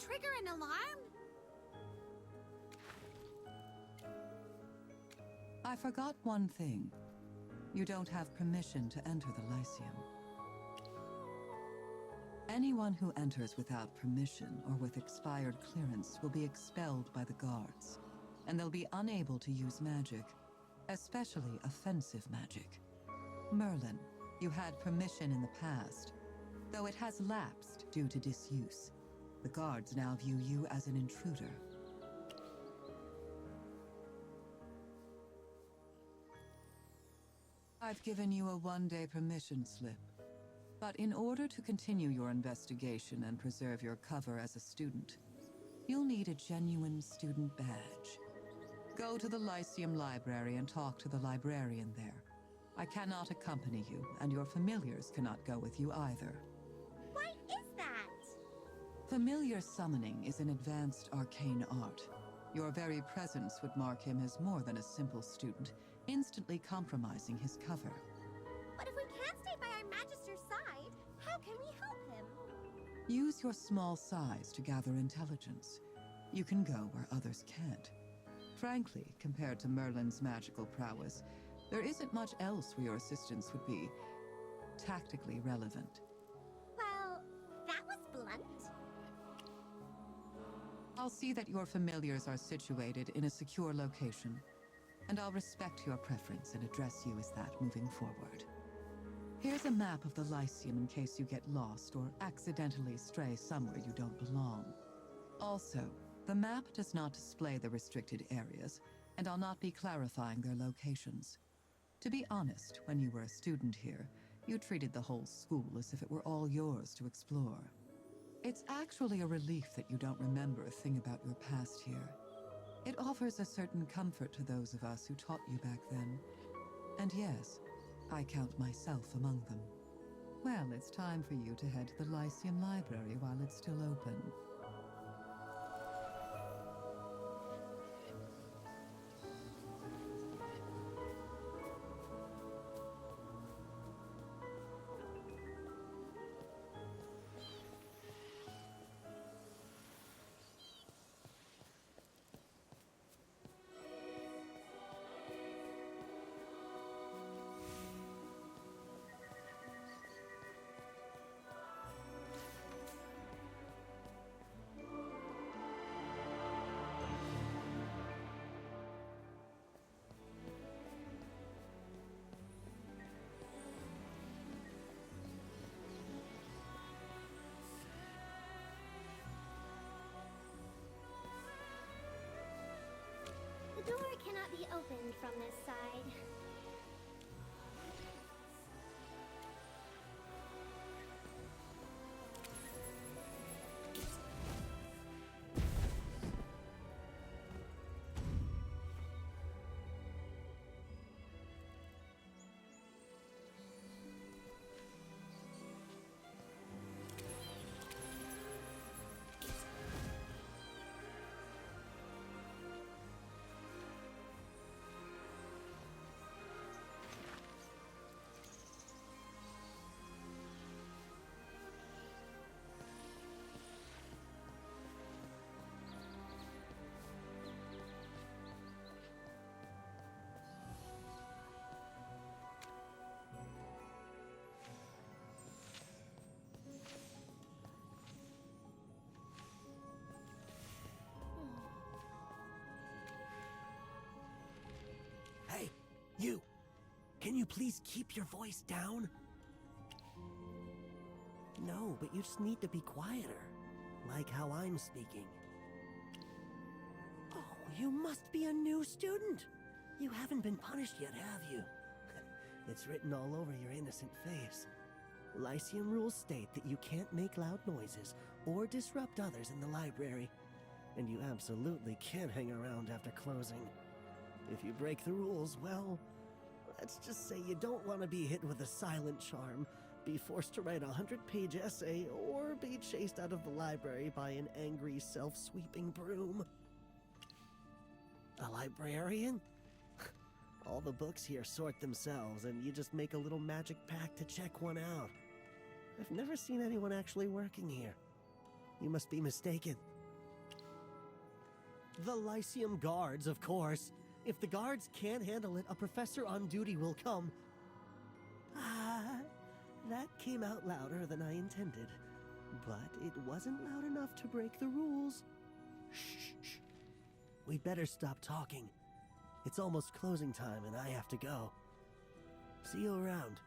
trigger an alarm? I forgot one thing. You don't have permission to enter the Lyceum. Anyone who enters without permission or with expired clearance will be expelled by the guards, and they'll be unable to use magic, especially offensive magic. Merlin, you had permission in the past, though it has lapsed due to disuse. The guards now view you as an intruder. I've given you a one-day permission slip. But in order to continue your investigation and preserve your cover as a student, you'll need a genuine student badge. Go to the Lyceum Library and talk to the librarian there. I cannot accompany you, and your familiars cannot go with you either. Why is that? Familiar summoning is an advanced arcane art. Your very presence would mark him as more than a simple student, instantly compromising his cover. But if we can't stay by our Magister's side, how can we help him? Use your small size to gather intelligence. You can go where others can't. Frankly, compared to Merlin's magical prowess, there isn't much else where your assistance would be tactically relevant. Well, that was blunt. I'll see that your familiars are situated in a secure location, and I'll respect your preference and address you as that moving forward. Here's a map of the Lyceum in case you get lost or accidentally stray somewhere you don't belong. Also, the map does not display the restricted areas, and I'll not be clarifying their locations. To be honest, when you were a student here, you treated the whole school as if it were all yours to explore. It's actually a relief that you don't remember a thing about your past here. It offers a certain comfort to those of us who taught you back then. And yes, I count myself among them. Well, it's time for you to head to the Lyceum Library while it's still open. The door cannot be opened from this side. Hey, you! Can you please keep your voice down? No, but you just need to be quieter. Like how I'm speaking. Oh, you must be a new student. You haven't been punished yet, have you? It's written all over your innocent face. Lyceum rules state that you can't make loud noises or disrupt others in the library. And you absolutely can't hang around after closing. If you break the rules, well, let's just say you don't want to be hit with a silent charm, be forced to write a 100-page essay, or be chased out of the library by an angry, self-sweeping broom. A librarian? All the books here sort themselves, and you just make a little magic pack to check one out. I've never seen anyone actually working here. You must be mistaken. The Lyceum guards, of course. If the guards can't handle it, a professor on duty will come. Ah, that came out louder than I intended. But it wasn't loud enough to break the rules. Shh. We'd better stop talking. It's almost closing time and I have to go. See you around.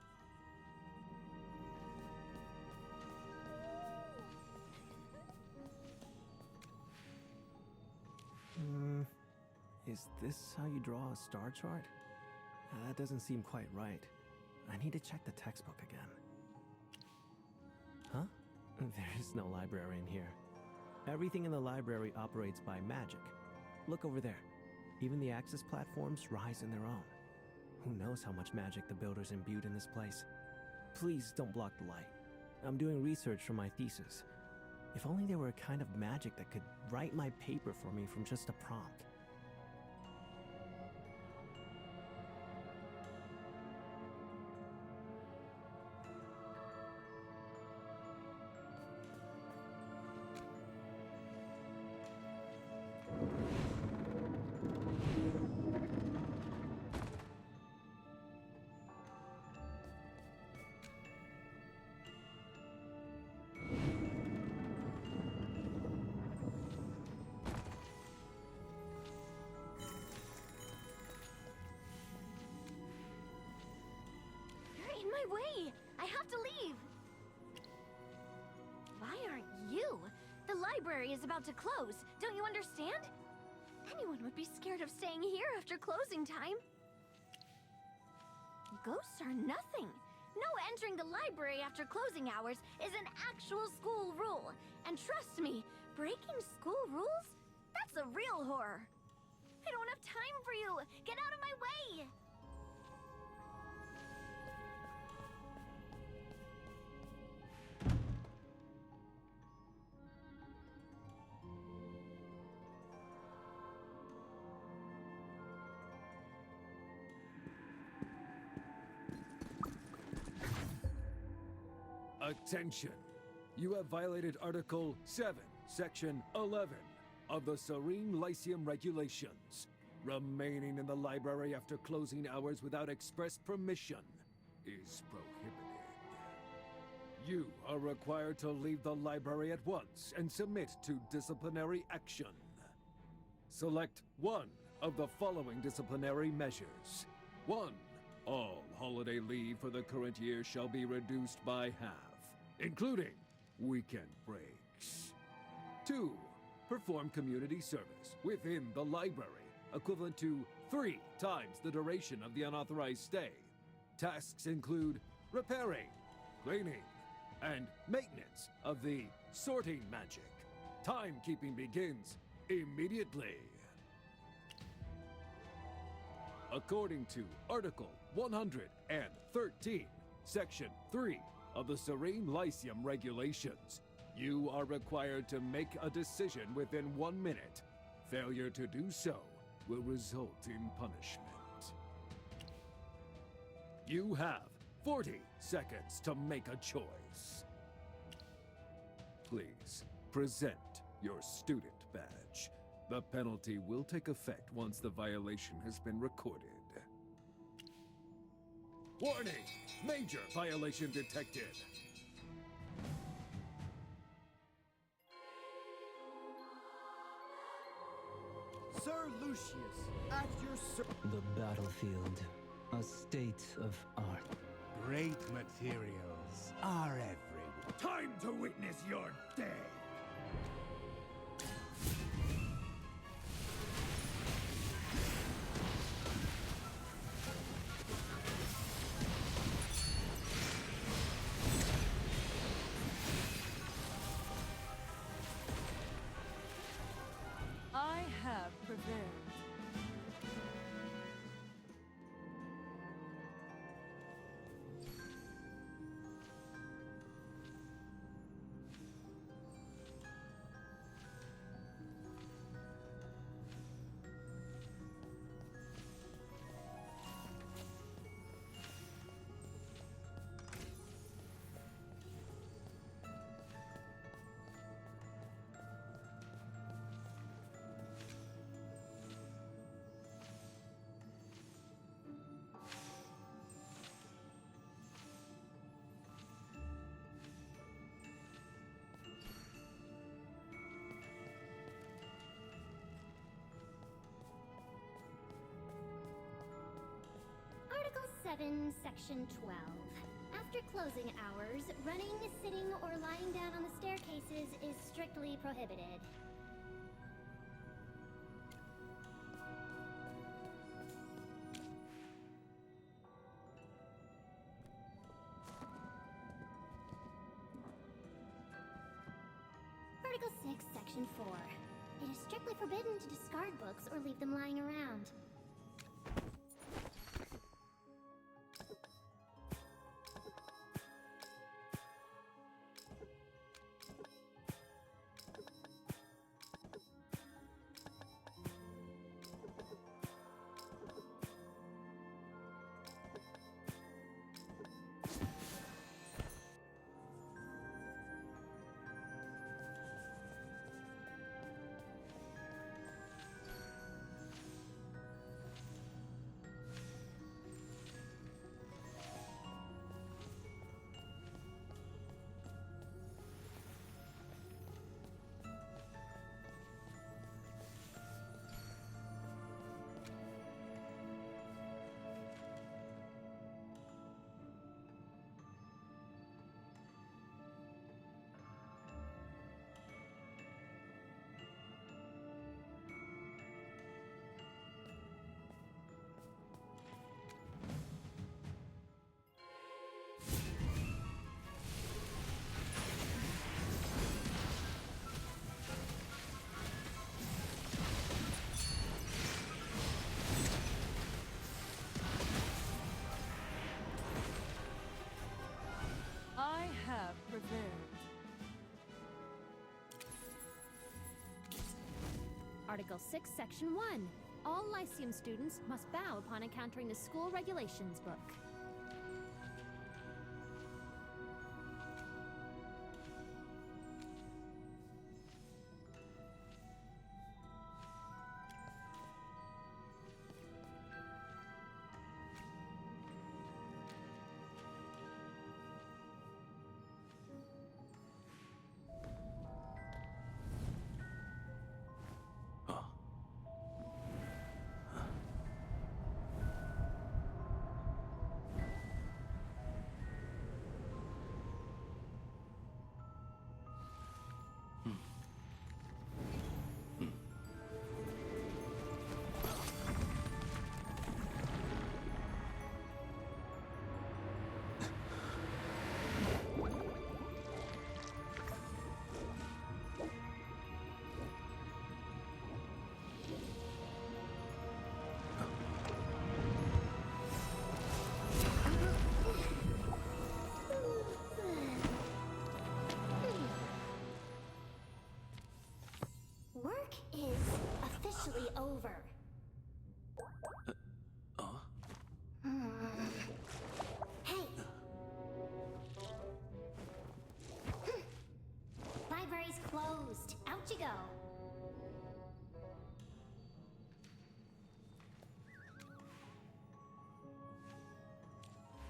Is this how you draw a star chart? That doesn't seem quite right. I need to check the textbook again. Huh? There is no library in here. Everything in the library operates by magic. Look over there. Even the access platforms rise in their own. Who knows how much magic the builders imbued in this place? Please don't block the light. I'm doing research for my thesis. If only there were a kind of magic that could write my paper for me from just a prompt. You're in my way! I have to leave! Why aren't you? The library is about to close. Don't you understand? Anyone would be scared of staying here after closing time. Ghosts are nothing. No entering the library after closing hours is an actual school rule. And trust me, breaking school rules? That's a real horror. I don't have time for you. Get out of my way! Attention! You have violated Article 7, Section 11 of the Serene Lyceum Regulations. Remaining in the library after closing hours without express permission is prohibited. You are required to leave the library at once and submit to disciplinary action. Select one of the following disciplinary measures. 1. All holiday leave for the current year shall be reduced by half, including weekend breaks. 2. Perform community service within the library, equivalent to 3 times the duration of the unauthorized stay. Tasks include repairing, cleaning, and maintenance of the sorting magic. Timekeeping begins immediately. According to Article 113, Section 3 of the Serene Lyceum Regulations, you are required to make a decision within 1 minute. Failure to do so will result in punishment. You have 40 seconds to make a choice. Please present your student badge. The penalty will take effect once the violation has been recorded. Warning! Major violation detected! Sir Lucius, at your The battlefield, a state of art. great materials are everywhere. Time to witness your day! I have prevailed. 7, Section 12. After closing hours, running, sitting, or lying down on the staircases is strictly prohibited. Article 6, Section 4. It is strictly forbidden to discard books or leave them lying around. I have prevailed. Article 6, Section 1. All Lyceum students must bow upon encountering the school regulations book. Work is officially over. Hey! Library's closed. Out you go.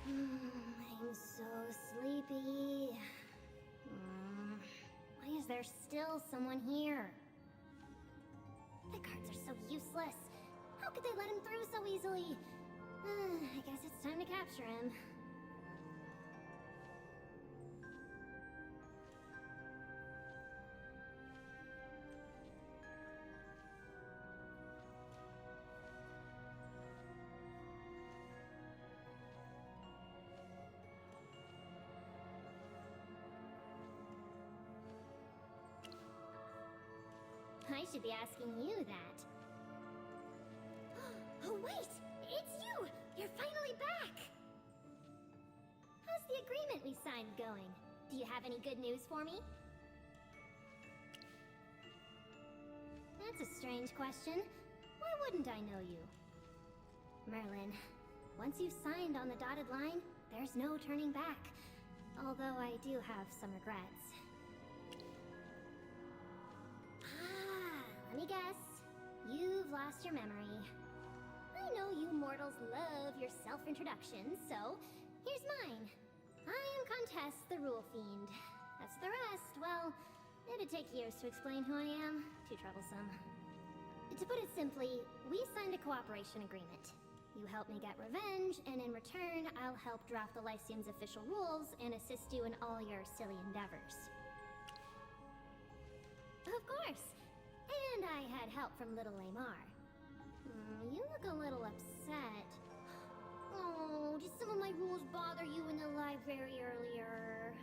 I'm so sleepy. Why is there still someone here? The guards are so useless. How could they let him through so easily? I guess it's time to capture him. I should be asking you that. Oh, wait! It's you! You're finally back! How's the agreement we signed going? Do you have any good news for me? That's a strange question. Why wouldn't I know you? Merlin, once you've signed on the dotted line, there's no turning back. Although I do have some regrets. Let me guess. You've lost your memory. I know you mortals love your self-introductions, so here's mine. I am Contest the Rule Fiend. As for the rest, well, it'd take years to explain who I am. Too troublesome. To put it simply, we signed a cooperation agreement. You help me get revenge, and in return, I'll help draft the Lyceum's official rules and assist you in all your silly endeavors. Of course! And I had help from little Lamar. You look a little upset. Oh, did some of my rules bother you in the library earlier?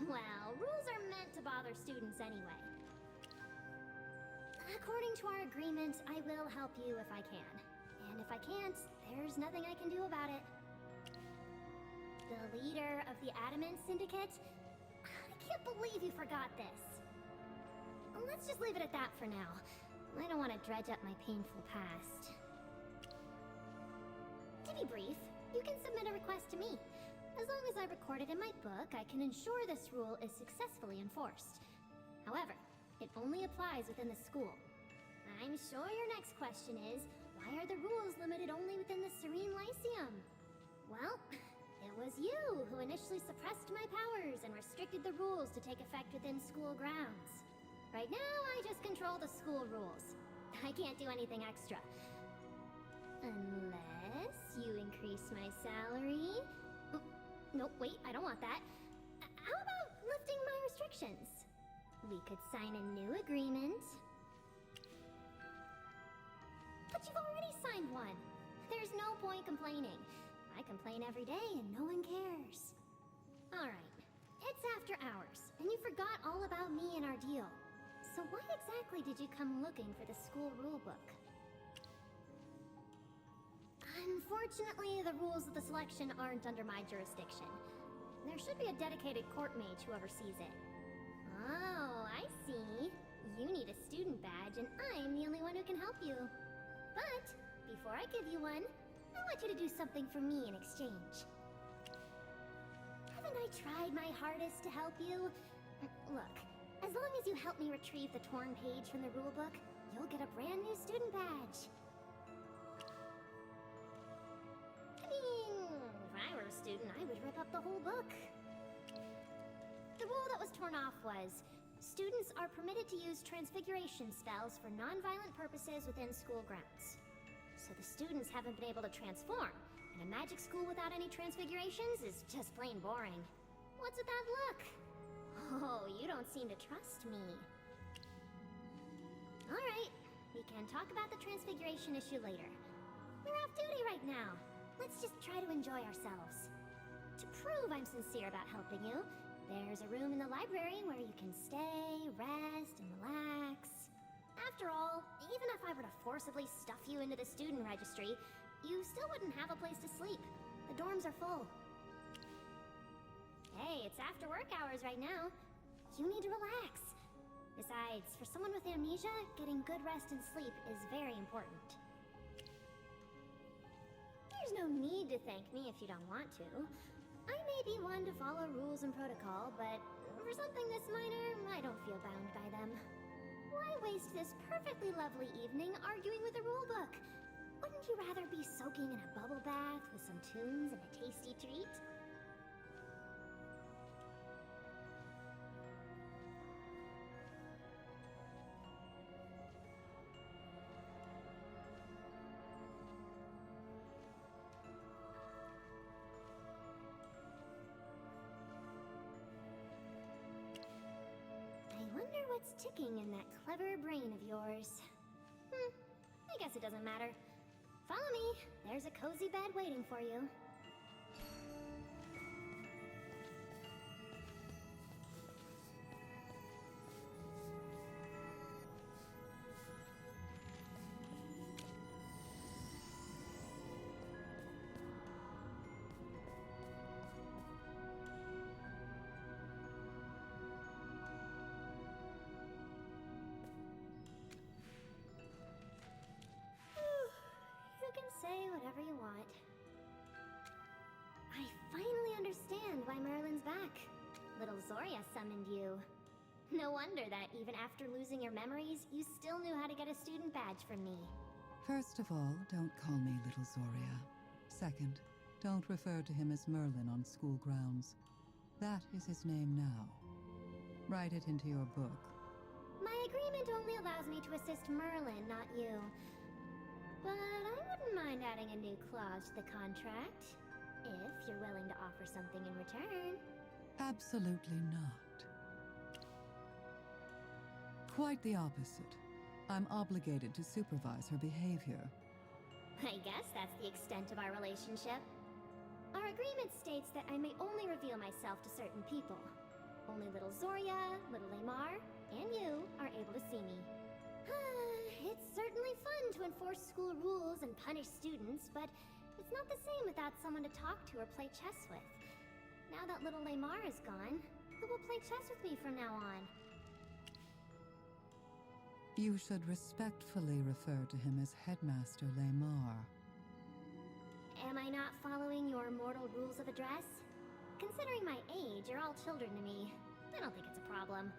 Well, rules are meant to bother students anyway. According to our agreement, I will help you if I can. And if I can't, there's nothing I can do about it. The leader of the Adamant Syndicate? I can't believe you forgot this. Let's just leave it at that for now. I don't want to dredge up my painful past. To be brief, you can submit a request to me. As long as I record it in my book, I can ensure this rule is successfully enforced. However, it only applies within the school. I'm sure your next question is, why are the rules limited only within the Serene Lyceum? Well, it was you who initially suppressed my powers and restricted the rules to take effect within school grounds. Right now, I just control the school rules. I can't do anything extra. Unless you increase my salary... Nope, wait, I don't want that. How about lifting my restrictions? We could sign a new agreement. But you've already signed one. There's no point complaining. I complain every day and no one cares. Alright, it's after hours, and you forgot all about me and our deal. So why exactly did you come looking for the school rulebook? Unfortunately, the rules of the selection aren't under my jurisdiction. There should be a dedicated court mage who oversees it. Oh, I see. You need a student badge, and I'm the only one who can help you. But, before I give you one, I want you to do something for me in exchange. Haven't I tried my hardest to help you? Look, as long as you help me retrieve the torn page from the rulebook, you'll get a brand new student badge. I mean, if I were a student, I would rip up the whole book. The rule that was torn off was, students are permitted to use transfiguration spells for non-violent purposes within school grounds. So the students haven't been able to transform, and a magic school without any transfigurations is just plain boring. What's with that look? Oh, you don't seem to trust me. Alright, we can talk about the transfiguration issue later. We're off duty right now. Let's just try to enjoy ourselves. To prove I'm sincere about helping you, there's a room in the library where you can stay, rest, and relax. After all, even if I were to forcibly stuff you into the student registry, you still wouldn't have a place to sleep. The dorms are full. Hey, it's after work hours right now. You need to relax. Besides, for someone with amnesia, getting good rest and sleep is very important. There's no need to thank me if you don't want to. I may be one to follow rules and protocol, but for something this minor, I don't feel bound by them. Why waste this perfectly lovely evening arguing with a rulebook? Wouldn't you rather be soaking in a bubble bath with some tunes and a tasty treat? I wonder what's ticking in that clever brain of yours. I guess it doesn't matter. Follow me. There's a cozy bed waiting for you. You can say whatever you want. I finally understand why Merlin's back. Little Zoria summoned you. No wonder that even after losing your memories, you still knew how to get a student badge from me. First of all, don't call me Little Zoria. Second, don't refer to him as Merlin on school grounds. That is his name now. Write it into your book. My agreement only allows me to assist Merlin, not you. But I wouldn't mind adding a new clause to the contract, if you're willing to offer something in return. Absolutely not. Quite the opposite. I'm obligated to supervise her behavior. I guess that's the extent of our relationship. Our agreement states that I may only reveal myself to certain people. Only little Zoria, little Lamar, and you are able to see me. It's certainly fun to enforce school rules and punish students, but it's not the same without someone to talk to or play chess with. Now that little Lamar is gone, who will play chess with me from now on? You should respectfully refer to him as Headmaster Lamar. Am I not following your mortal rules of address? Considering my age, you're all children to me. I don't think it's a problem.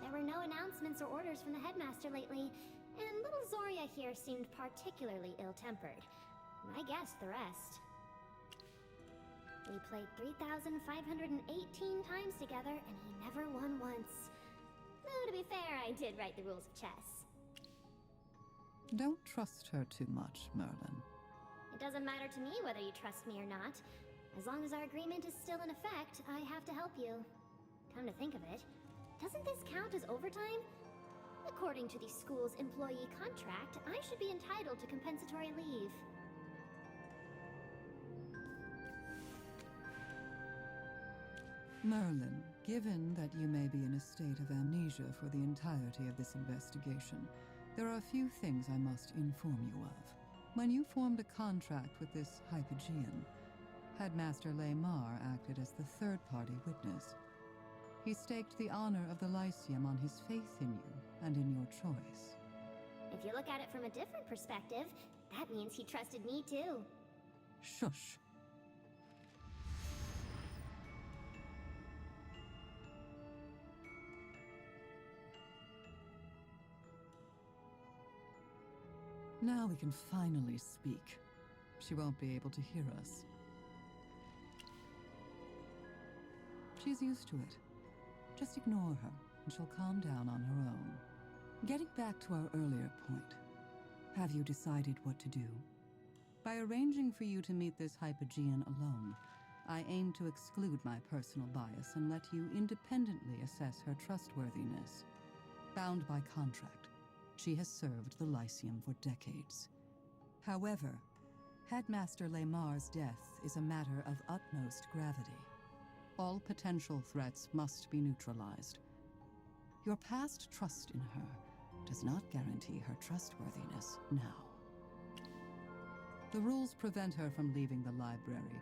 There were no announcements or orders from the headmaster lately, and little Zoria here seemed particularly ill-tempered. I guessed the rest. We played 3,518 times together, and he never won once. Though, to be fair, I did write the rules of chess. Don't trust her too much, Merlin. It doesn't matter to me whether you trust me or not. As long as our agreement is still in effect, I have to help you. Come to think of it, doesn't this count as overtime? According to the school's employee contract, I should be entitled to compensatory leave. Merlin, given that you may be in a state of amnesia for the entirety of this investigation, there are a few things I must inform you of. When you formed a contract with this Hypogean, Headmaster Lamar acted as the third-party witness. He staked the honor of the Lyceum on his faith in you and in your choice. If you look at it from a different perspective, that means he trusted me too. Shush. Now we can finally speak. She won't be able to hear us. She's used to it. Just ignore her, and she'll calm down on her own. Getting back to our earlier point, have you decided what to do? By arranging for you to meet this Hypogean alone, I aim to exclude my personal bias and let you independently assess her trustworthiness. Bound by contract, she has served the Lyceum for decades. However, Headmaster Lamar's death is a matter of utmost gravity. All potential threats must be neutralized. Your past trust in her does not guarantee her trustworthiness now. The rules prevent her from leaving the library,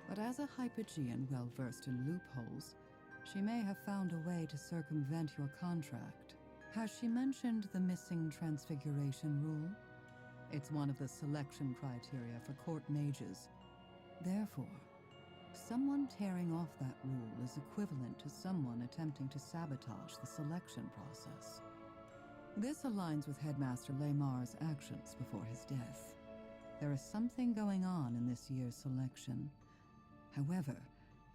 but as a Hypogean well-versed in loopholes, she may have found a way to circumvent your contract. Has she mentioned the missing transfiguration rule? It's one of the selection criteria for court mages. Therefore, someone tearing off that rule is equivalent to someone attempting to sabotage the selection process. This aligns with Headmaster Lamar's actions before his death. There is something going on in this year's selection. However,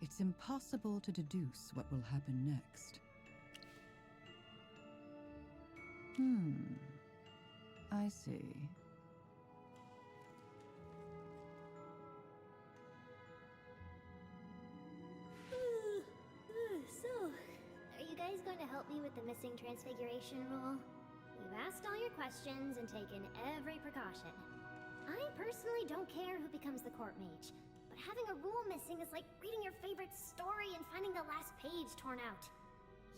it's impossible to deduce what will happen next. I see. So, are you guys going to help me with the missing transfiguration rule? You've asked all your questions and taken every precaution. I personally don't care who becomes the court mage, but having a rule missing is like reading your favorite story and finding the last page torn out.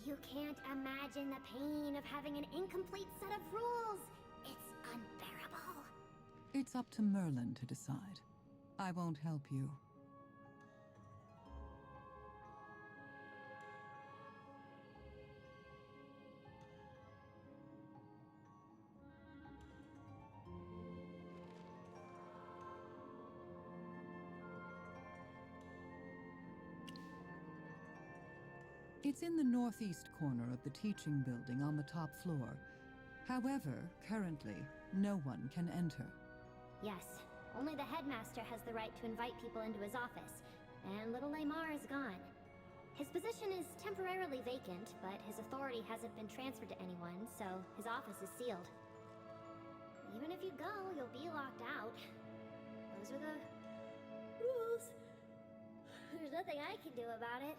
You can't imagine the pain of having an incomplete set of rules. It's unbearable. It's up to Merlin to decide. I won't help you. It's in the northeast corner of the teaching building on the top floor. However, currently, no one can enter. Yes, only the headmaster has the right to invite people into his office, and little Lamar is gone. His position is temporarily vacant, but his authority hasn't been transferred to anyone, so his office is sealed. Even if you go, you'll be locked out. Those are the rules. There's nothing I can do about it.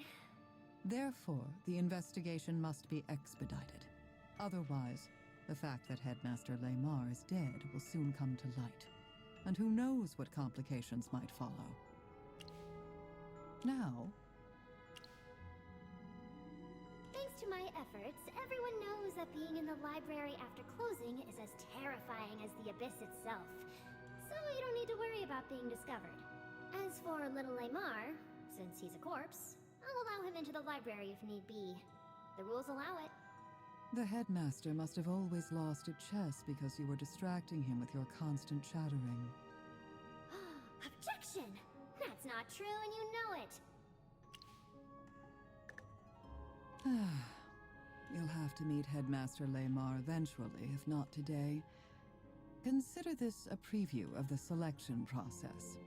Therefore, the investigation must be expedited. Otherwise, the fact that Headmaster Lamar is dead will soon come to light. And who knows what complications might follow. Now, Thanks to my efforts, everyone knows that being in the library after closing is as terrifying as the abyss itself. So you don't need to worry about being discovered. As for little Lamar, since he's a corpse, I'll allow him into the library if need be. The rules allow it. the headmaster must have always lost at chess because you were distracting him with your constant chattering. Objection! That's not true and you know it! You'll have to meet Headmaster Lamar eventually, if not today. Consider this a preview of the selection process.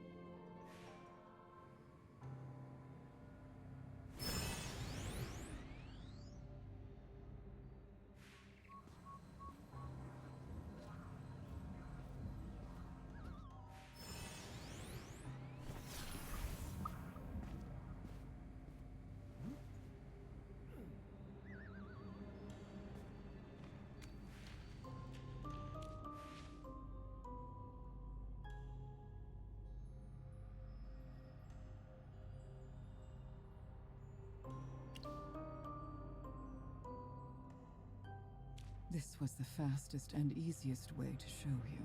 This was the fastest and easiest way to show you.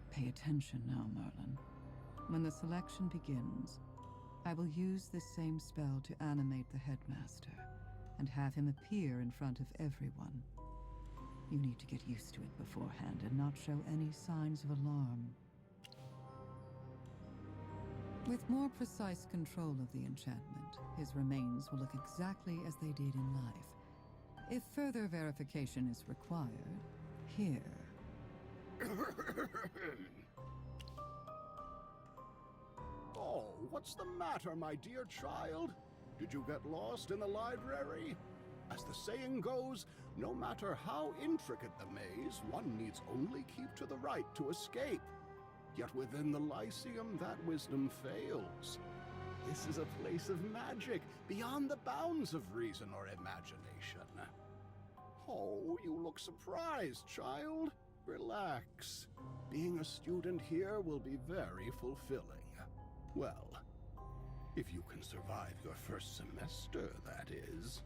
Pay attention now, Merlin. When the selection begins, I will use this same spell to animate the headmaster and have him appear in front of everyone. You need to get used to it beforehand and not show any signs of alarm. With more precise control of the enchantment, his remains will look exactly as they did in life. If further verification is required, here. Oh, what's the matter, my dear child? Did you get lost in the library? As the saying goes, no matter how intricate the maze, one needs only keep to the right to escape. Yet within the Lyceum, that wisdom fails. This is a place of magic, beyond the bounds of reason or imagination. Oh, you look surprised, child. Relax. Being a student here will be very fulfilling. Well, if you can survive your first semester, that is.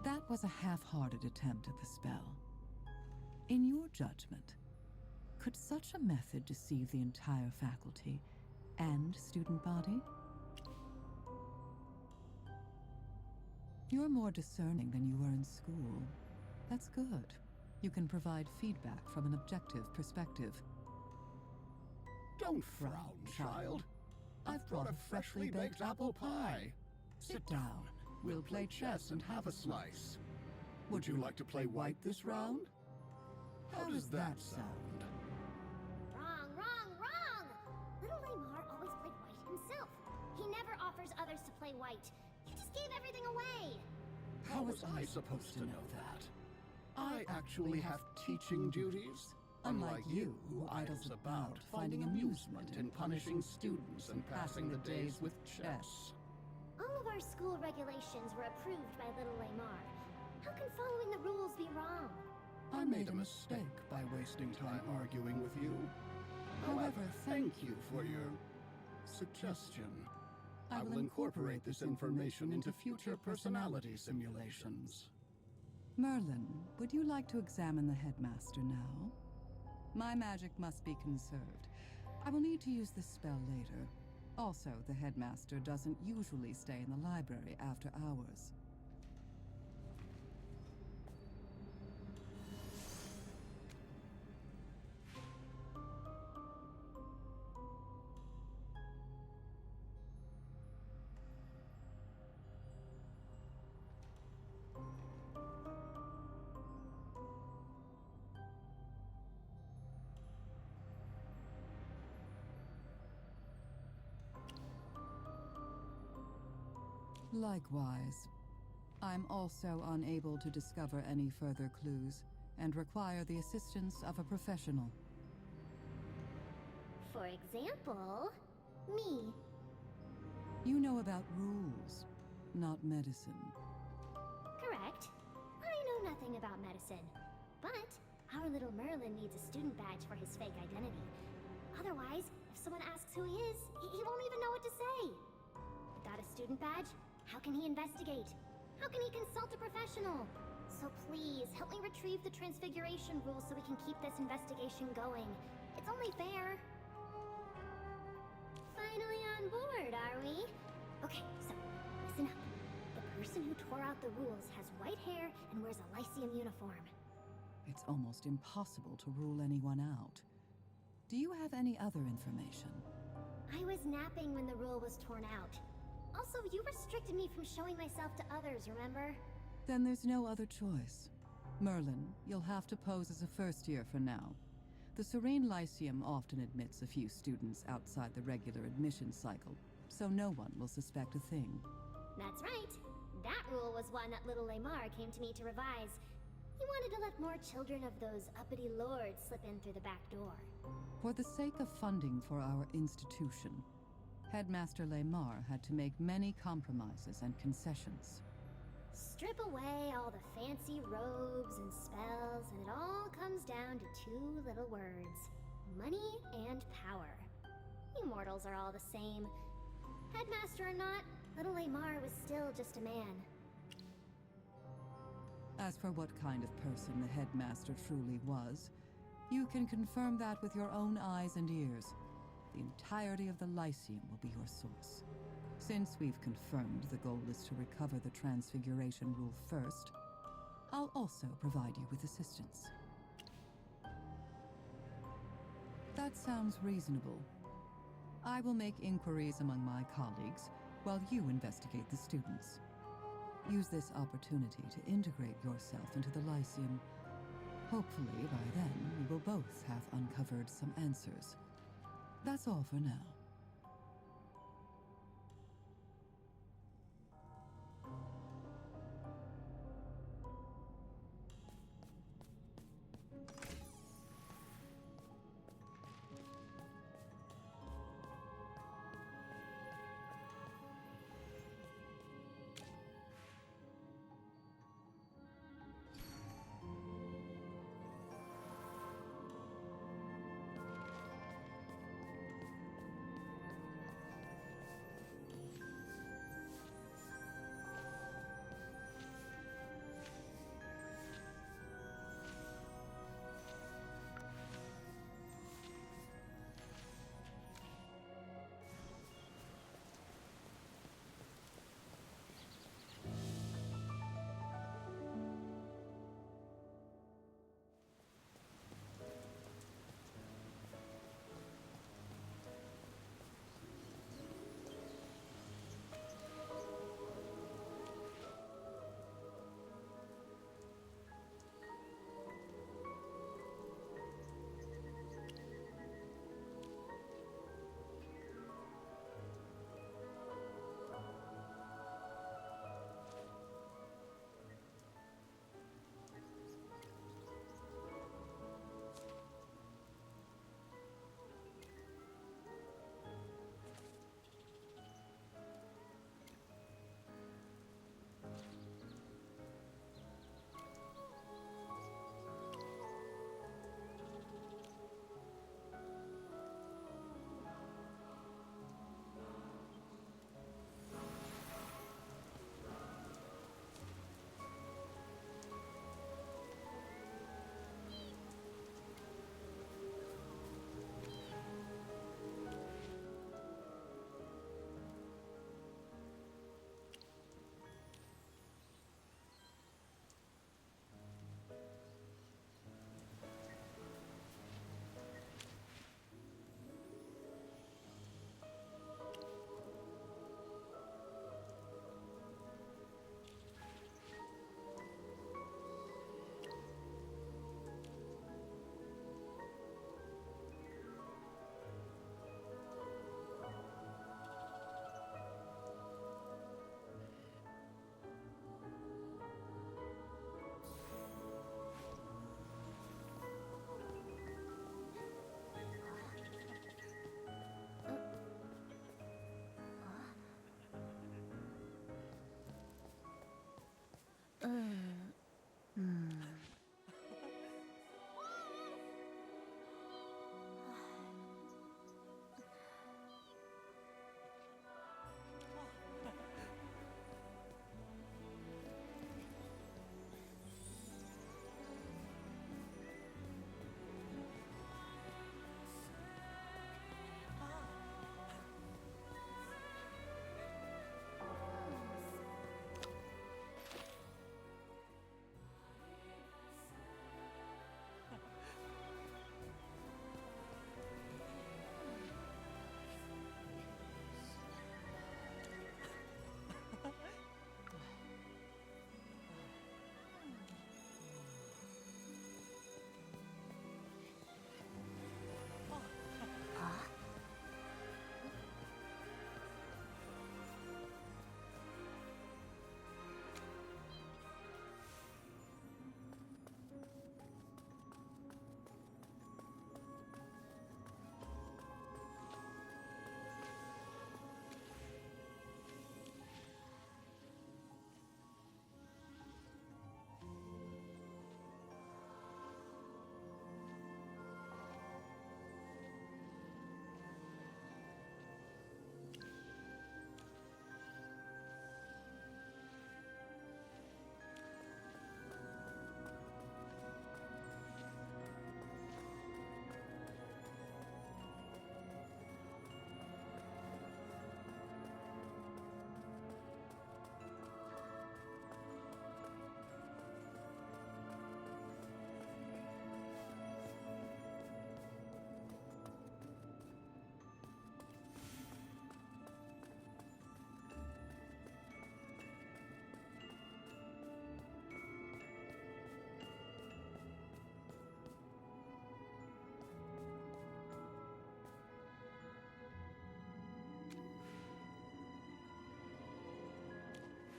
That was a half-hearted attempt at the spell. In your judgment, could such a method deceive the entire faculty and student body? You're more discerning than you were in school. That's good. You can provide feedback from an objective perspective. Don't frown, child. I've brought a freshly baked apple pie. Sit down. We'll play chess and have a slice. Would you like to play white this round? How does that sound? Wrong, wrong, wrong! Little Lamar always played white himself. He never offers others to play white. You just gave everything away. How was I supposed to know that? I actually have teaching duties. Unlike you, who idles about, finding amusement in punishing students and passing the days with chess. All of our school regulations were approved by little Lamar. How can following the rules be wrong? I made a mistake by wasting time arguing with you. However, thank you for your suggestion. I will incorporate this information into future personality simulations. Merlin, would you like to examine the headmaster now? My magic must be conserved. I will need to use this spell later. Also, the headmaster doesn't usually stay in the library after hours. Likewise. I'm also unable to discover any further clues and require the assistance of a professional. For example, me. You know about rules, not medicine. Correct. I know nothing about medicine. But our little Merlin needs a student badge for his fake identity. Otherwise, if someone asks who he is, he won't even know what to say. Without a student badge, how can he investigate? How can he consult a professional? So please, help me retrieve the Transfiguration rules so we can keep this investigation going. It's only fair. Finally on board, are we? Okay, so, listen up. The person who tore out the rules has white hair and wears a Lyceum uniform. It's almost impossible to rule anyone out. Do you have any other information? I was napping when the rule was torn out. Also, you restricted me from showing myself to others, remember? Then there's no other choice. Merlin, you'll have to pose as a first year for now. The Serene Lyceum often admits a few students outside the regular admission cycle, so no one will suspect a thing. That's right. That rule was one that little Lamar came to me to revise. He wanted to let more children of those uppity lords slip in through the back door. For the sake of funding for our institution, Headmaster Lamar had to make many compromises and concessions. Strip away all the fancy robes and spells, and it all comes down to two little words. Money and power. You mortals are all the same. Headmaster or not, little Lamar was still just a man. As for what kind of person the headmaster truly was, you can confirm that with your own eyes and ears. The entirety of the Lyceum will be your source. Since we've confirmed the goal is to recover the Transfiguration rule first, I'll also provide you with assistance. That sounds reasonable. I will make inquiries among my colleagues while you investigate the students. Use this opportunity to integrate yourself into the Lyceum. Hopefully, by then, we will both have uncovered some answers. That's all for now.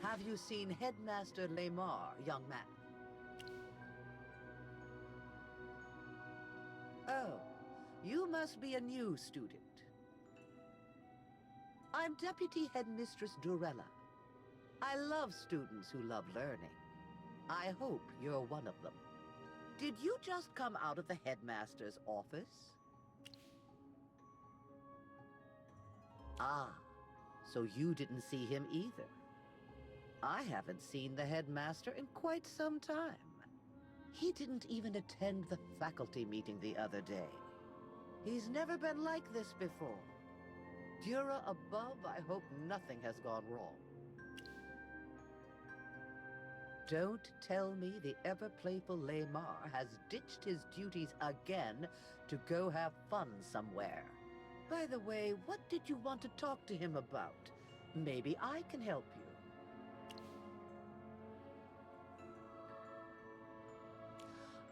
Have you seen Headmaster Lamar, young man? Oh, you must be a new student. I'm Deputy Headmistress Durella. I love students who love learning. I hope you're one of them. Did you just come out of the headmaster's office? Ah, so you didn't see him either. I haven't seen the headmaster in quite some time. He didn't even attend the faculty meeting the other day. He's never been like this before. Dura above, I hope nothing has gone wrong. Don't tell me the ever-playful Lamar has ditched his duties again to go have fun somewhere. By the way, what did you want to talk to him about? Maybe I can help you.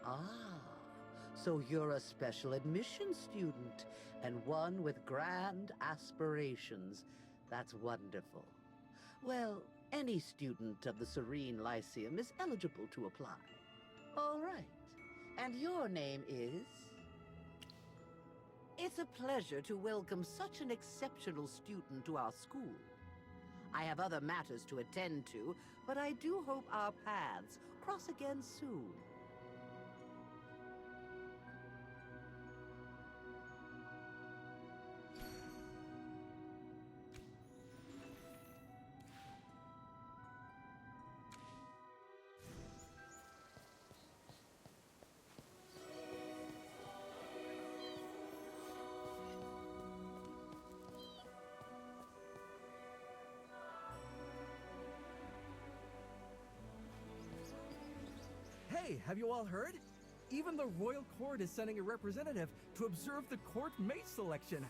Ah, so you're a special admissions student, and one with grand aspirations. That's wonderful. Well, any student of the Serene Lyceum is eligible to apply. All right. And your name is? It's a pleasure to welcome such an exceptional student to our school. I have other matters to attend to, but I do hope our paths cross again soon. Hey, have you all heard? Even the Royal Court is sending a representative to observe the court mate selection.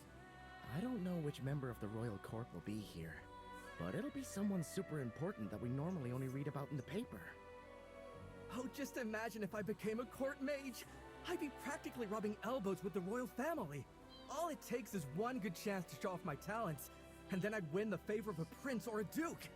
I don't know which member of the Royal Court will be here, but it'll be someone super important that we normally only read about in the paper. Oh, just imagine if I became a court mage. I'd be practically rubbing elbows with the royal family. All it takes is one good chance to show off my talents, and then I'd win the favor of a prince or a duke.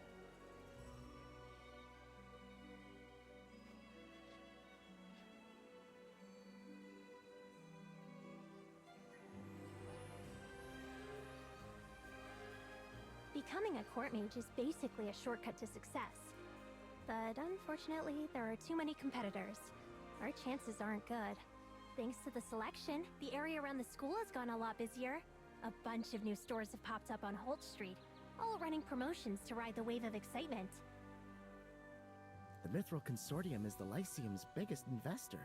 Becoming a court mage is basically a shortcut to success. But unfortunately, there are too many competitors. Our chances aren't good. Thanks to the selection, the area around the school has gone a lot busier. A bunch of new stores have popped up on Holt Street, all running promotions to ride the wave of excitement. The Mithril Consortium is the Lyceum's biggest investor.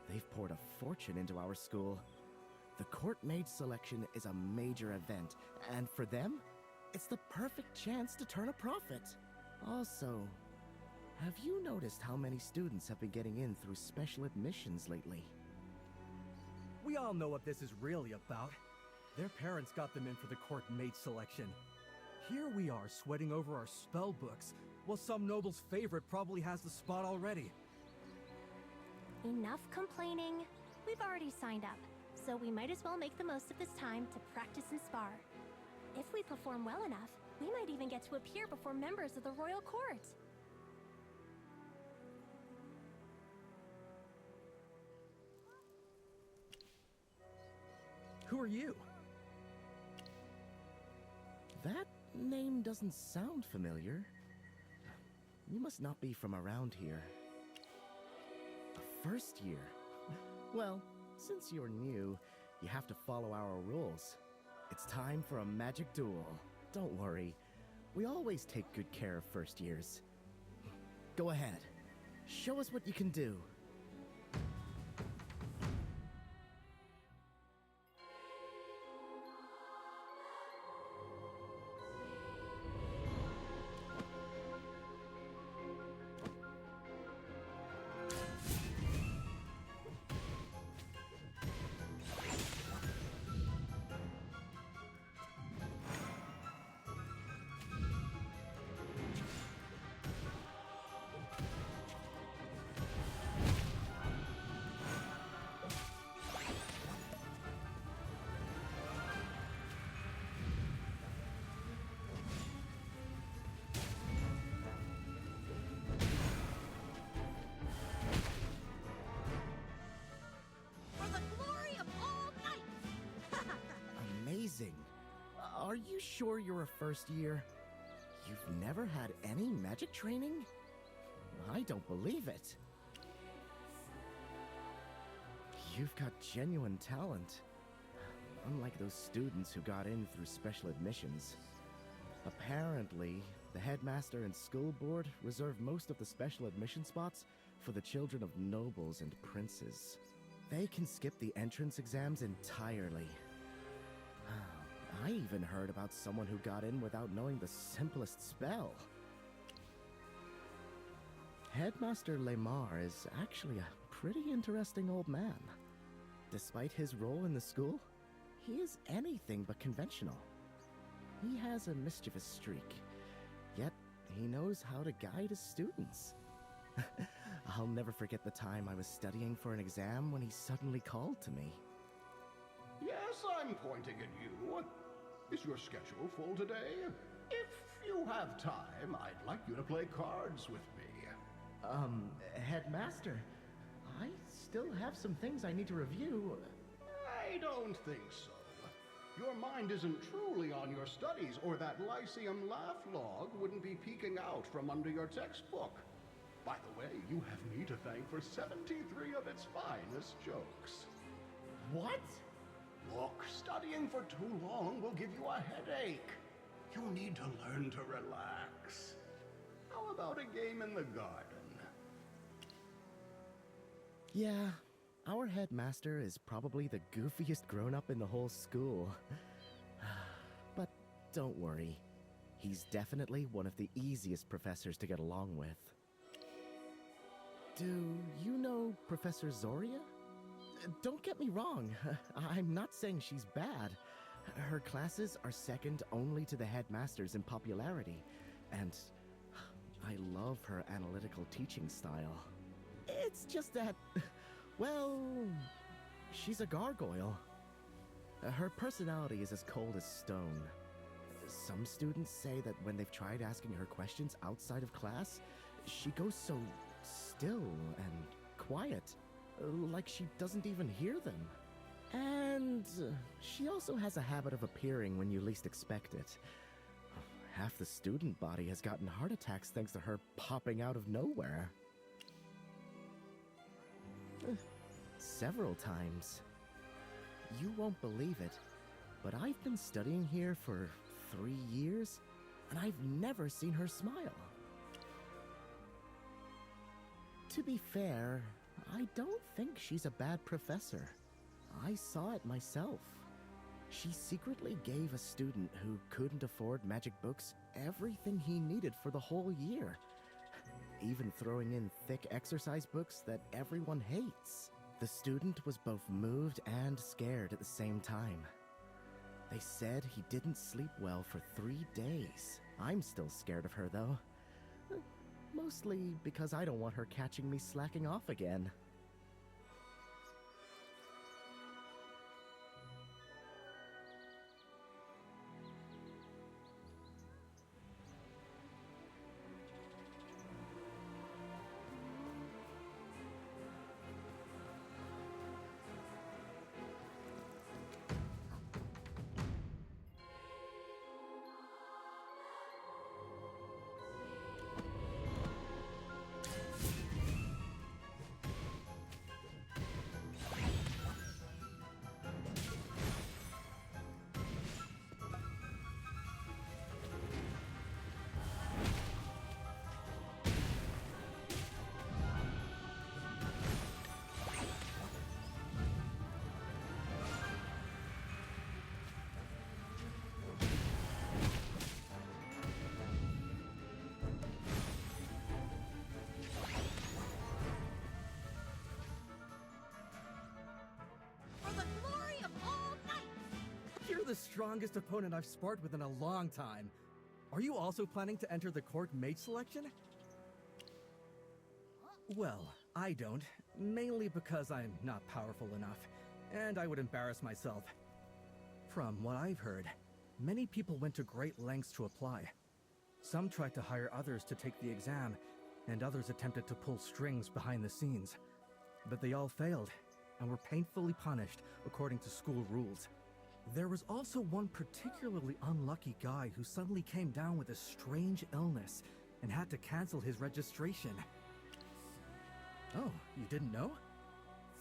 They've poured a fortune into our school. The court mage selection is a major event, and for them, it's the perfect chance to turn a profit. Also, have you noticed how many students have been getting in through special admissions lately? We all know what this is really about. Their parents got them in for the court mate selection. Here we are sweating over our spell books, while some noble's favorite probably has the spot already. Enough complaining. We've already signed up, so we might as well make the most of this time to practice and spar. If we perform well enough, we might even get to appear before members of the royal court. Who are you? That name doesn't sound familiar. You must not be from around here. A first year? Well, since you're new, you have to follow our rules. It's time for a magic duel. Don't worry, we always take good care of first years. Go ahead, show us what you can do. sure you're a first year? You've never had any magic training? I don't believe it. You've got genuine talent. Unlike those students who got in through special admissions. Apparently, the headmaster and school board reserve most of the special admission spots for the children of nobles and princes. They can skip the entrance exams entirely. I even heard about someone who got in without knowing the simplest spell. Headmaster Lemar is actually a pretty interesting old man. Despite his role in the school, he is anything but conventional. He has a mischievous streak, yet he knows how to guide his students. I'll never forget the time I was studying for an exam when he suddenly called to me. Yes, I'm pointing at you. Is your schedule full today? If you have time, I'd like you to play cards with me. Headmaster, I still have some things I need to review. I don't think so. Your mind isn't truly on your studies, or that Lyceum laugh log wouldn't be peeking out from under your textbook. By the way, you have me to thank for 73 of its finest jokes. What? Look, studying for too long will give you a headache. You need to learn to relax. How about a game in the garden? Yeah, our headmaster is probably the goofiest grown-up in the whole school. But don't worry, he's definitely one of the easiest professors to get along with. Do you know Professor Zoria? Don't get me wrong, I'm not saying she's bad. Her classes are second only to the headmasters in popularity, and I love her analytical teaching style. It's just that, well, she's a gargoyle. Her personality is as cold as stone. Some students say that when they've tried asking her questions outside of class, she goes so still and quiet, like she doesn't even hear them. And she also has a habit of appearing when you least expect it. Half the student body has gotten heart attacks thanks to her popping out of nowhere. Several times. You won't believe it, but I've been studying here for 3 years, and I've never seen her smile. To be fair, I don't think she's a bad professor. I saw it myself. She secretly gave a student who couldn't afford magic books everything he needed for the whole year, even throwing in thick exercise books that everyone hates. The student was both moved and scared at the same time. They said he didn't sleep well for 3 days. I'm still scared of her, though. Mostly because I don't want her catching me slacking off again. You're the strongest opponent I've sparred with in a long time. Are you also planning to enter the court mage selection? Well, I don't. Mainly because I'm not powerful enough, and I would embarrass myself. From what I've heard, many people went to great lengths to apply. Some tried to hire others to take the exam, and others attempted to pull strings behind the scenes. But they all failed, and were painfully punished according to school rules. There was also one particularly unlucky guy who suddenly came down with a strange illness and had to cancel his registration. Oh, you didn't know?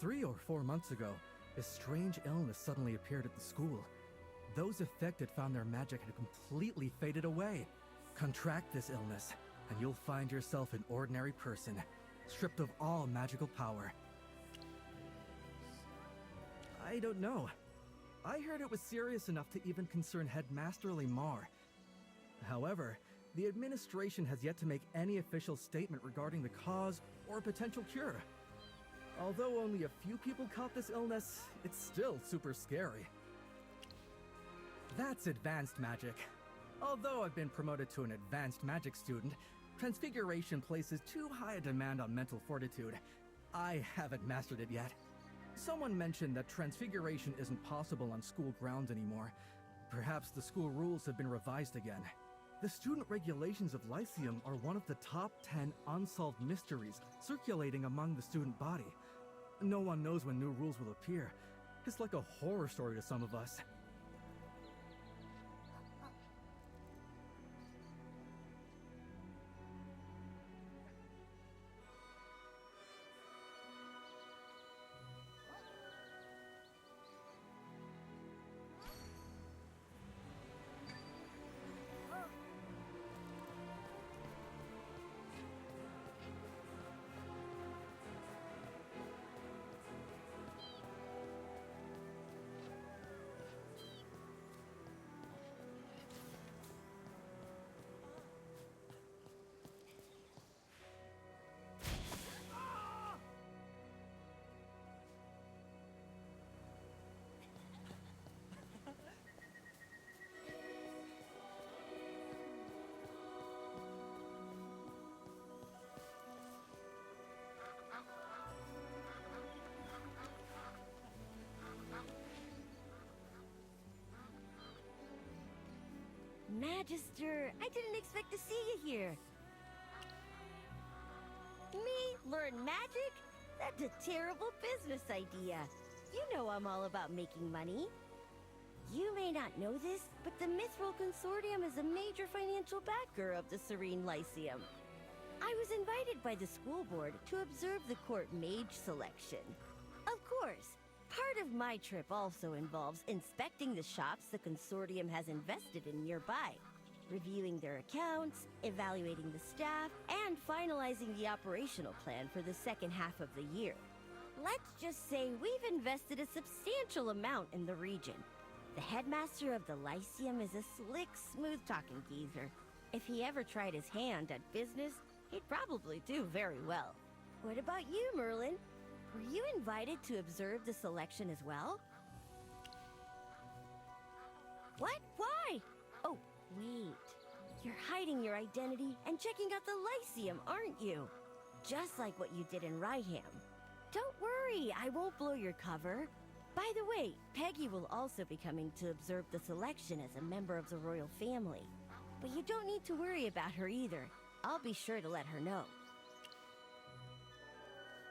3 or 4 months ago, a strange illness suddenly appeared at the school. Those affected found their magic had completely faded away. Contract this illness, and you'll find yourself an ordinary person, stripped of all magical power. I don't know. I heard it was serious enough to even concern Headmaster Limar. However, the administration has yet to make any official statement regarding the cause or potential cure. Although only a few people caught this illness, it's still super scary. That's advanced magic. Although I've been promoted to an advanced magic student, Transfiguration places too high a demand on mental fortitude. I haven't mastered it yet. Someone mentioned that Transfiguration isn't possible on school grounds anymore. Perhaps the school rules have been revised again. The student regulations of Lyceum are one of the top 10 unsolved mysteries circulating among the student body. No one knows when new rules will appear. It's like a horror story to some of us. Magister, I didn't expect to see you here. Me learn magic? That's a terrible business idea. You know I'm all about making money. You may not know this, but the Mithril Consortium is a major financial backer of the Serene Lyceum. I was invited by the school board to observe the court mage selection. Of course, part of my trip also involves inspecting the shops the consortium has invested in nearby, reviewing their accounts, evaluating the staff, and finalizing the operational plan for the second half of the year. Let's just say we've invested a substantial amount in the region. The headmaster of the Lyceum is a slick, smooth-talking geezer. If he ever tried his hand at business, he'd probably do very well. What about you, Merlin? Were you invited to observe the selection as well? What? Why? Oh, wait. You're hiding your identity and checking out the Lyceum, aren't you? Just like what you did in Ryham. Don't worry, I won't blow your cover. By the way, Peggy will also be coming to observe the selection as a member of the royal family. But you don't need to worry about her either. I'll be sure to let her know.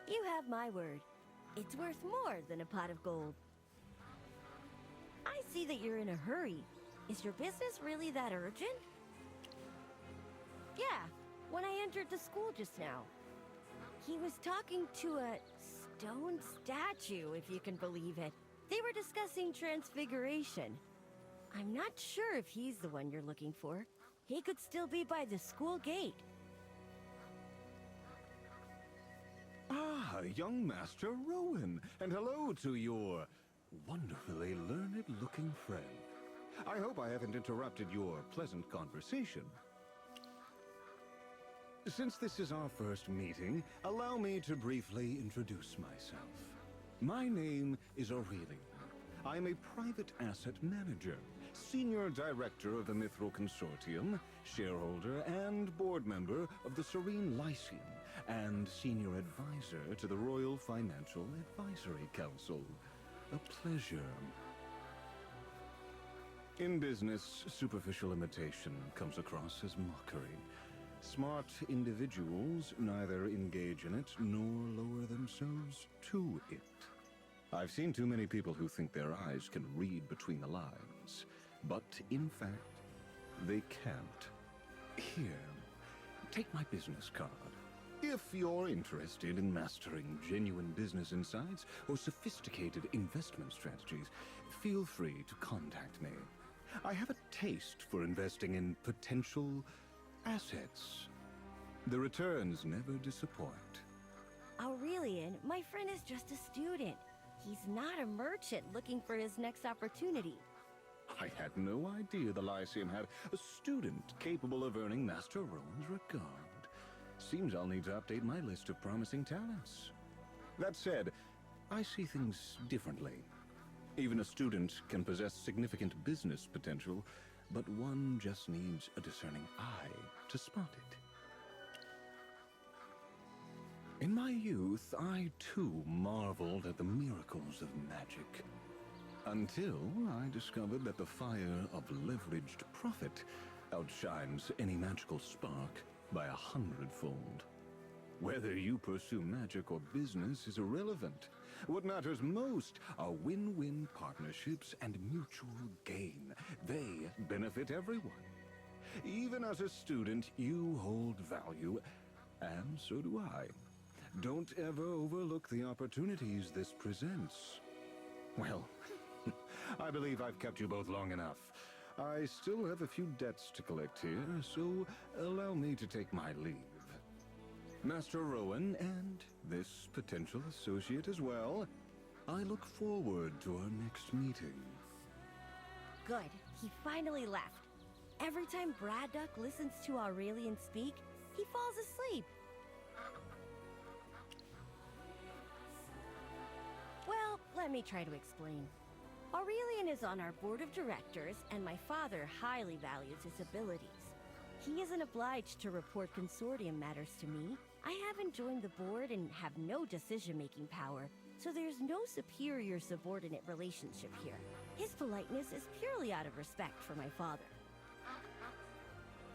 You have my word. It's worth more than a pot of gold. I see that you're in a hurry. Is your business really that urgent? Yeah, when I entered the school just now. He was talking to a stone statue, if you can believe it. They were discussing Transfiguration. I'm not sure if he's the one you're looking for. He could still be by the school gate. Ah, young Master Rowan, and hello to your wonderfully learned-looking friend. I hope I haven't interrupted your pleasant conversation. Since this is our first meeting, allow me to briefly introduce myself. My name is Aurelian. I am a private asset manager, senior director of the Mithril Consortium, shareholder and board member of the Serene Lyceum, and senior advisor to the Royal Financial Advisory Council. A pleasure. In business, superficial imitation comes across as mockery. Smart individuals neither engage in it nor lower themselves to it. I've seen too many people who think their eyes can read between the lines, but in fact, they can't. Here, take my business card. If you're interested in mastering genuine business insights or sophisticated investment strategies, feel free to contact me. I have a taste for investing in potential assets. The returns never disappoint. Aurelian, my friend is just a student. He's not a merchant looking for his next opportunity. I had no idea the Lyceum had a student capable of earning Master Rowan's regard. Seems I'll need to update my list of promising talents. That said, I see things differently. Even a student can possess significant business potential, but one just needs a discerning eye to spot it. In my youth, I too marveled at the miracles of magic. Until I discovered that the fire of leveraged profit outshines any magical spark by 100-fold. Whether you pursue magic or business is irrelevant. What matters most are win-win partnerships and mutual gain. They benefit everyone. Even as a student, you hold value, and so do I. Don't ever overlook the opportunities this presents. Well, I believe I've kept you both long enough. I still have a few debts to collect here, so allow me to take my leave. Master Rowan, and this potential associate as well, I look forward to our next meeting. Good, he finally left. Every time Braddock listens to Aurelian speak, he falls asleep. Well, let me try to explain. Aurelian is on our board of directors, and my father highly values his abilities. He isn't obliged to report consortium matters to me. I haven't joined the board and have no decision-making power, so there's no superior-subordinate relationship here. His politeness is purely out of respect for my father.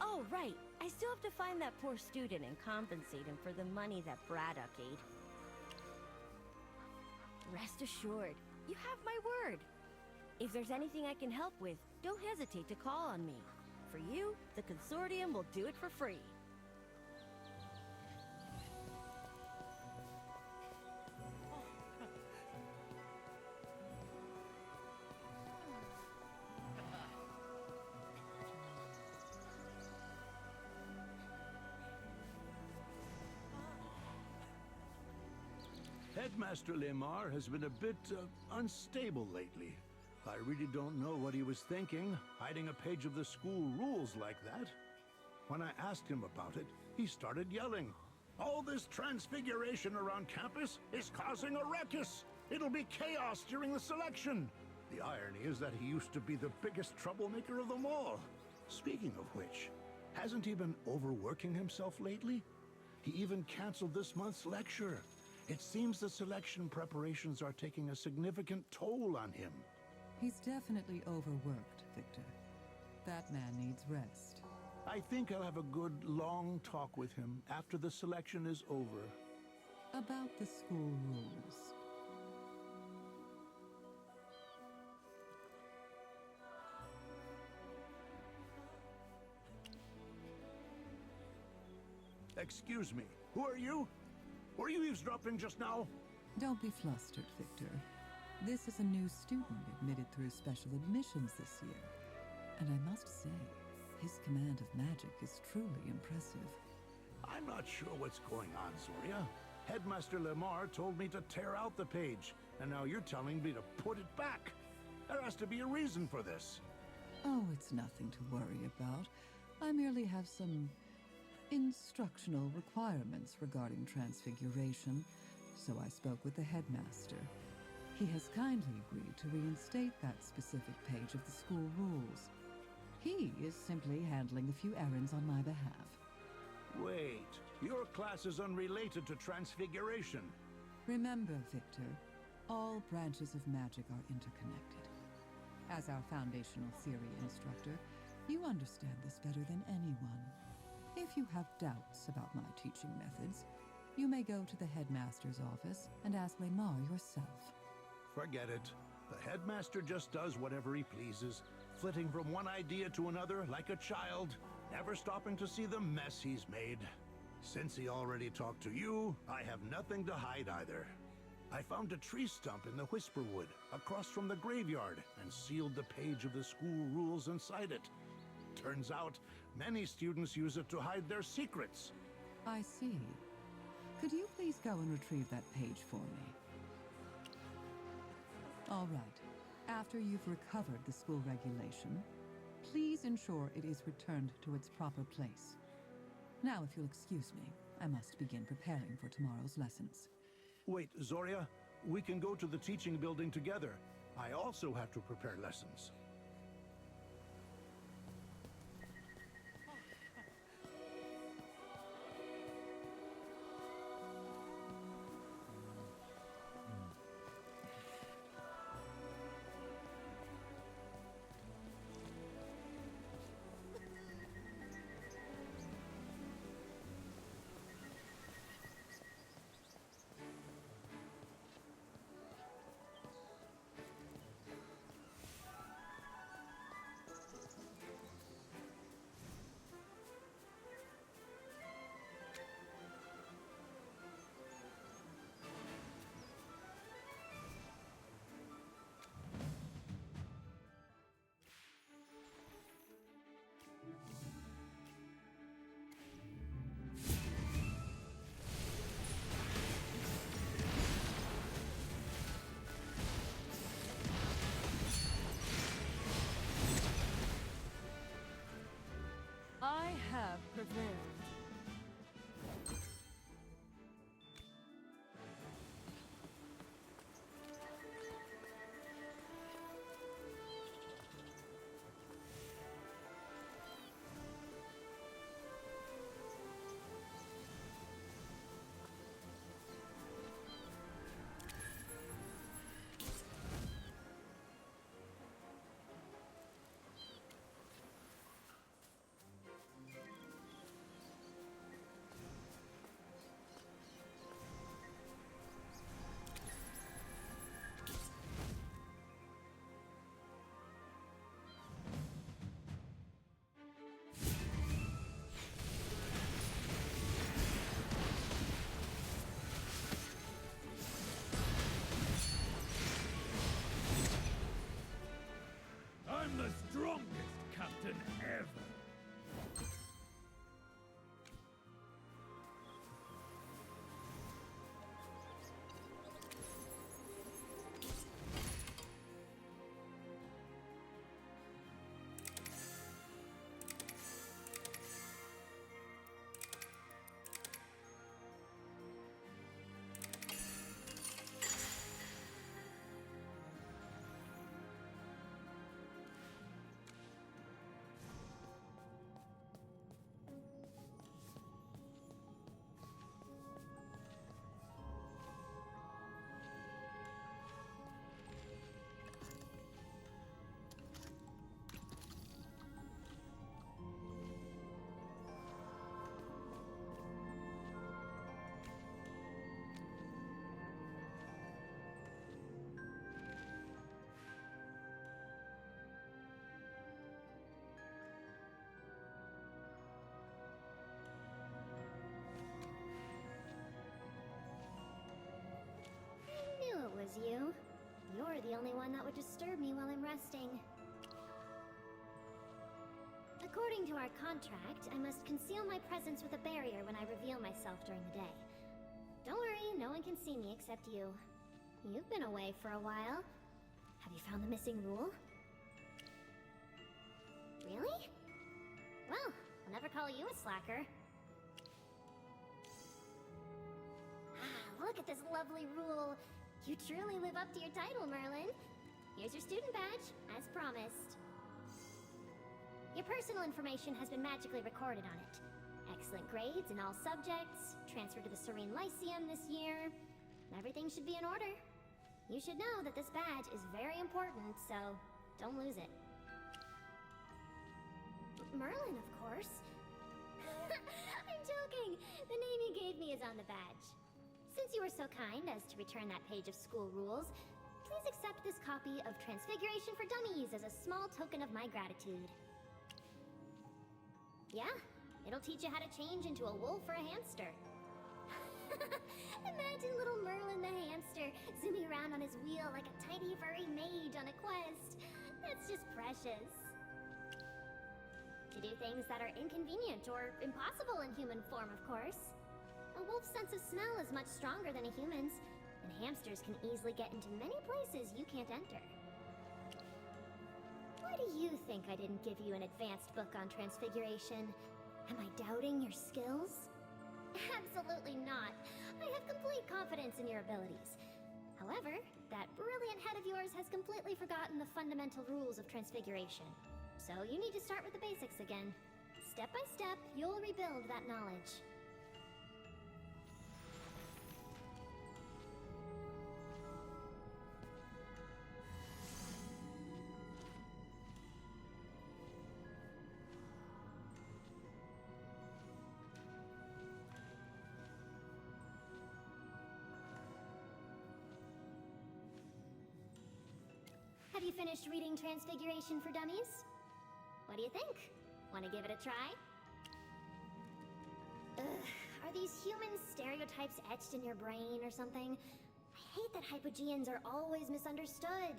Oh, right. I still have to find that poor student and compensate him for the money that Braddock ate. Rest assured, you have my word. If there's anything I can help with, don't hesitate to call on me. For you, the consortium will do it for free. Headmaster Lemar has been a bit unstable lately. I really don't know what he was thinking, hiding a page of the school rules like that. When I asked him about it, he started yelling. All this transfiguration around campus is causing a ruckus. It'll be chaos during the selection. The irony is that he used to be the biggest troublemaker of them all. Speaking of which, hasn't he been overworking himself lately? He even canceled this month's lecture. It seems the selection preparations are taking a significant toll on him. He's definitely overworked, Victor. That man needs rest. I think I'll have a good, long talk with him after the selection is over. About the school rules. Excuse me, who are you? Were you eavesdropping just now? Don't be flustered, Victor. This is a new student admitted through special admissions this year. And I must say, his command of magic is truly impressive. I'm not sure what's going on, Zoria. Headmaster Lemar told me to tear out the page, and now you're telling me to put it back. There has to be a reason for this. Oh, it's nothing to worry about. I merely have some instructional requirements regarding transfiguration, so I spoke with the headmaster. He has kindly agreed to reinstate that specific page of the school rules. He is simply handling a few errands on my behalf. Wait, your class is unrelated to transfiguration. Remember, Victor, all branches of magic are interconnected. As our foundational theory instructor, you understand this better than anyone. If you have doubts about my teaching methods, you may go to the headmaster's office and ask Lemar yourself. Forget it. The headmaster just does whatever he pleases, flitting from one idea to another like a child, never stopping to see the mess he's made. Since he already talked to you, I have nothing to hide either. I found a tree stump in the Whisperwood, across from the graveyard, and sealed the page of the school rules inside it. Turns out, many students use it to hide their secrets. I see. Could you please go and retrieve that page for me? All right. After you've recovered the school regulation, please ensure it is returned to its proper place. Now, if you'll excuse me, I must begin preparing for tomorrow's lessons. Wait, Zoria, we can go to the teaching building together. I also have to prepare lessons. I have prevailed. I'm the strongest captain ever! Was you. You're the only one that would disturb me while I'm resting. According to our contract, I must conceal my presence with a barrier when I reveal myself during the day. Don't worry, no one can see me except you. You've been away for a while. Have you found the missing rule? Really? Well, I'll never call you a slacker. Look at this lovely rule. You truly live up to your title, Merlin. Here's your student badge, as promised. Your personal information has been magically recorded on it. Excellent grades in all subjects, transferred to the Serene Lyceum this year. Everything should be in order. You should know that this badge is very important, so don't lose it. Merlin, of course. I'm joking! The name you gave me is on the badge. Since you were so kind as to return that page of school rules, Please accept this copy of Transfiguration for Dummies as a small token of my gratitude. Yeah, it'll teach you how to change into a wolf or a hamster. Imagine little Merlin the hamster zooming around on his wheel like a tiny furry mage on a quest. That's just precious. To do things that are inconvenient or impossible in human form, of course. A wolf's sense of smell is much stronger than a human's, and hamsters can easily get into many places you can't enter. Why do you think I didn't give you an advanced book on Transfiguration? Am I doubting your skills? Absolutely not. I have complete confidence in your abilities. However, that brilliant head of yours has completely forgotten the fundamental rules of Transfiguration. So you need to start with the basics again. Step by step, you'll rebuild that knowledge. Have you finished reading Transfiguration for Dummies? What do you think? Want to give it a try? Ugh, are these human stereotypes etched in your brain or something? I hate that hypogeans are always misunderstood.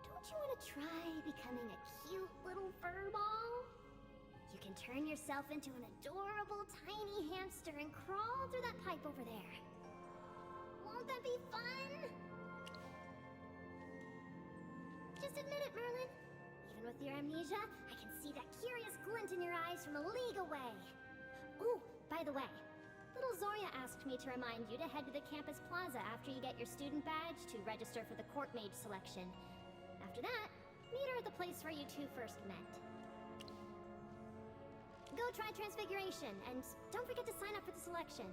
Don't you want to try becoming a cute little furball? You can turn yourself into an adorable tiny hamster and crawl through that pipe over there. Won't that be fun? Just admit it, Merlin. Even with your amnesia, I can see that curious glint in your eyes from a league away. Ooh, by the way, little Zoria asked me to remind you to head to the campus plaza after you get your student badge to register for the court mage selection. After that, meet her at the place where you two first met. Go try Transfiguration, and don't forget to sign up for the selection.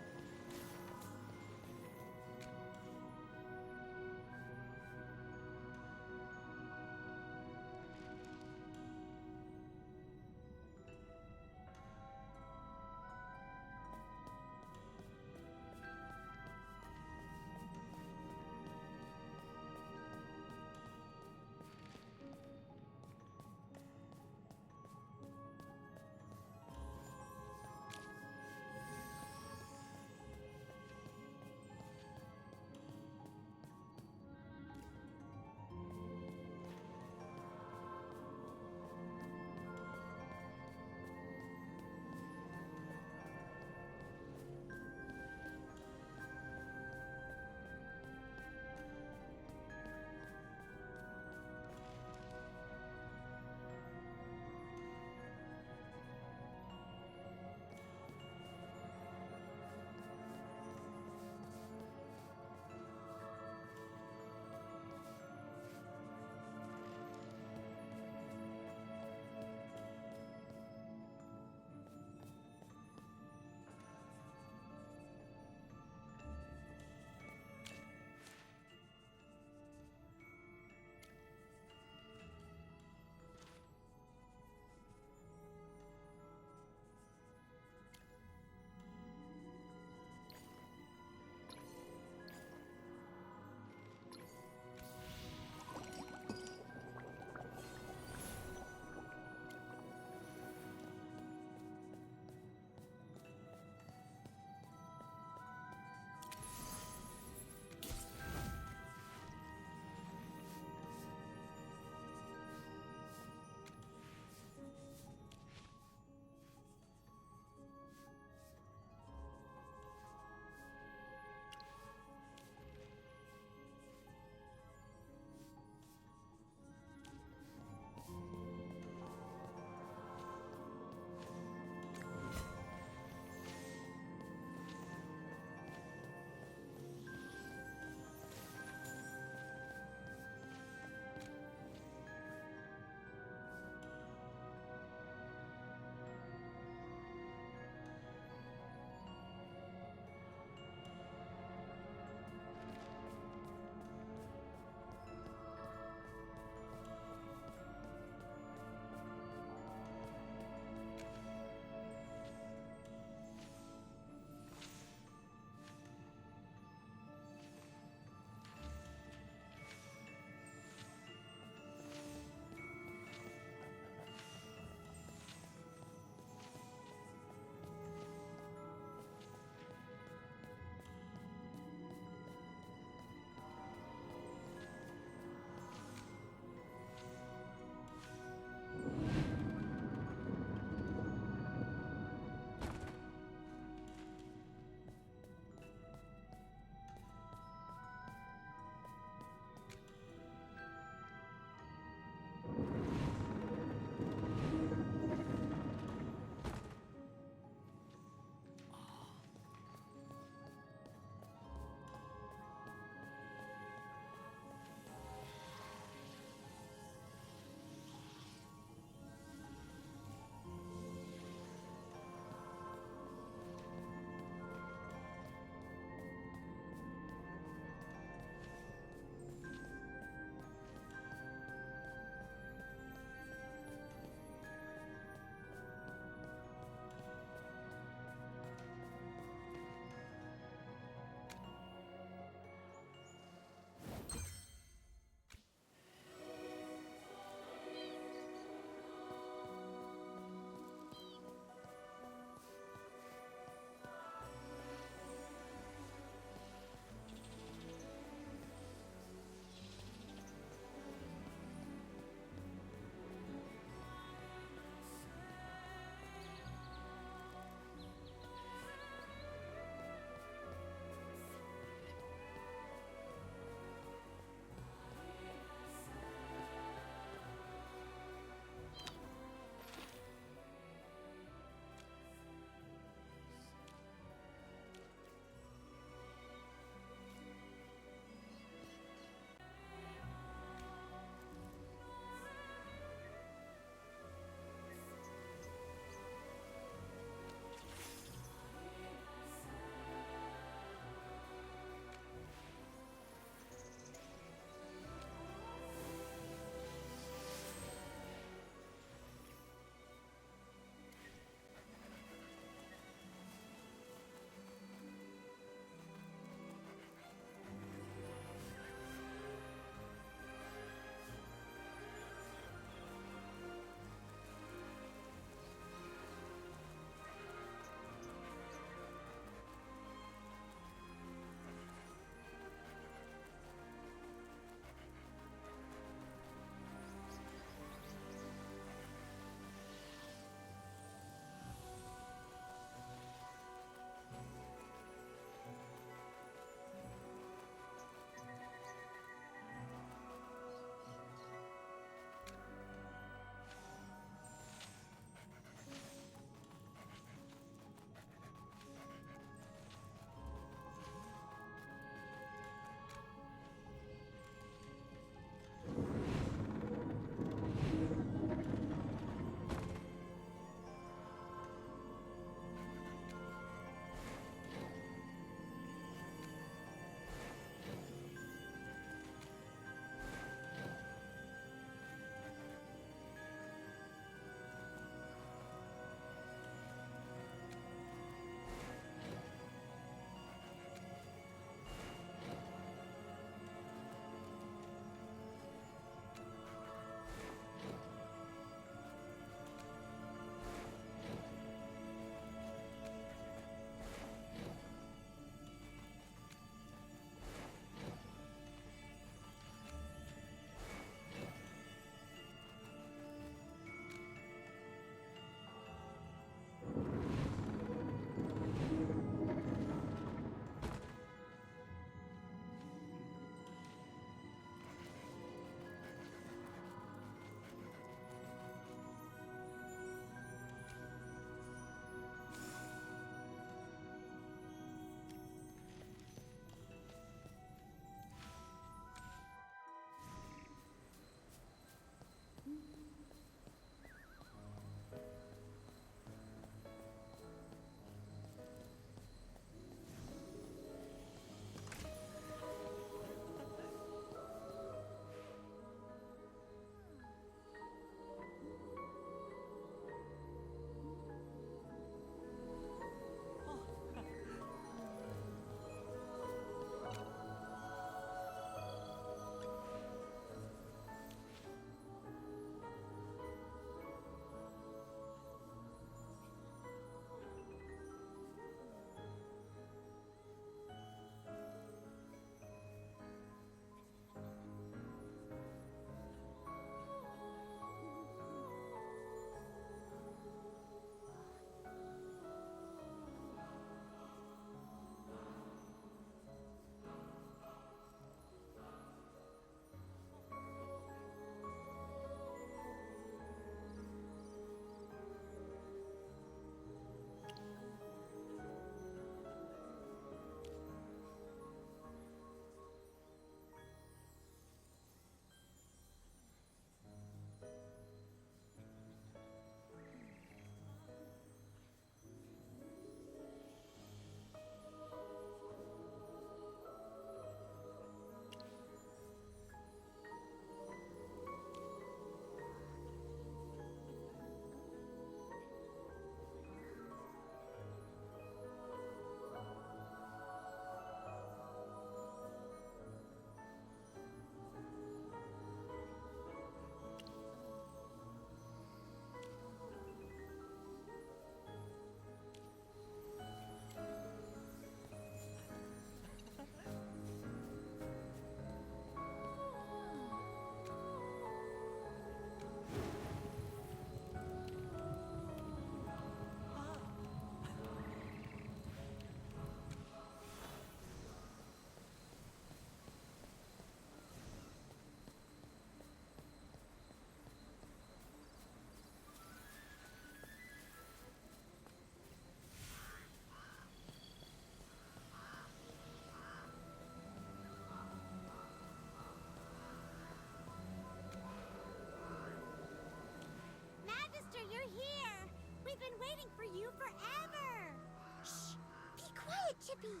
it, Chippy!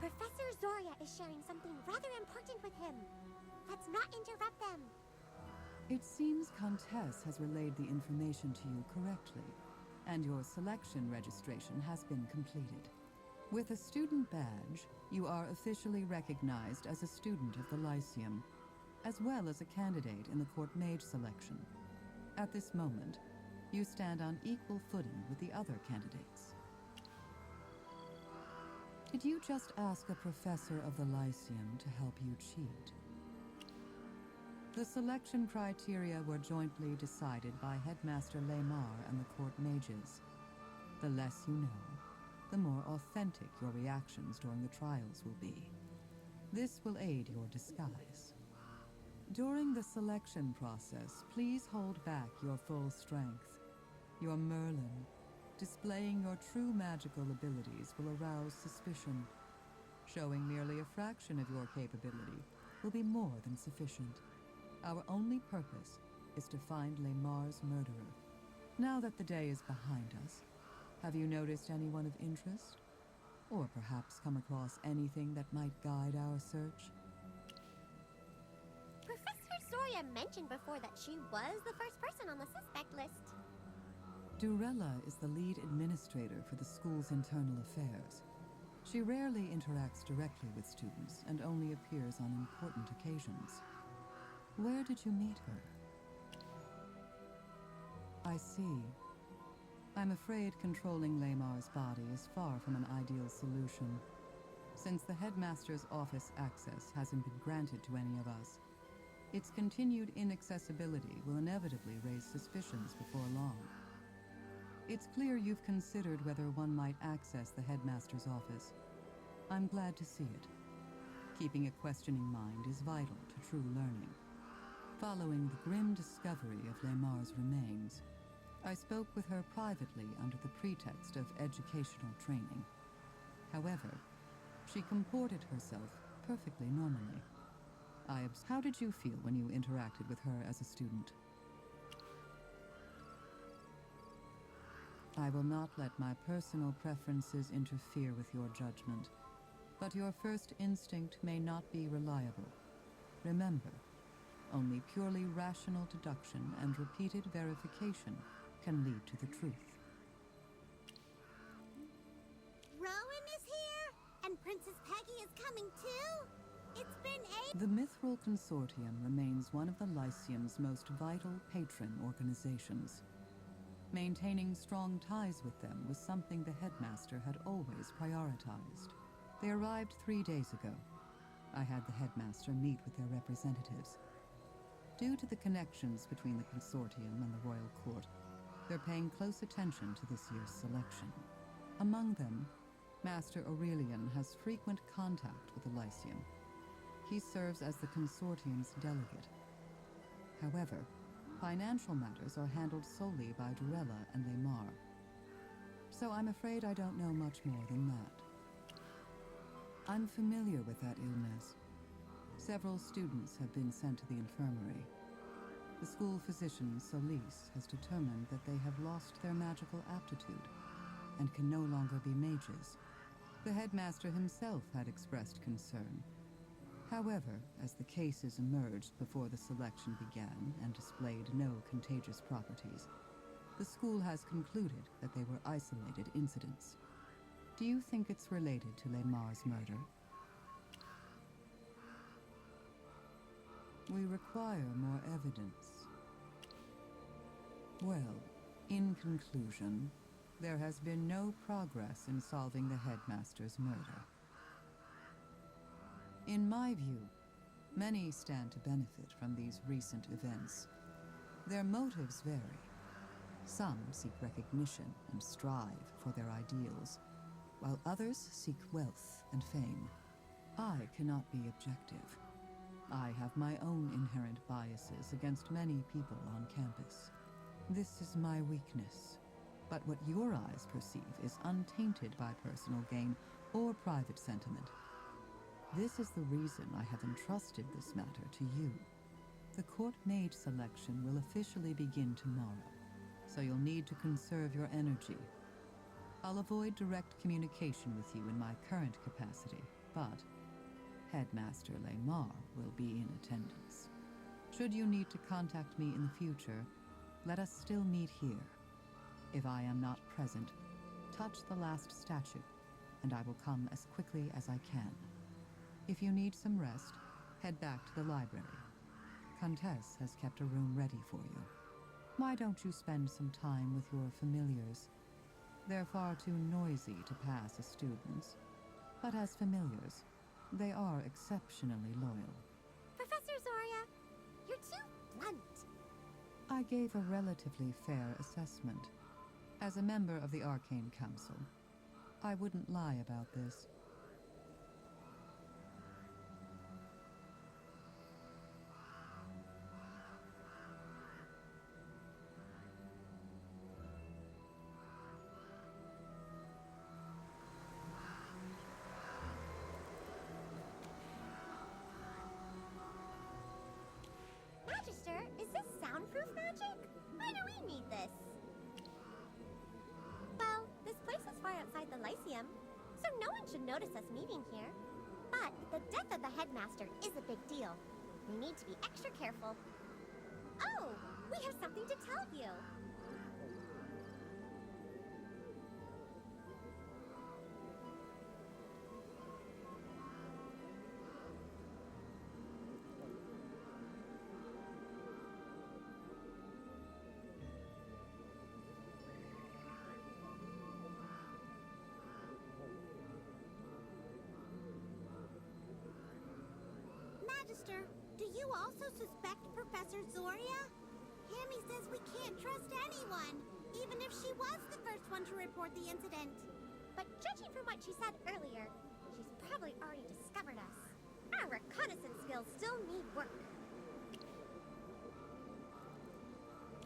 Professor Zoria is sharing something rather important with him. Let's not interrupt them. It seems Countess has relayed the information to you correctly, and your selection registration has been completed. With a student badge, you are officially recognized as a student of the Lyceum, as well as a candidate in the court mage selection. At this moment, you stand on equal footing with the other candidates. Did you just ask a professor of the Lyceum to help you cheat? The selection criteria were jointly decided by Headmaster Lamar and the court mages. The less you know, the more authentic your reactions during the trials will be. This will aid your disguise. During the selection process, please hold back your full strength. Your Merlin, displaying your true magical abilities, will arouse suspicion. Showing merely a fraction of your capability will be more than sufficient. Our only purpose is to find Lamar's murderer. Now that the day is behind us, have you noticed anyone of interest? Or perhaps come across anything that might guide our search? Professor Zoria mentioned before that she was the first person on the suspect list. Durella is the lead administrator for the school's internal affairs. She rarely interacts directly with students and only appears on important occasions. Where did you meet her? I see. I'm afraid controlling Lamar's body is far from an ideal solution. Since the headmaster's office access hasn't been granted to any of us, its continued inaccessibility will inevitably raise suspicions before long. It's clear you've considered whether one might access the headmaster's office. I'm glad to see it. Keeping a questioning mind is vital to true learning. Following the grim discovery of Lamar's remains, I spoke with her privately under the pretext of educational training. However, she comported herself perfectly normally. How did you feel when you interacted with her as a student? I will not let my personal preferences interfere with your judgment, but your first instinct may not be reliable. Remember, only purely rational deduction and repeated verification can lead to the truth. Rowan is here, and Princess Peggy is coming too. It's been The Mithril Consortium remains one of the Lyceum's most vital patron organizations. Maintaining strong ties with them was something the headmaster had always prioritized. They arrived 3 days ago. I had the headmaster meet with their representatives. Due to the connections between the consortium and the royal court, they're paying close attention to this year's selection. Among them, Master Aurelian has frequent contact with the Lyceum. He serves as the consortium's delegate. However, financial matters are handled solely by Durella and Lamar. So I'm afraid I don't know much more than that. I'm familiar with that illness. Several students have been sent to the infirmary. The school physician, Solis, has determined that they have lost their magical aptitude and can no longer be mages. The headmaster himself had expressed concern. However, as the cases emerged before the selection began and displayed no contagious properties, the school has concluded that they were isolated incidents. Do you think it's related to Lamar's murder? We require more evidence. Well, in conclusion, there has been no progress in solving the headmaster's murder. In my view, many stand to benefit from these recent events. Their motives vary. Some seek recognition and strive for their ideals, while others seek wealth and fame. I cannot be objective. I have my own inherent biases against many people on campus. This is my weakness. But what your eyes perceive is untainted by personal gain or private sentiment. This is the reason I have entrusted this matter to you. The court mage selection will officially begin tomorrow, so you'll need to conserve your energy. I'll avoid direct communication with you in my current capacity, but Headmaster Lamar will be in attendance. Should you need to contact me in the future, let us still meet here. If I am not present, touch the last statue, and I will come as quickly as I can. If you need some rest, head back to the library. Countess has kept a room ready for you. Why don't you spend some time with your familiars? They're far too noisy to pass as students, but as familiars, they are exceptionally loyal. Professor Zoria, you're too blunt. I gave a relatively fair assessment. As a member of the Arcane Council, I wouldn't lie about this. Magister, is this soundproof magic? Why do we need this? Well, this place is far outside the Lyceum, so no one should notice us meeting here. But the death of the headmaster is a big deal. We need to be extra careful. Oh, we have something to tell you. Magister, do you also suspect Professor Zoria? Hammy says we can't trust anyone, even if she was the first one to report the incident. But judging from what she said earlier, she's probably already discovered us. Our reconnaissance skills still need work.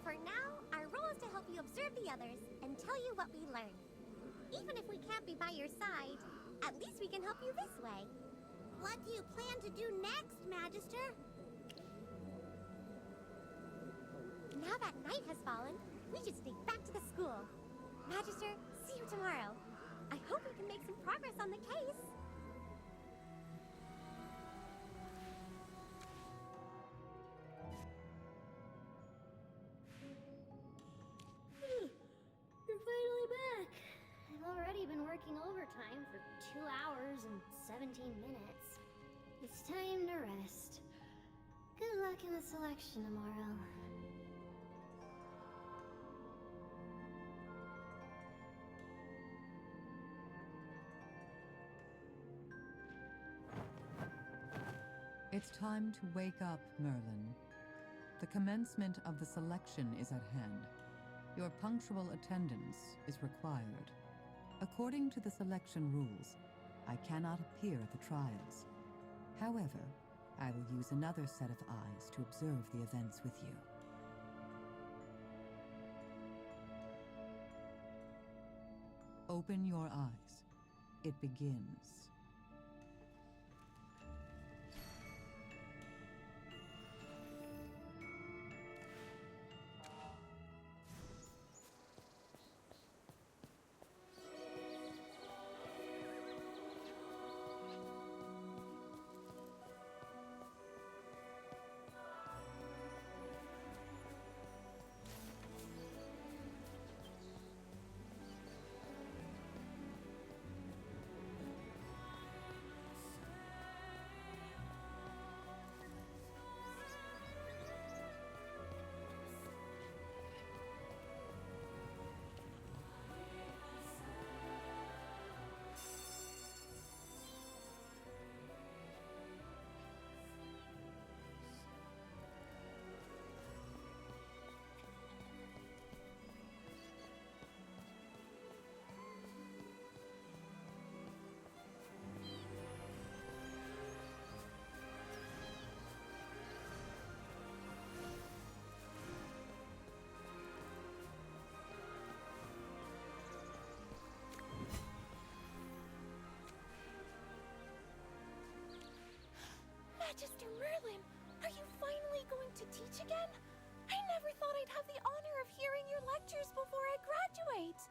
For now, our role is to help you observe the others and tell you what we learned. Even if we can't be by your side, at least we can help you this way. What do you plan to do next, Magister? Now that night has fallen, we should sneak back to the school. Magister, see you tomorrow. I hope we can make some progress on the case. You're finally back. I've already been working overtime for 2 hours and 17 minutes. It's time to rest. Good luck in the selection tomorrow. It's time to wake up, Merlin. The commencement of the selection is at hand. Your punctual attendance is required. According to the selection rules, I cannot appear at the trials. However, I will use another set of eyes to observe the events with you. Open your eyes. It begins. Magister Merlin, are you finally going to teach again? I never thought I'd have the honor of hearing your lectures before I graduate.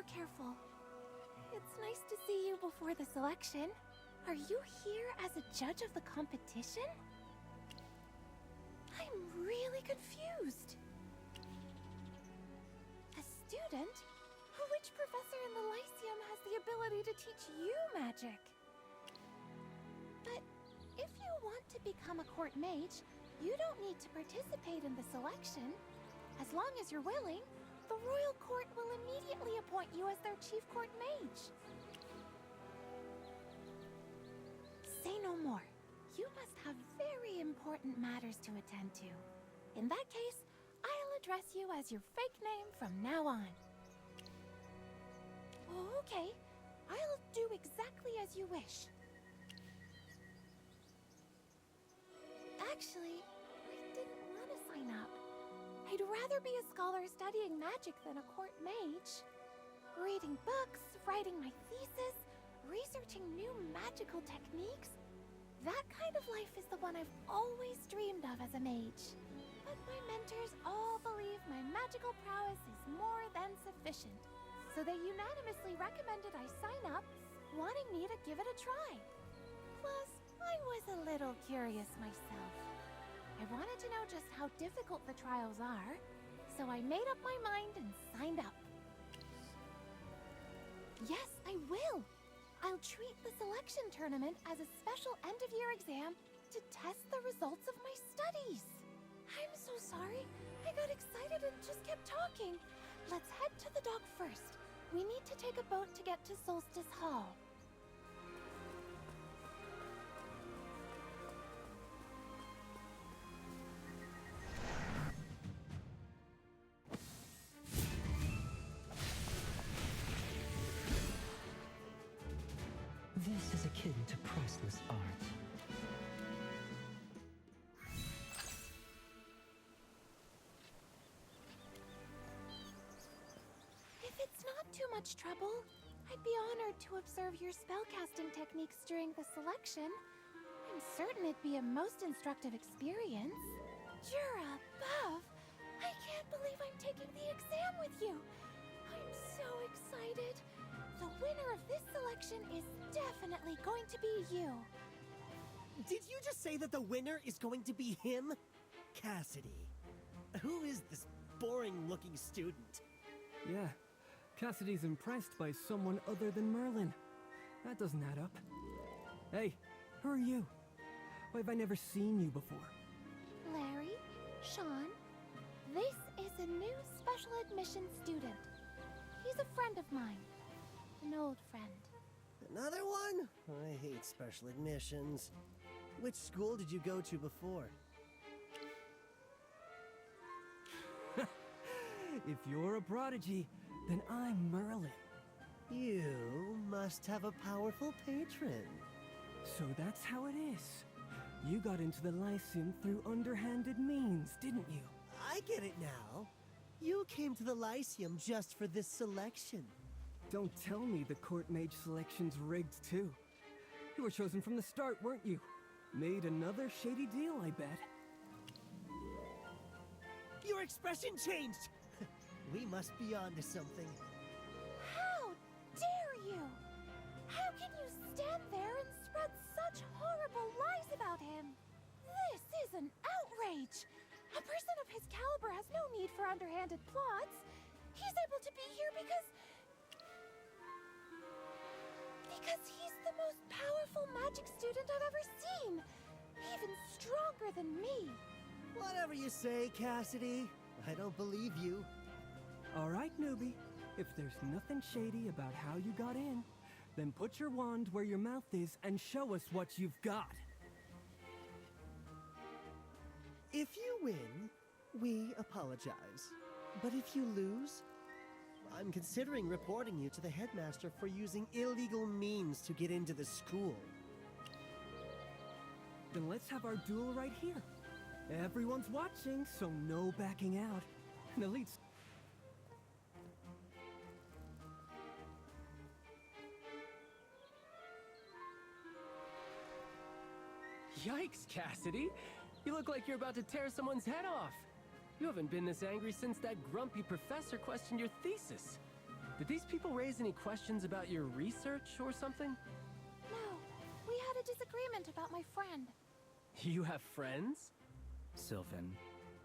more careful. It's nice to see you before the selection. Are you here as a judge of the competition? I'm really confused. A student? Which professor in the Lyceum has the ability to teach you magic? But if you want to become a court mage, you don't need to participate in the selection. As long as you're willing, the royal court will immediately appoint you as their chief court mage. Say no more. You must have very important matters to attend to. In that case, I'll address you as your fake name from now on. Okay, I'll do exactly as you wish. Actually, I didn't want to sign up. I'd rather be a scholar studying magic than a court mage. Reading books, writing my thesis, researching new magical techniques. That kind of life is the one I've always dreamed of as a mage. But my mentors all believe my magical prowess is more than sufficient. So they unanimously recommended I sign up, wanting me to give it a try. Plus, I was a little curious myself. I wanted to know just how difficult the trials are, so I made up my mind and signed up. Yes, I will! I'll treat the selection tournament as a special end-of-year exam to test the results of my studies. I'm so sorry. I got excited and just kept talking. Let's head to the dock first. We need to take a boat to get to Solstice Hall. This is akin to priceless art. If it's not too much trouble, I'd be honored to observe your spellcasting techniques during the selection. I'm certain it'd be a most instructive experience. You're above! I can't believe I'm taking the exam with you! I'm so excited! The winner of this selection is definitely going to be you. Did you just say that the winner is going to be him? Cassidy. Who is this boring-looking student? Yeah, Cassidy's impressed by someone other than Merlin. That doesn't add up. Hey, who are you? Why have I never seen you before? Larry, Sean, this is a new special admission student. He's a friend of mine. An old friend. Another one? I hate special admissions. Which school did you go to before? If you're a prodigy, then I'm Merlin. You must have a powerful patron. So that's how it is. You got into the Lyceum through underhanded means, didn't you? I get it now. You came to the Lyceum just for this selection. Don't tell me the court mage selection's rigged too. You were chosen from the start, weren't you? Made another shady deal, I bet. Your expression changed! We must be on to something. How dare you! How can you stand there and spread such horrible lies about him? This is an outrage! A person of his caliber has no need for underhanded plots. He's able to be here because he's the most powerful magic student I've ever seen! Even stronger than me! Whatever you say, Cassidy. I don't believe you. All right, newbie. If there's nothing shady about how you got in, then put your wand where your mouth is and show us what you've got. If you win, we apologize. But if you lose, I'm considering reporting you to the headmaster for using illegal means to get into the school. Then let's have our duel right here. Everyone's watching, so no backing out. An elite... Yikes, Cassidy! You look like you're about to tear someone's head off. You haven't been this angry since that grumpy professor questioned your thesis. Did these people raise any questions about your research or something? No, we had a disagreement about my friend. You have friends? Sylvan,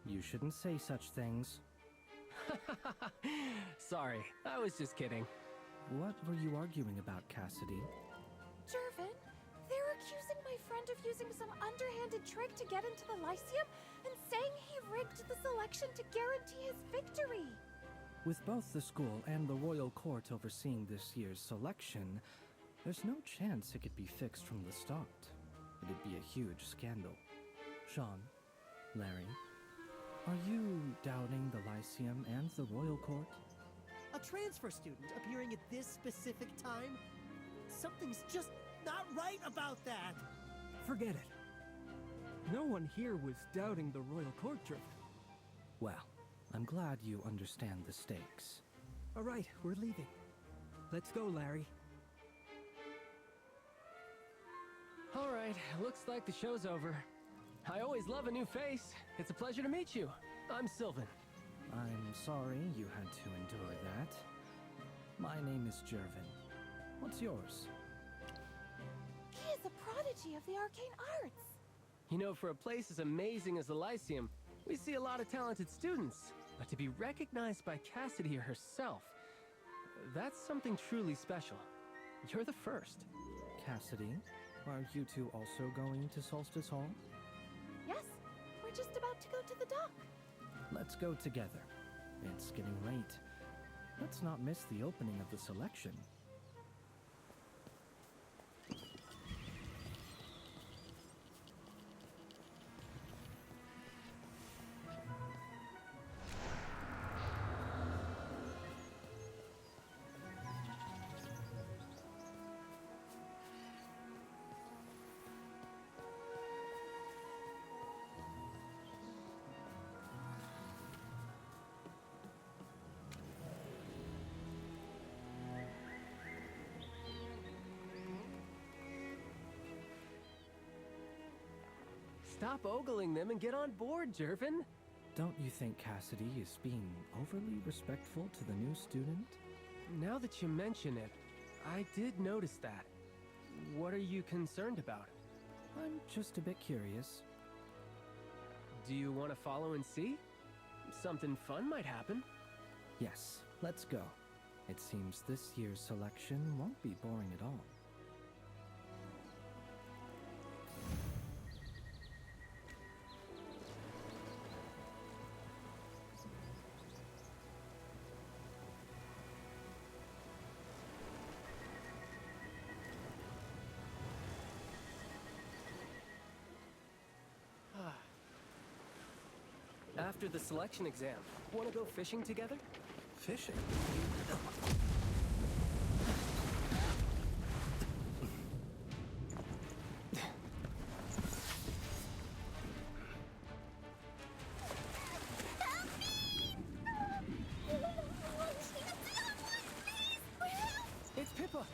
you shouldn't say such things. Sorry, I was just kidding. What were you arguing about, Cassidy? Jervin, they're accusing my friend of using some underhanded trick to get into the Lyceum and saying he rigged the selection to guarantee his victory. With both the school and the royal court overseeing this year's selection, there's no chance it could be fixed from the start. It'd be a huge scandal. Sean, Larry, are you doubting the Lyceum and the royal court? A transfer student appearing at this specific time? Something's just not right about that! Forget it. No one here was doubting the royal court, Jervin. Well, I'm glad you understand the stakes. All right, we're leaving. Let's go, Larry. All right, looks like the show's over. I always love a new face. It's a pleasure to meet you. I'm Sylvan. I'm sorry you had to endure that. My name is Jervin. What's yours? He is a prodigy of the arcane arts. You know, for a place as amazing as the Lyceum, we see a lot of talented students. But to be recognized by Cassidy herself, that's something truly special. You're the first. Cassidy, are you two also going to Solstice Hall? Yes, we're just about to go to the dock. Let's go together. It's getting late. Let's not miss the opening of the selection. Stop ogling them and get on board, Jervin. Don't you think Cassidy is being overly respectful to the new student? Now that you mention it, I did notice that. What are you concerned about? I'm just a bit curious. Do you want to follow and see? Something fun might happen. Yes, let's go. It seems this year's selection won't be boring at all. After the selection exam, want to go fishing together? Fishing? It's Pippa!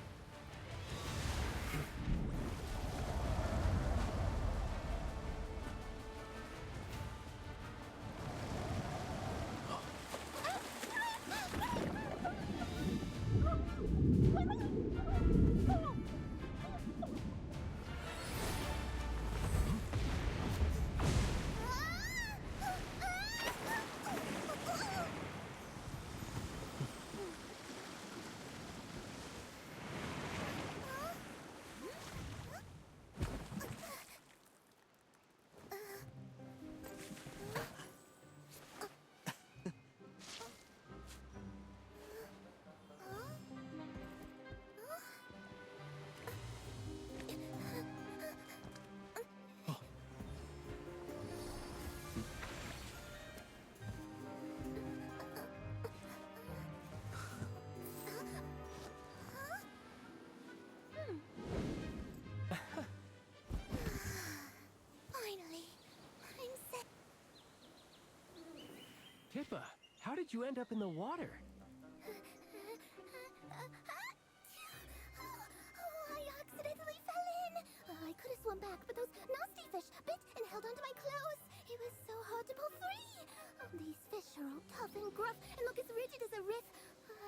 Pippa, how did you end up in the water? I accidentally fell in. I could have swum back, but those nasty fish bit and held onto my clothes. It was so hard to pull free. These fish are all tough and gruff and look as rigid as a riff.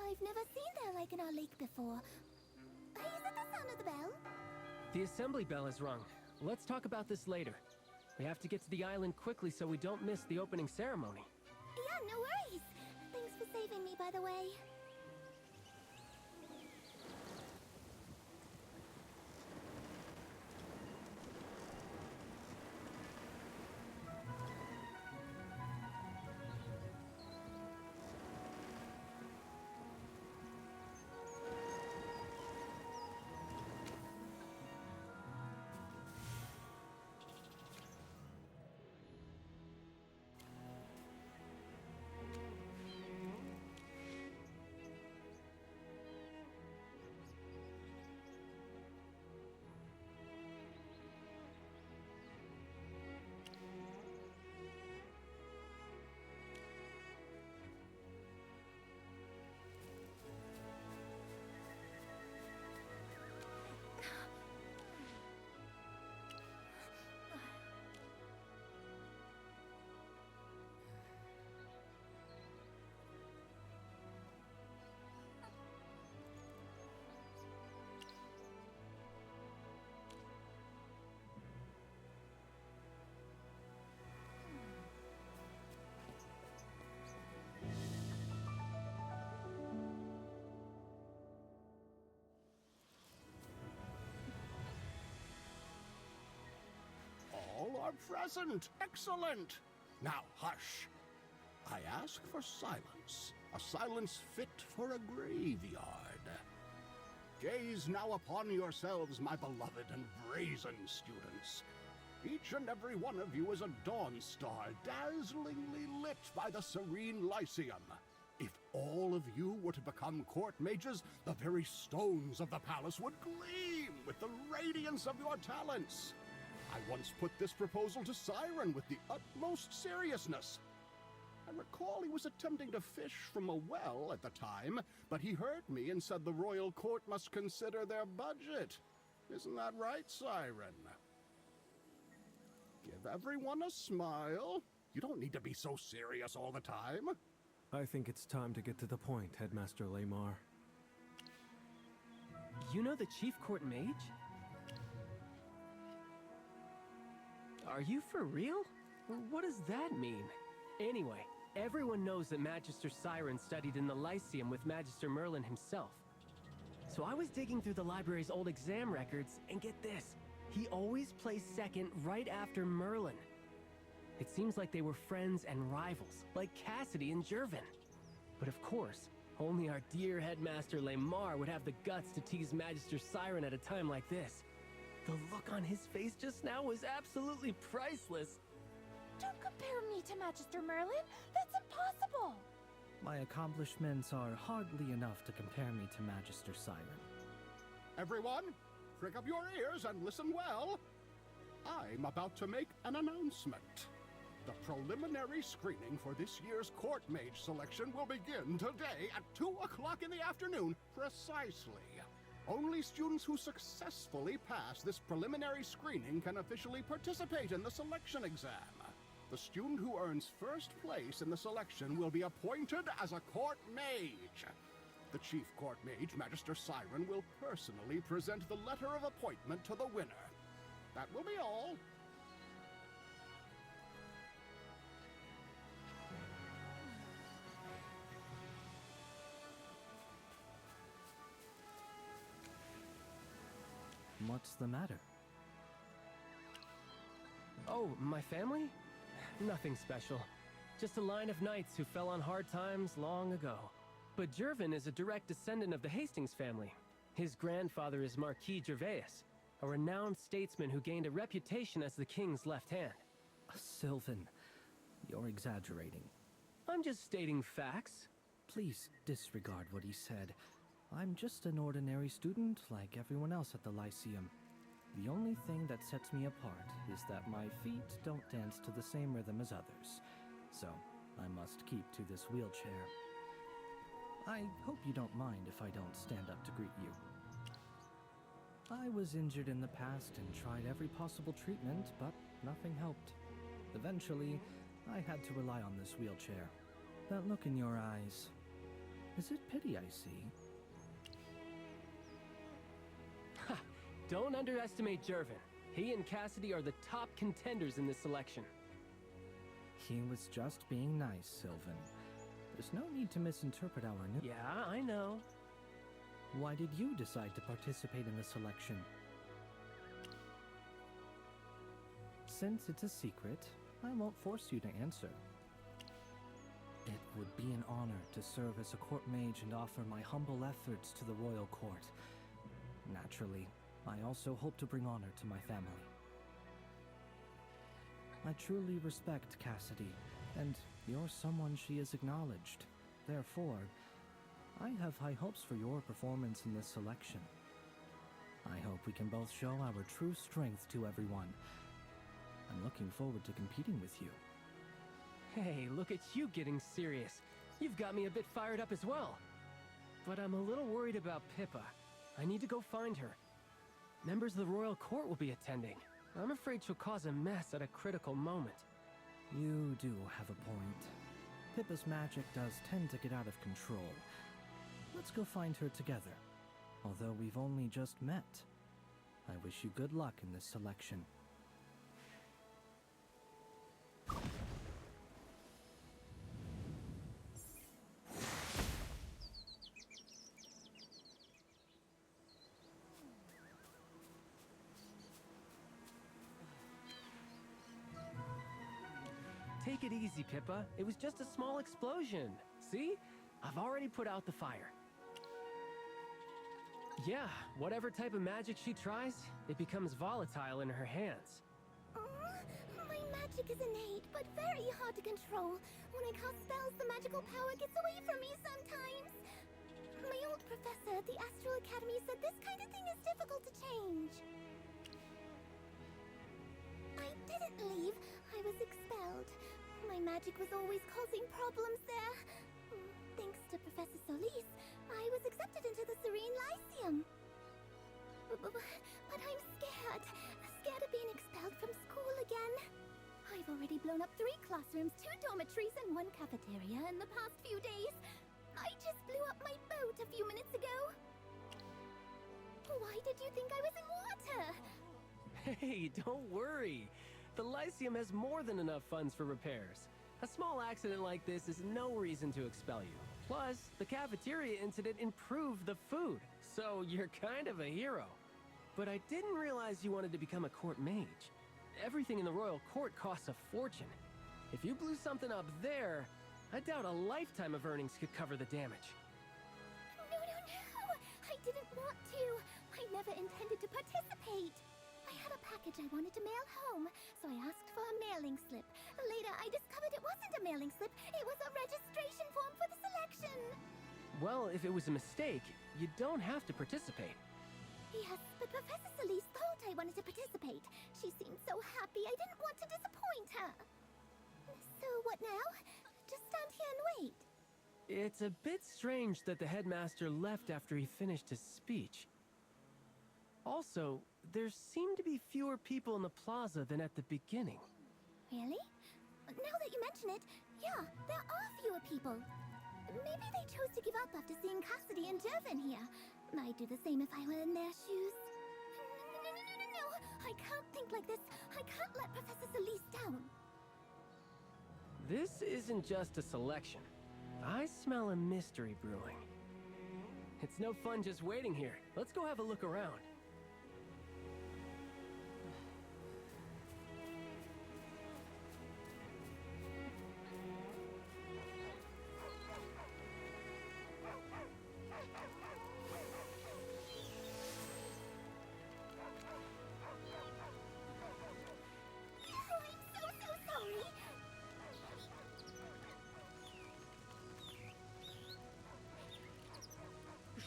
I I've never seen their like in our lake before. Is it the sound of the bell? The assembly bell is rung. Let's talk about this later. We have to get to the island quickly so we don't miss the opening ceremony. Yeah, no worries. Thanks for saving me, by the way. All are present. Excellent. Now, hush. I ask for silence. A silence fit for a graveyard. Gaze now upon yourselves, my beloved and brazen students. Each and every one of you is a dawn star, dazzlingly lit by the serene Lyceum. If all of you were to become court mages, the very stones of the palace would gleam with the radiance of your talents. I once put this proposal to Siren with the utmost seriousness. I recall he was attempting to fish from a well at the time, but he heard me and said the royal court must consider their budget. Isn't that right, Siren? Give everyone a smile. You don't need to be so serious all the time. I think it's time to get to the point, Headmaster Lamar. You know the Chief Court Mage? Are you for real? What does that mean? Anyway, everyone knows that Magister Siren studied in the Lyceum with Magister Merlin himself. So I was digging through the library's old exam records, and get this, he always placed second right after Merlin. It seems like they were friends and rivals, like Cassidy and Jervin. But of course, only our dear Headmaster Lamar would have the guts to tease Magister Siren at a time like this. The look on his face just now was absolutely priceless. Don't compare me to Magister Merlin. That's impossible. My accomplishments are hardly enough to compare me to Magister Siren. Everyone, prick up your ears and listen well. I'm about to make an announcement. The preliminary screening for this year's court mage selection will begin today at 2 o'clock in the afternoon, precisely. Only students who successfully pass this preliminary screening can officially participate in the selection exam. The student who earns first place in the selection will be appointed as a court mage. The chief court mage, Magister Siren, will personally present the letter of appointment to the winner. That will be all. What's the matter? Oh, my family? Nothing special. Just a line of knights who fell on hard times long ago. But Jervin is a direct descendant of the Hastings family. His grandfather is Marquis Gervais, a renowned statesman who gained a reputation as the king's left hand. Sylvan, you're exaggerating. I'm just stating facts. Please disregard what he said. I'm just an ordinary student like everyone else at the Lyceum. The only thing that sets me apart is that my feet don't dance to the same rhythm as others. So, I must keep to this wheelchair. I hope you don't mind if I don't stand up to greet you. I was injured in the past and tried every possible treatment, but nothing helped. Eventually, I had to rely on this wheelchair. That look in your eyes. Is it pity I see? Ha! Don't underestimate Jervin. He and Cassidy are the top contenders in this selection. He was just being nice, Sylvan. There's no need to misinterpret our new... Yeah, I know. Why did you decide to participate in the selection? Since it's a secret, I won't force you to answer. It would be an honor to serve as a court mage and offer my humble efforts to the royal court. Naturally, I also hope to bring honor to my family. I truly respect Cassidy, and you're someone she has acknowledged. Therefore, I have high hopes for your performance in this selection. I hope we can both show our true strength to everyone. I'm looking forward to competing with you. Hey, look at you getting serious. You've got me a bit fired up as well. But I'm a little worried about Pippa. I need to go find her. Members of the royal court will be attending. I'm afraid she'll cause a mess at a critical moment. You do have a point. Pippa's magic does tend to get out of control. Let's go find her together. Although we've only just met. I wish you good luck in this selection. Take it easy, Pippa. It was just a small explosion. See? I've already put out the fire. Yeah, whatever type of magic she tries, it becomes volatile in her hands. My magic is innate, but very hard to control. When I cast spells, the magical power gets away from me sometimes. My old professor at the Astral Academy said this kind of thing is difficult to change. I didn't leave. I was expelled. My magic was always causing problems there. Thanks to Professor Solis, I was accepted into the Serene Lyceum. But I'm scared. Scared of being expelled from school again. I've already blown up 3 classrooms, 2 dormitories, and 1 cafeteria in the past few days. I just blew up my boat a few minutes ago. Why did you think I was in water? Hey, don't worry. The Lyceum has more than enough funds for repairs. A small accident like this is no reason to expel you. Plus, the cafeteria incident improved the food, so you're kind of a hero. But I didn't realize you wanted to become a court mage. Everything in the royal court costs a fortune. If you blew something up there, I doubt a lifetime of earnings could cover the damage. No. I didn't want to. I never intended to participate. I had a package I wanted to mail home, so I asked for a mailing slip. Later, I discovered it wasn't a mailing slip. It was a registration form for the selection. Well, if it was a mistake, you don't have to participate. Yes, but Professor Solis thought I wanted to participate. She seemed so happy I didn't want to disappoint her. So what now? Just stand here and wait. It's a bit strange that the headmaster left after he finished his speech. Also, there seem to be fewer people in the plaza than at the beginning. Really? Now that you mention it, yeah, there are fewer people. Maybe they chose to give up after seeing Cassidy and Jervin here. I'd do the same if I were in their shoes. No. I can't think like this. I can't let Professor Solis down. This isn't just a selection. I smell a mystery brewing. It's no fun just waiting here. Let's go have a look around.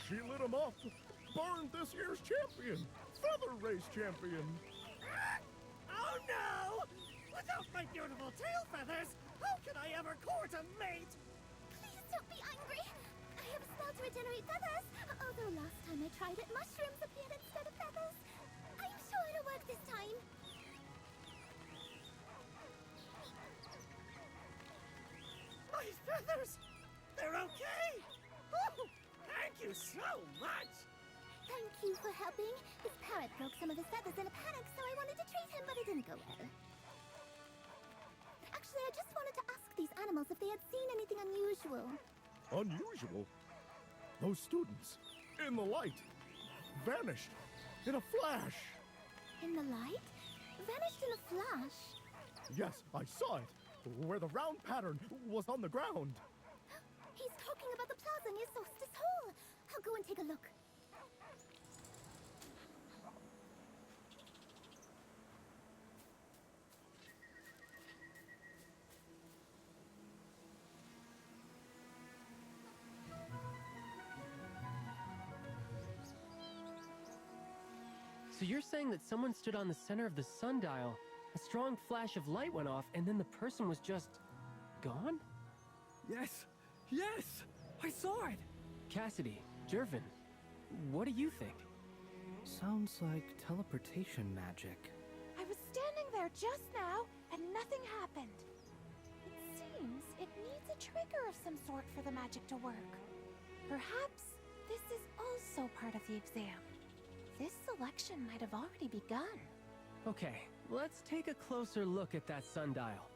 She lit him off, burned this year's champion, feather race champion. Oh no! Without my beautiful tail feathers, how can I ever court a mate? Please don't be angry. I have a spell to regenerate feathers. Although last time I tried it, mushrooms appeared instead of feathers. I'm sure it'll work this time. My feathers! They're okay! Thank you so much! Thank you for helping. His parrot broke some of his feathers in a panic, so I wanted to treat him, but it didn't go well. Actually, I just wanted to ask these animals if they had seen anything unusual. Unusual? Those students, in the light, vanished in a flash. In the light? Vanished in a flash? Yes, I saw it, where the round pattern was on the ground. He's talking about the plaza near Solstice Hall. I'll go and take a look. So you're saying that someone stood on the center of the sundial, a strong flash of light went off, and then the person was just gone? Yes! Yes! I saw it! Cassidy, Jervin, what do you think? Sounds like teleportation magic. I was standing there just now, and nothing happened. It seems it needs a trigger of some sort for the magic to work. Perhaps this is also part of the exam. This selection might have already begun. Okay, let's take a closer look at that sundial.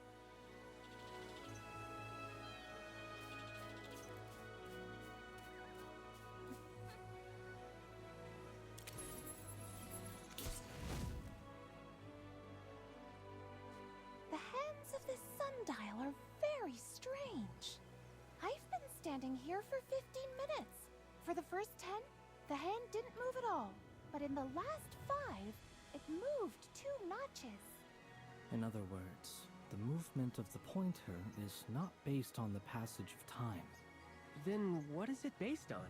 The hands of this sundial are very strange. I've been standing here for 15 minutes. For the first 10, the hand didn't move at all. But in the last 5, it moved 2 notches. In other words, the movement of the pointer is not based on the passage of time. Then what is it based on?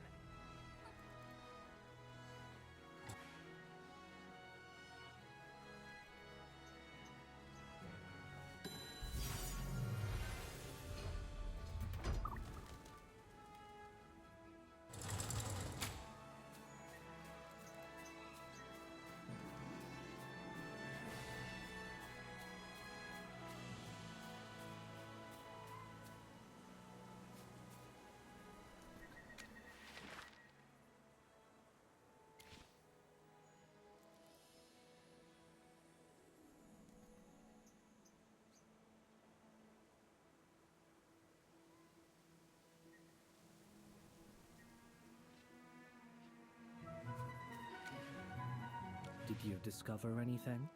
Did you discover anything?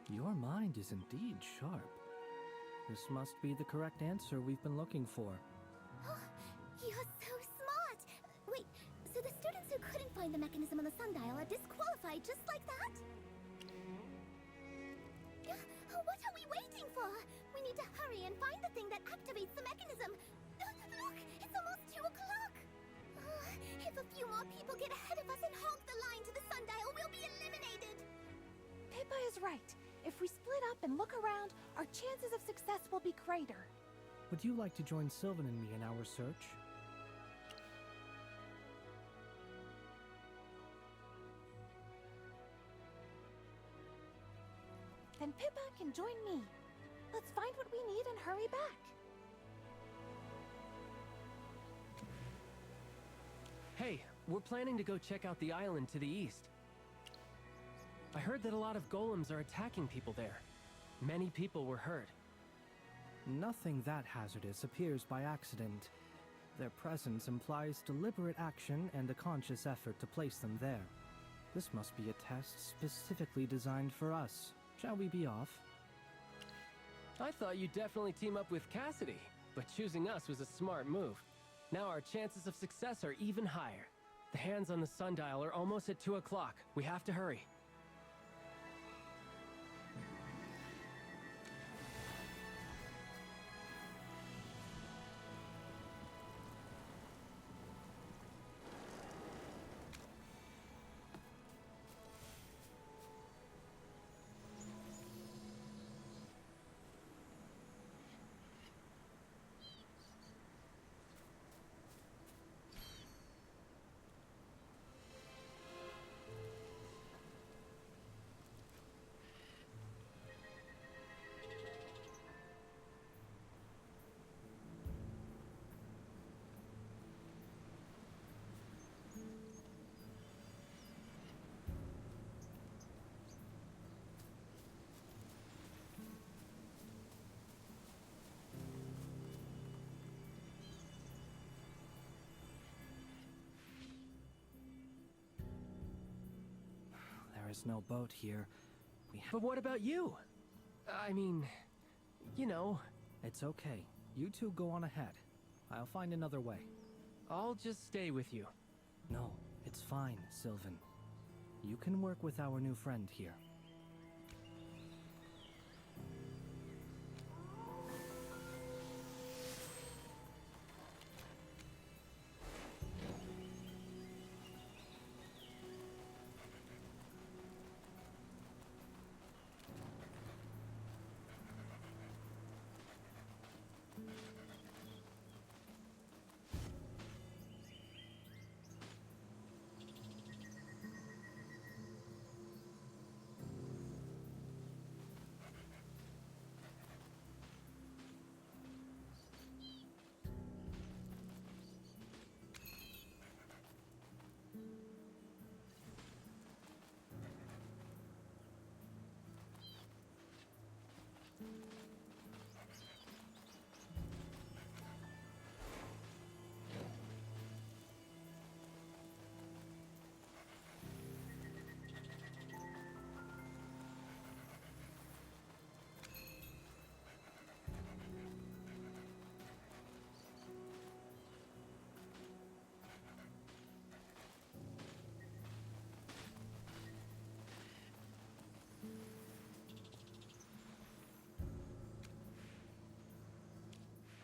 Your mind is indeed sharp. This must be the correct answer we've been looking for. You're so smart! Wait, so the students who couldn't find the mechanism on the sundial are disqualified just like that? What are we waiting for? We need to hurry and find the thing that activates the mechanism. Look, it's almost 2 o'clock. If a few more people get ahead of us and honk the line to the sundial, we'll be eliminated. Pippa is right. If we split up and look around, our chances of success will be greater. Would you like to join Sylvan and me in our search? Then Pippa can join me. Let's find what we need and hurry back. Hey, we're planning to go check out the island to the east. I heard that a lot of golems are attacking people there. Many people were hurt. Nothing that hazardous appears by accident. Their presence implies deliberate action and a conscious effort to place them there. This must be a test specifically designed for us. Shall we be off? I thought you'd definitely team up with Cassidy, but choosing us was a smart move. Now our chances of success are even higher. The hands on the sundial are almost at 2 o'clock. We have to hurry. There is no boat here. But what about you? I mean, you know. It's okay. You two go on ahead. I'll find another way. I'll just stay with you. No, it's fine, Sylvan. You can work with our new friend here.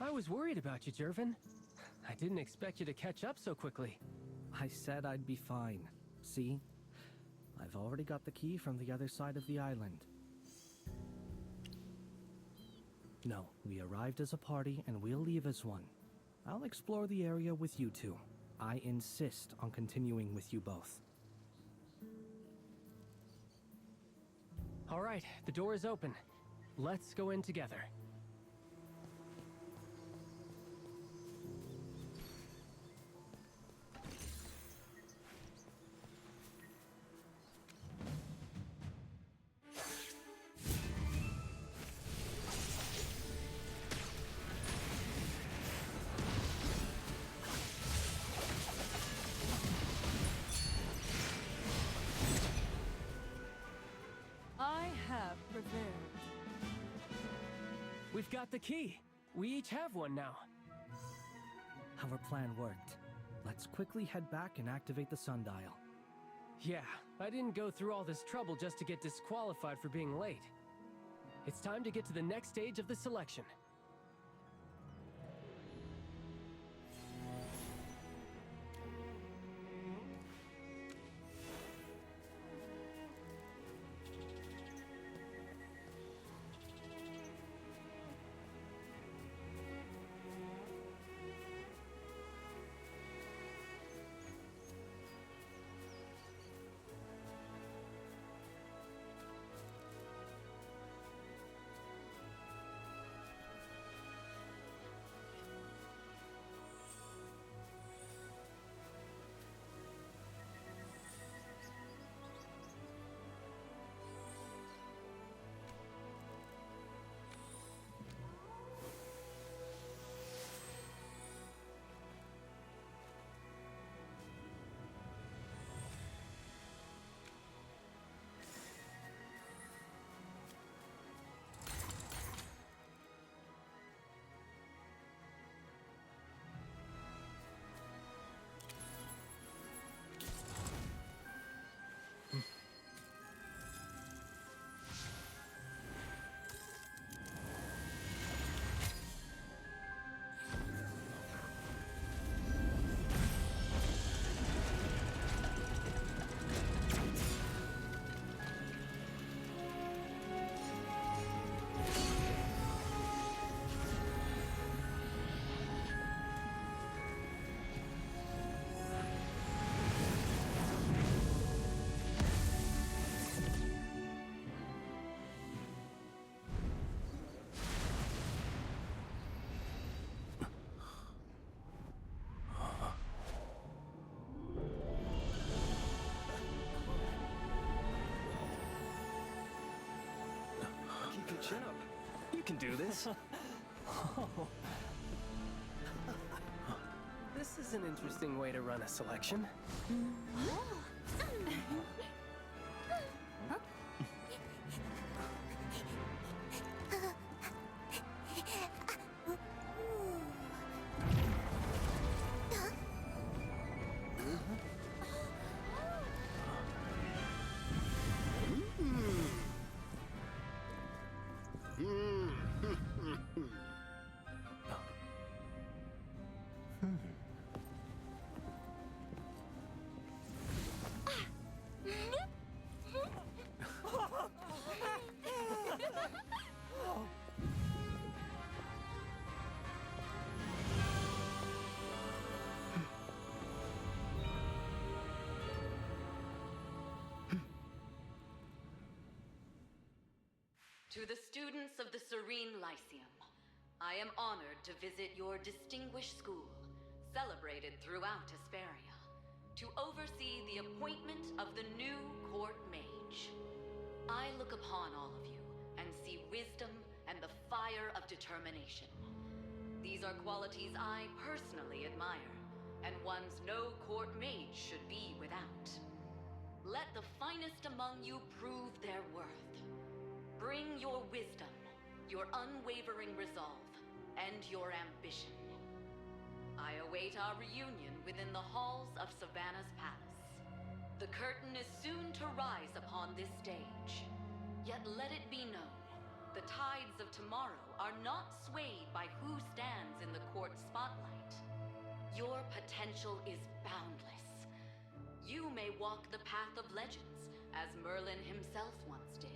I was worried about you, Jervin. I didn't expect you to catch up so quickly. I said I'd be fine. See? I've already got the key from the other side of the island. No, we arrived as a party and we'll leave as one. I'll explore the area with you two. I insist on continuing with you both. All right, the door is open. Let's go in together. I have prevailed. We've got the key. We each have one now. Our plan worked. Let's quickly head back and activate the sundial. Yeah, I didn't go through all this trouble just to get disqualified for being late. It's time to get to the next stage of the selection. Keep your chin up. You can do this. This is an interesting way to run a selection. To the students of the Serene Lyceum, I am honored to visit your distinguished school, celebrated throughout Hesperia, to oversee the appointment of the new court mage. I look upon all of you and see wisdom and the fire of determination. These are qualities I personally admire, and ones no court mage should be without. Let the finest among you prove their worth. Bring your wisdom, your unwavering resolve, and your ambition. I await our reunion within the halls of Savannah's palace. The curtain is soon to rise upon this stage. Yet let it be known, the tides of tomorrow are not swayed by who stands in the court spotlight. Your potential is boundless. You may walk the path of legends, as Merlin himself once did,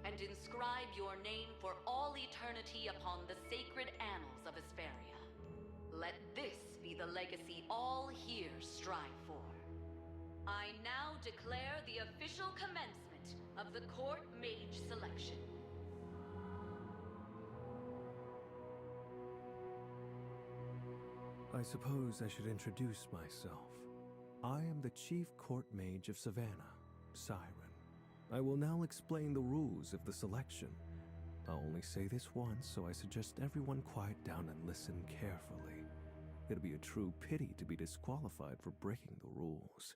and inscribe your name for all eternity upon the sacred annals of Hesperia. Let this be the legacy all here strive for. I now declare the official commencement of the court mage selection. I suppose I should introduce myself. I am the Chief Court Mage of Savannah, Siren. I will now explain the rules of the selection. I'll only say this once, so I suggest everyone quiet down and listen carefully. It'd be a true pity to be disqualified for breaking the rules.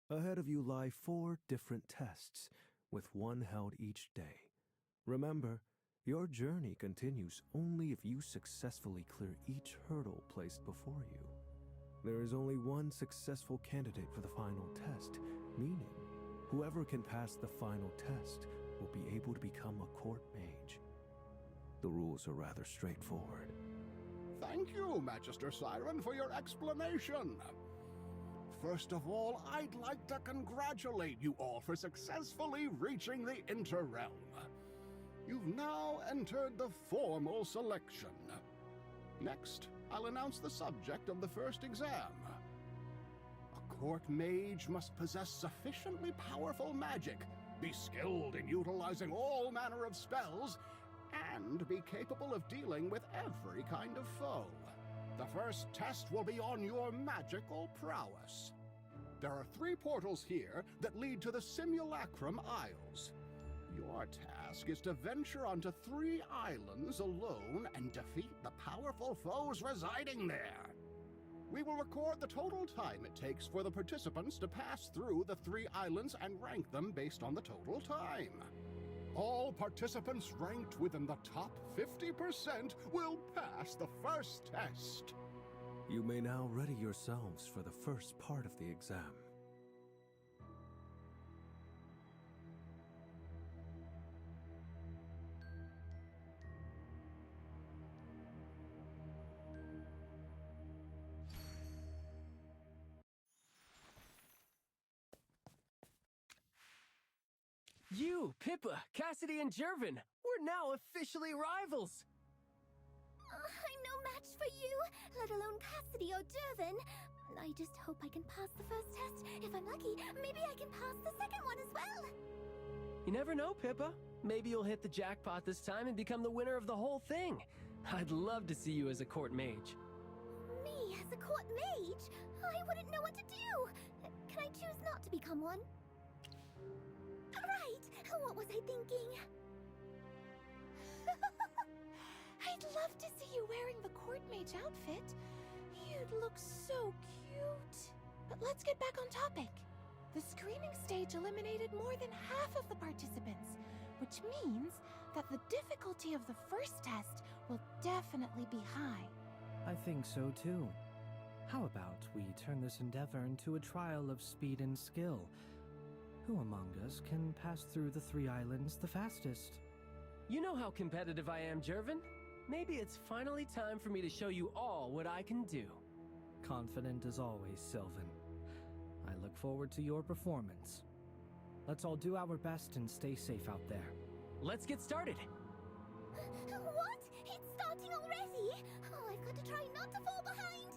Ahead of you lie 4 different tests, with one held each day. Remember, your journey continues only if you successfully clear each hurdle placed before you. There is only one successful candidate for the final test, meaning whoever can pass the final test will be able to become a court mage. The rules are rather straightforward. Thank you, Magister Siren, for your explanation. First of all, I'd like to congratulate you all for successfully reaching the Interrealm. You've now entered the formal selection. Next, I'll announce the subject of the first exam. A court mage must possess sufficiently powerful magic, be skilled in utilizing all manner of spells, and be capable of dealing with every kind of foe. The first test will be on your magical prowess. There are 3 portals here that lead to the Simulacrum Isles. Your task is to venture onto 3 islands alone and defeat the powerful foes residing there. We will record the total time it takes for the participants to pass through the 3 islands and rank them based on the total time. All participants ranked within the top 50% will pass the first test. You may now ready yourselves for the first part of the exam. You, Pippa, Cassidy, and Jervin, we're now officially rivals! I'm no match for you, let alone Cassidy or Jervin. I just hope I can pass the first test. If I'm lucky, maybe I can pass the second one as well. You never know, Pippa. Maybe you'll hit the jackpot this time and become the winner of the whole thing. I'd love to see you as a court mage. Me as a court mage? I wouldn't know what to do. Can I choose not to become one? Right! What was I thinking? I'd love to see you wearing the court mage outfit. You'd look so cute. But let's get back on topic. The screening stage eliminated more than half of the participants, which means that the difficulty of the first test will definitely be high. I think so too. How about we turn this endeavor into a trial of speed and skill? Who among us can pass through the 3 islands the fastest? You know how competitive I am, Jervin. Maybe it's finally time for me to show you all what I can do. Confident as always, Sylvan. I look forward to your performance. Let's all do our best and stay safe out there. Let's get started! What? It's starting already? Oh, I've got to try not to fall behind.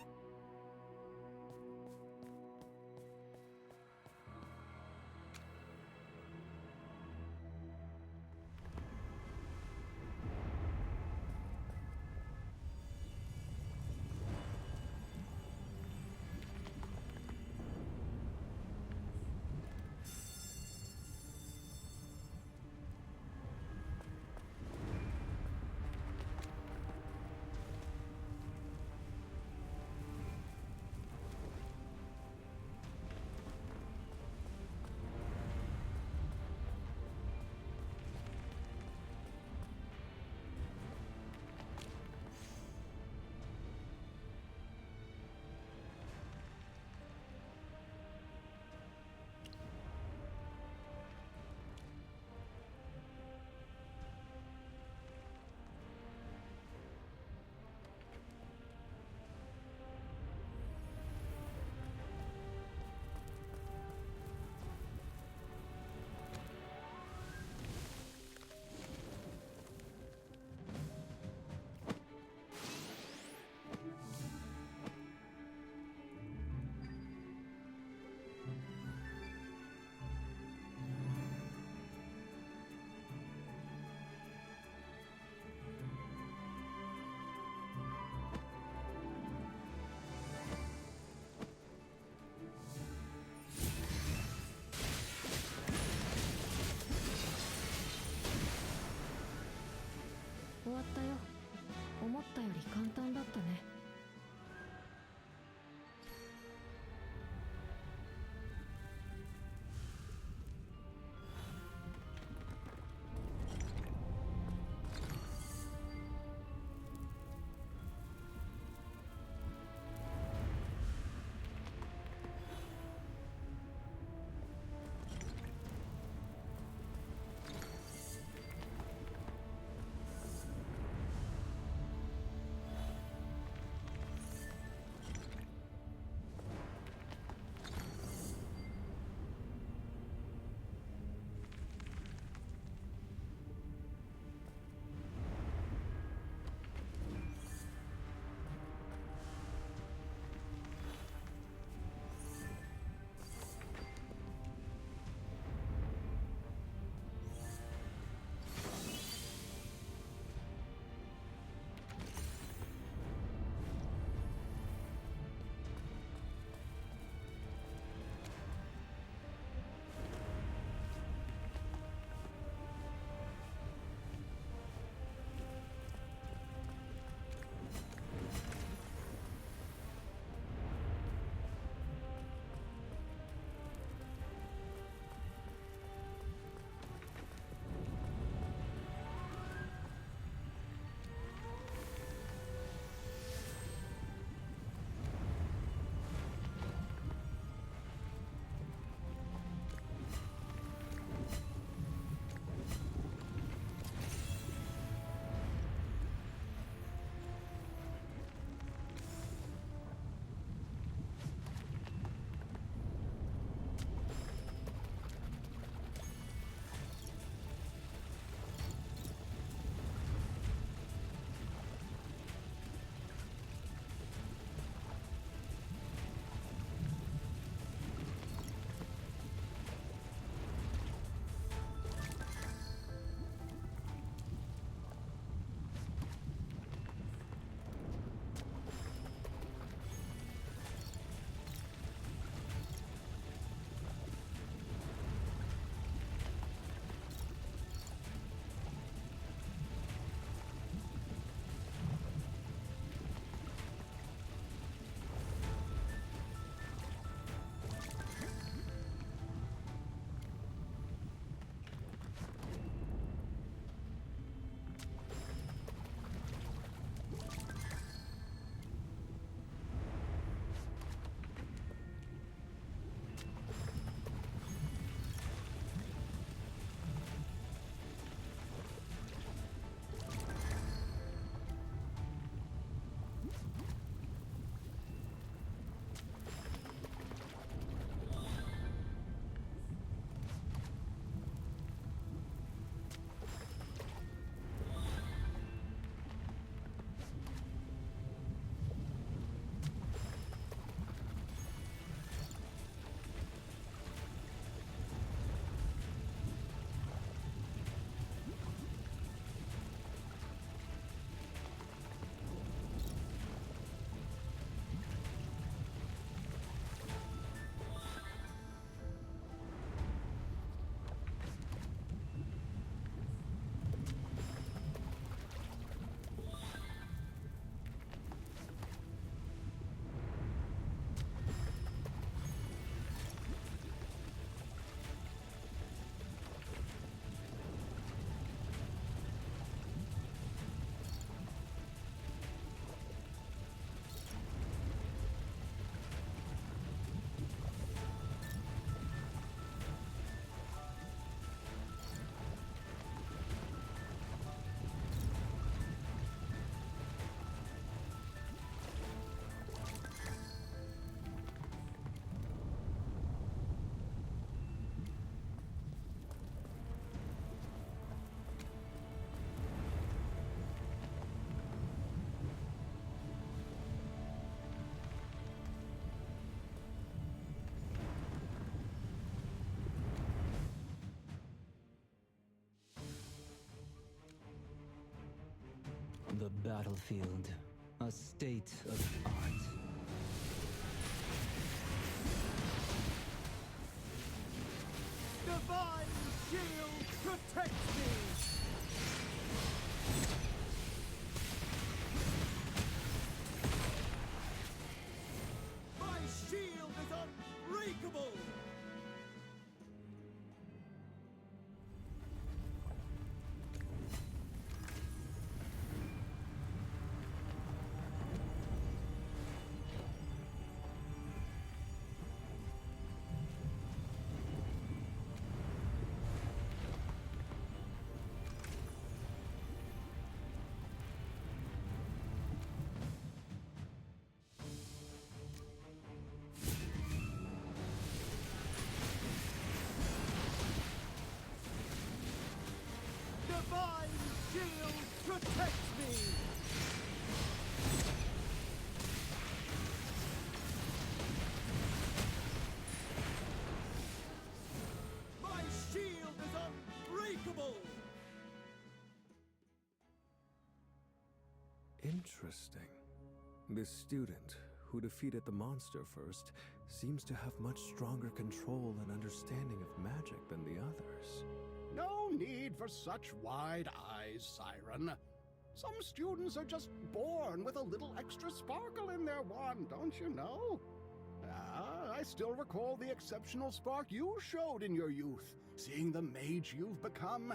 The battlefield, a state of art. Divine shield protects me! My shield is unbreakable! Divine shield protects me! My shield is unbreakable! Interesting. This student, who defeated the monster first, seems to have much stronger control and understanding of magic than the others. No need for such wide eyes, Siren. Some students are just born with a little extra sparkle in their wand, don't you know? I still recall the exceptional spark you showed in your youth. Seeing the mage you've become,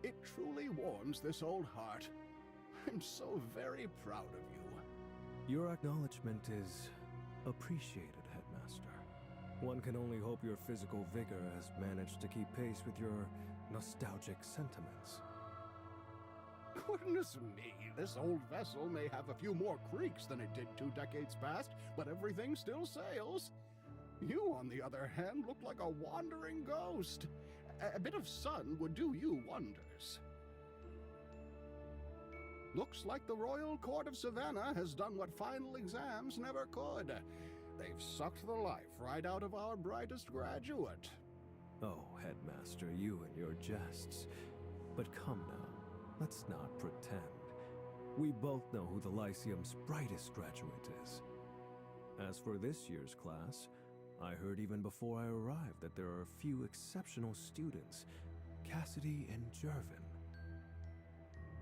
it truly warms this old heart. I'm so very proud of you. Your acknowledgement is appreciated, Headmaster. One can only hope your physical vigor has managed to keep pace with your nostalgic sentiments. Goodness me, this old vessel may have a few more creaks than it did 2 decades past, but everything still sails. You, on the other hand, look like a wandering ghost. A bit of sun would do you wonders. Looks like the Royal Court of Savannah has done what final exams never could. They've sucked the life right out of our brightest graduate. Oh, Headmaster, you and your jests. But come now, let's not pretend. We both know who the Lyceum's brightest graduate is. As for this year's class, I heard even before I arrived that there are a few exceptional students, Cassidy and Jervin.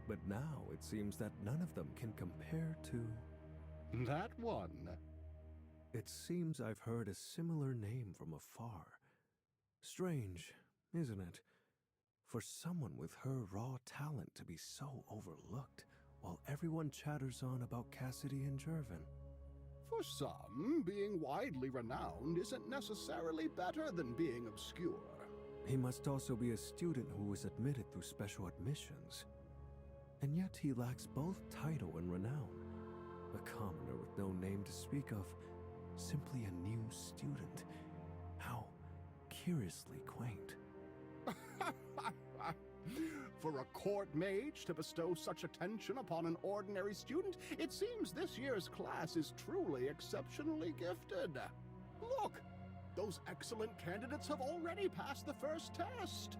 But now it seems that none of them can compare to... that one. It seems I've heard a similar name from afar. Strange, isn't it? For someone with her raw talent to be so overlooked, while everyone chatters on about Cassidy and Jervin. For some, being widely renowned isn't necessarily better than being obscure. He must also be a student who was admitted through special admissions. And yet he lacks both title and renown. A commoner with no name to speak of, simply a new student. How curiously quaint. For a court mage to bestow such attention upon an ordinary student, it seems this year's class is truly exceptionally gifted. Look! Those excellent candidates have already passed the first test!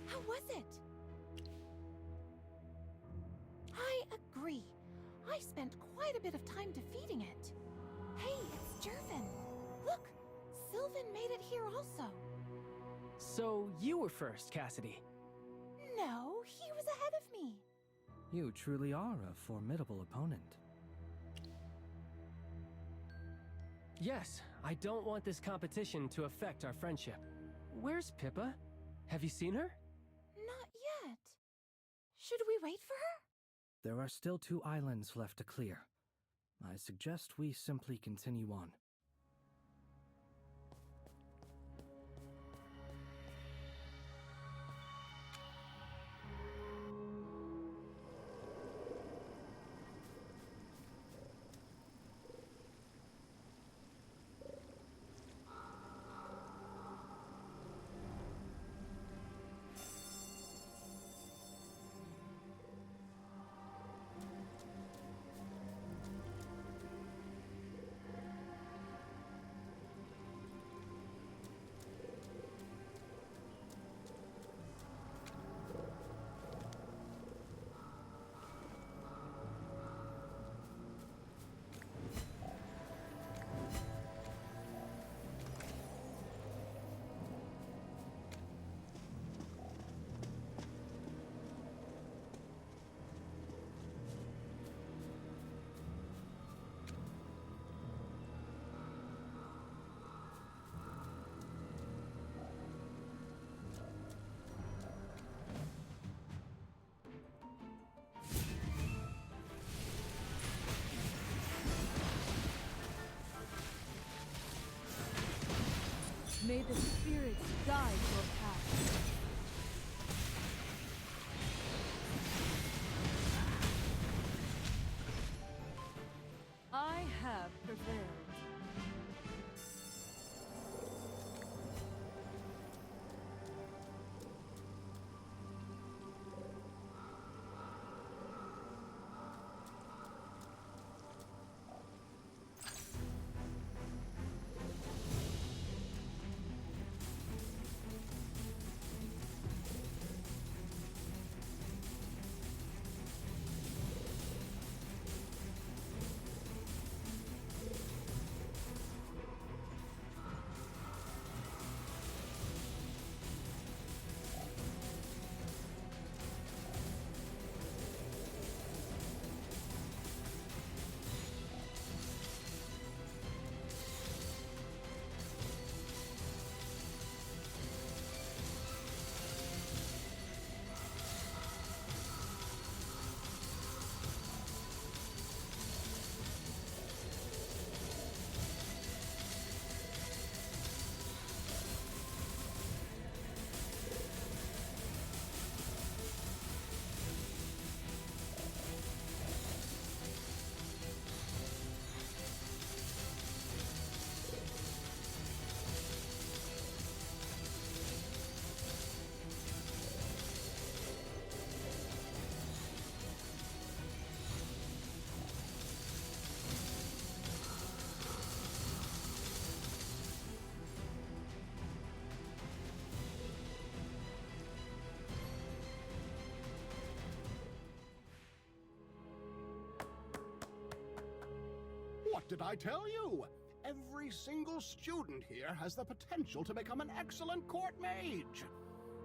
How was it? I agree. I spent quite a bit of time defeating it. Hey, it's Jervin. Look, Sylvan made it here also. So you were first, Cassidy. No, he was ahead of me. You truly are a formidable opponent. Yes, I don't want this competition to affect our friendship. Where's Pippa? Have you seen her? Not yet. Should we wait for her? There are still 2 islands left to clear. I suggest we simply continue on. May the spirits guide your path. I have prevailed. What did I tell you? Every single student here has the potential to become an excellent court mage.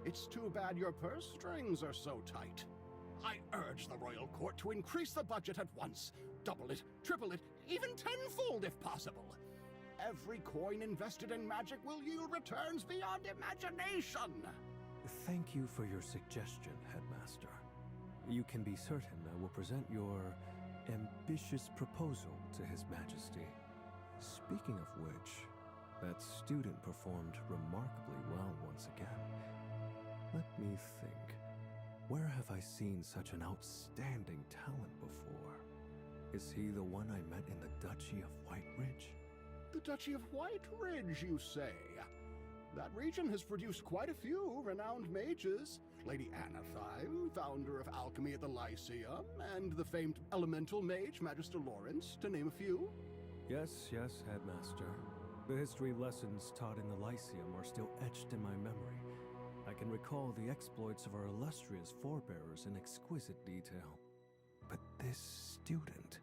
It's too bad your purse strings are so tight. I urge the royal court to increase the budget at once. Double it, triple it, even tenfold if possible. Every coin invested in magic will yield returns beyond imagination. Thank you for your suggestion, Headmaster. You can be certain I will present your ambitious proposal to His Majesty. Speaking of which, that student performed remarkably well once again. Let me think. Where have I seen such an outstanding talent before? Is he the one I met in the Duchy of White Ridge? The Duchy of White Ridge, you say? That region has produced quite a few renowned mages. Lady Anathime, founder of alchemy at the Lyceum, and the famed elemental mage, Magister Lawrence, to name a few. Yes, Headmaster. The history lessons taught in the Lyceum are still etched in my memory. I can recall the exploits of our illustrious forebears in exquisite detail. But this student...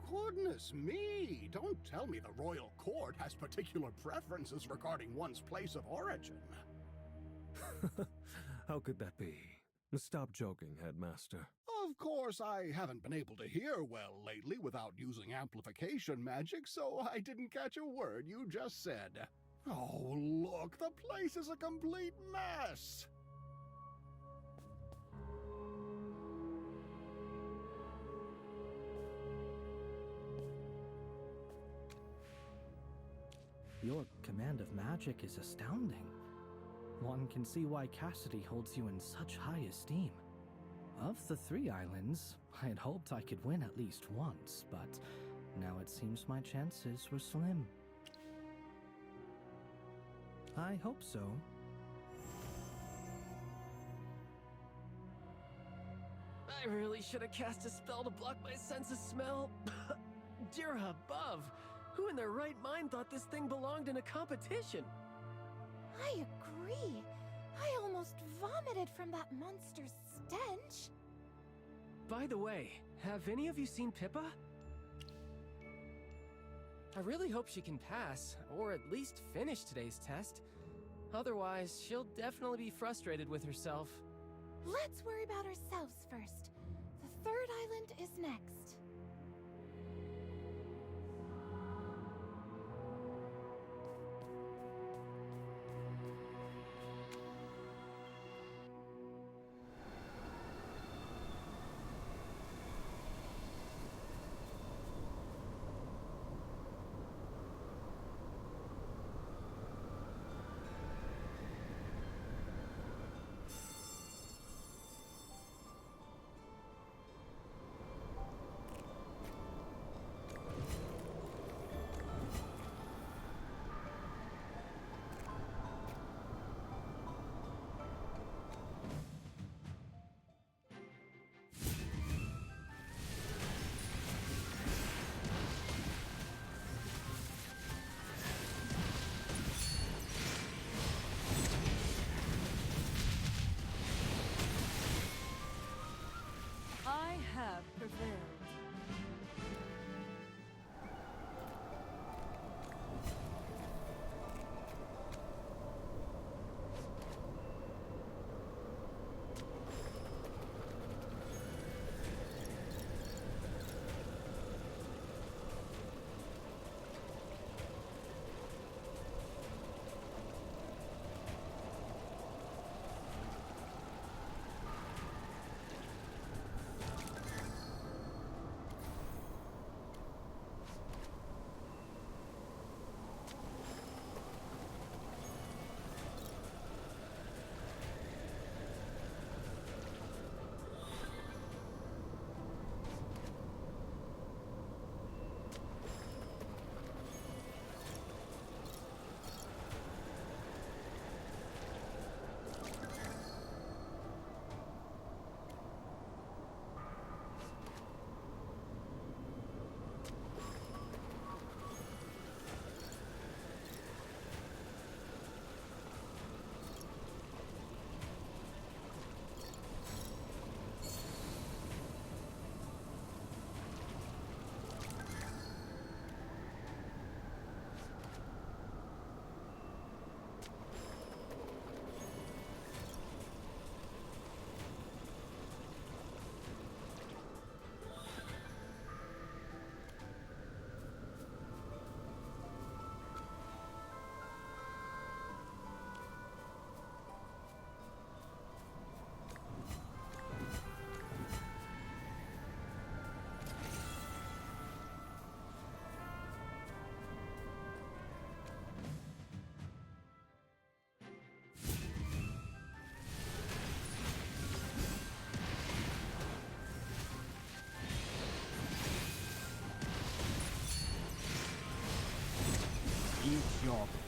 Goodness me! Don't tell me the royal court has particular preferences regarding one's place of origin. How could that be? Stop joking, Headmaster. Of course, I haven't been able to hear well lately without using amplification magic, so I didn't catch a word you just said. Oh, look, the place is a complete mess! Your command of magic is astounding. One can see why Cassidy holds you in such high esteem. Of the 3 islands, I had hoped I could win at least once, but now it seems my chances were slim. I hope so. I really should have cast a spell to block my sense of smell. Dear above, who in their right mind thought this thing belonged in a competition? I agree. I almost vomited from that monster's stench. By the way, have any of you seen Pippa? I really hope she can pass, or at least finish today's test. Otherwise, she'll definitely be frustrated with herself. Let's worry about ourselves first. The 3rd island is next.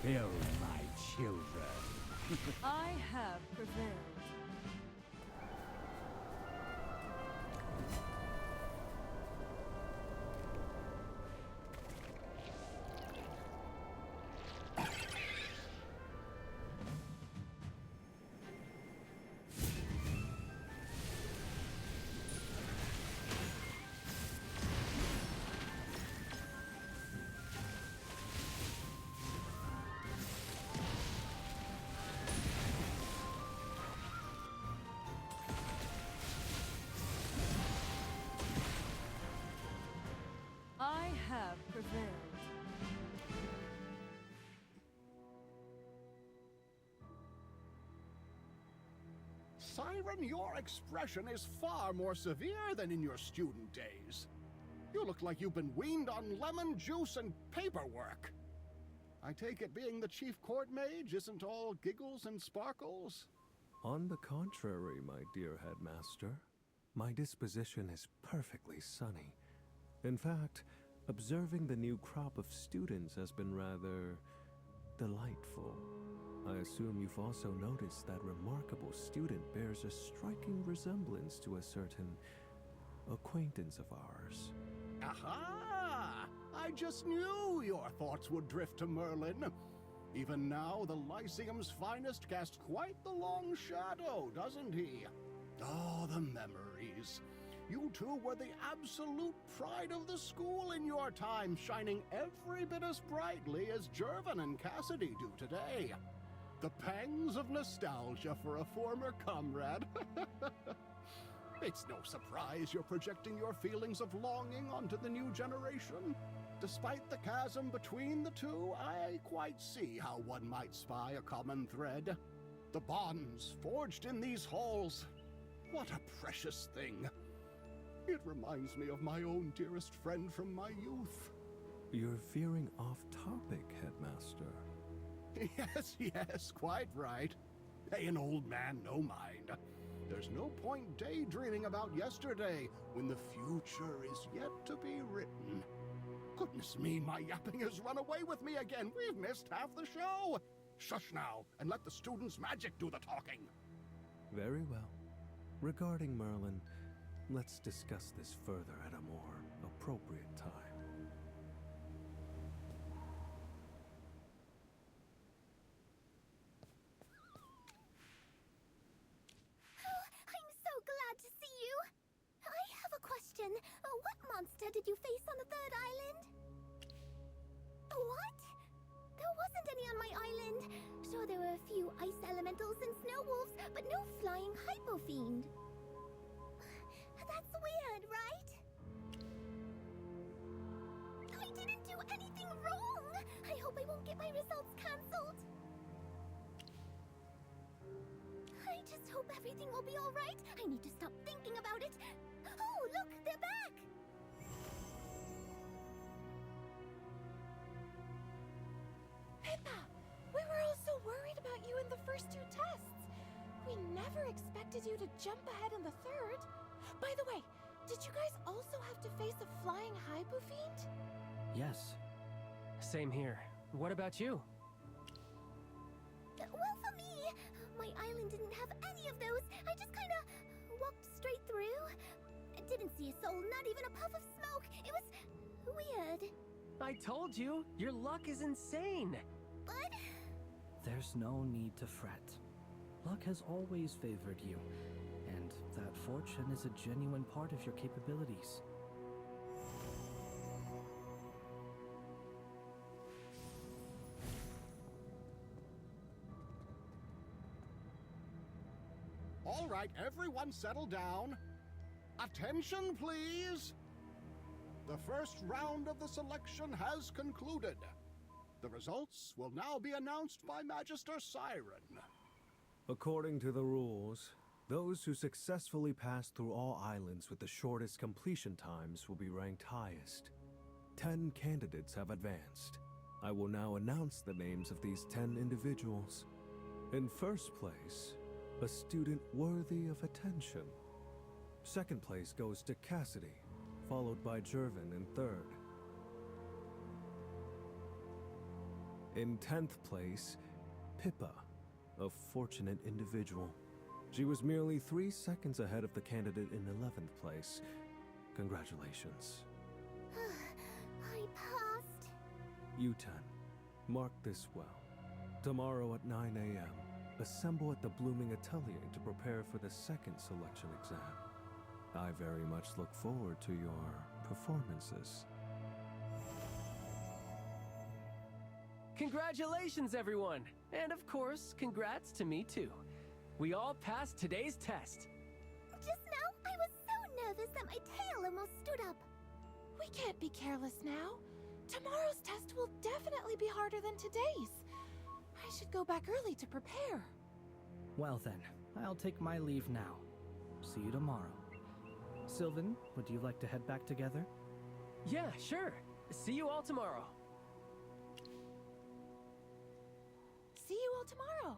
Kill my children. I have prevailed. I have prevailed. Siren, your expression is far more severe than in your student days. You look like you've been weaned on lemon juice and paperwork. I take it being the chief court mage isn't all giggles and sparkles? On the contrary, my dear headmaster, my disposition is perfectly sunny. In fact, observing the new crop of students has been rather delightful. I assume you've also noticed that remarkable student bears a striking resemblance to a certain acquaintance of ours. Aha! I just knew your thoughts would drift to Merlin. Even now, the Lyceum's finest casts quite the long shadow, doesn't he? Oh, the memories. You two were the absolute pride of the school in your time, shining every bit as brightly as Jervin and Cassidy do today. The pangs of nostalgia for a former comrade. It's no surprise you're projecting your feelings of longing onto the new generation. Despite the chasm between the two, I quite see how one might spy a common thread. The bonds forged in these halls. What a precious thing. It reminds me of my own dearest friend from my youth. You're veering off topic, Headmaster. Yes, quite right. Hey, an old man, no mind. There's no point daydreaming about yesterday when the future is yet to be written. Goodness me, my yapping has run away with me again. We've missed half the show. Shush now, and let the students' magic do the talking. Very well. Regarding Merlin, let's discuss this further at a more appropriate time. I'm so glad to see you. I have a question. What monster did you face on the third island? What? There wasn't any on my island. Sure, there were a few ice elementals and snow wolves, but no flying hypo fiend. That's weird, right? I didn't do anything wrong. I hope I won't get my results cancelled. I just hope everything will be all right. I need to stop thinking about it. Oh, look, they're back. Pippa, we were all so worried about you in the first two tests. We never expected you to jump ahead in the third. By the way, did you guys also have to face a flying hypo fiend? Yes. Same here. What about you? Well, for me, my island didn't have any of those. I just kind of walked straight through. I didn't see a soul, not even a puff of smoke. It was weird. I told you, your luck is insane. But There's no need to fret. Luck has always favored you, and that fortune is a genuine part of your capabilities. All right, everyone settle down. Attention, please. The first round of the selection has concluded. The results will now be announced by Magister Siren. According to the rules, those who successfully pass through all islands with the shortest completion times will be ranked highest. 10 candidates have advanced. I will now announce the names of these 10 individuals. In first place, a student worthy of attention. Second place goes to Cassidy, followed by Jervin in third. In 10th place, Pippa, a fortunate individual. She was merely 3 seconds ahead of the candidate in 11th place. Congratulations. I passed. U10, mark this well. Tomorrow at 9 a.m., assemble at the Blooming Atelier to prepare for the second selection exam. I very much look forward to your performances. Congratulations, everyone! And of course, congrats to me too. We all passed today's test. Just now, I was so nervous that my tail almost stood up. We can't be careless now. Tomorrow's test will definitely be harder than today's. I should go back early to prepare. Well then, I'll take my leave now. See you tomorrow. Sylvan, would you like to head back together? Yeah, sure. See you all tomorrow. See you all tomorrow.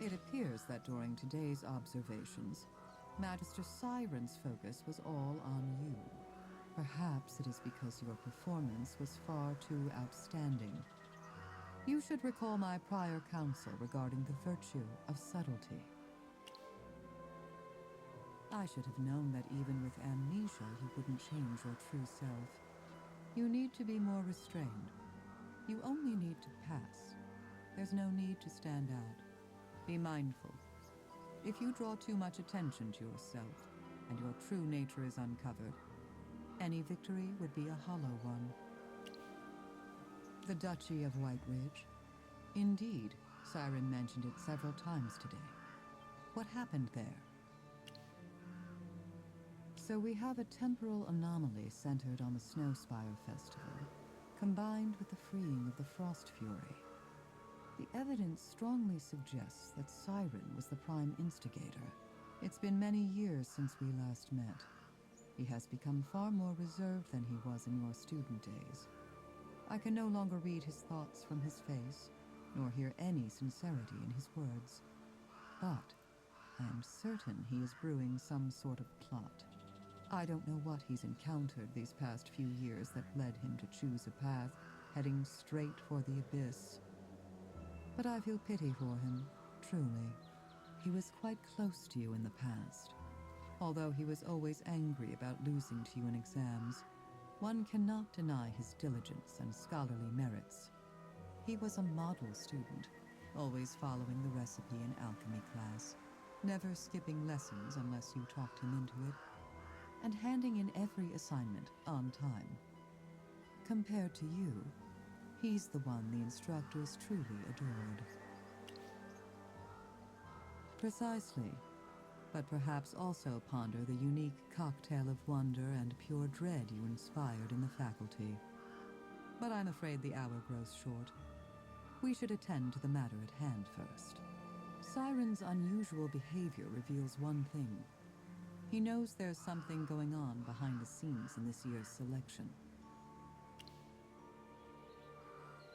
It appears that during today's observations, Magister Siren's focus was all on you. Perhaps it is because your performance was far too outstanding. You should recall my prior counsel regarding the virtue of subtlety. I should have known that even with amnesia, you wouldn't change your true self. You need to be more restrained. You only need to pass. There's no need to stand out. Be mindful. If you draw too much attention to yourself, and your true nature is uncovered, any victory would be a hollow one. The Duchy of White Ridge? Indeed, Siren mentioned it several times today. What happened there? So we have a temporal anomaly centered on the Snowspire Festival, combined with the freeing of the Frost Fury. The evidence strongly suggests that Siren was the prime instigator. It's been many years since we last met. He has become far more reserved than he was in your student days. I can no longer read his thoughts from his face, nor hear any sincerity in his words. But I am certain he is brewing some sort of plot. I don't know what he's encountered these past few years that led him to choose a path heading straight for the abyss. But I feel pity for him, truly. He was quite close to you in the past. Although he was always angry about losing to you in exams, one cannot deny his diligence and scholarly merits. He was a model student, always following the recipe in alchemy class, never skipping lessons unless you talked him into it, and handing in every assignment on time. Compared to you, he's the one the instructors truly adored. Precisely, but perhaps also ponder the unique cocktail of wonder and pure dread you inspired in the faculty. But I'm afraid the hour grows short. We should attend to the matter at hand first. Siren's unusual behavior reveals one thing. He knows there's something going on behind the scenes in this year's selection.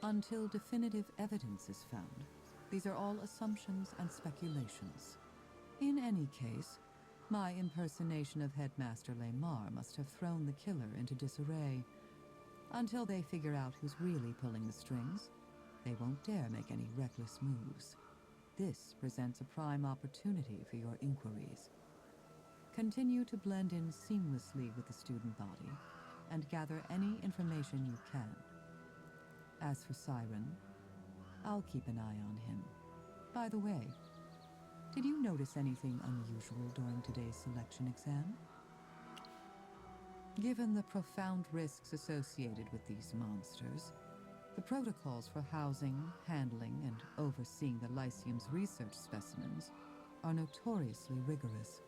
Until definitive evidence is found, these are all assumptions and speculations. In any case, my impersonation of Headmaster Lamar must have thrown the killer into disarray. Until they figure out who's really pulling the strings, they won't dare make any reckless moves. This presents a prime opportunity for your inquiries. Continue to blend in seamlessly with the student body and gather any information you can. As for Siren, I'll keep an eye on him. By the way, did you notice anything unusual during today's selection exam? Given the profound risks associated with these monsters, the protocols for housing, handling, and overseeing the Lyceum's research specimens are notoriously rigorous.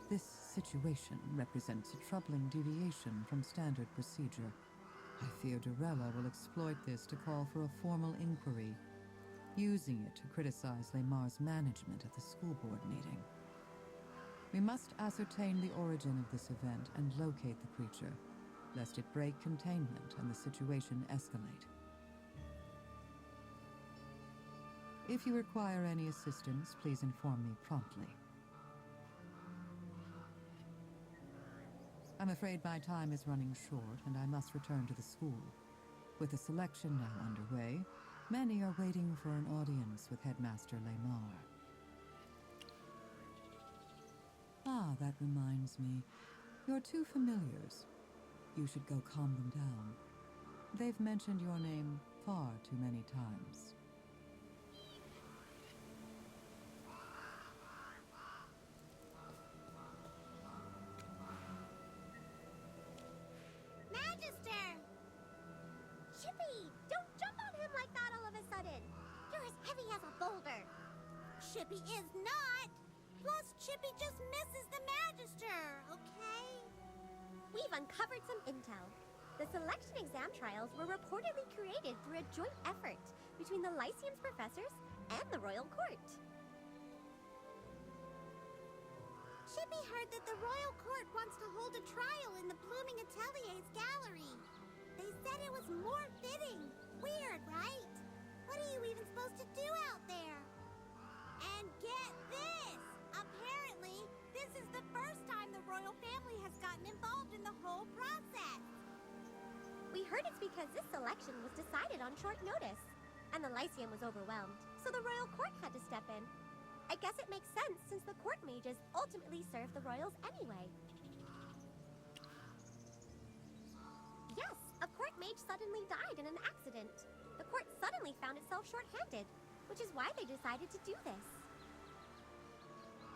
This situation represents a troubling deviation from standard procedure. I fear Dorella will exploit this to call for a formal inquiry. using it to criticize Lamar's management at the school board meeting. We must ascertain the origin of this event and locate the creature, lest it break containment and the situation escalate. If you require any assistance, please inform me promptly. I'm afraid my time is running short, and I must return to the school. With the selection now underway, many are waiting for an audience with Headmaster Lamar. Ah, that reminds me. Your two familiars. You should go calm them down. They've mentioned your name far too many times. Magister! Chippy, don't jump on him like that all of a sudden. You're as heavy as a boulder. Chippy is not. Plus, Chippy just misses the Magister, okay? We've uncovered some intel. The selection exam trials were reportedly created through a joint effort between the Lyceum's professors and the Royal Court. Chippy heard that the Royal Court wants to hold a trial in the Blooming Atelier's gallery. They said it was more fitting. Weird, right? What are you even supposed to do out there? And get this! Apparently, this is the first time the royal family has gotten involved in the whole process. We heard it's because this selection was decided on short notice, and the Lyceum was overwhelmed, so the Royal Court had to step in. I guess it makes sense since the court mages ultimately served the royals anyway. Yes, a court mage suddenly died in an accident. The court suddenly found itself short-handed, which is why they decided to do this.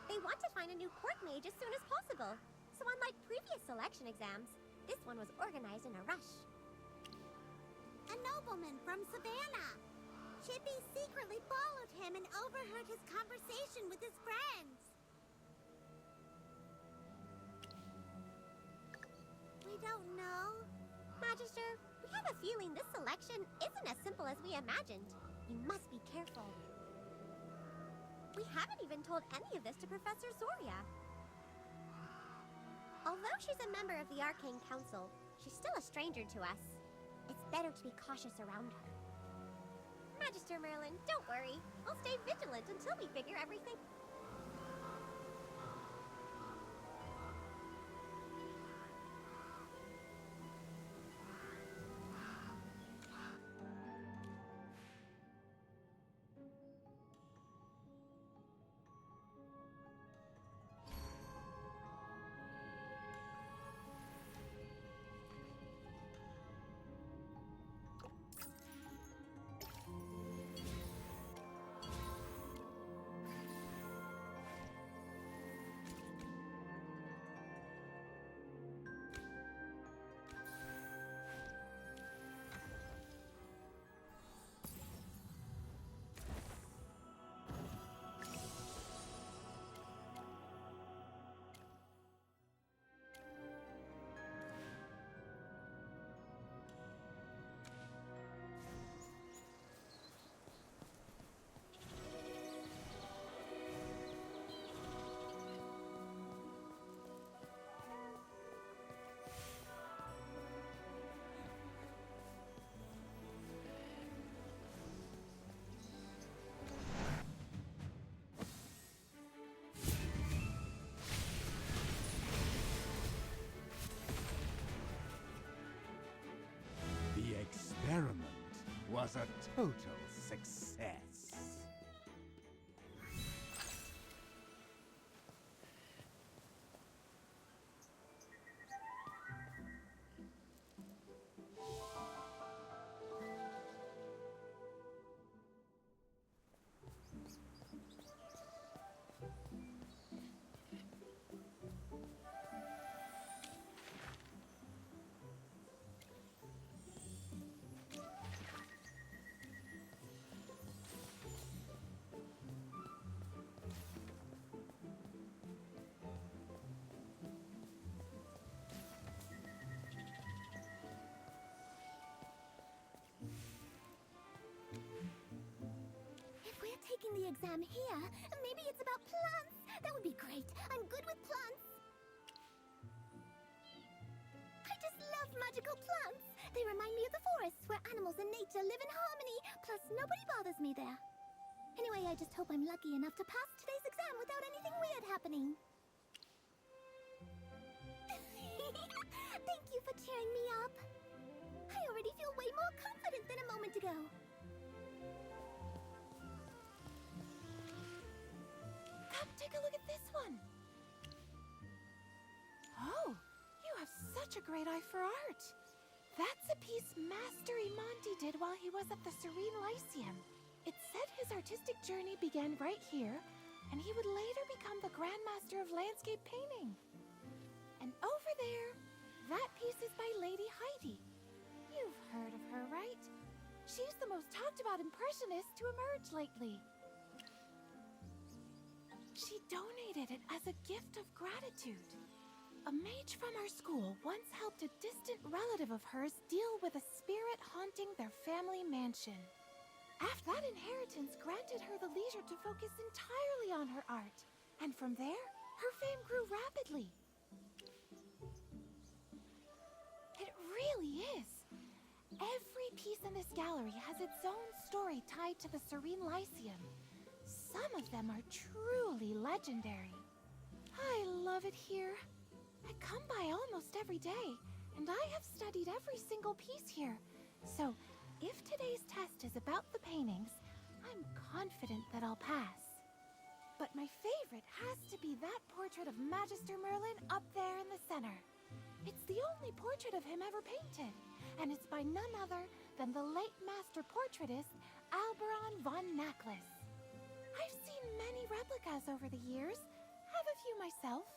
They want to find a new court mage as soon as possible, so unlike previous selection exams, this one was organized in a rush. A nobleman from Savannah. Chippy secretly followed him and overheard his conversation with his friends. We don't know. Magister, we have a feeling this selection isn't as simple as we imagined. You must be careful. We haven't even told any of this to Professor Zoria. Although she's a member of the Arcane Council, she's still a stranger to us. It's better to be cautious around her. Magister Merlin, don't worry. I'll stay vigilant until we figure everything. The experiment was a total success. taking the exam here. Maybe it's about plants. That would be great. I'm good with plants. I just love magical plants. They remind me of the forests where animals and nature live in harmony. Plus, nobody bothers me there. Anyway, I just hope I'm lucky enough to pass today's exam without anything weird happening. Thank you for cheering me up. I already feel way more confident than a moment ago. Come take a look at this one. Oh, you have such a great eye for art. That's a piece Master Imonti did while he was at the Serene Lyceum. It said his artistic journey began right here, and he would later become the Grandmaster of Landscape Painting. And over there, that piece is by Lady Heidi. You've heard of her, right? She's the most talked about impressionist to emerge lately. She donated it as a gift of gratitude. A mage from our school once helped a distant relative of hers deal with a spirit haunting their family mansion. After that inheritance granted her the leisure to focus entirely on her art, and from there, her fame grew rapidly. It really is. Every piece in this gallery has its own story tied to the Serene Lyceum. Some of them are truly legendary. I love it here. I come by almost every day, and I have studied every single piece here. So, if today's test is about the paintings, I'm confident that I'll pass. But my favorite has to be that portrait of Magister Merlin up there in the center. It's the only portrait of him ever painted, and it's by none other than the late master portraitist, Alberon von Naklis. I've seen many replicas over the years, have a few myself,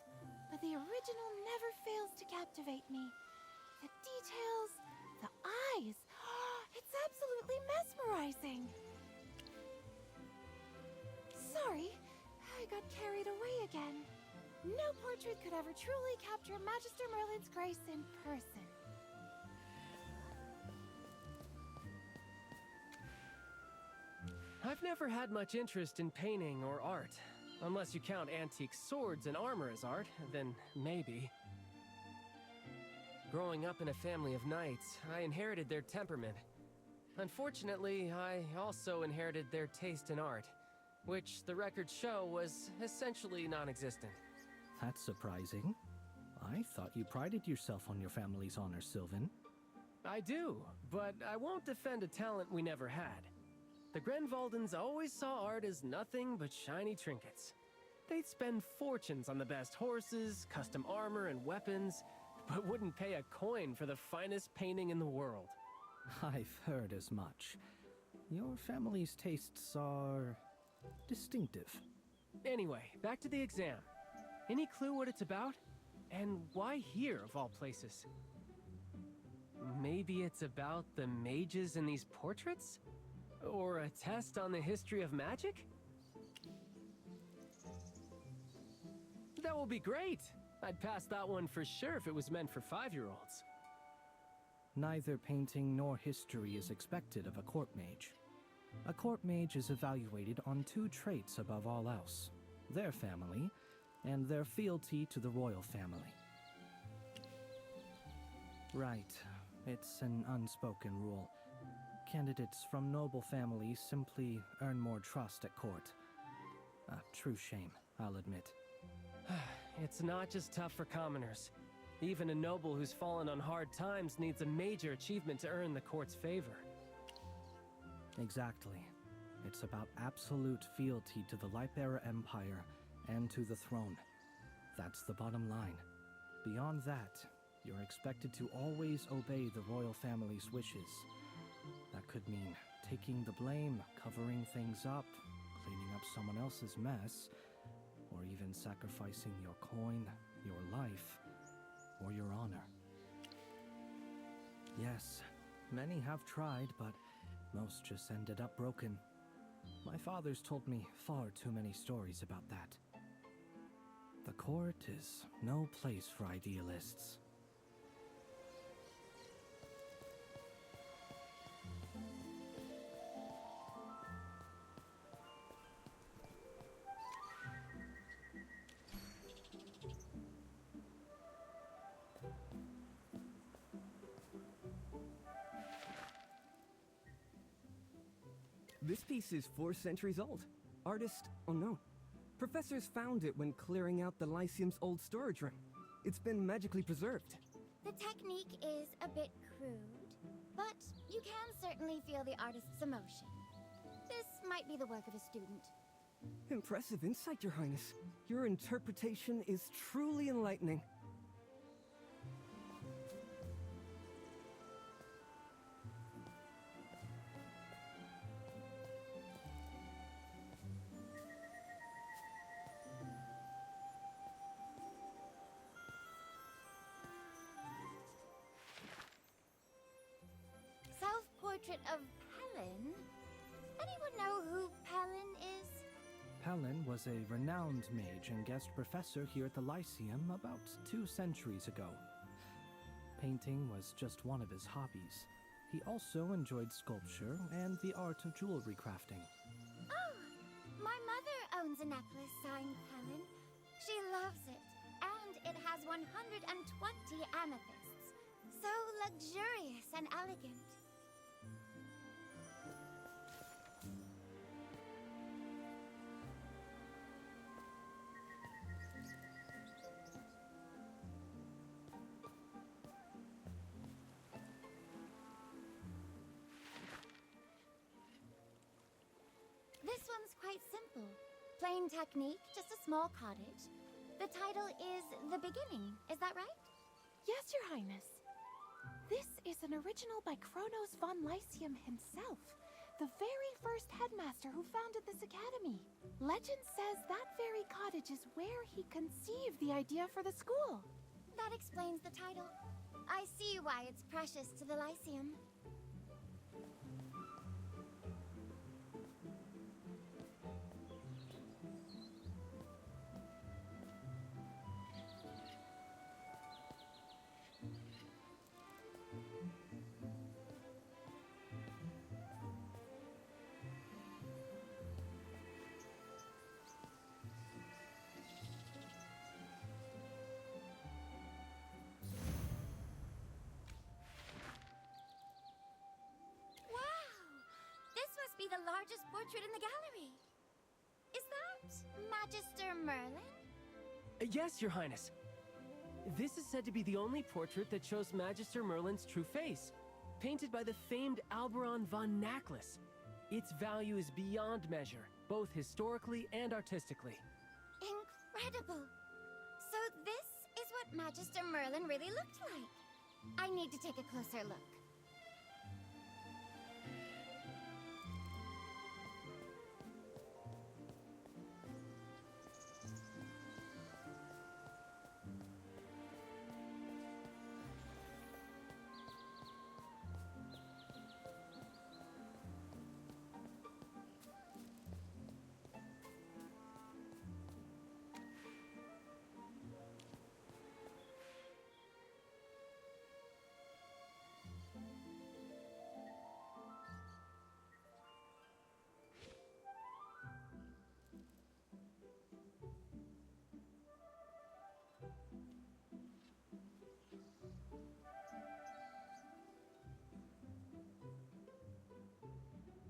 but the original never fails to captivate me. The details, the eyes, it's absolutely mesmerizing. Sorry, I got carried away again. No portrait could ever truly capture Magister Merlin's grace in person. I've never had much interest in painting or art. Unless you count antique swords and armor as art, then maybe. Growing up in a family of knights, I inherited their temperament. Unfortunately, I also inherited their taste in art, which the records show was essentially non-existent. That's surprising. I thought you prided yourself on your family's honor, Sylvan. I do, but I won't defend a talent we never had. The Grenvaldens always saw art as nothing but shiny trinkets. They'd spend fortunes on the best horses, custom armor, and weapons, but wouldn't pay a coin for the finest painting in the world. I've heard as much. Your family's tastes are distinctive. Anyway, back to the exam. Any clue what it's about? And why here, of all places? Maybe it's about the mages in these portraits? Or a test on the history of magic? That will be great! I'd pass that one for sure if it was meant for 5-year-olds. Neither painting nor history is expected of a court mage. A court mage is evaluated on 2 traits above all else: their family and their fealty to the royal family. Right. It's an unspoken rule. Candidates from noble families simply earn more trust at court. A true shame, I'll admit. It's not just tough for commoners. Even a noble who's fallen on hard times needs a major achievement to earn the court's favor. Exactly. It's about absolute fealty to the Lightbearer Empire and to the throne. That's the bottom line. Beyond that, you're expected to always obey the royal family's wishes. That could mean taking the blame, covering things up, cleaning up someone else's mess, or even sacrificing your coin, your life, or your honor. Yes, many have tried, but most just ended up broken. My father's told me far too many stories about that. The court is no place for idealists. This piece is 4 centuries old. Artist unknown. Professors found it when clearing out the Lyceum's old storage room. It's been magically preserved. The technique is a bit crude, but you can certainly feel the artist's emotion. This might be the work of a student. Impressive insight, Your Highness. Your interpretation is truly enlightening. Self-portrait of Pelin? Anyone know who Pelin is? Pelin was a renowned mage and guest professor here at the Lyceum about 2 centuries ago. Painting was just one of his hobbies. He also enjoyed sculpture and the art of jewelry crafting. Oh, my mother owns a necklace signed Pelin. She loves it, and it has 120 amethysts. So luxurious and elegant. This one's quite simple. Plain technique, just a small cottage. The title is The Beginning, is that right? Yes, Your Highness. This is an original by Kronos von Lyceum himself, the very first headmaster who founded this academy. Legend says that very cottage is where he conceived the idea for the school. That explains the title. I see why it's precious to the Lyceum. Be the largest portrait in the gallery. Is that Magister Merlin? Yes, Your Highness. This is said to be the only portrait that shows Magister Merlin's true face, painted by the famed Alberon von Knackless. Its value is beyond measure, both historically and artistically. Incredible! So this is what Magister Merlin really looked like. I need to take a closer look.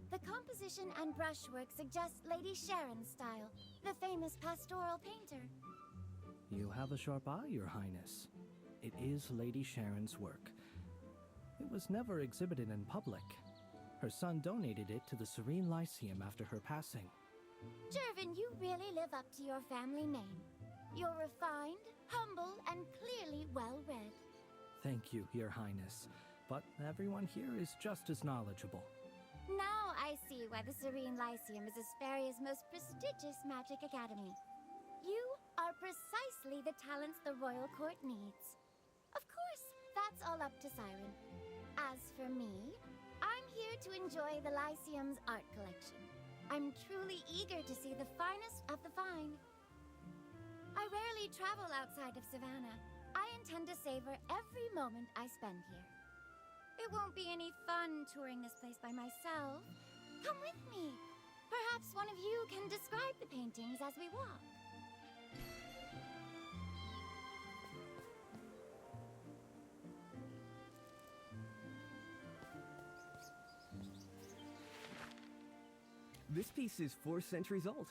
The composition and brushwork suggest Lady Sharon's style, the famous pastoral painter. You have a sharp eye, Your Highness. It is Lady Sharon's work. It was never exhibited in public. Her son donated it to the Serene Lyceum after her passing. Jervin, you really live up to your family name. You're refined, humble, and clearly well-read. Thank you, Your Highness. But everyone here is just as knowledgeable. Now I see why the Serene Lyceum is Asperia's most prestigious magic academy. You are precisely the talents the royal court needs. Of course, that's all up to Siren. As for me, I'm here to enjoy the Lyceum's art collection. I'm truly eager to see the finest of the fine. I rarely travel outside of Savannah. I intend to savor every moment I spend here. It won't be any fun touring this place by myself. Come with me. Perhaps one of you can describe the paintings as we walk. This piece is 4 centuries old.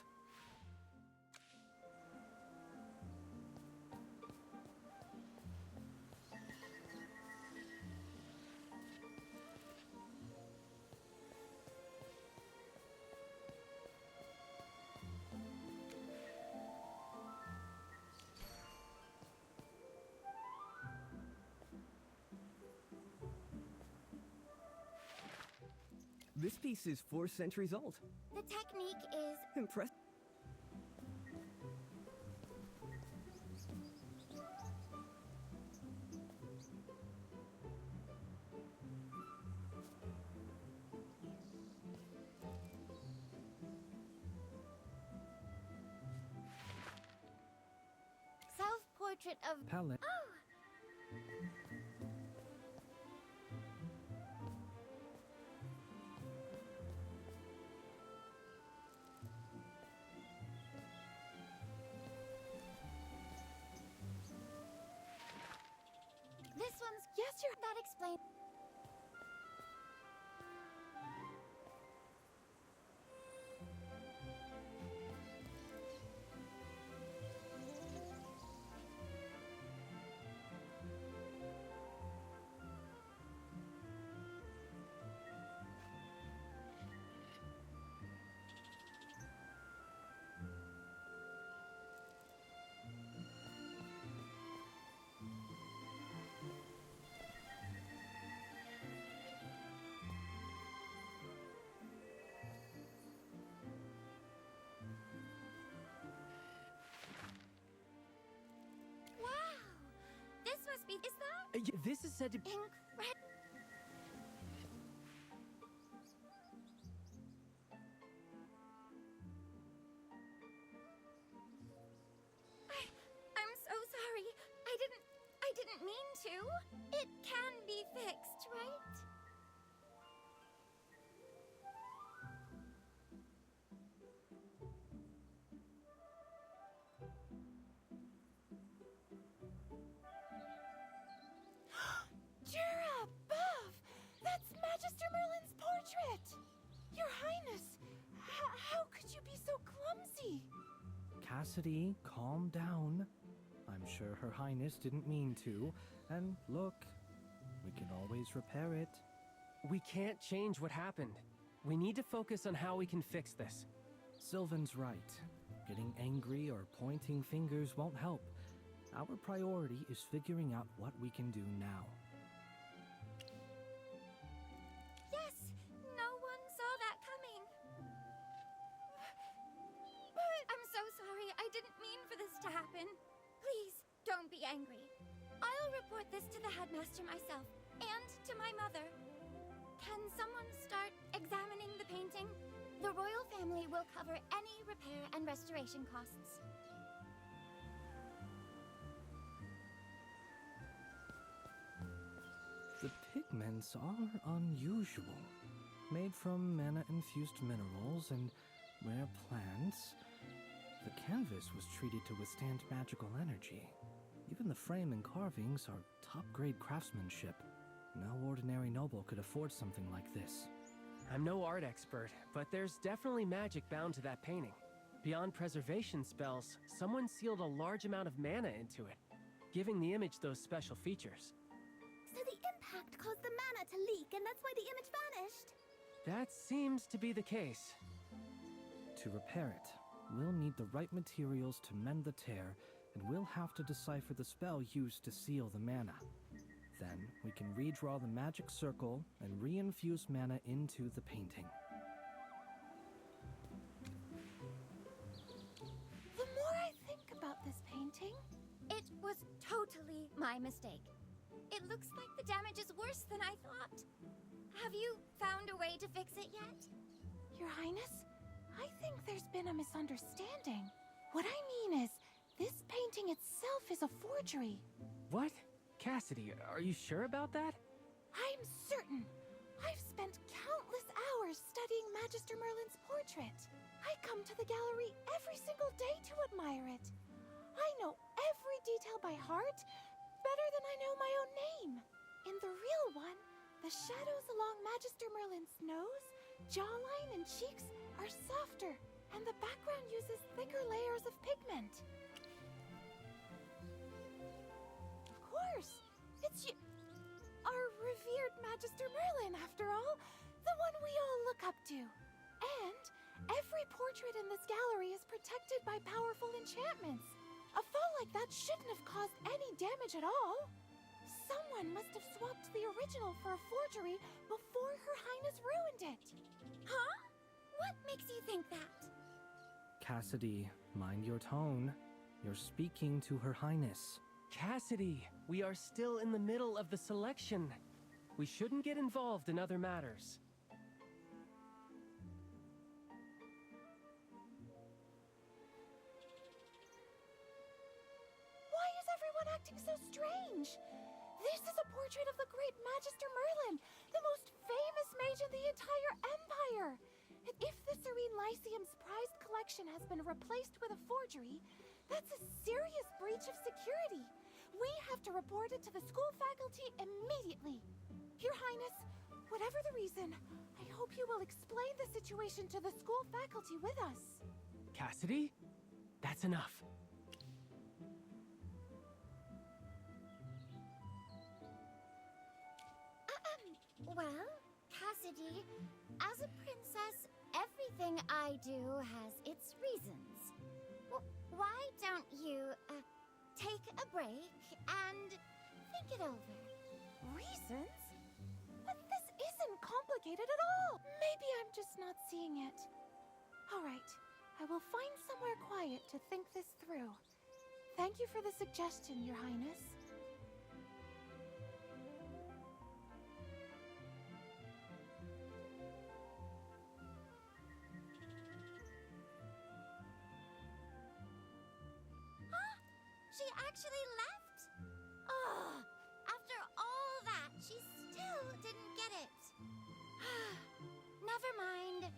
This piece is 4 centuries old. The technique is... Impressive. Self-portrait of... Palette. Oh! This one's... Yes, that explains... This must be... Is that... This is said to be... Incredible. I'm so sorry. I didn't mean to. It can be fixed, right? Jura, Buff! That's Magister Merlin's portrait! Your Highness, how could you be so clumsy? Cassidy, calm down. I'm sure Her Highness didn't mean to. And look, we can always repair it. We can't change what happened. We need to focus on how we can fix this. Sylvan's right. Getting angry or pointing fingers won't help. Our priority is figuring out what we can do now. Yes, no one saw that coming. But I'm so sorry. I didn't mean for this to happen. Please, don't be angry. I'll report this to the headmaster myself, and to my mother. Can someone start examining the painting? The royal family will cover any repair and restoration costs. The pigments are unusual. Made from mana-infused minerals and rare plants, the canvas was treated to withstand magical energy. Even the frame and carvings are top-grade craftsmanship. No ordinary noble could afford something like this. I'm no art expert, but there's definitely magic bound to that painting. Beyond preservation spells, someone sealed a large amount of mana into it, giving the image those special features. So the impact caused the mana to leak, and that's why the image vanished? That seems to be the case. To repair it, we'll need the right materials to mend the tear, and we'll have to decipher the spell used to seal the mana. Then, we can redraw the magic circle and re-infuse mana into the painting. The more I think about this painting, it was totally my mistake. It looks like the damage is worse than I thought. Have you found a way to fix it yet? Your Highness, I think there's been a misunderstanding. What I mean is, this painting itself is a forgery. What? Cassidy, are you sure about that? I'm certain. I've spent countless hours studying Magister Merlin's portrait. I come to the gallery every single day to admire it. I know every detail by heart, better than I know my own name. In the real one, the shadows along Magister Merlin's nose, jawline, and cheeks are softer, and the background uses thicker layers of pigment. Of course, it's our revered Magister Merlin, after all, the one we all look up to. And every portrait in this gallery is protected by powerful enchantments. A fall like that shouldn't have caused any damage at all. Someone must have swapped the original for a forgery before Her Highness ruined it. Huh? What makes you think that? Cassidy, mind your tone. You're speaking to Her Highness. Cassidy, we are still in the middle of the selection. We shouldn't get involved in other matters. Why is everyone acting so strange? This is a portrait of the great Magister Merlin, the most famous mage in the entire Empire. If the Serene Lyceum's prized collection has been replaced with a forgery, that's a serious breach of security. We have to report it to the school faculty immediately. Your Highness, whatever the reason, I hope you will explain the situation to the school faculty with us. Cassidy? That's enough. Well, Cassidy, as a princess, everything I do has its reasons. Why don't you, take a break and think it over? Reasons? But this isn't complicated at all. Maybe I'm just not seeing it. All right, I will find somewhere quiet to think this through. Thank you for the suggestion, Your Highness. She actually left? Oh, after all that, she still didn't get it. Never mind.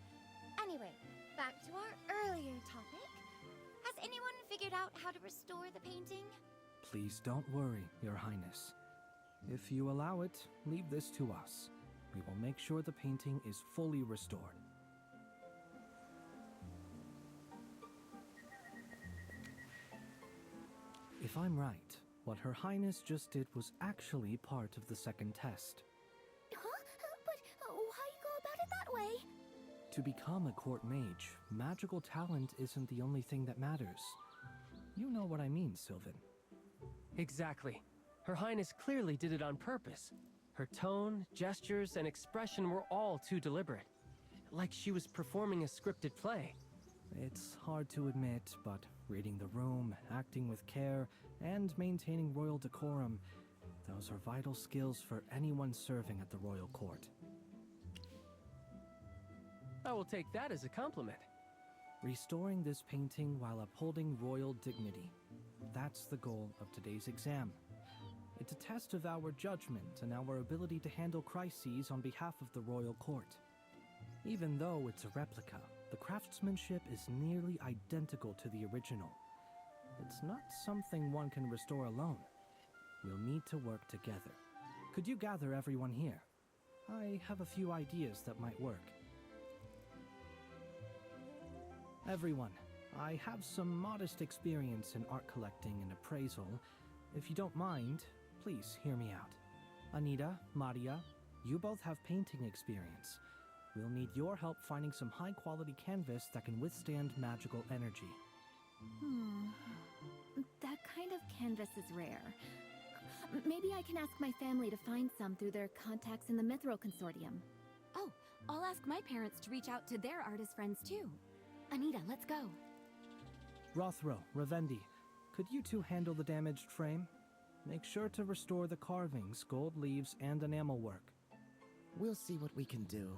Anyway, back to our earlier topic. Has anyone figured out how to restore the painting? Please don't worry, Your Highness. If you allow it, leave this to us. We will make sure the painting is fully restored. If I'm right, what Her Highness just did was actually part of the second test. Huh? But why go about it that way? To become a court mage, magical talent isn't the only thing that matters. You know what I mean, Sylvan. Exactly. Her Highness clearly did it on purpose. Her tone, gestures, and expression were all too deliberate. Like she was performing a scripted play. It's hard to admit, but reading the room, acting with care, and maintaining royal decorum, those are vital skills for anyone serving at the royal court. I will take that as a compliment. Restoring this painting while upholding royal dignity. That's the goal of today's exam. It's a test of our judgment and our ability to handle crises on behalf of the royal court. Even though it's a replica, the craftsmanship is nearly identical to the original. It's not something one can restore alone. We'll need to work together. Could you gather everyone here? I have a few ideas that might work. Everyone, I have some modest experience in art collecting and appraisal. If you don't mind, please hear me out. Anita, Maria, you both have painting experience. We'll need your help finding some high-quality canvas that can withstand magical energy. That kind of canvas is rare. Maybe I can ask my family to find some through their contacts in the Mithril Consortium. Oh, I'll ask my parents to reach out to their artist friends too. Anita, let's go. Rothro, Ravendi, could you two handle the damaged frame? Make sure to restore the carvings, gold leaves, and enamel work. We'll see what we can do.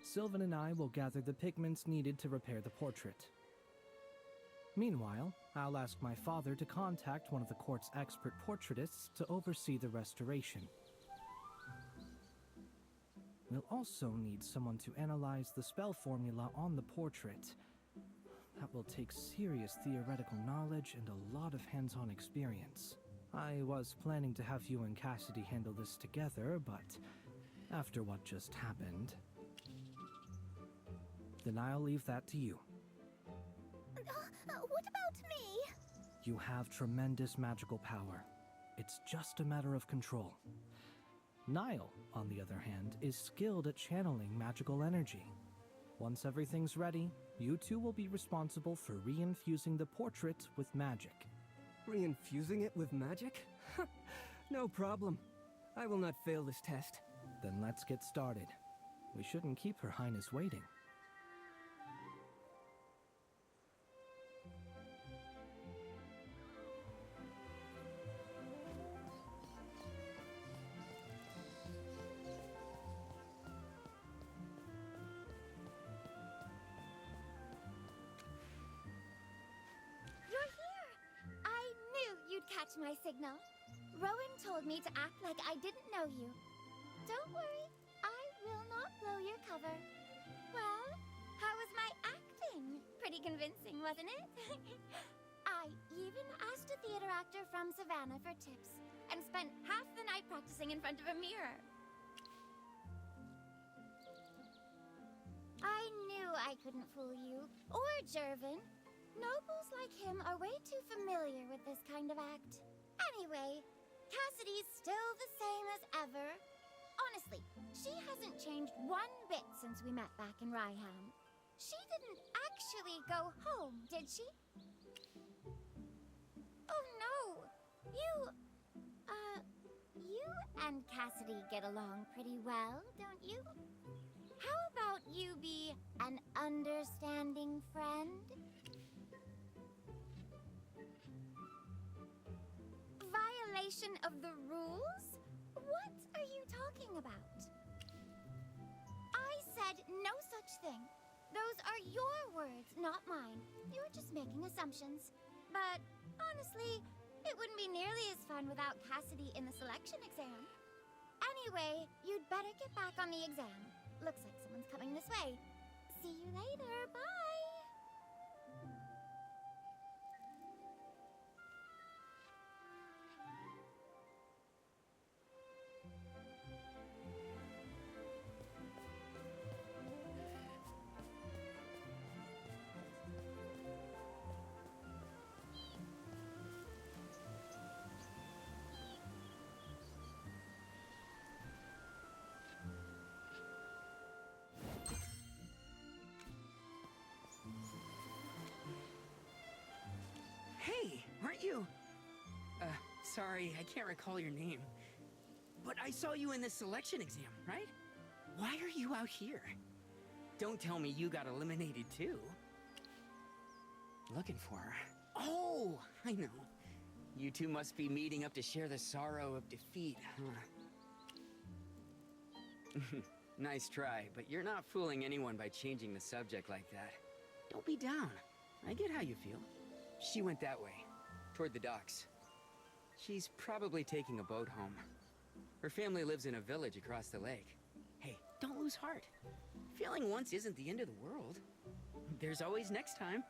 Sylvan and I will gather the pigments needed to repair the portrait. Meanwhile, I'll ask my father to contact one of the court's expert portraitists to oversee the restoration. We'll also need someone to analyze the spell formula on the portrait. That will take serious theoretical knowledge and a lot of hands-on experience. I was planning to have you and Cassidy handle this together, but after what just happened... Then I'll leave that to you. What about me? You have tremendous magical power. It's just a matter of control. Niall, on the other hand, is skilled at channeling magical energy. Once everything's ready, you two will be responsible for reinfusing the portrait with magic. Reinfusing it with magic? No problem. I will not fail this test. Then let's get started. We shouldn't keep Her Highness waiting. Catch my signal. Rowan told me to act like I didn't know you. Don't worry, I will not blow your cover. Well, how was my acting? Pretty convincing, wasn't it? I even asked a theater actor from Savannah for tips and spent half the night practicing in front of a mirror. I knew I couldn't fool you, or Jervin. Nobles like him are way too familiar with this kind of act. Anyway, Cassidy's still the same as ever. Honestly, she hasn't changed one bit since we met back in Ryham. She didn't actually go home, did she? Oh no! You and Cassidy get along pretty well, don't you? How about you be an understanding friend? Violation of the rules? What are you talking about? I said no such thing. Those are your words, not mine. You're just making assumptions. But honestly, it wouldn't be nearly as fun without Cassidy in the selection exam. Anyway, you'd better get back on the exam. Looks like someone's coming this way. See you later. Bye. Hey, aren't you? Sorry, I can't recall your name. But I saw you in the selection exam, right? Why are you out here? Don't tell me you got eliminated too. Looking for her. Oh, I know. You two must be meeting up to share the sorrow of defeat, huh? Nice try, but you're not fooling anyone by changing the subject like that. Don't be down. I get how you feel. She went that way, toward the docks. She's probably taking a boat home. Her family lives in a village across the lake. Hey, don't lose heart. Failing once isn't the end of the world. There's always next time.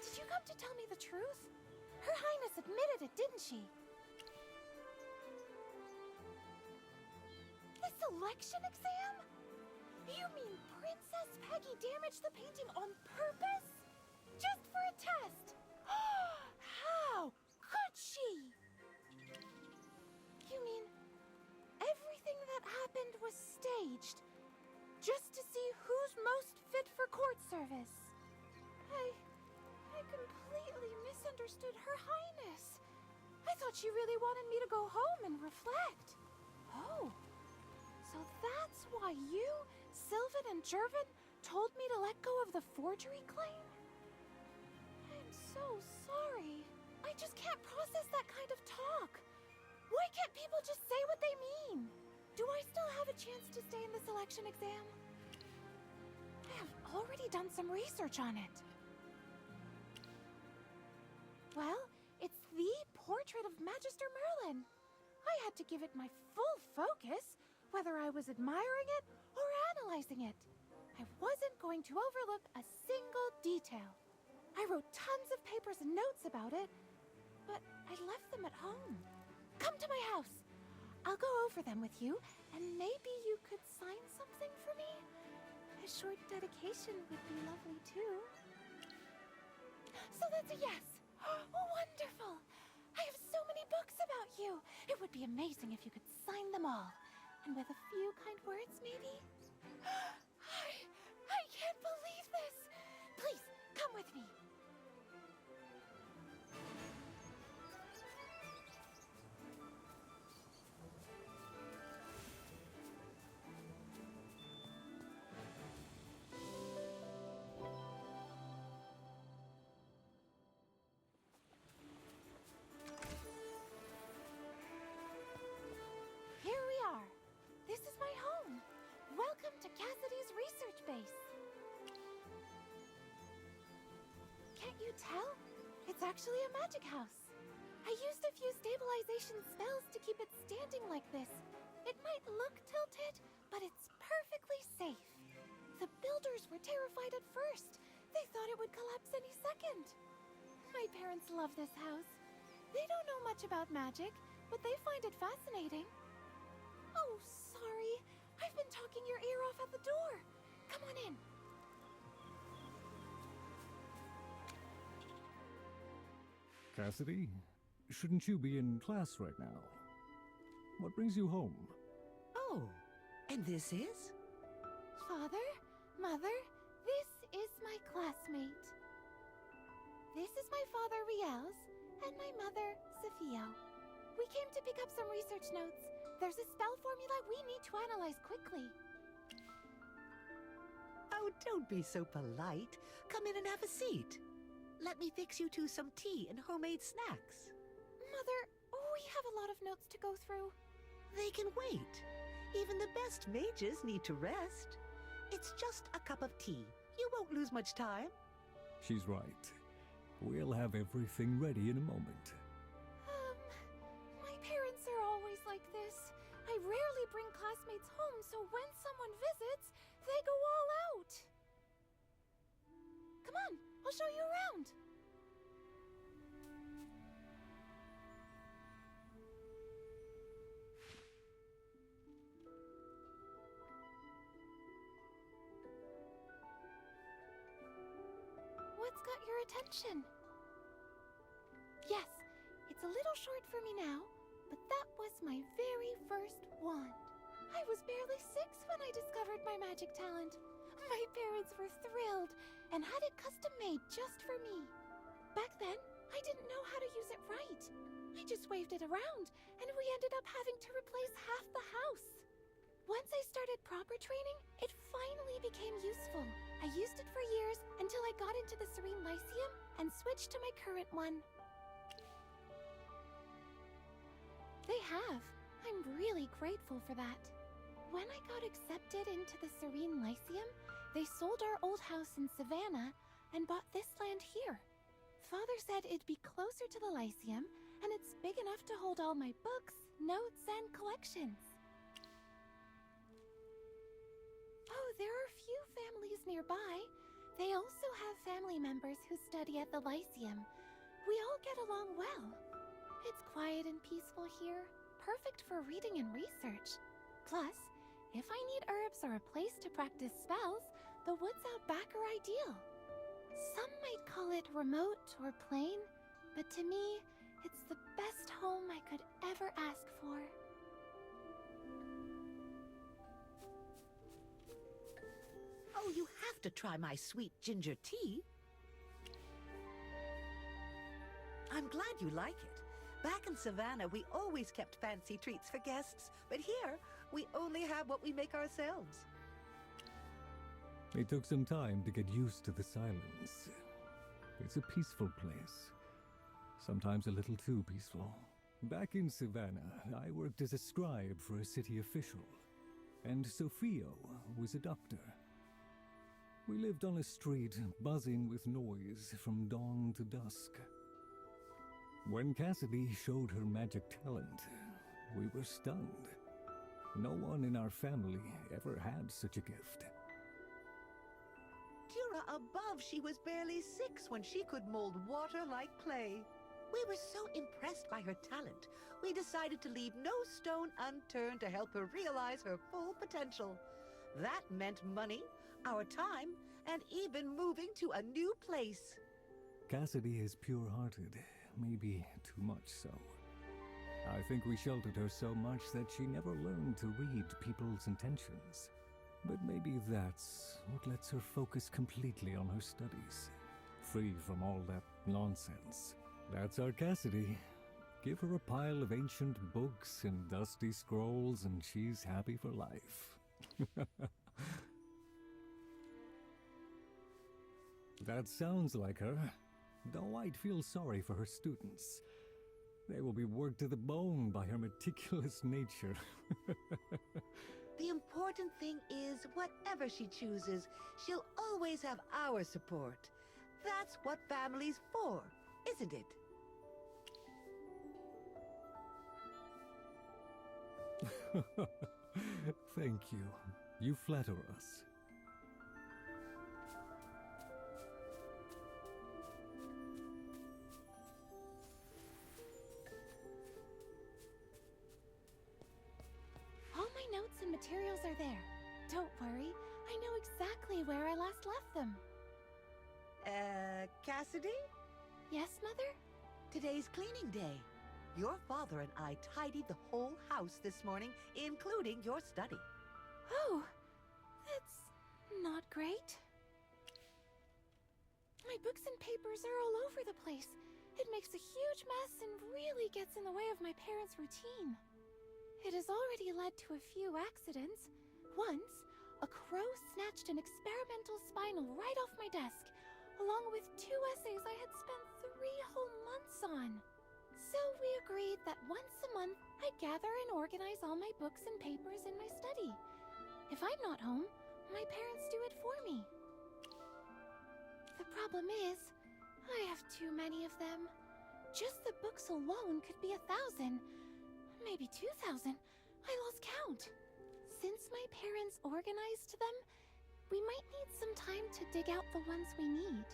Did you come to tell me the truth? Her Highness admitted it, didn't she? The selection exam? You mean Princess Peggy damaged the painting on purpose? Just for a test? How could she? You mean everything that happened was staged? Just to see who's most fit for court service? I completely misunderstood Her Highness. I thought she really wanted me to go home and reflect. Oh, so that's why you, Sylvan, and Jervin told me to let go of the forgery claim? I'm so sorry. I just can't process that kind of talk. Why can't people just say what they mean? Do I still have a chance to stay in the selection exam? I have already done some research on it. Well, it's the portrait of Magister Merlin. I had to give it my full focus, whether I was admiring it or analyzing it. I wasn't going to overlook a single detail. I wrote tons of papers and notes about it, but I left them at home. Come to my house. I'll go over them with you, and maybe you could sign something for me? A short dedication would be lovely, too. So that's a yes! Wonderful! I have so many books about you! It would be amazing if you could sign them all. And with a few kind words, maybe? I can't believe this! Please, come with me. Here we are. This is my home. Welcome to Cassidy's research base. Can't you tell? It's actually a magic house. I used a few stabilization spells to keep it standing like this. It might look tilted, but it's perfectly safe. The builders were terrified at first. They thought it would collapse any second. My parents love this house. They don't know much about magic, but they find it fascinating. Oh, sorry. I've been talking your ear off at the door. Come on in. Cassidy, shouldn't you be in class right now? What brings you home? Oh, and this is? Father, Mother, this is my classmate. This is my father, Riels, and my mother, Sophia. We came to pick up some research notes. There's a spell formula we need to analyze quickly. Oh, don't be so polite. Come in and have a seat. Let me fix you two some tea and homemade snacks. Mother, we have a lot of notes to go through. They can wait. Even the best mages need to rest. It's just a cup of tea. You won't lose much time. She's right. We'll have everything ready in a moment. My parents are always like this. I rarely bring classmates home, so when someone visits, they go all out. Come on, I'll show you around. What's got your attention? Yes, it's a little short for me now, but that was my very first wand. I was barely 6 when I discovered my magic talent. My parents were thrilled and had it custom made just for me. Back then, I didn't know how to use it right. I just waved it around, and we ended up having to replace half the house. Once I started proper training, it finally became useful. I used it for years until I got into the Serene Lyceum and switched to my current one. They have. I'm really grateful for that. When I got accepted into the Serene Lyceum, they sold our old house in Savannah and bought this land here. Father said it'd be closer to the Lyceum, and it's big enough to hold all my books, notes, and collections. Oh, there are a few families nearby. They also have family members who study at the Lyceum. We all get along well. It's quiet and peaceful here, perfect for reading and research. Plus, if I need herbs or a place to practice spells, the woods out back are ideal. Some might call it remote or plain, but to me, it's the best home I could ever ask for. Oh, you have to try my sweet ginger tea. I'm glad you like it. Back in Savannah, we always kept fancy treats for guests, but here, we only have what we make ourselves. It took some time to get used to the silence. It's a peaceful place. Sometimes a little too peaceful. Back in Savannah, I worked as a scribe for a city official, and Sophio was a doctor. We lived on a street buzzing with noise from dawn to dusk. When Cassidy showed her magic talent, we were stunned. No one in our family ever had such a gift. Dura above, she was barely 6 when she could mold water like clay. We were so impressed by her talent, we decided to leave no stone unturned to help her realize her full potential. That meant money, our time, and even moving to a new place. Cassidy is pure-hearted, maybe too much so. I think we sheltered her so much that she never learned to read people's intentions. But maybe that's what lets her focus completely on her studies, free from all that nonsense. That's our Cassidy. Give her a pile of ancient books and dusty scrolls and she's happy for life. That sounds like her, though I'd feel sorry for her students. They will be worked to the bone by her meticulous nature. The important thing is, whatever she chooses, she'll always have our support. That's what family's for, isn't it? Thank you. You flatter us. All my notes and materials are there. Don't worry, I know exactly where I last left them. Cassidy? Yes, Mother? Today's cleaning day. Your father and I tidied the whole house this morning, including your study. Oh, that's not great. My books and papers are all over the place. It makes a huge mess and really gets in the way of my parents' routine. It has already led to a few accidents. Once, a crow snatched an experimental spinal right off my desk, along with 2 essays I had spent 3 whole months on. So we agreed that once a month, I'd gather and organize all my books and papers in my study. If I'm not home, my parents do it for me. The problem is, I have too many of them. Just the books alone could be 1,000, maybe 2,000. I lost count. Since my parents organized them, we might need some time to dig out the ones we need.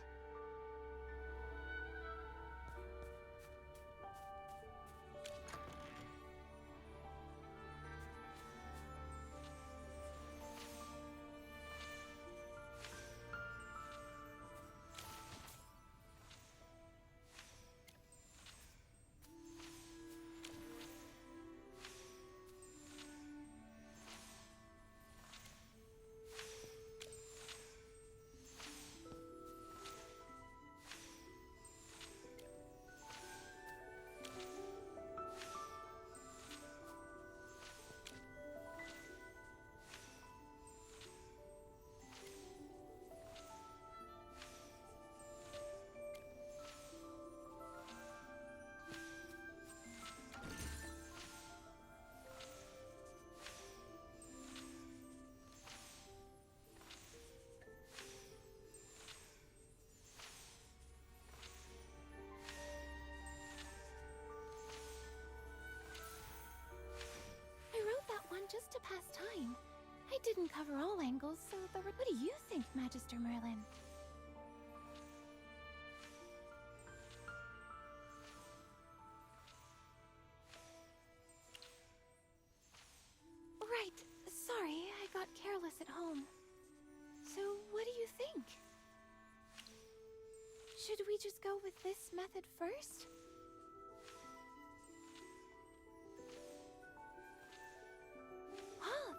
Just to pass time. I didn't cover all angles, so what do you think, Magister Merlin? Right. Sorry, I got careless at home. So, what do you think? Should we just go with this method first?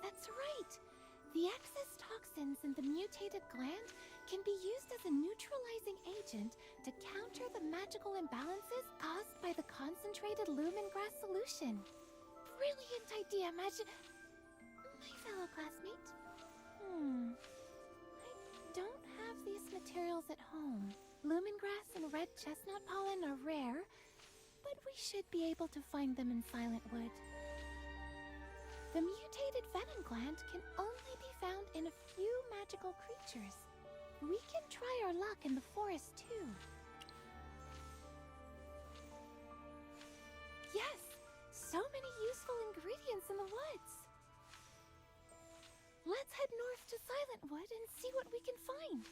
That's right! The excess toxins in the mutated gland can be used as a neutralizing agent to counter the magical imbalances caused by the concentrated lemongrass solution. Brilliant idea, my fellow classmate. I don't have these materials at home. Lemongrass and red chestnut pollen are rare, but we should be able to find them in Silentwood. The mutated venom gland can only be found in a few magical creatures. We can try our luck in the forest too. Yes! So many useful ingredients in the woods! Let's head north to Silentwood and see what we can find.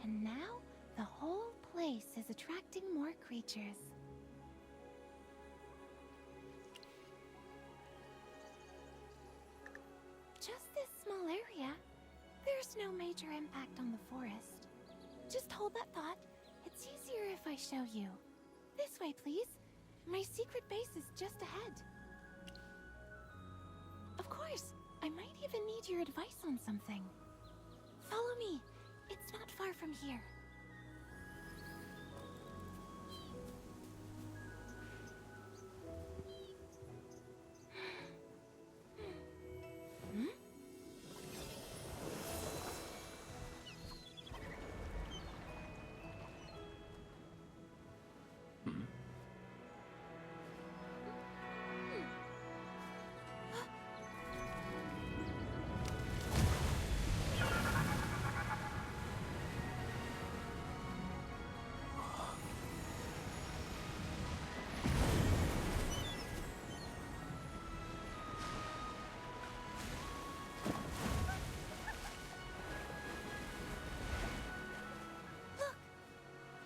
And now, the whole place is attracting more creatures. Just this small area. There's no major impact on the forest. Just hold that thought. It's easier if I show you. This way, please. My secret base is just ahead. Of course, I might even need your advice on something. Follow me. It's not far from here.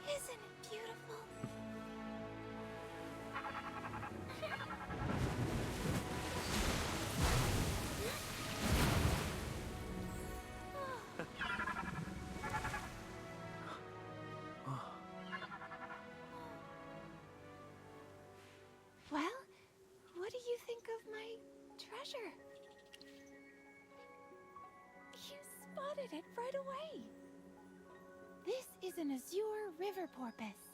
Isn't it beautiful? Well, what do you think of my treasure? You spotted it right away. This is an azure river porpoise,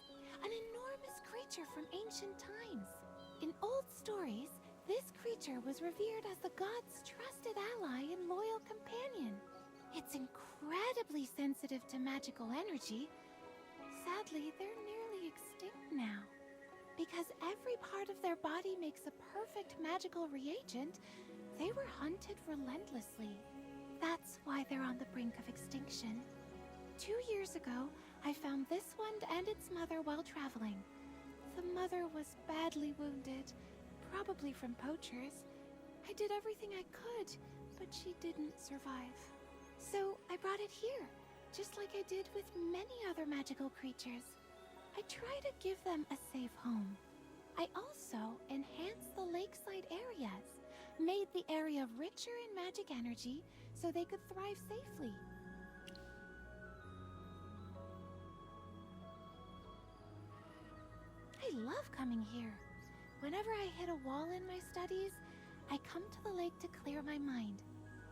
an enormous creature from ancient times. In old stories, this creature was revered as the gods' trusted ally and loyal companion. It's incredibly sensitive to magical energy. Sadly, they're nearly extinct now. Because every part of their body makes a perfect magical reagent, they were hunted relentlessly. That's why they're on the brink of extinction. 2 years ago, I found this one and its mother while traveling. The mother was badly wounded, probably from poachers. I did everything I could, but she didn't survive. So I brought it here, just like I did with many other magical creatures. I try to give them a safe home. I also enhanced the lakeside areas, made the area richer in magic energy so they could thrive safely. I love coming here. Whenever I hit a wall in my studies, I come to the lake to clear my mind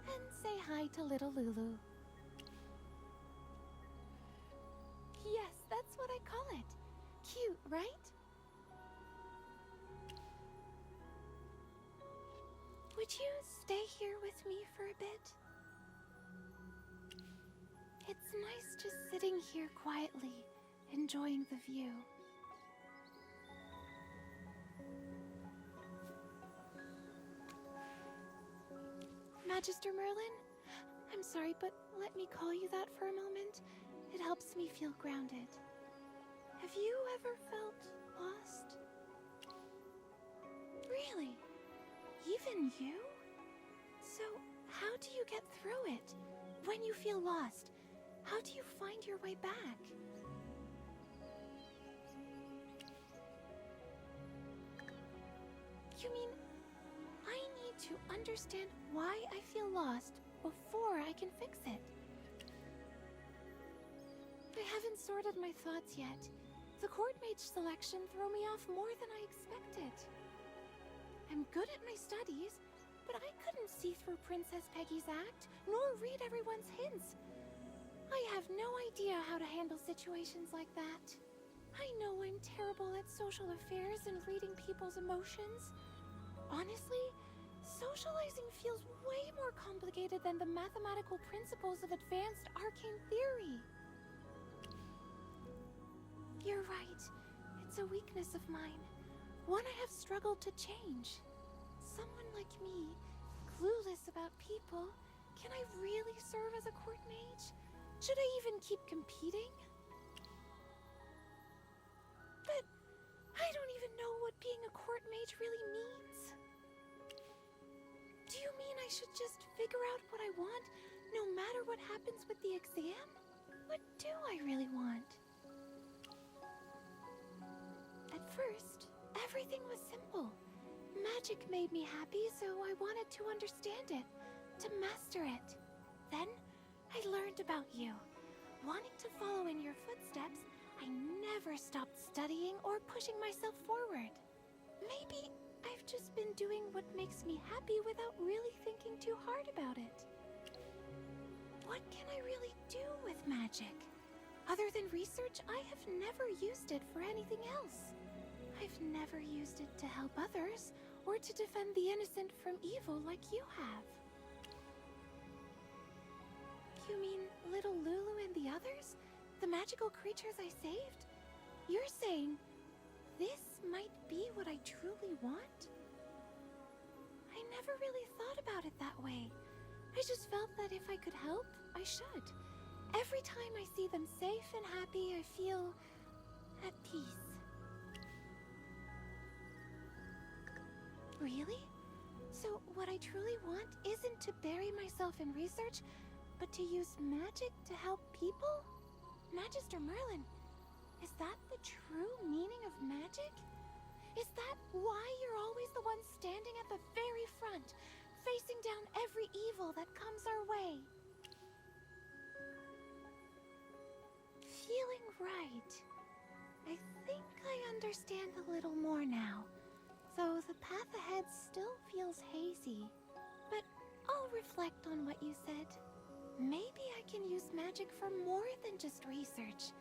and say hi to little Lulu. Yes, that's what I call it. Cute, right? Would you stay here with me for a bit? It's nice just sitting here quietly, enjoying the view. Magister Merlin? I'm sorry, but let me call you that for a moment. It helps me feel grounded. Have you ever felt lost? Really? Even you? So, how do you get through it? When you feel lost, how do you find your way back? You mean, I need to understand why I feel lost before I can fix it? I haven't sorted my thoughts yet. The court mage selection threw me off more than I expected. I'm good at my studies, but I couldn't see through Princess Peggy's act, nor read everyone's hints. I have no idea how to handle situations like that. I know I'm terrible at social affairs and reading people's emotions. Honestly, socializing feels way more complicated than the mathematical principles of advanced arcane theory. You're right. It's a weakness of mine. One I have struggled to change. Someone like me, clueless about people, can I really serve as a court mage? Should I even keep competing? But I don't even know what being a court mage really means. Do you mean I should just figure out what I want, no matter what happens with the exam? What do I really want? At first, everything was simple. Magic made me happy, so I wanted to understand it, to master it. Then, I learned about you. Wanting to follow in your footsteps, I never stopped studying or pushing myself forward. Maybe I've just been doing what makes me happy without really thinking too hard about it. What can I really do with magic? Other than research, I have never used it for anything else. I've never used it to help others, or to defend the innocent from evil like you have. You mean little Lulu and the others? The magical creatures I saved? You're saying this might be what I truly want? I never really thought about it that way. I just felt that if I could help, I should. Every time I see them safe and happy, I feel at peace. Really? So what I truly want isn't to bury myself in research, but to use magic to help people? Magister Merlin, is that the true meaning of magic? Is that why you're always the one standing at the very front, facing down every evil that comes our way? Feeling right. I think I understand a little more now, though the path ahead still feels hazy. But I'll reflect on what you said. Maybe I can use magic for more than just research.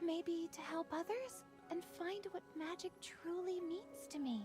Maybe to help others and find what magic truly means to me.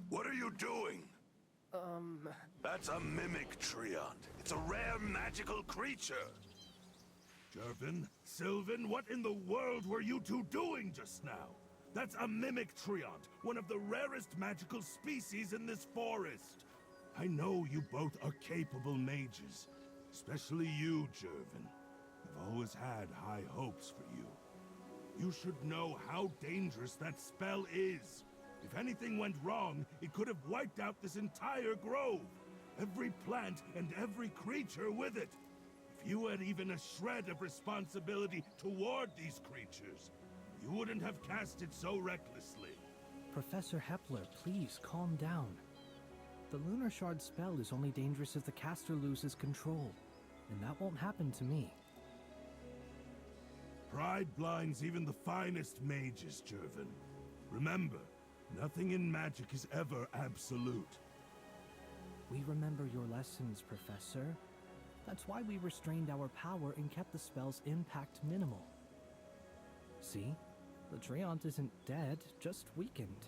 What are you doing? That's a mimic treant. It's a rare magical creature. Jervin, Sylvan, what in the world were you two doing just now? That's a mimic treant, one of the rarest magical species in this forest. I know you both are capable mages, especially you, Jervin. I've always had high hopes for you. You should know how dangerous that spell is. If anything went wrong, it could have wiped out this entire grove. Every plant and every creature with it. If you had even a shred of responsibility toward these creatures, you wouldn't have cast it so recklessly. Professor Hepler, please calm down. The Lunar Shard spell is only dangerous if the caster loses control, and that won't happen to me. Pride blinds even the finest mages, Jervin. Remember, nothing in magic is ever absolute. We remember your lessons, Professor. That's why we restrained our power and kept the spell's impact minimal. See? The treant isn't dead, just weakened.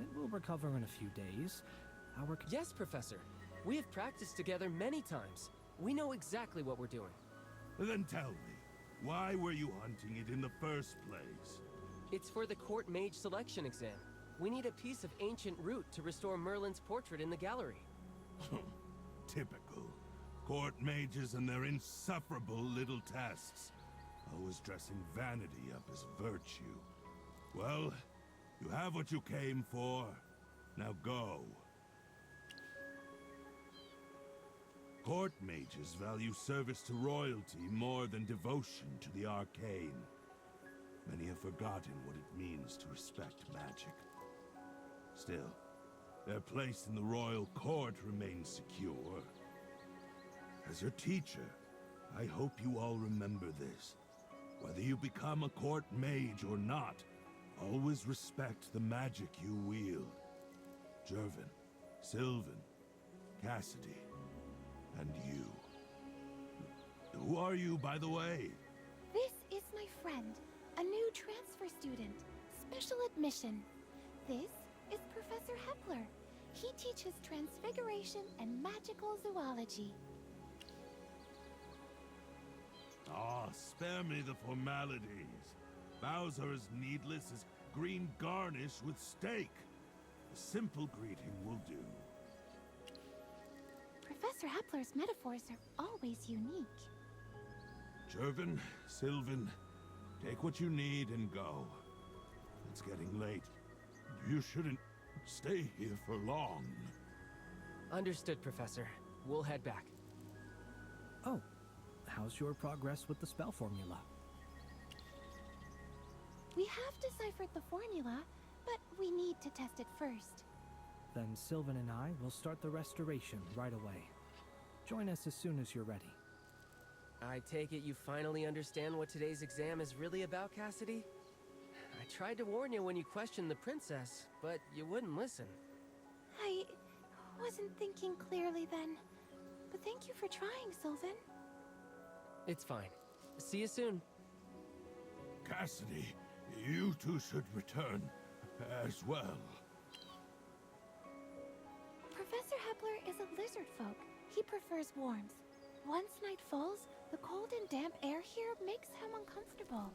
It will recover in a few days. Yes, Professor. We have practiced together many times. We know exactly what we're doing. Then tell me, Why were you hunting it in the first place? It's for the court mage selection exam. We need a piece of ancient root to restore Merlin's portrait in the gallery. Typical. Court mages and their insufferable little tests. Always dressing vanity up as virtue. Well, you have what you came for. Now go. Court mages value service to royalty more than devotion to the arcane. Many have forgotten what it means to respect magic. Still, their place in the royal court remains secure. As your teacher, I hope you all remember this. Whether you become a court mage or not, always respect the magic you wield. Jervin, Sylvan, Cassidy, and you. Who are you, by the way? This is my friend, a new transfer student. Special admission. This is Professor Hepler. He teaches transfiguration and magical zoology. Ah, spare me the formalities. Vows are as needless as green garnish with steak. A simple greeting will do. Professor Hepler's metaphors are always unique. Jervin, Sylvan, take what you need and go. It's getting late. You shouldn't stay here for long. Understood, Professor. We'll head back. Oh, how's your progress with the spell formula? We have deciphered the formula, but we need to test it first. Then Sylvan and I will start the restoration right away. Join us as soon as you're ready. I take it you finally understand what today's exam is really about, Cassidy? I tried to warn you when you questioned the princess, but you wouldn't listen. I wasn't thinking clearly then. But thank you for trying, Sylvan. It's fine. See you soon. Cassidy, you two should return as well. Professor Hepler is a lizard folk. He prefers warmth. Once night falls, the cold and damp air here makes him uncomfortable.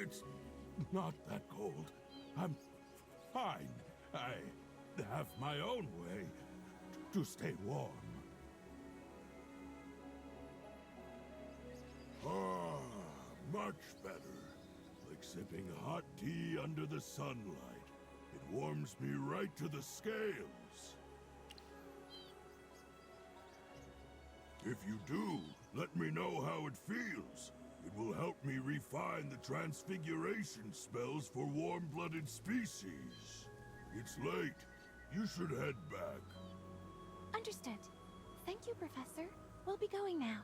It's not that cold. I'm fine. I have my own way to stay warm. Ah, much better. Like sipping hot tea under the sunlight. It warms me right to the scales. If you do, let me know how it feels. It will help me refine the transfiguration spells for warm-blooded species. It's late. You should head back. Understood. Thank you, Professor. We'll be going now.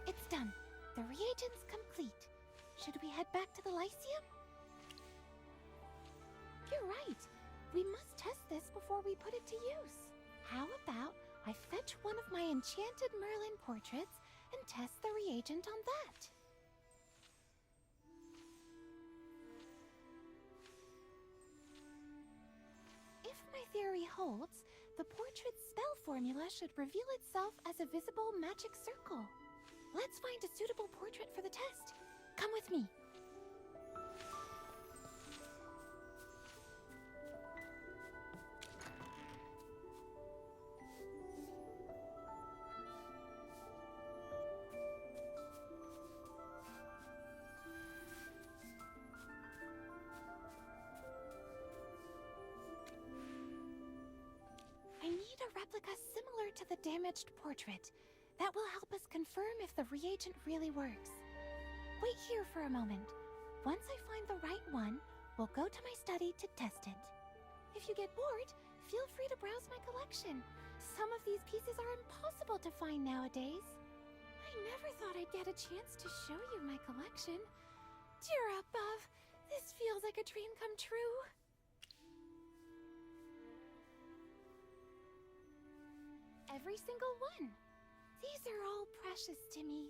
It's done. The reagent's complete. Should we head back to the Lyceum? You're right. We must test this before we put it to use. How about I fetch one of my enchanted Merlin portraits and test the reagent on that? If my theory holds, the portrait's spell formula should reveal itself as a visible magic circle. Let's find a suitable portrait for the test. Come with me. damaged portrait. That will help us confirm if the reagent really works. Wait here for a moment. Once I find the right one, we'll go to my study to test it. If you get bored, feel free to browse my collection. Some of these pieces are impossible to find nowadays. I never thought I'd get a chance to show you my collection. Dear above, this feels like a dream come true. Every single one. These are all precious to me.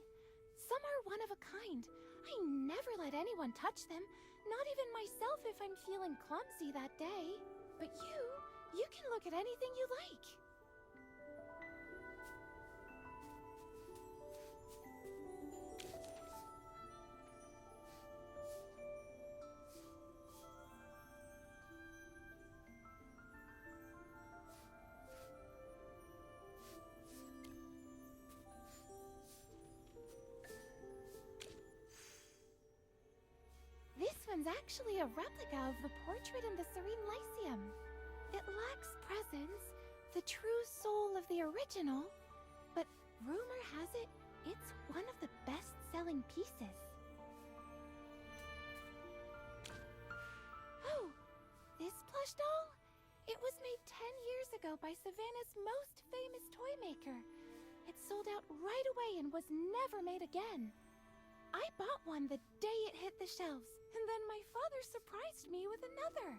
Some are one of a kind. I never let anyone touch them, not even myself if I'm feeling clumsy that day. But you can look at anything you like. This one's actually a replica of the portrait in the Serene Lyceum. It lacks presence, the true soul of the original, but rumor has it, it's one of the best-selling pieces. Oh, this plush doll? It was made 10 years ago by Savannah's most famous toy maker. It sold out right away and was never made again. I bought one the day it hit the shelves, and then my father surprised me with another.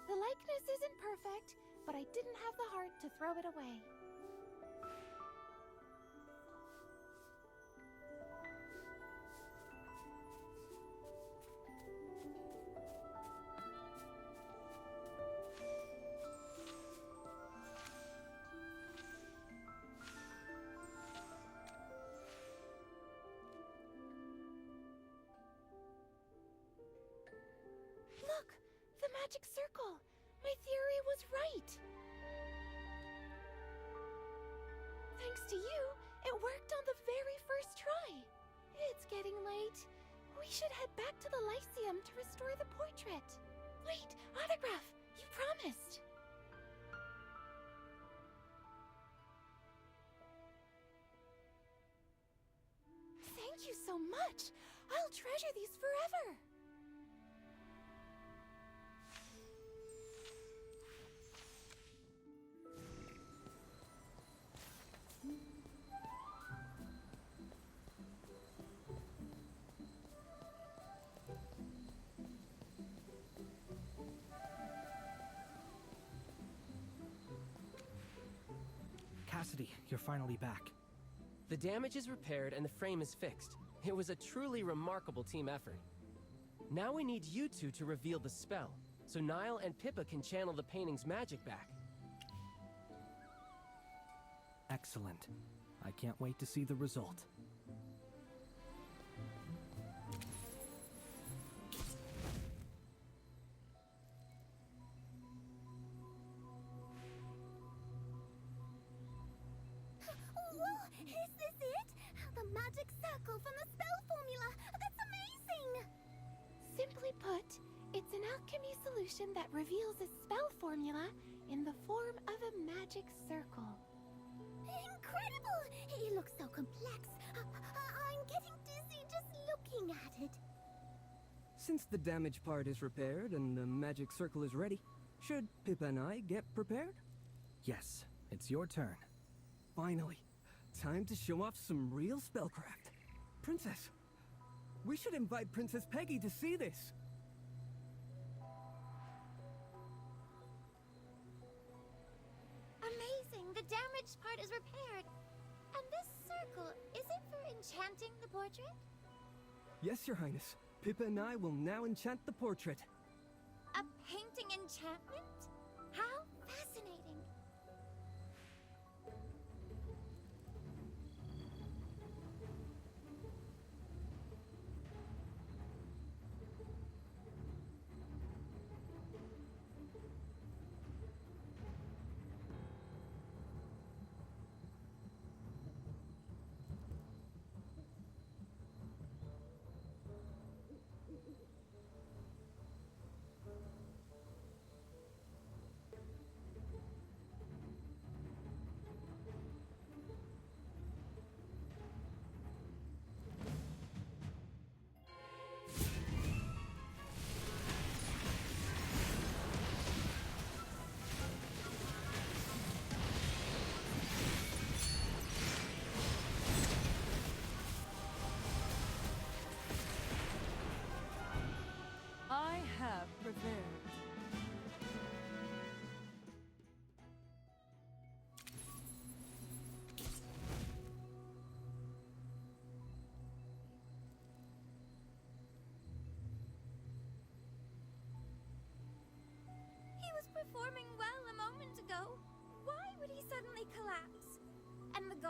The likeness isn't perfect, but I didn't have the heart to throw it away. Look! The magic circle! My theory was right! Thanks to you, it worked on the very first try. It's getting late. We should head back to the Lyceum to restore the portrait. Wait, autograph! You promised! Thank you so much! I'll treasure these forever! Cassidy, you're finally back. The damage is repaired and the frame is fixed. It was a truly remarkable team effort. Now we need you two to reveal the spell, so Niall and Pippa can channel the painting's magic back. Excellent. I can't wait to see the result. Whoa! Is this it? The magic circle from the spell formula! That's amazing! Simply put, it's an alchemy solution that reveals a spell formula in the form of a magic circle. Incredible! It looks so complex. I'm getting dizzy just looking at it. Since the damaged part is repaired and the magic circle is ready, should Pippa and I get prepared? Yes, it's your turn. Finally, time to show off some real spellcraft. Princess, we should invite Princess Peggy to see this. Amazing! The damaged part is repaired. And this circle, is it for enchanting the portrait? Yes, Your Highness. Pippa and I will now enchant the portrait. A painting enchantment? How fascinating!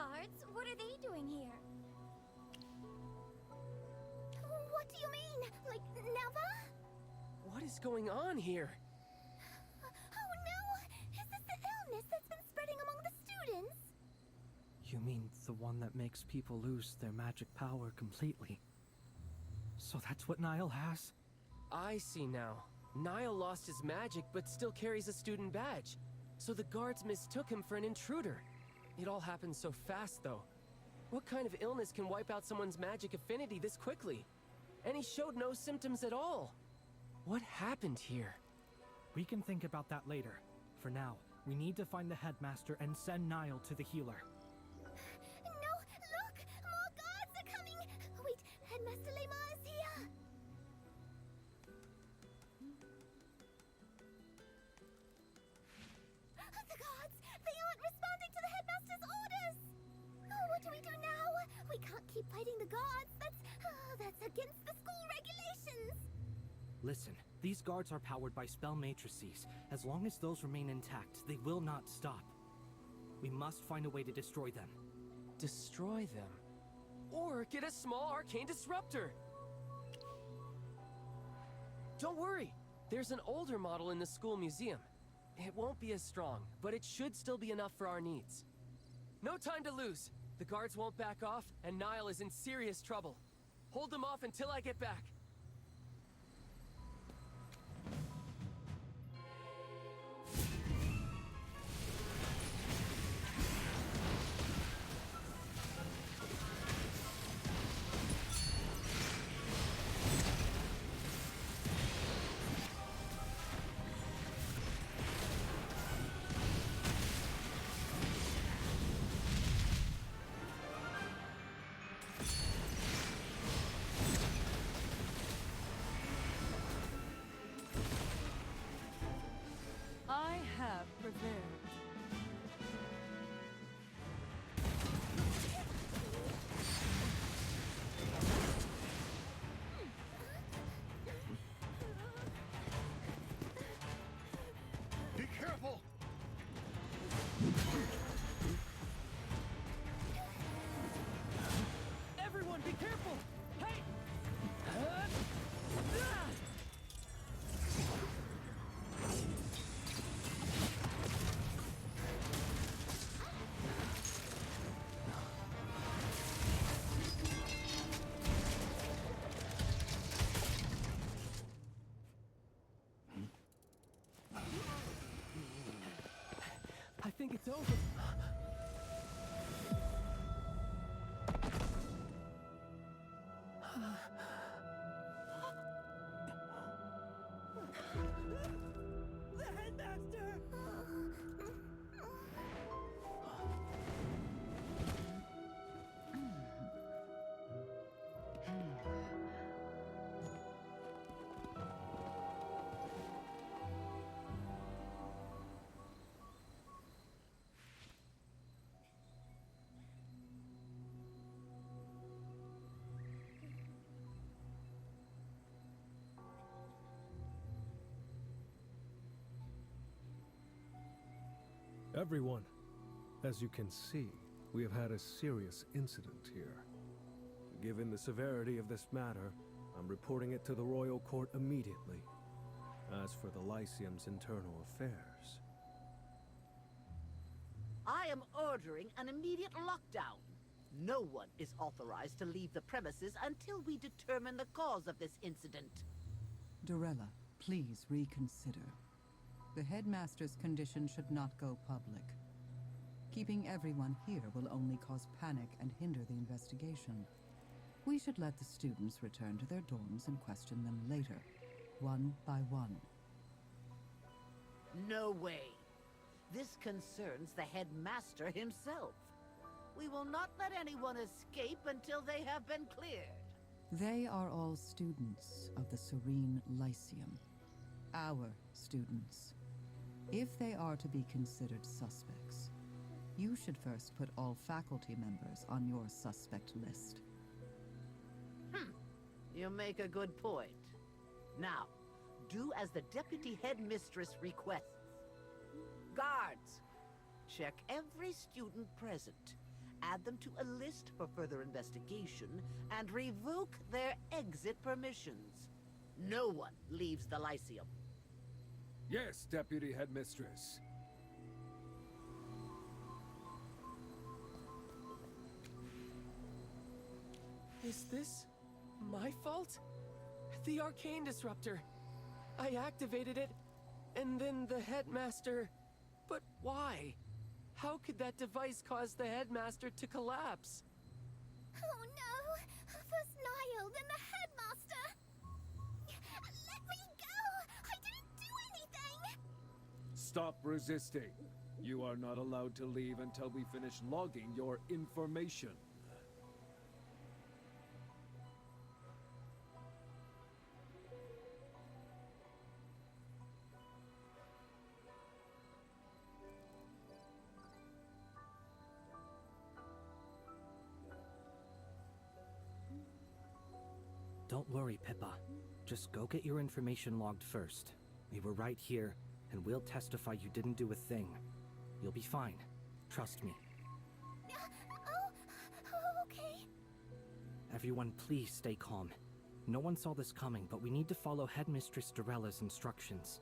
guards? What are they doing here? What do you mean? Like, Neva? What is going on here? Oh no! Is this the illness that's been spreading among the students? You mean the one that makes people lose their magic power completely? So that's what Niall has? I see now. Niall lost his magic, but still carries a student badge. So the guards mistook him for an intruder. It all happened so fast, though. What kind of illness can wipe out someone's magic affinity this quickly? And he showed no symptoms at all. What happened here? We can think about that later. For now, we need to find the headmaster and send Niall to the healer. No, look! More guards are coming! Wait, Headmaster Lema is here! The guards! They aren't responding to the headmaster's orders! Oh, what do we do now? We can't keep fighting the guards. That's against the school regulations! Listen, these guards are powered by spell matrices. As long as those remain intact, they will not stop. We must find a way to destroy them. Destroy them? Or get a small arcane disruptor! Don't worry! There's an older model in the school museum. It won't be as strong, but it should still be enough for our needs. No time to lose! The guards won't back off, and Niall is in serious trouble. Hold them off until I get back. I have prevailed. Be careful! Everyone, be careful! Hey! I think it's over. The headmaster! Everyone, as you can see, we have had a serious incident here. Given the severity of this matter, I'm reporting it to the Royal Court immediately. As for the Lyceum's internal affairs... I am ordering an immediate lockdown. No one is authorized to leave the premises until we determine the cause of this incident. Dorella, please reconsider. The headmaster's condition should not go public. Keeping everyone here will only cause panic and hinder the investigation. We should let the students return to their dorms and question them later, one by one. No way. This concerns the headmaster himself. We will not let anyone escape until they have been cleared. They are all students of the Serene Lyceum. Our students. If they are to be considered suspects, you should first put all faculty members on your suspect list. You make a good point. Now, do as the deputy headmistress requests. Guards, check every student present add them to a list for further investigation, and revoke their exit permissions. No one leaves the Lyceum. Yes, Deputy Headmistress. Is this my fault? The arcane disruptor. I activated it, and then the headmaster... But why? How could that device cause the headmaster to collapse? Oh no! There's Niall and the headmaster! Let me go! I didn't do anything! Stop resisting. You are not allowed to leave until we finish logging your information. Don't worry, Pippa. Just go get your information logged first. We were right here, and we'll testify you didn't do a thing. You'll be fine. Trust me. Okay. Everyone, please stay calm. No one saw this coming, but we need to follow Headmistress Dorella's instructions.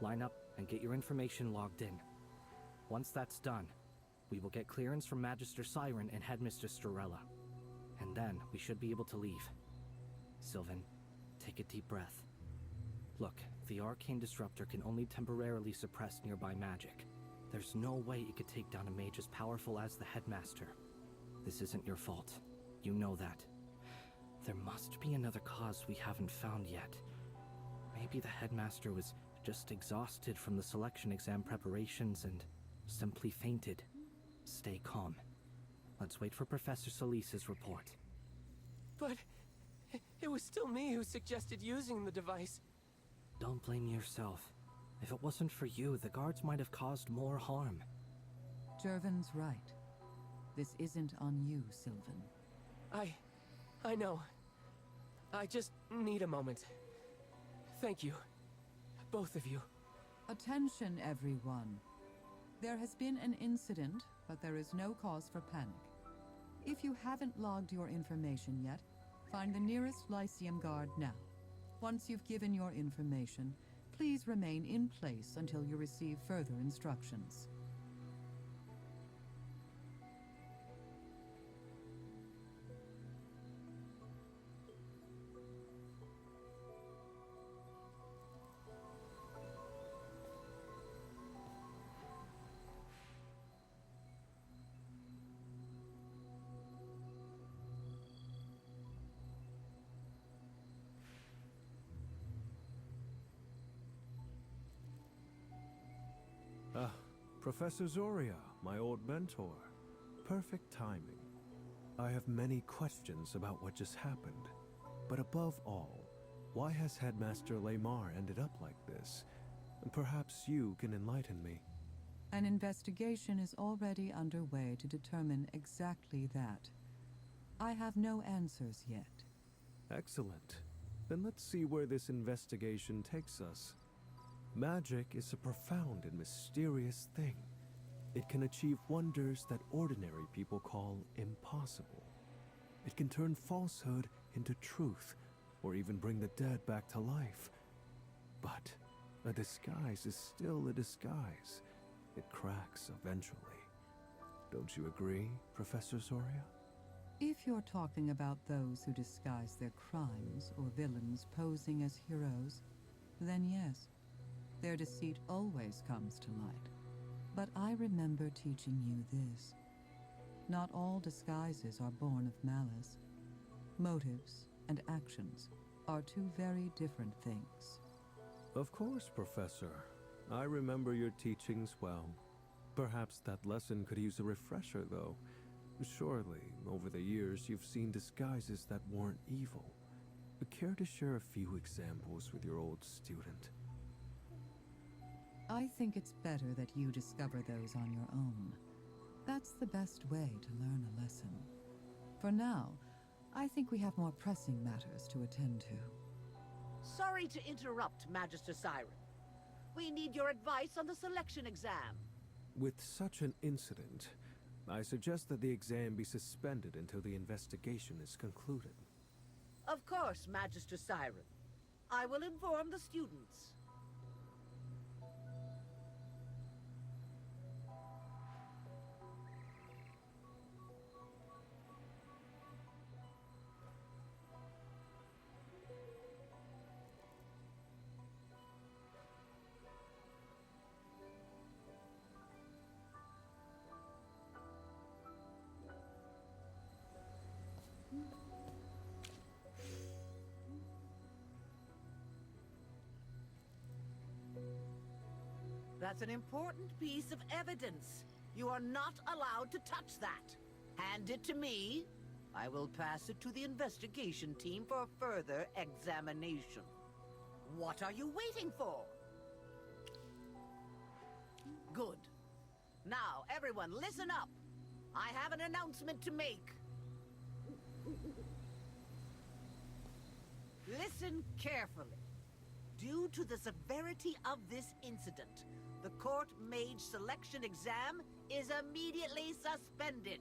Line up and get your information logged in. Once that's done, we will get clearance from Magister Siren and Headmistress Dorella. And then we should be able to leave. Sylvan, take a deep breath. Look, the arcane disruptor can only temporarily suppress nearby magic. There's no way it could take down a mage as powerful as the Headmaster. This isn't your fault. You know that. There must be another cause we haven't found yet. Maybe the Headmaster was just exhausted from the selection exam preparations and simply fainted. Stay calm. Let's wait for Professor Solis's report. But... it was still me who suggested using the device. Don't blame yourself. If it wasn't for you, the guards might have caused more harm. Jervin's right. This isn't on you, Sylvan. I know. I just need a moment. Thank you. Both of you. Attention, everyone. There has been an incident, but there is no cause for panic. If you haven't logged your information yet, find the nearest Lyceum guard now. Once you've given your information, please remain in place until you receive further instructions. Professor Zoria, my old mentor. Perfect timing. I have many questions about what just happened. But above all, why has Headmaster Lamar ended up like this? And perhaps you can enlighten me. An investigation is already underway to determine exactly that. I have no answers yet. Excellent. Then let's see where this investigation takes us. Magic is a profound and mysterious thing. It can achieve wonders that ordinary people call impossible. It can turn falsehood into truth, or even bring the dead back to life. But a disguise is still a disguise. It cracks eventually. Don't you agree, Professor Zoria? If you're talking about those who disguise their crimes or villains posing as heroes, then yes. Their deceit always comes to light. But I remember teaching you this. Not all disguises are born of malice. Motives and actions are two very different things. Of course, Professor. I remember your teachings well. Perhaps that lesson could use a refresher, though. Surely, over the years, you've seen disguises that weren't evil. Care to share a few examples with your old student? I think it's better that you discover those on your own. That's the best way to learn a lesson. For now, I think we have more pressing matters to attend to. Sorry to interrupt, Magister Siren. We need your advice on the selection exam. With such an incident, I suggest that the exam be suspended until the investigation is concluded. Of course, Magister Siren. I will inform the students. That's an important piece of evidence. You are not allowed to touch that. Hand it to me. I will pass it to the investigation team for further examination. What are you waiting for? Good. Now, everyone, listen up. I have an announcement to make. Listen carefully. Due to the severity of this incident, the court mage selection exam is immediately suspended.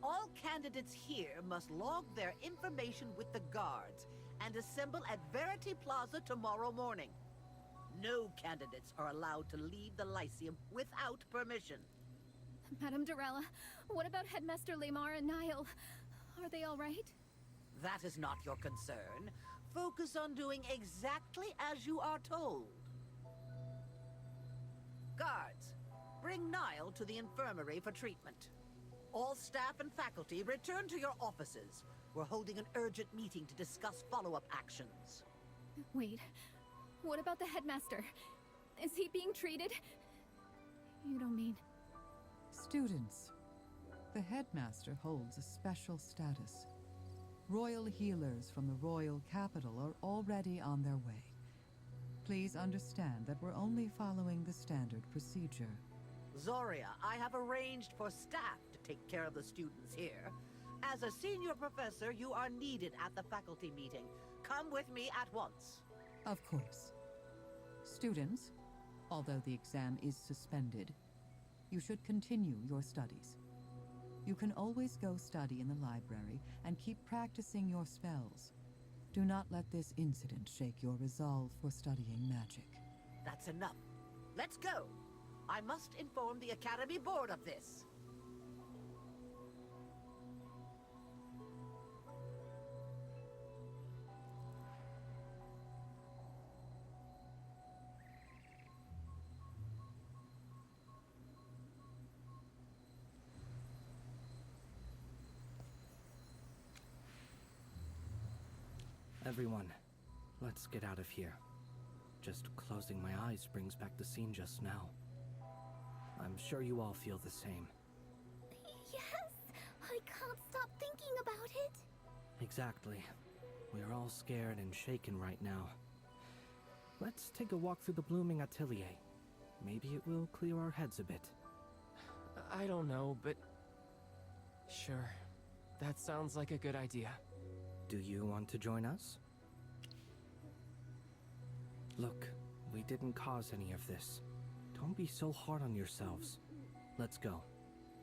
All candidates here must log their information with the guards and assemble at Verity Plaza tomorrow morning. No candidates are allowed to leave the Lyceum without permission. Madame Dorella, what about Headmaster Lamar and Niall? Are they all right? That is not your concern. Focus on doing exactly as you are told. Guards, bring Niall to the infirmary for treatment. All staff and faculty return to your offices. We're holding an urgent meeting to discuss follow-up actions. Wait, what about the headmaster? Is he being treated? You don't mean... Students, the headmaster holds a special status. Royal healers from the royal capital are already on their way. Please understand that we're only following the standard procedure. Zoria, I have arranged for staff to take care of the students here. As a senior professor, you are needed at the faculty meeting. Come with me at once. Of course. Students, although the exam is suspended, you should continue your studies. You can always go study in the library and keep practicing your spells. Do not let this incident shake your resolve for studying magic. That's enough. Let's go. I must inform the Academy Board of this. Everyone, let's get out of here. Just closing my eyes brings back the scene just now. I'm sure you all feel the same. Yes! I can't stop thinking about it! Exactly. We're all scared and shaken right now. Let's take a walk through the blooming atelier. Maybe it will clear our heads a bit. I don't know, but... Sure. That sounds like a good idea. Do you want to join us? Look, we didn't cause any of this. Don't be so hard on yourselves. Let's go.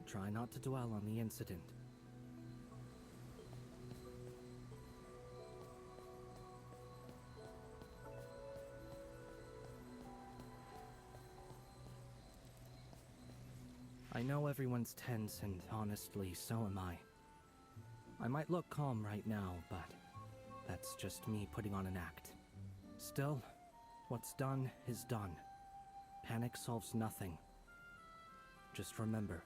Try not to dwell on the incident. I know everyone's tense, and honestly, so am I. I might look calm right now, but that's just me putting on an act. Still, what's done is done. Panic solves nothing. Just remember,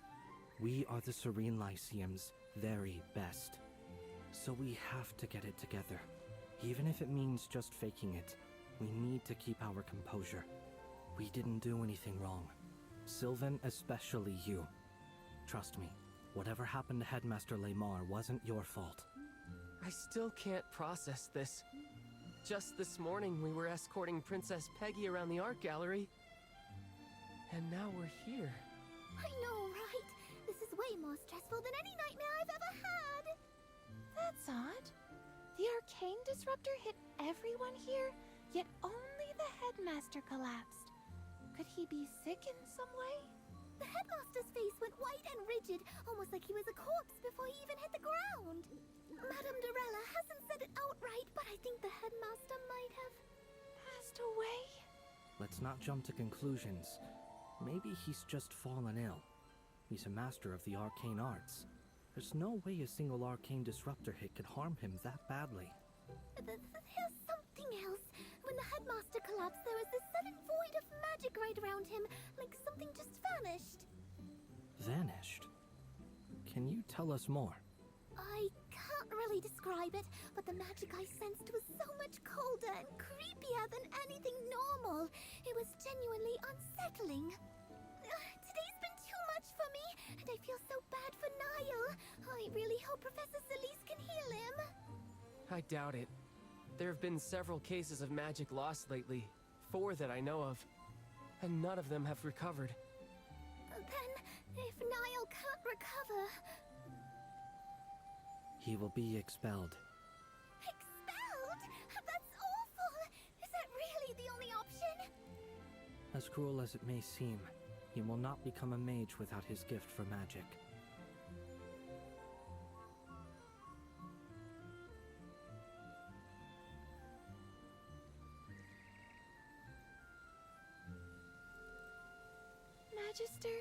we are the Serene Lyceum's very best. So we have to get it together. Even if it means just faking it, we need to keep our composure. We didn't do anything wrong. Sylvan, especially you. Trust me, whatever happened to Headmaster Lamar wasn't your fault. I still can't process this. Just this morning, we were escorting Princess Peggy around the art gallery. And now we're here. I know, right? This is way more stressful than any nightmare I've ever had! That's odd. The arcane disruptor hit everyone here, yet only the headmaster collapsed. Could he be sick in some way? The headmaster's face went white and rigid, almost like he was a corpse before he even hit the ground. Madame Dorella hasn't said it outright, but I think the headmaster might have passed away. Let's not jump to conclusions. Maybe he's just fallen ill. He's a master of the arcane arts. There's no way a single arcane disruptor hit could harm him that badly. There's something else. When the headmaster collapsed, there was this sudden void of magic right around him, like something just vanished. Vanished? Can you tell us more? I can't really describe it, but the magic I sensed was so much colder and creepier than anything normal. It was genuinely unsettling. Today's been too much for me, and I feel so bad for Niall. I really hope Professor Celeste can heal him. I doubt it. There have been several cases of magic lost lately, 4 that I know of, and none of them have recovered. Then, if Niall can't recover... He will be expelled. Expelled? That's awful! Is that really the only option? As cruel as it may seem, he will not become a mage without his gift for magic. Magister,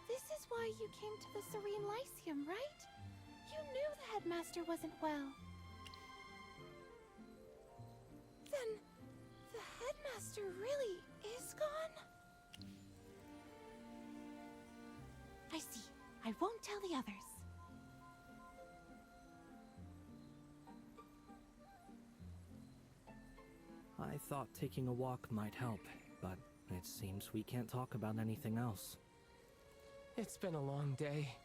this is why you came to the Serene Lyceum, right? You knew the headmaster wasn't well. Then, the headmaster really is gone? I see. I won't tell the others. I thought taking a walk might help, but it seems we can't talk about anything else. It's been a long day.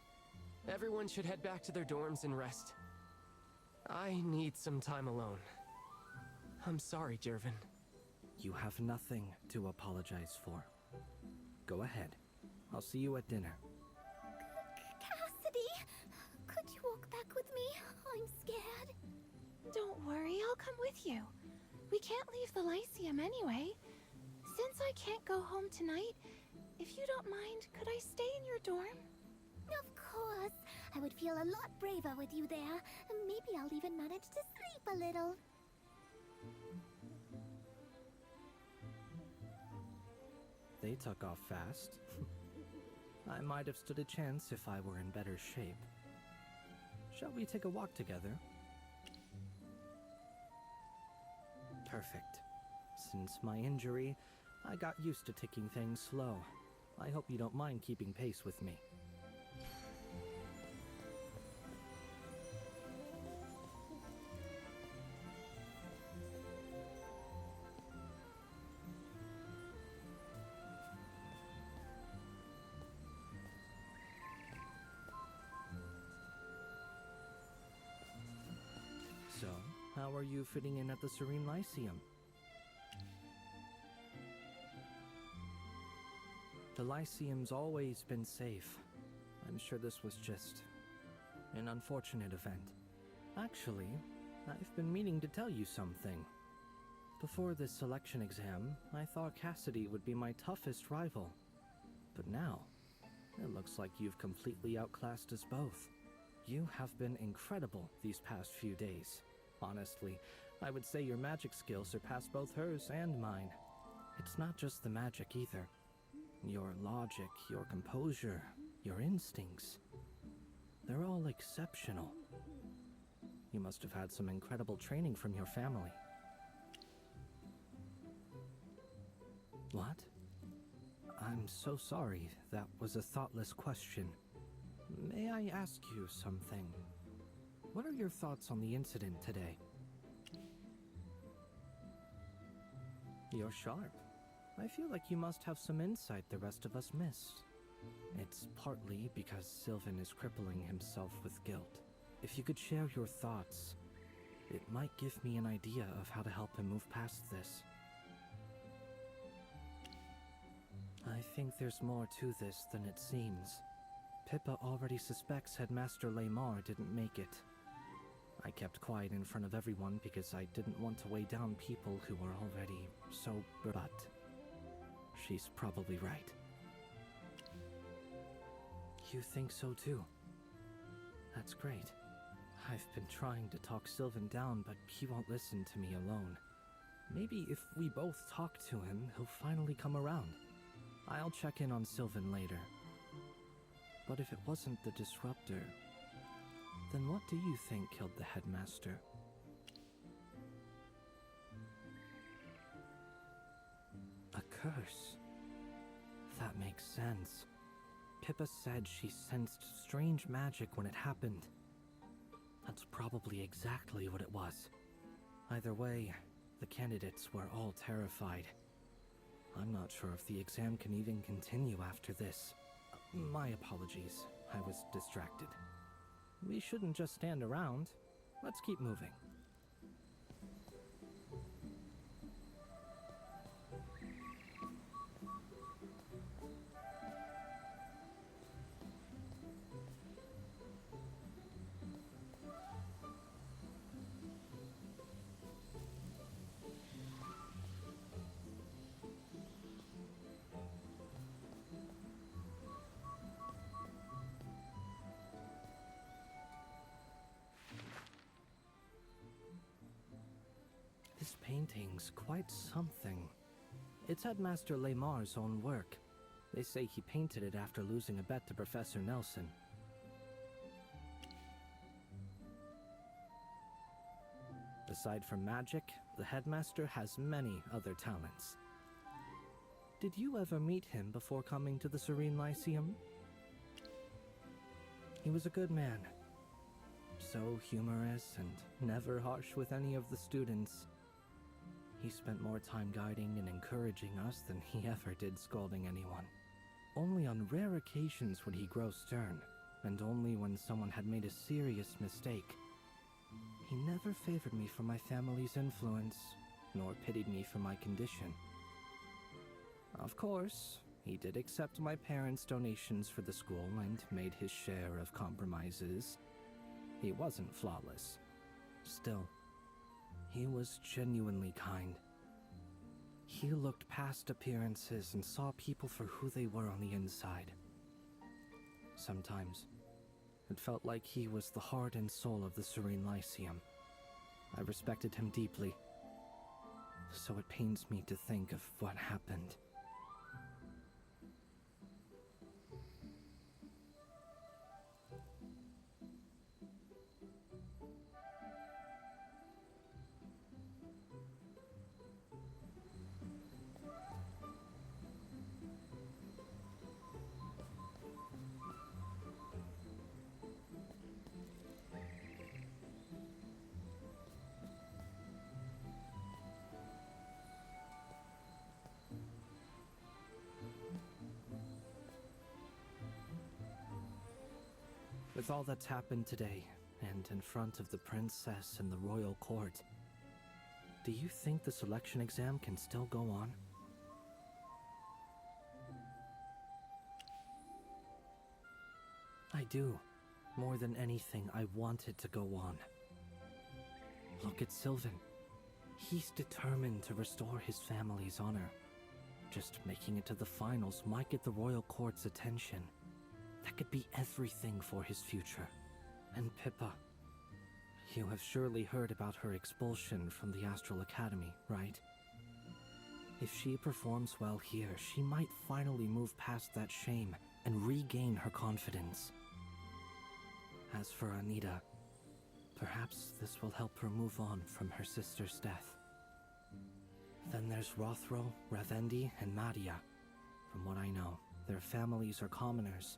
Everyone should head back to their dorms and rest. I need some time alone. I'm sorry, Jervin. You have nothing to apologize for. Go ahead. I'll see you at dinner. Cassidy, could you walk back with me? I'm scared. Don't worry, I'll come with you. We can't leave the Lyceum anyway. Since I can't go home tonight, if you don't mind, could I stay in your dorm? Of course. I would feel a lot braver with you there. Maybe I'll even manage to sleep a little. They took off fast. I might have stood a chance if I were in better shape. Shall we take a walk together? Perfect. Since my injury, I got used to taking things slow. I hope you don't mind keeping pace with me. So, how are you fitting in at the Serene Lyceum? The Lyceum's always been safe. I'm sure this was just an unfortunate event. Actually, I've been meaning to tell you something. Before this selection exam, I thought Cassidy would be my toughest rival. But now, it looks like you've completely outclassed us both. You have been incredible these past few days. Honestly, I would say your magic skills surpass both hers and mine. It's not just the magic either. Your logic, your composure, your instincts. They're all exceptional. You must have had some incredible training from your family. What? I'm so sorry. That was a thoughtless question. May I ask you something? What are your thoughts on the incident today? You're sharp. I feel like you must have some insight the rest of us missed. It's partly because Sylvan is crippling himself with guilt. If you could share your thoughts, it might give me an idea of how to help him move past this. I think there's more to this than it seems. Pippa already suspects Headmaster Laymar didn't make it. I kept quiet in front of everyone because I didn't want to weigh down people who were already so... But she's probably right. You think so too? That's great. I've been trying to talk Sylvan down, but he won't listen to me alone. Maybe if we both talk to him, he'll finally come around. I'll check in on Sylvan later. But if it wasn't the Disruptor, then what do you think killed the headmaster? A curse. That makes sense. Pippa said she sensed strange magic when it happened. That's probably exactly what it was. Either way, the candidates were all terrified. I'm not sure if the exam can even continue after this. My apologies. I was distracted. We shouldn't just stand around. Let's keep moving. This painting's quite something. It's Headmaster Laymar's own work. They say he painted it after losing a bet to Professor Nelson. Aside from magic, the Headmaster has many other talents. Did you ever meet him before coming to the Serene Lyceum? He was a good man. So humorous and never harsh with any of the students. He spent more time guiding and encouraging us than he ever did scolding anyone. Only on rare occasions would he grow stern, and only when someone had made a serious mistake. He never favored me for my family's influence, nor pitied me for my condition. Of course, he did accept my parents' donations for the school and made his share of compromises. He wasn't flawless. Still, he was genuinely kind. He looked past appearances and saw people for who they were on the inside. Sometimes, it felt like he was the heart and soul of the Serene Lyceum. I respected him deeply, so it pains me to think of what happened. With all that's happened today, and in front of the princess and the royal court, do you think the selection exam can still go on? I do. More than anything, I want it to go on. Look at Sylvan. He's determined to restore his family's honor. Just making it to the finals might get the royal court's attention. That could be everything for his future. And Pippa, you have surely heard about her expulsion from the Astral Academy, right? If she performs well here, she might finally move past that shame and regain her confidence. As for Anita, perhaps this will help her move on from her sister's death. Then there's Rothro, Ravendi, and Madia. From what I know, their families are commoners.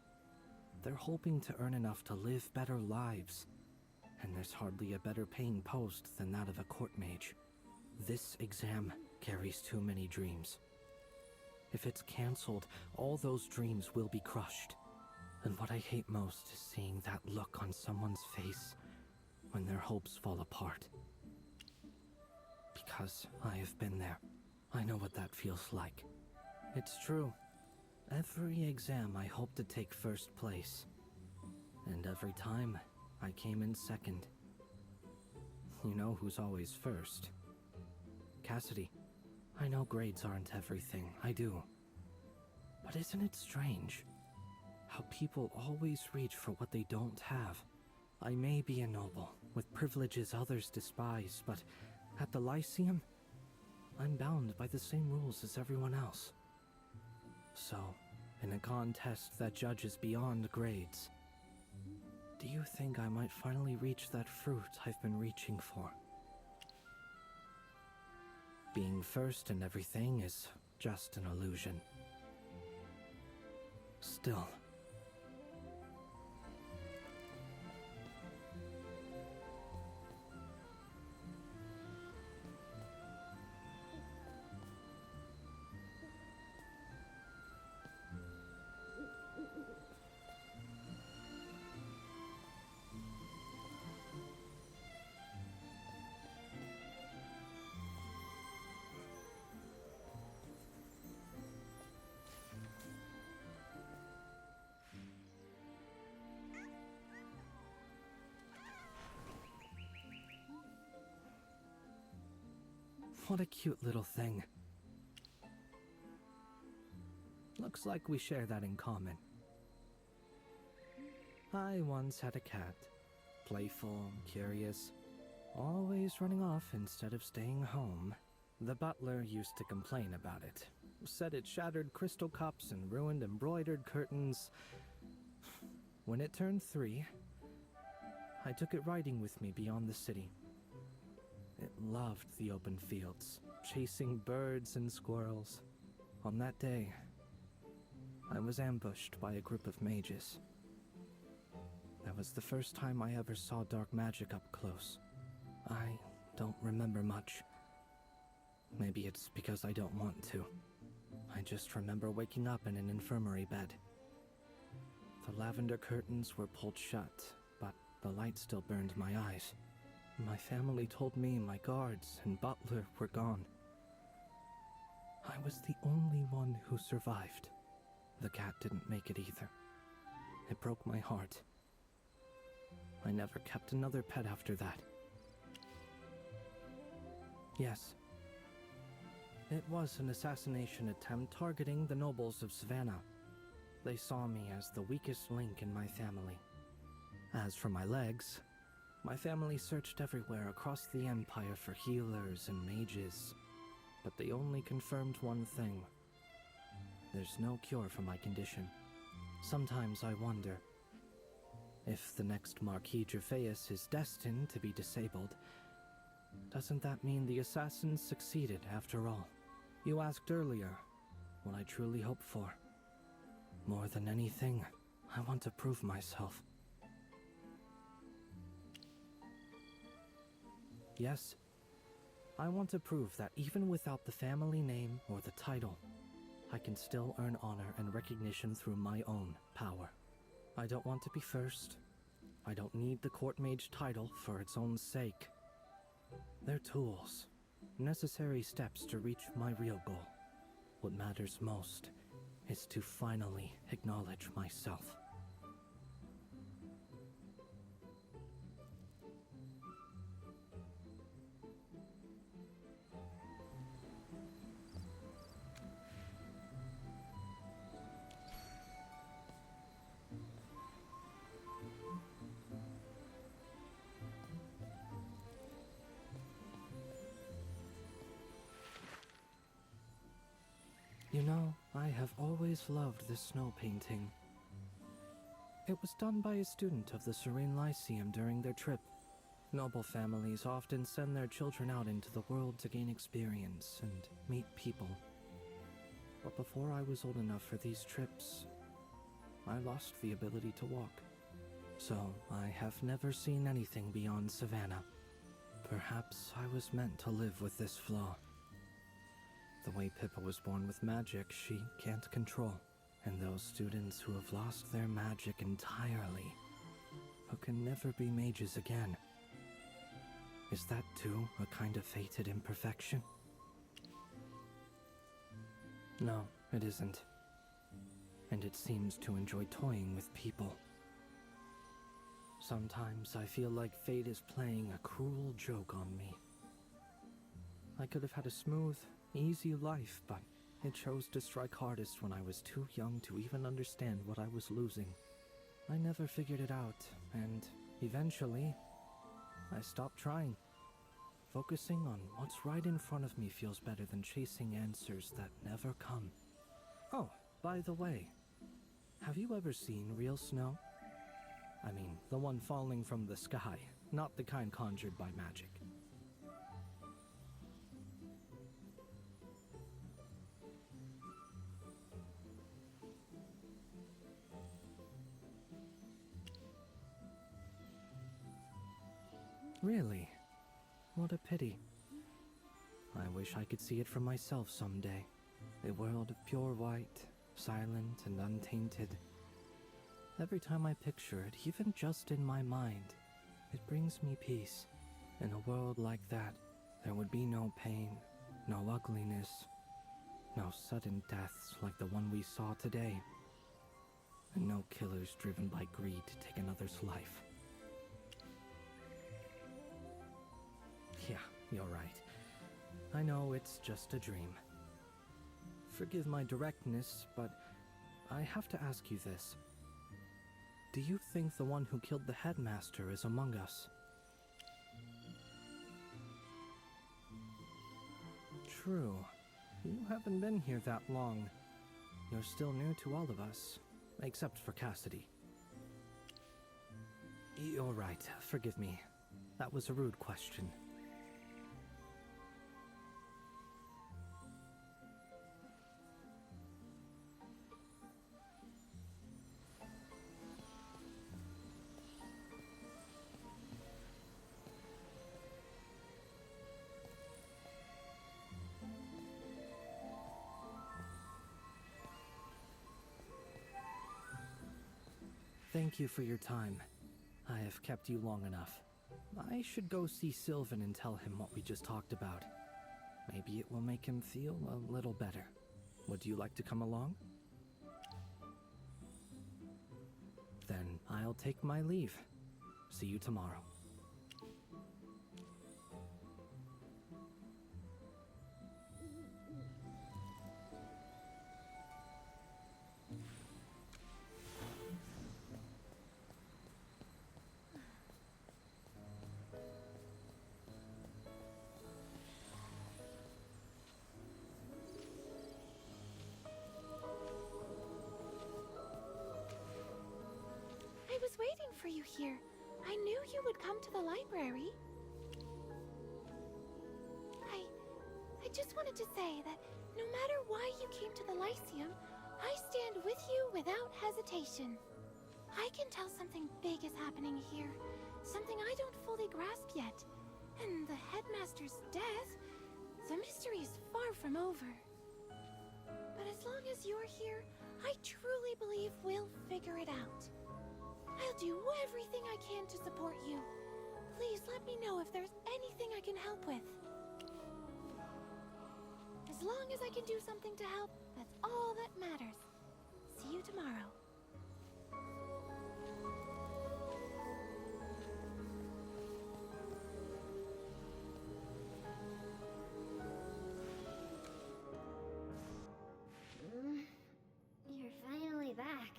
They're hoping to earn enough to live better lives, and there's hardly a better paying post than that of a court mage. This exam carries too many dreams. If it's cancelled, all those dreams will be crushed. And what I hate most is seeing that look on someone's face when their hopes fall apart. Because I have been there. I know what that feels like. It's true. Every exam I hoped to take first place. And every time, I came in second. You know who's always first. Cassidy, I know grades aren't everything, I do. But isn't it strange? How people always reach for what they don't have. I may be a noble, with privileges others despise, but at the Lyceum, I'm bound by the same rules as everyone else. So, in a contest that judges beyond grades, do you think I might finally reach that fruit I've been reaching for? Being first in everything is just an illusion. Still, what a cute little thing. Looks like we share that in common. I once had a cat. Playful, curious, always running off instead of staying home. The butler used to complain about it. Said it shattered crystal cups and ruined embroidered curtains. When it turned 3, I took it riding with me beyond the city. It loved the open fields, chasing birds and squirrels. On that day, I was ambushed by a group of mages. That was the first time I ever saw dark magic up close. I don't remember much. Maybe it's because I don't want to. I just remember waking up in an infirmary bed. The lavender curtains were pulled shut, but the light still burned my eyes. My family told me my guards and butler were gone. I was the only one who survived. The cat didn't make it either. It broke my heart. I never kept another pet after that. Yes. It was an assassination attempt targeting the nobles of Savannah. They saw me as the weakest link in my family. As for my legs, my family searched everywhere across the Empire for healers and mages, but they only confirmed one thing. There's no cure for my condition. Sometimes I wonder, if the next Marquis Gervais is destined to be disabled, doesn't that mean the assassins succeeded after all? You asked earlier what I truly hope for. More than anything, I want to prove myself. Yes, I want to prove that even without the family name or the title, I can still earn honor and recognition through my own power. I don't want to be first. I don't need the court mage title for its own sake. They're tools, necessary steps to reach my real goal. What matters most is to finally acknowledge myself. You know, I have always loved this snow painting. It was done by a student of the Serene Lyceum during their trip. Noble families often send their children out into the world to gain experience and meet people. But before I was old enough for these trips, I lost the ability to walk. So I have never seen anything beyond Savannah. Perhaps I was meant to live with this flaw. The way Pippa was born with magic she can't control, and those students who have lost their magic entirely, who can never be mages again. Is that too a kind of fated imperfection? No, it isn't. And it seems to enjoy toying with people. Sometimes I feel like fate is playing a cruel joke on me. I could have had a smooth, easy life, but It chose to strike hardest when I was too young to even understand what I was losing. I never figured it out, and eventually, I stopped trying. Focusing on what's right in front of me feels better than chasing answers that never come. Oh, by the way, have you ever seen real snow? I mean, the one falling from the sky, not the kind conjured by magic. Really? What a pity. I wish I could see it for myself someday. A world of pure white, silent and untainted. Every time I picture it, even just in my mind, it brings me peace. In a world like that, there would be no pain, no ugliness, no sudden deaths like the one we saw today, and no killers driven by greed to take another's life. Yeah, you're right. I know it's just a dream. Forgive my directness, but I have to ask you this. Do you think the one who killed the headmaster is among us? True. You haven't been here that long. You're still new to all of us, except for Cassidy. You're right. Forgive me. That was a rude question. Thank you for your time. I have kept you long enough. I should go see Sylvan and tell him what we just talked about. Maybe it will make him feel a little better. Would you like to come along? Then I'll take my leave. See you tomorrow. I was waiting for you here. I knew you would come to the library. I just wanted to say that no matter why you came to the Lyceum, I stand with you without hesitation. I can tell something big is happening here, something I don't fully grasp yet. And the headmaster's death, the mystery is far from over. But as long as you're here, I truly believe we'll figure it out. I'll do everything I can to support you. Please let me know if there's anything I can help with. As long as I can do something to help, that's all that matters. See you tomorrow. You're finally back.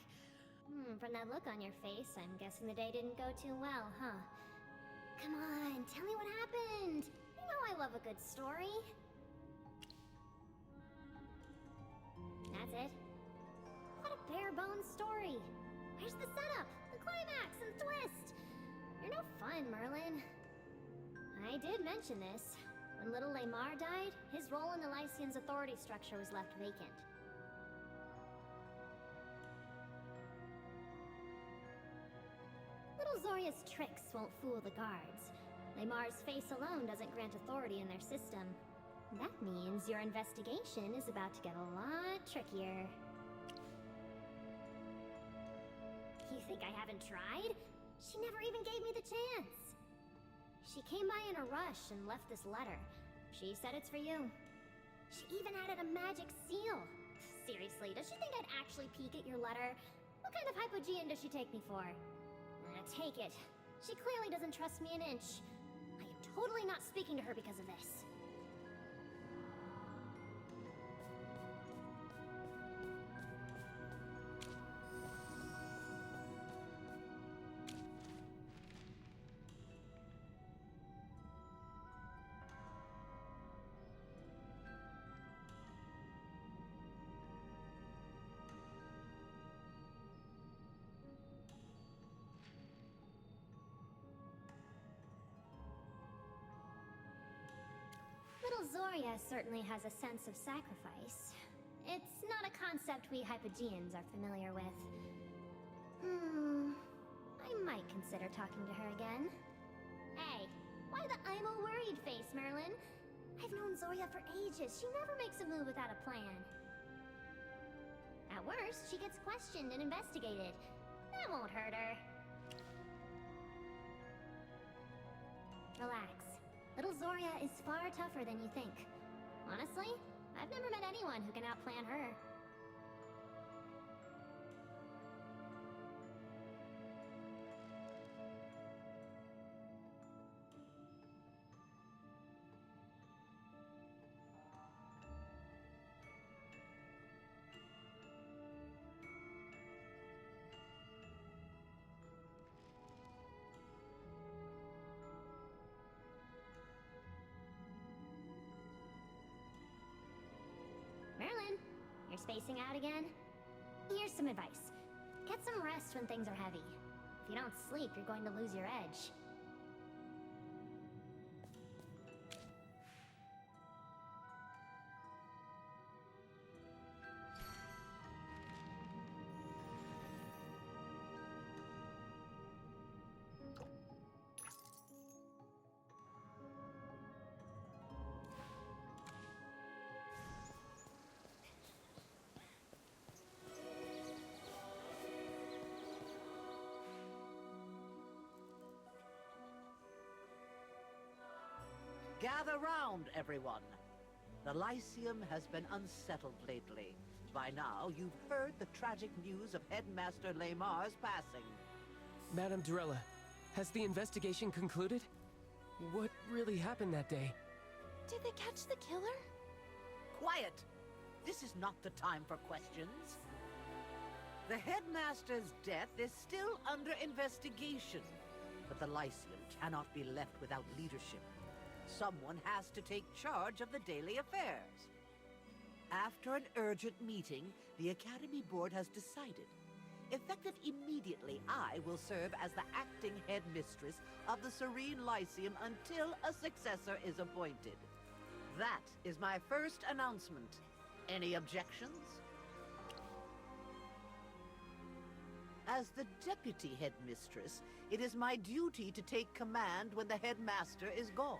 From that look on your face, I'm guessing the day didn't go too well, huh? Come on, tell me what happened. You know I love a good story. That's it? What a bare-bones story. Where's the setup, the climax, and twist? You're no fun, Merlin. I did mention this. When little Lamar died, his role in the Lyceum's authority structure was left vacant. Little Zoria's tricks won't fool the guards. Lamar's face alone doesn't grant authority in their system. That means your investigation is about to get a lot trickier. You think I haven't tried? She never even gave me the chance. She came by in a rush and left this letter. She said it's for you. She even added a magic seal. Seriously, does she think I'd actually peek at your letter? What kind of hypogean does she take me for? Take it. She clearly doesn't trust me an inch. I am totally not speaking to her because of this. Zoria certainly has a sense of sacrifice. It's not a concept we Hypogeans are familiar with. I might consider talking to her again. Hey, why the I'm all worried face, Merlin? I've known Zoria for ages. She never makes a move without a plan. At worst, she gets questioned and investigated. That won't hurt her. Relax. Little Zoria is far tougher than you think. Honestly, I've never met anyone who can outplan her. Merlin, you're spacing out again? Here's some advice. Get some rest when things are heavy. If you don't sleep, you're going to lose your edge. Gather round, everyone. The Lyceum has been unsettled lately. By now, you've heard the tragic news of Headmaster Lamar's passing. Madame Durella, has the investigation concluded? What really happened that day? Did they catch the killer? Quiet! This is not the time for questions. The Headmaster's death is still under investigation, but the Lyceum cannot be left without leadership. Someone has to take charge of the daily affairs. After an urgent meeting, the Academy Board has decided. Effective immediately, I will serve as the acting headmistress of the Serene Lyceum until a successor is appointed. That is my first announcement. Any objections? As the deputy headmistress, it is my duty to take command when the headmaster is gone.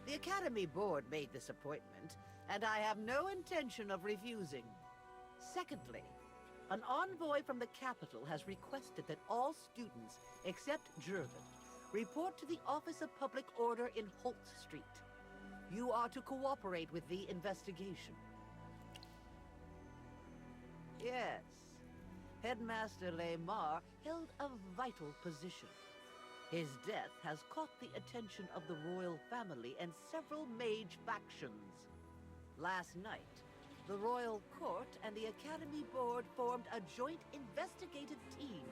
The Academy Board made this appointment, and I have no intention of refusing. Secondly, an envoy from the capital has requested that all students, except Jervin, report to the Office of Public Order in Holt Street. You are to cooperate with the investigation. Yes, Headmaster Lamar held a vital position. His death has caught the attention of the royal family and several mage factions. Last night, the royal court and the Academy Board formed a joint investigative team.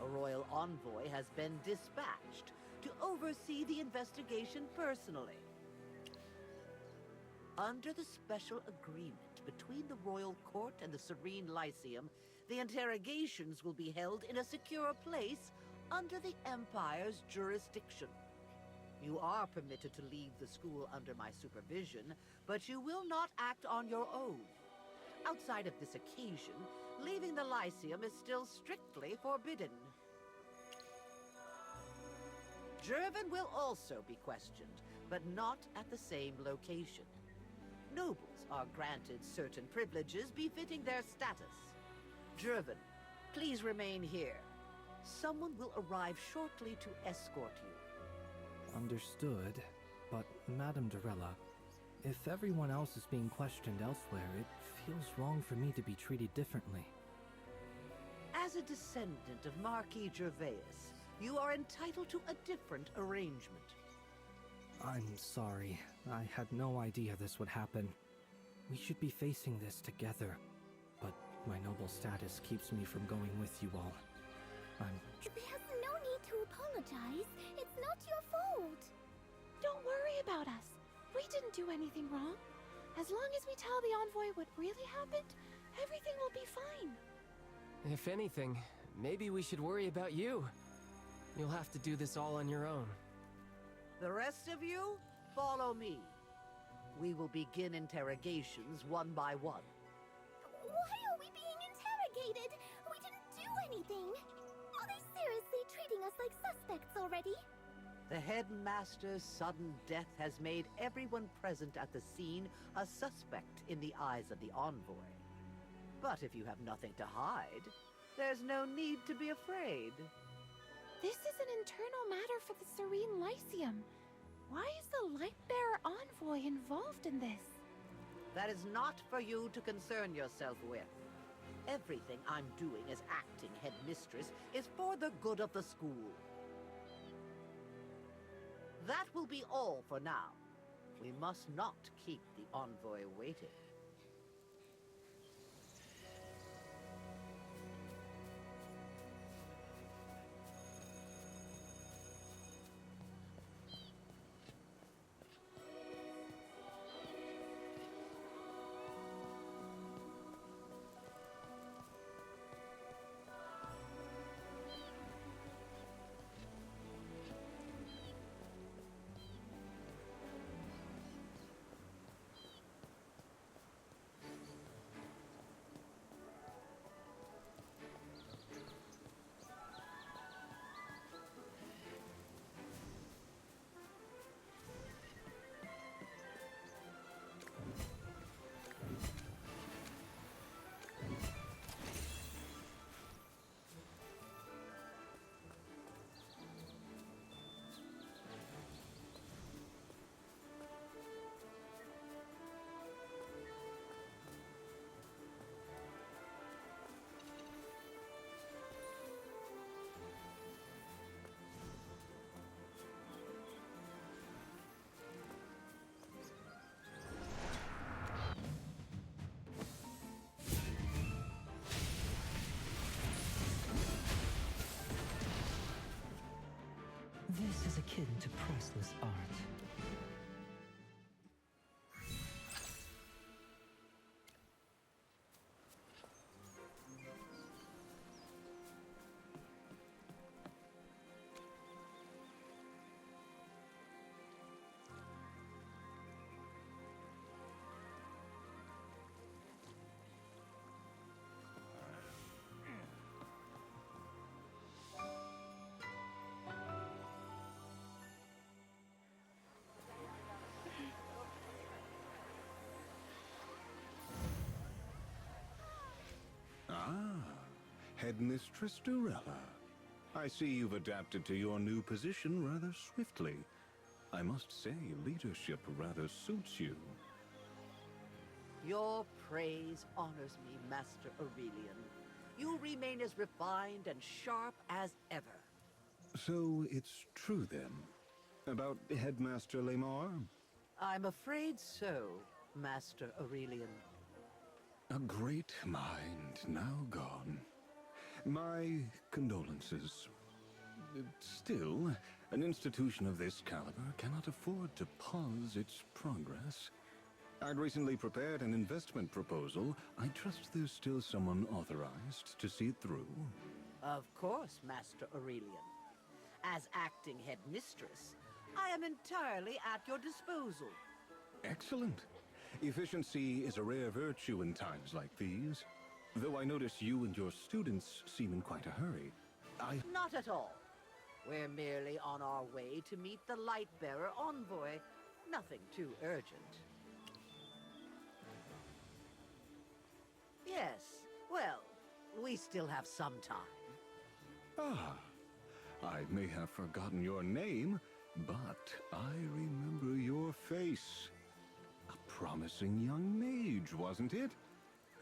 A royal envoy has been dispatched to oversee the investigation personally. Under the special agreement between the royal court and the Serene Lyceum, the interrogations will be held in a secure place under the Empire's jurisdiction. You are permitted to leave the school under my supervision, but you will not act on your own. Outside of this occasion, leaving the Lyceum is still strictly forbidden. Jervin will also be questioned, but not at the same location. Nobles are granted certain privileges befitting their status. Jervin, please remain here. Someone will arrive shortly to escort you. Understood, but Madame Durella, if everyone else is being questioned elsewhere, it feels wrong for me to be treated differently. As a descendant of Marquis Gervais, you are entitled to a different arrangement. I'm sorry. I had no idea this would happen. We should be facing this together, but my noble status keeps me from going with you all. There's no need to apologize. It's not your fault. Don't worry about us. We didn't do anything wrong. As long as we tell the envoy what really happened, everything will be fine. If anything, maybe we should worry about you. You'll have to do this all on your own. The rest of you, follow me. We will begin interrogations one by one. Why are we being interrogated? We didn't do anything. Are they seriously treating us like suspects already? The headmaster's sudden death has made everyone present at the scene a suspect in the eyes of the envoy. But if you have nothing to hide, there's no need to be afraid. This is an internal matter for the Serene Lyceum. Why is the Lightbearer Envoy involved in this? That is not for you to concern yourself with. Everything I'm doing as acting headmistress is for the good of the school. That will be all for now. We must not keep the envoy waiting. This is akin to priceless art. Headmistress Durella. I see you've adapted to your new position rather swiftly. I must say, leadership rather suits you. Your praise honors me, Master Aurelian. You remain as refined and sharp as ever. So it's true then? About Headmaster Lamar? I'm afraid so, Master Aurelian. A great mind now gone. My condolences. Still, an institution of this caliber cannot afford to pause its progress. I'd recently prepared an investment proposal. I trust there's still someone authorized to see it through. Of course, Master Aurelian. As acting headmistress, I am entirely at your disposal. Excellent. Efficiency is a rare virtue in times like these. Though I notice you and your students seem in quite a hurry. Not at all. We're merely on our way to meet the Lightbearer Envoy. Nothing too urgent. Yes, well, we still have some time. Ah, I may have forgotten your name, but I remember your face. A promising young mage, wasn't it?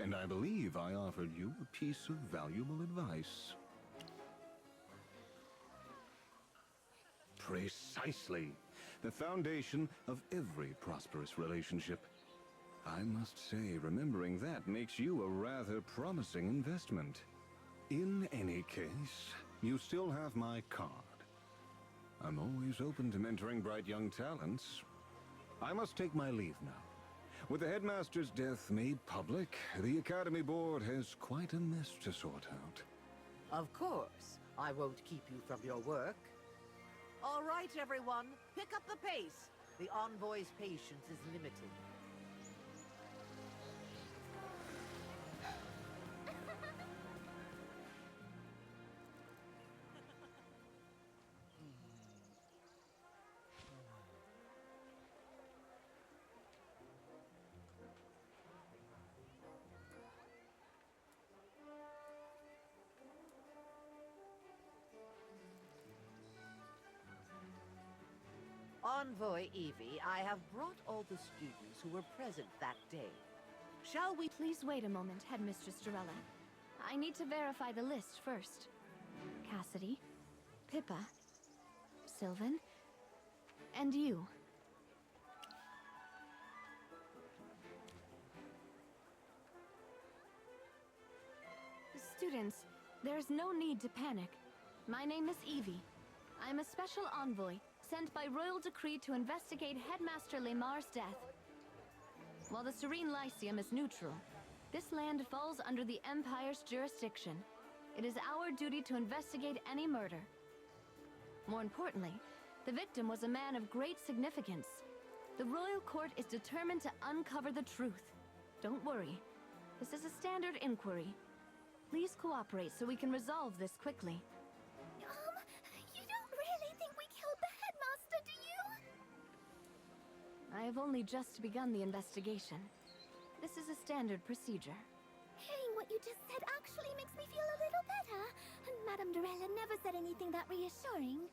And I believe I offered you a piece of valuable advice. Precisely. The foundation of every prosperous relationship. I must say, remembering that makes you a rather promising investment. In any case, you still have my card. I'm always open to mentoring bright young talents. I must take my leave now. With the headmaster's death made public, the Academy Board has quite a mess to sort out. Of course, I won't keep you from your work. All right, everyone, pick up the pace. The envoy's patience is limited. Envoy Evie, I have brought all the students who were present that day. Shall we— Please wait a moment, Headmistress Jarella. I need to verify the list first. Cassidy, Pippa, Sylvan, and you. Students, there's no need to panic. My name is Evie. I'm a special envoy, sent by royal decree to investigate Headmaster Lemar's death. While the Serene Lyceum is neutral, this land falls under the Empire's jurisdiction. It is our duty to investigate any murder. More importantly, the victim was a man of great significance. The royal court is determined to uncover the truth. Don't worry. This is a standard inquiry. Please cooperate so we can resolve this quickly. You don't really think we killed the headmaster, do you? I have only just begun the investigation. This is a standard procedure. Hearing what you just said actually makes me feel a little better. And Madame Dorella never said anything that reassuring.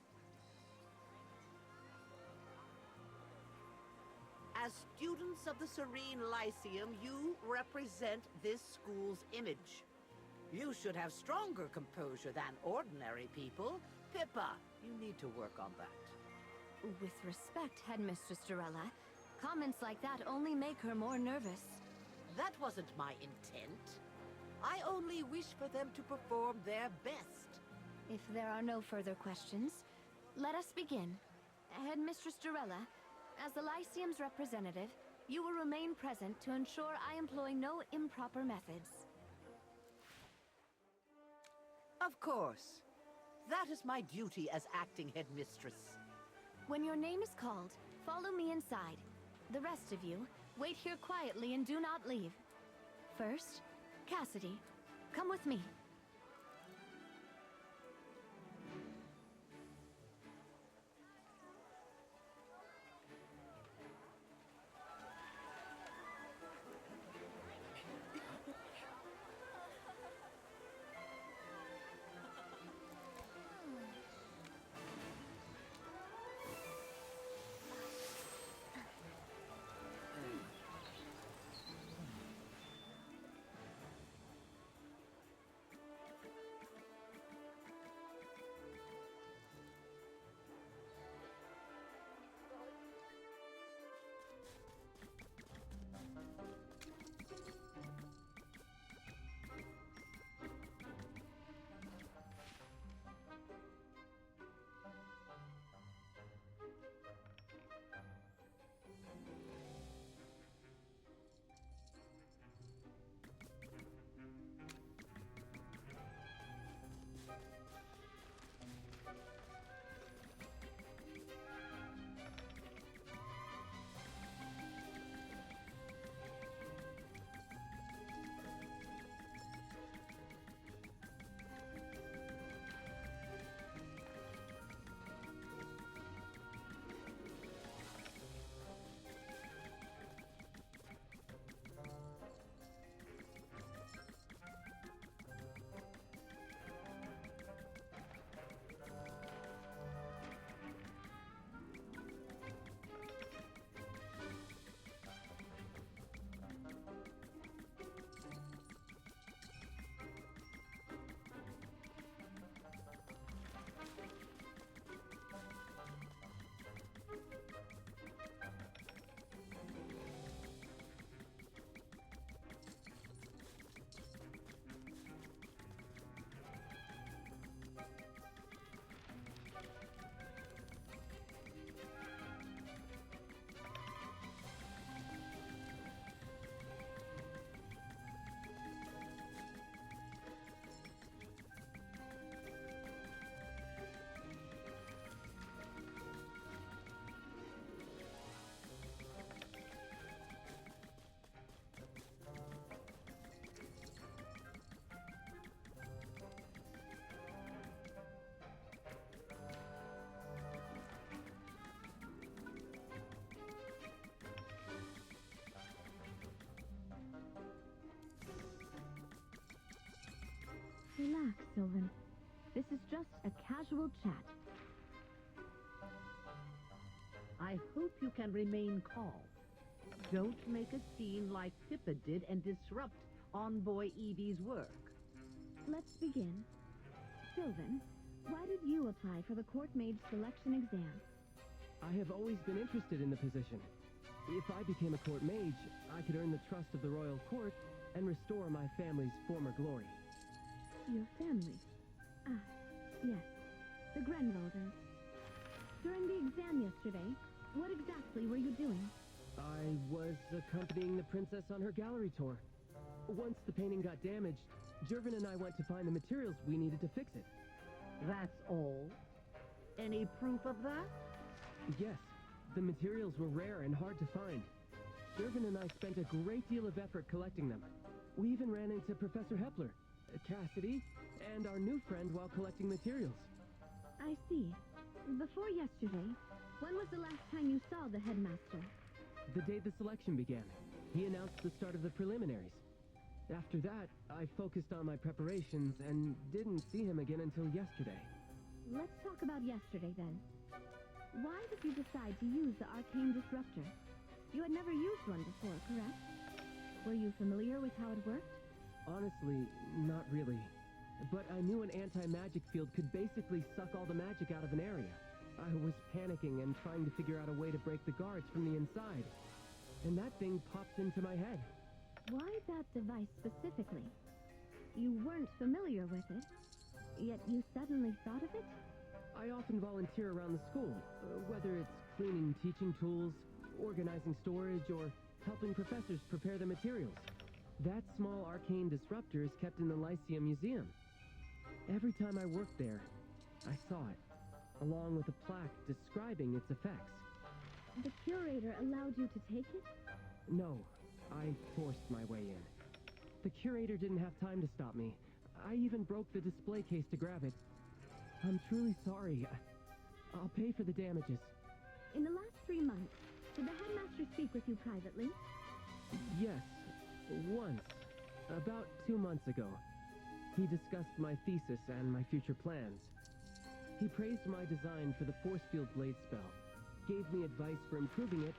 As students of the Serene Lyceum, you represent this school's image. You should have stronger composure than ordinary people. Pippa, you need to work on that. With respect, Headmistress Jarella, comments like that only make her more nervous. That wasn't my intent. I only wish for them to perform their best. If there are no further questions, let us begin. Headmistress Jarella, as the Lyceum's representative, you will remain present to ensure I employ no improper methods. Of course. That is my duty as acting headmistress. When your name is called, follow me inside. The rest of you, wait here quietly and do not leave. First, Cassidy, come with me. This is just a casual chat. I hope you can remain calm. Don't make a scene like Pippa did and disrupt Envoy Evie's work. Let's begin. Sylvan, why did you apply for the court mage selection exam? I have always been interested in the position. If I became a court mage, I could earn the trust of the royal court and restore my family's former glory. Your family? Ah, yes. The Grenwalders. During the exam yesterday, what exactly were you doing? I was accompanying the princess on her gallery tour. Once the painting got damaged, Jervin and I went to find the materials we needed to fix it. That's all? Any proof of that? Yes, the materials were rare and hard to find. Jervin and I spent a great deal of effort collecting them. We even ran into Professor Hepler, Cassidy, and our new friend while collecting materials. I see. Before yesterday, when was the last time you saw the headmaster? The day the selection began. He announced the start of the preliminaries. After that, I focused on my preparations and didn't see him again until yesterday. Let's talk about yesterday then. Why did you decide to use the arcane disruptor? You had never used one before, correct? Were you familiar with how it worked? Honestly, not really. But I knew an anti-magic field could basically suck all the magic out of an area. I was panicking and trying to figure out a way to break the guards from the inside. And that thing popped into my head. Why that device specifically? You weren't familiar with it, yet you suddenly thought of it? I often volunteer around the school, whether it's cleaning teaching tools, organizing storage, or helping professors prepare the materials. That small arcane disruptor is kept in the Lyceum Museum. Every time I worked there, I saw it, along with a plaque describing its effects. The curator allowed you to take it? No, I forced my way in. The curator didn't have time to stop me. I even broke the display case to grab it. I'm truly sorry. I'll pay for the damages. In the last 3 months, did the headmaster speak with you privately? Yes, once. About 2 months ago. He discussed my thesis and my future plans. He praised my design for the force field blade spell, gave me advice for improving it,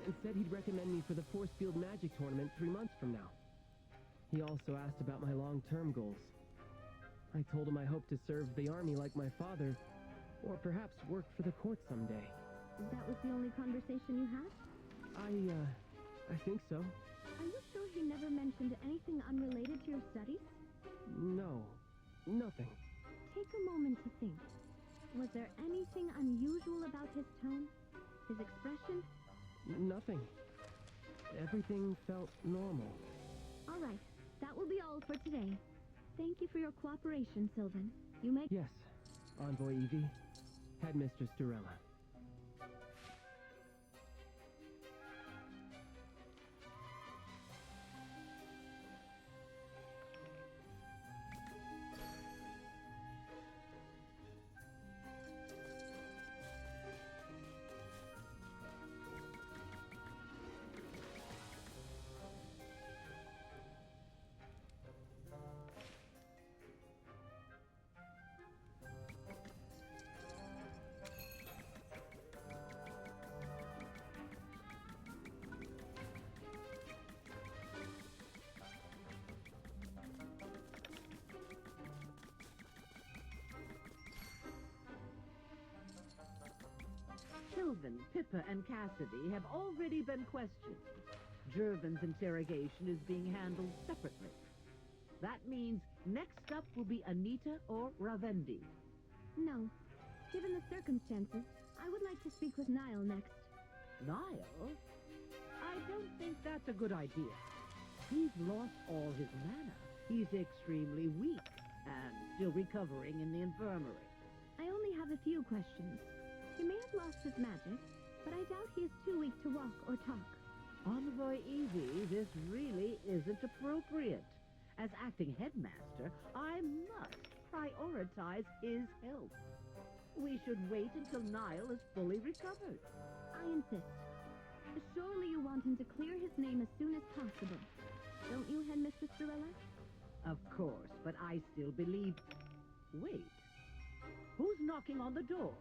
and said he'd recommend me for the force field magic tournament 3 months from now. He also asked about my long-term goals. I told him I hoped to serve the army like my father, or perhaps work for the court someday. That was the only conversation you had? I think so. Are you sure he never mentioned anything unrelated to your studies? No, nothing. Take a moment to think. Was there anything unusual about his tone? His expression? Nothing. Everything felt normal. All right, that will be all for today. Thank you for your cooperation, Sylvan. You may... Yes, Envoy Evie, Headmistress Durella. Sylvan, Pippa, and Cassidy have already been questioned. Jervin's interrogation is being handled separately. That means next up will be Anita or Ravendi. No. Given the circumstances, I would like to speak with Niall next. Niall? I don't think that's a good idea. He's lost all his mana. He's extremely weak and still recovering in the infirmary. I only have a few questions. He may have lost his magic, but I doubt he is too weak to walk or talk. Envoy Evie, this really isn't appropriate. As acting headmaster, I must prioritize his health. We should wait until Niall is fully recovered. I insist. Surely you want him to clear his name as soon as possible. Don't you, Headmistress Durella? Of course, but I still believe... Wait, Who's knocking on the door?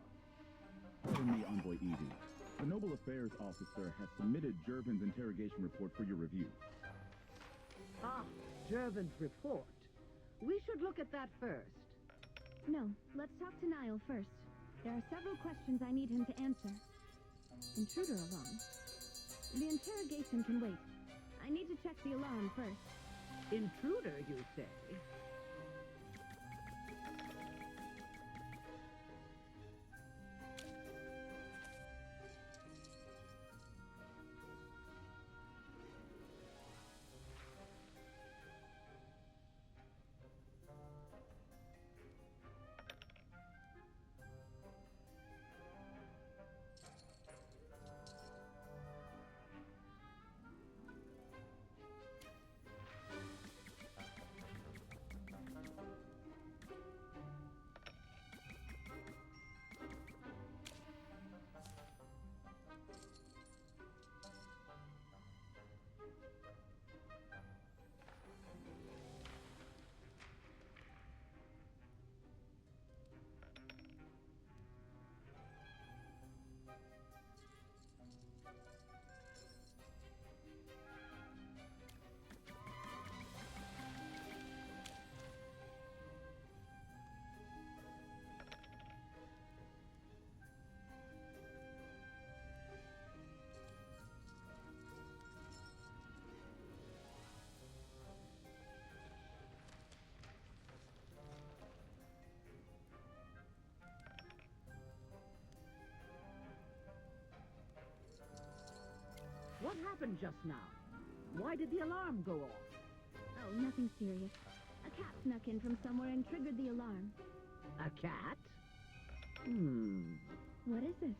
Pardon me, Envoy Evie. The Noble Affairs Officer has submitted Jervin's interrogation report for your review. Ah, Jervin's report. We should look at that first. No, let's talk to Niall first. There are several questions I need him to answer. Intruder alarm. The interrogation can wait. I need to check the alarm first. Intruder, you say? What happened just now? Why did the alarm go off? Oh, nothing serious. A cat snuck in from somewhere and triggered the alarm. A cat? What is it?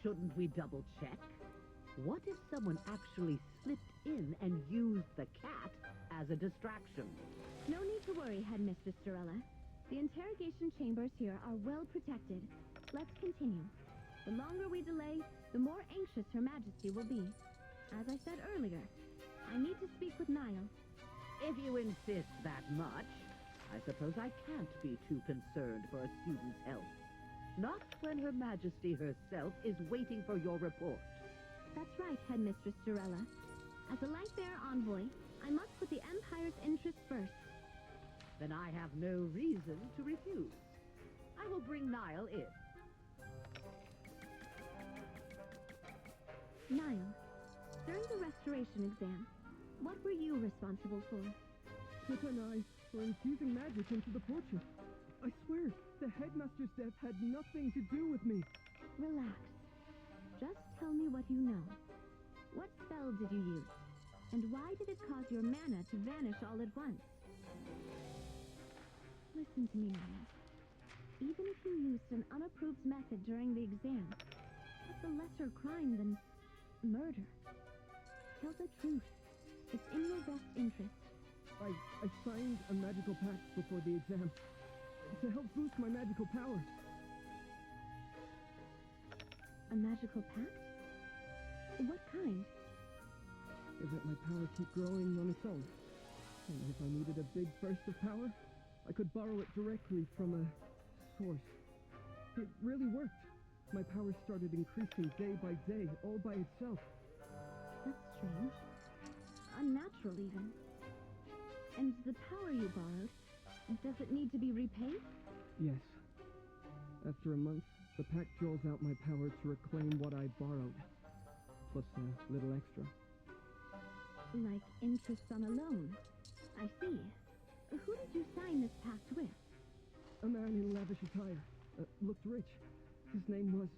Shouldn't we double check? What if someone actually slipped in and used the cat as a distraction? No need to worry, Headmistress Durella. The interrogation chambers here are well protected. Let's continue. The longer we delay, the more anxious Her Majesty will be. As I said earlier, I need to speak with Niall. If you insist that much, I suppose I can't be too concerned for a student's health. Not when Her Majesty herself is waiting for your report. That's right, Headmistress Durella. As a light-bearer envoy, I must put the Empire's interests first. Then I have no reason to refuse. I will bring Niall in. Niall, during the restoration exam, what were you responsible for? Pip and I were infusing magic into the portrait. I swear, the headmaster's death had nothing to do with me. Relax. Just tell me what you know. What spell did you use? And why did it cause your mana to vanish all at once? Listen to me, Niall. Even if you used an unapproved method during the exam, that's a lesser crime than murder. Tell the truth. It's in your best interest. I signed a magical pact before the exam to help boost my magical power. A magical pact? What kind? To let my power keep growing on its own. And if I needed a big burst of power, I could borrow it directly from a source. It really worked. My power started increasing day by day, all by itself. That's strange. Unnatural, even. And the power you borrowed, does it need to be repaid? Yes. After a month, the pact draws out my power to reclaim what I borrowed, plus a little extra. Like interest on a loan. I see. Who did you sign this pact with? A man in lavish attire. Looked rich. His name was...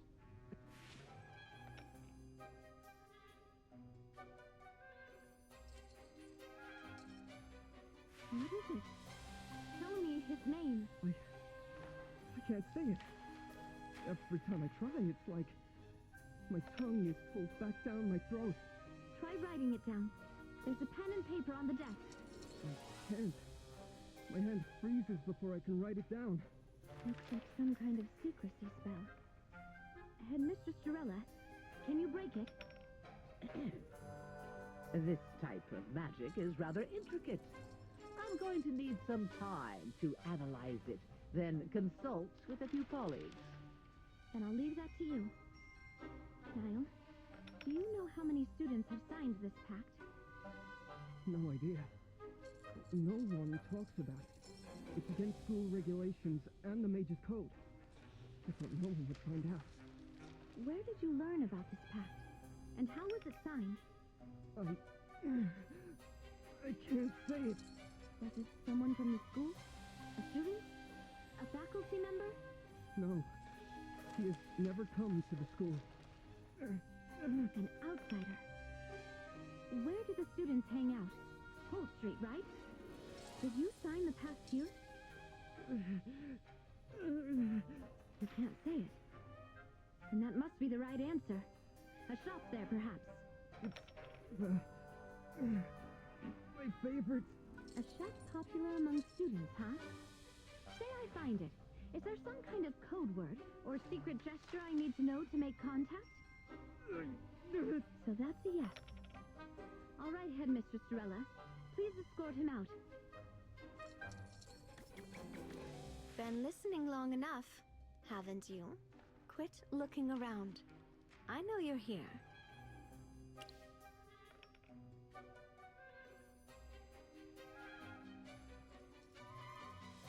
What is it? Tell me his name. I can't say it. Every time I try, it's like my tongue is pulled back down my throat. Try writing it down. There's a pen and paper on the desk. I can't. My hand freezes before I can write it down. Looks like some kind of secrecy spell. Headmistress Durella, can you break it? This type of magic is rather intricate. I'm going to need some time to analyze it then consult with a few colleagues. Then I'll leave that to you. Niall, do you know how many students have signed this pact? No idea. No one talks about it. It's against school regulations and the Mage's Code. I thought no one would find out. Where did you learn about this pact? And how was it signed? I can't say it. Was it someone from the school? A student? A faculty member? No. He has never come to the school. An outsider. Where did the students hang out? Holt Street, right? Did you sign the pact here? You can't say it. And that must be the right answer. A shop there, perhaps. It's my favorite. A shop popular among students, huh? Say I find it. Is there some kind of code word or secret gesture I need to know to make contact? So that's a yes. All right, Headmistress Sorella. Please escort him out. Been listening long enough, haven't you? Quit looking around. I know you're here.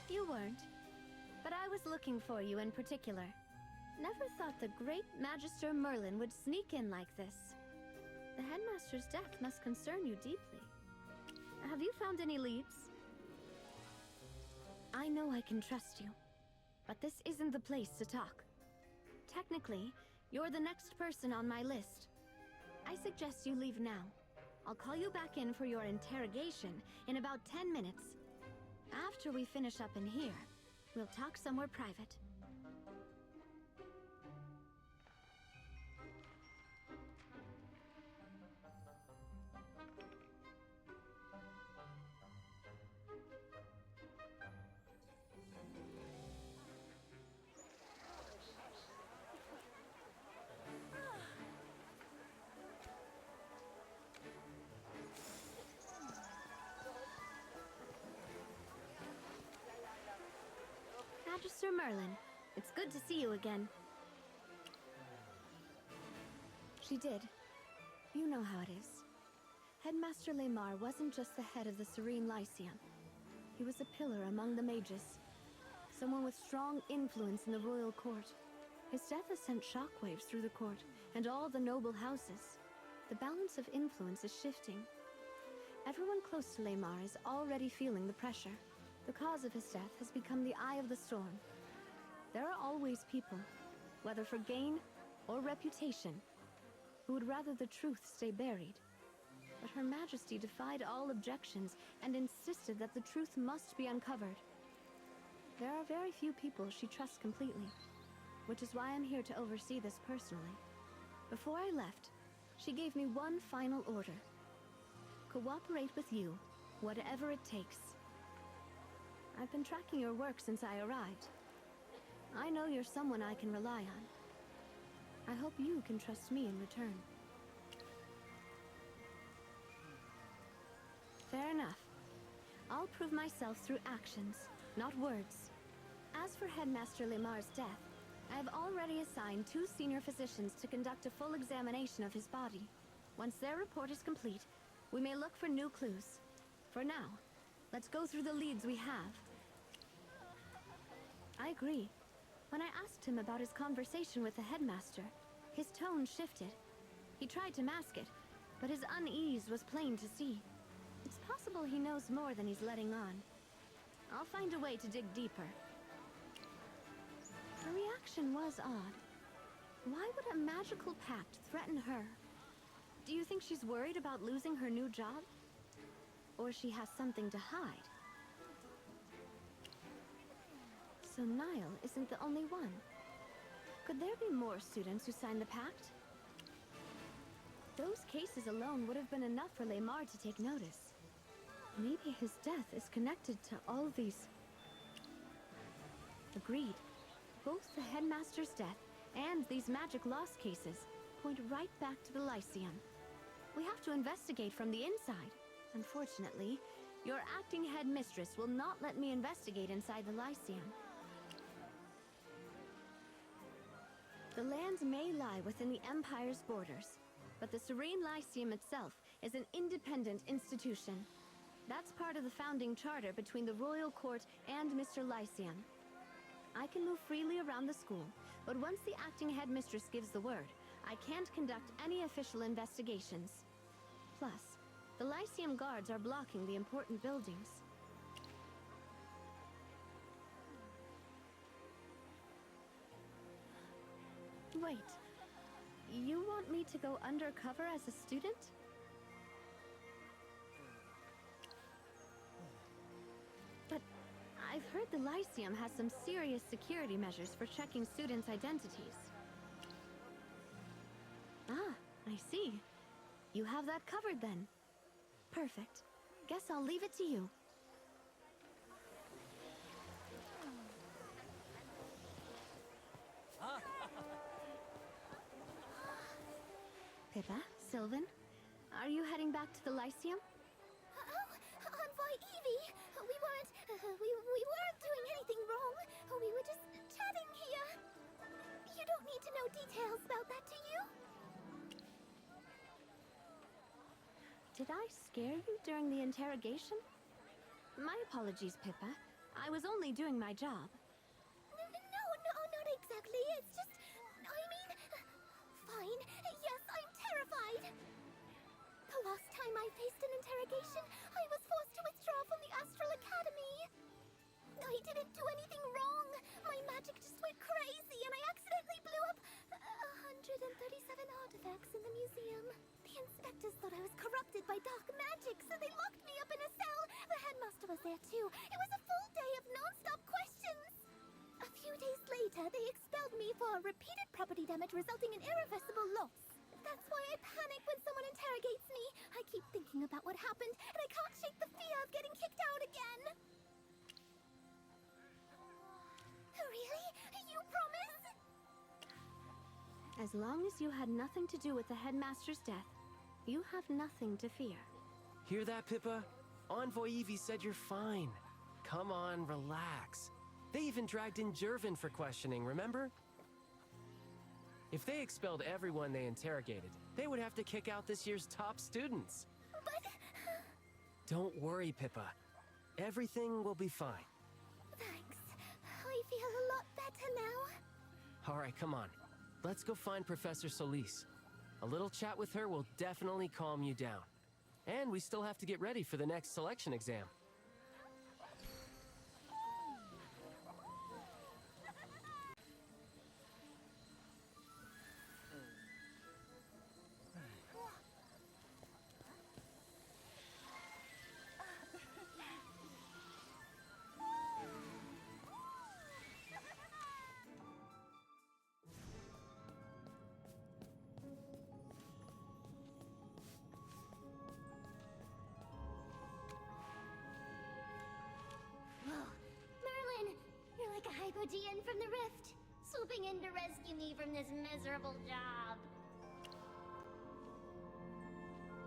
You weren't. But I was looking for you in particular. Never thought the great Magister Merlin would sneak in like this. The headmaster's death must concern you deeply. Have you found any leads? I know I can trust you, but this isn't the place to talk. Technically, you're the next person on my list. I suggest you leave now. I'll call you back in for your interrogation in about 10 minutes. After we finish up in here, we'll talk somewhere private. Magister Merlin, it's good to see you again. She did. You know how it is. Headmaster Lemar wasn't just the head of the Serene Lyceum. He was a pillar among the mages. Someone with strong influence in the royal court. His death has sent shockwaves through the court and all the noble houses. The balance of influence is shifting. Everyone close to Lemar is already feeling the pressure. The cause of his death has become the eye of the storm. There are always people, whether for gain or reputation, who would rather the truth stay buried. But Her Majesty defied all objections and insisted that the truth must be uncovered. There are very few people she trusts completely, which is why I'm here to oversee this personally. Before I left, she gave me one final order. Cooperate with you, whatever it takes. I've been tracking your work since I arrived. I know you're someone I can rely on. I hope you can trust me in return. Fair enough. I'll prove myself through actions, not words. As for Headmaster Lemar's death, I have already assigned 2 senior physicians to conduct a full examination of his body. Once their report is complete, we may look for new clues. For now, let's go through the leads we have. I agree. When I asked him about his conversation with the headmaster, his tone shifted. He tried to mask it, but his unease was plain to see. It's possible he knows more than he's letting on. I'll find a way to dig deeper. Her reaction was odd. Why would a magical pact threaten her? Do you think she's worried about losing her new job? Or she has something to hide? So Niall isn't the only one. Could there be more students who signed the pact? Those cases alone would have been enough for Lemar to take notice. Maybe his death is connected to all these. Agreed. Both the headmaster's death and these magic loss cases point right back to the Lyceum. We have to investigate from the inside. Unfortunately, your acting headmistress will not let me investigate inside the Lyceum. The land may lie within the Empire's borders, but the Serene Lyceum itself is an independent institution. That's part of the founding charter between the Royal Court and Mr. Lyceum. I can move freely around the school, but once the acting headmistress gives the word, I can't conduct any official investigations. Plus, the Lyceum guards are blocking the important buildings. Wait, you want me to go undercover as a student? But I've heard the Lyceum has some serious security measures for checking students' identities. Ah, I see. You have that covered then. Perfect. Guess I'll leave it to you. Pippa, Sylvan, are you heading back to the Lyceum? Oh, Envoy Evie! We weren't doing anything wrong. We were just chatting here. You don't need to know details about that, do you? Did I scare you during the interrogation? My apologies, Pippa. I was only doing my job. No, not exactly. It's just... I mean... Fine. Yes, I'm terrified. The last time I faced an interrogation, I was forced to withdraw from the Astral Academy. I didn't do anything wrong. My magic just went crazy and I accidentally blew up 137 artifacts in the museum. The inspectors thought I was corrupted by dark magic, so they locked me up in a cell. The headmaster was there too. It was a full day of non-stop questions. A few days later, they expelled me for repeated property damage resulting in irreversible loss. That's why I panic when someone interrogates me. I keep thinking about what happened, and I can't shake the fear of getting kicked out again. Really? You promise? As long as you had nothing to do with the headmaster's death, you have nothing to fear. Hear that, Pippa? Envoy Evie said you're fine. Come on, relax. They even dragged in Jervin for questioning, remember? If they expelled everyone they interrogated, they would have to kick out this year's top students. But... Don't worry, Pippa. Everything will be fine. Thanks. I feel a lot better now. All right, come on. Let's go find Professor Solis. A little chat with her will definitely calm you down. And we still have to get ready for the next selection exam. Hypogean from the rift, swooping in to rescue me from this miserable job.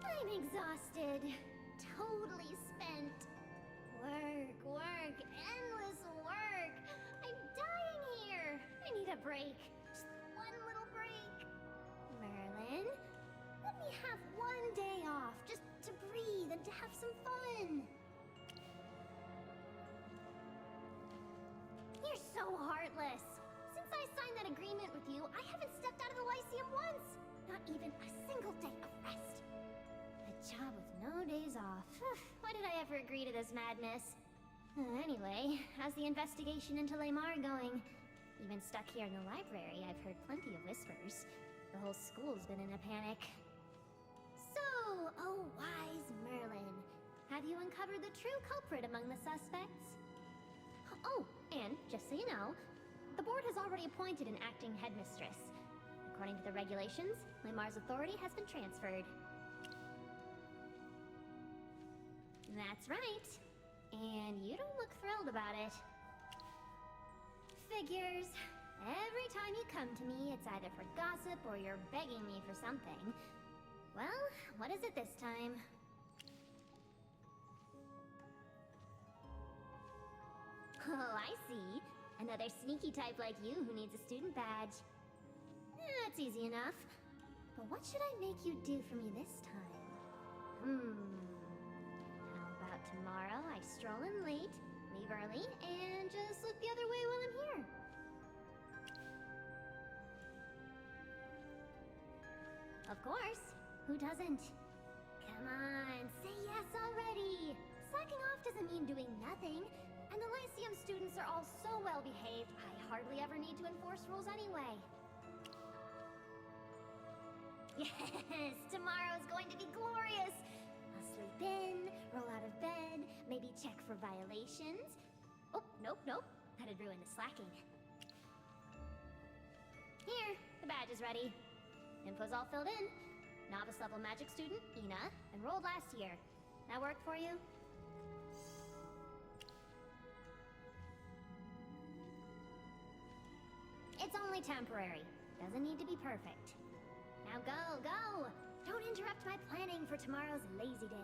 I'm exhausted, totally spent. Work, endless work. I'm dying here. I need a break. Just one little break. Merlin, let me have one day off, just to breathe and to have some fun. You're so heartless. Since I signed that agreement with you, I haven't stepped out of the Lyceum once. Not even a single day of rest. A job with no days off. Why did I ever agree to this madness? Anyway, how's the investigation into Lamar going? Even stuck here in the library, I've heard plenty of whispers. The whole school's been in a panic. So, oh wise Merlin, have you uncovered the true culprit among the suspects? Oh, and just so you know, the board has already appointed an acting headmistress. According to the regulations, Lamar's authority has been transferred. That's right. And you don't look thrilled about it. Figures. Every time you come to me, it's either for gossip or you're begging me for something. Well, what is it this time? Oh, I see. Another sneaky type like you who needs a student badge. That's easy enough. But what should I make you do for me this time? How about tomorrow I stroll in late, leave early, and just look the other way while I'm here? Of course. Who doesn't? Come on, say yes already! Slacking off doesn't mean doing nothing. And the Lyceum students are all so well behaved, I hardly ever need to enforce rules anyway. Yes, tomorrow's going to be glorious! I'll sleep in, roll out of bed, maybe check for violations. Oh, nope. That'd ruin the slacking. Here, the badge is ready. Info's all filled in. Novice level magic student, Ina, enrolled last year. That work for you? It's only temporary. Doesn't need to be perfect. Now go! Don't interrupt my planning for tomorrow's lazy day.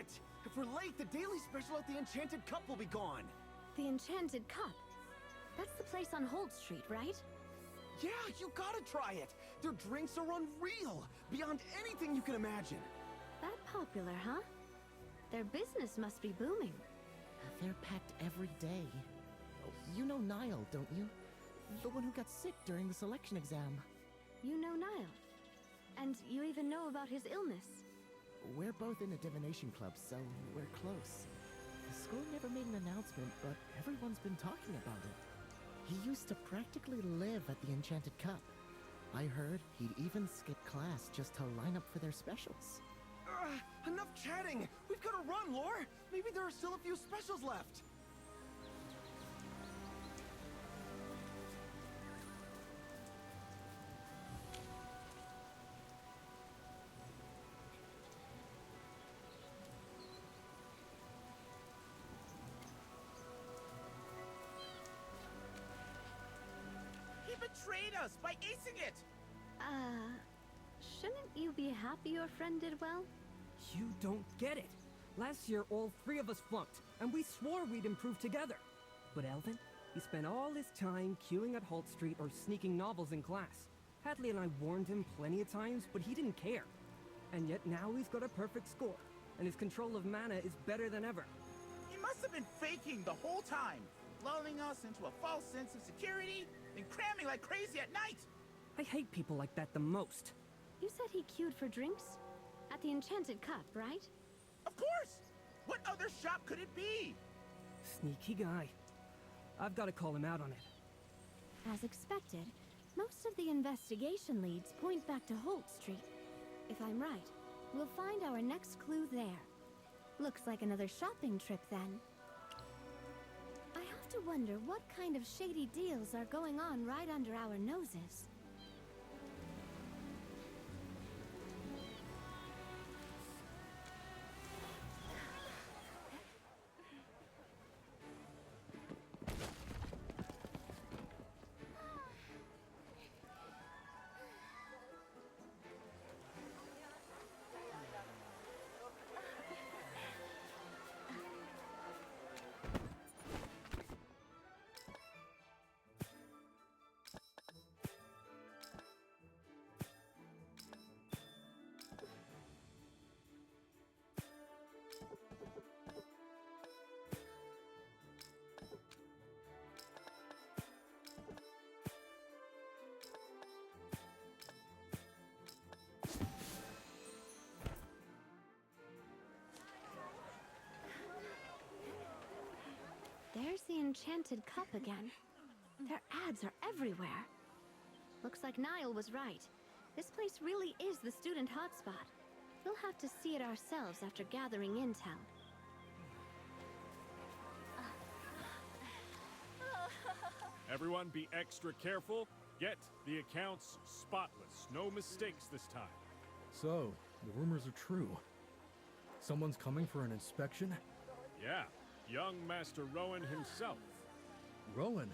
it! If we're late, the daily special at the Enchanted Cup will be gone. The Enchanted Cup? That's the place on Holt Street, right? Yeah, you gotta try it! Their drinks are unreal! Beyond anything you can imagine! That popular, huh? Their business must be booming. They're packed every day. You know Niall, don't you? The one who got sick during the selection exam. You know Niall. And you even know about his illness. We're both in a divination club, so we're close. The school never made an announcement, but everyone's been talking about it. He used to practically live at the Enchanted Cup. I heard he'd even skip class just to line up for their specials. Enough chatting! We've gotta run, Lore! Maybe there are still a few specials left! He betrayed us by acing it! Shouldn't you be happy your friend did well? You don't get it. Last year, all three of us flunked, and we swore we'd improve together. But Elvin, he spent all his time queuing at Holt Street or sneaking novels in class. Hadley and I warned him plenty of times, but he didn't care. And yet now he's got a perfect score, and his control of mana is better than ever. He must have been faking the whole time, lulling us into a false sense of security, and cramming like crazy at night! I hate people like that the most. You said he queued for drinks? At the Enchanted Cup, right? Of course! What other shop could it be? Sneaky guy. I've got to call him out on it. As expected, most of the investigation leads point back to Holt Street. If I'm right, we'll find our next clue there. Looks like another shopping trip then. I have to wonder what kind of shady deals are going on right under our noses. There's the Enchanted Cup again. Their ads are everywhere. Looks like Niall was right. This place really is the student hotspot. We'll have to see it ourselves after gathering intel. Everyone be extra careful. Get the accounts spotless. No mistakes this time. So, the rumors are true. Someone's coming for an inspection? Yeah, young Master Rowan himself. Rowan?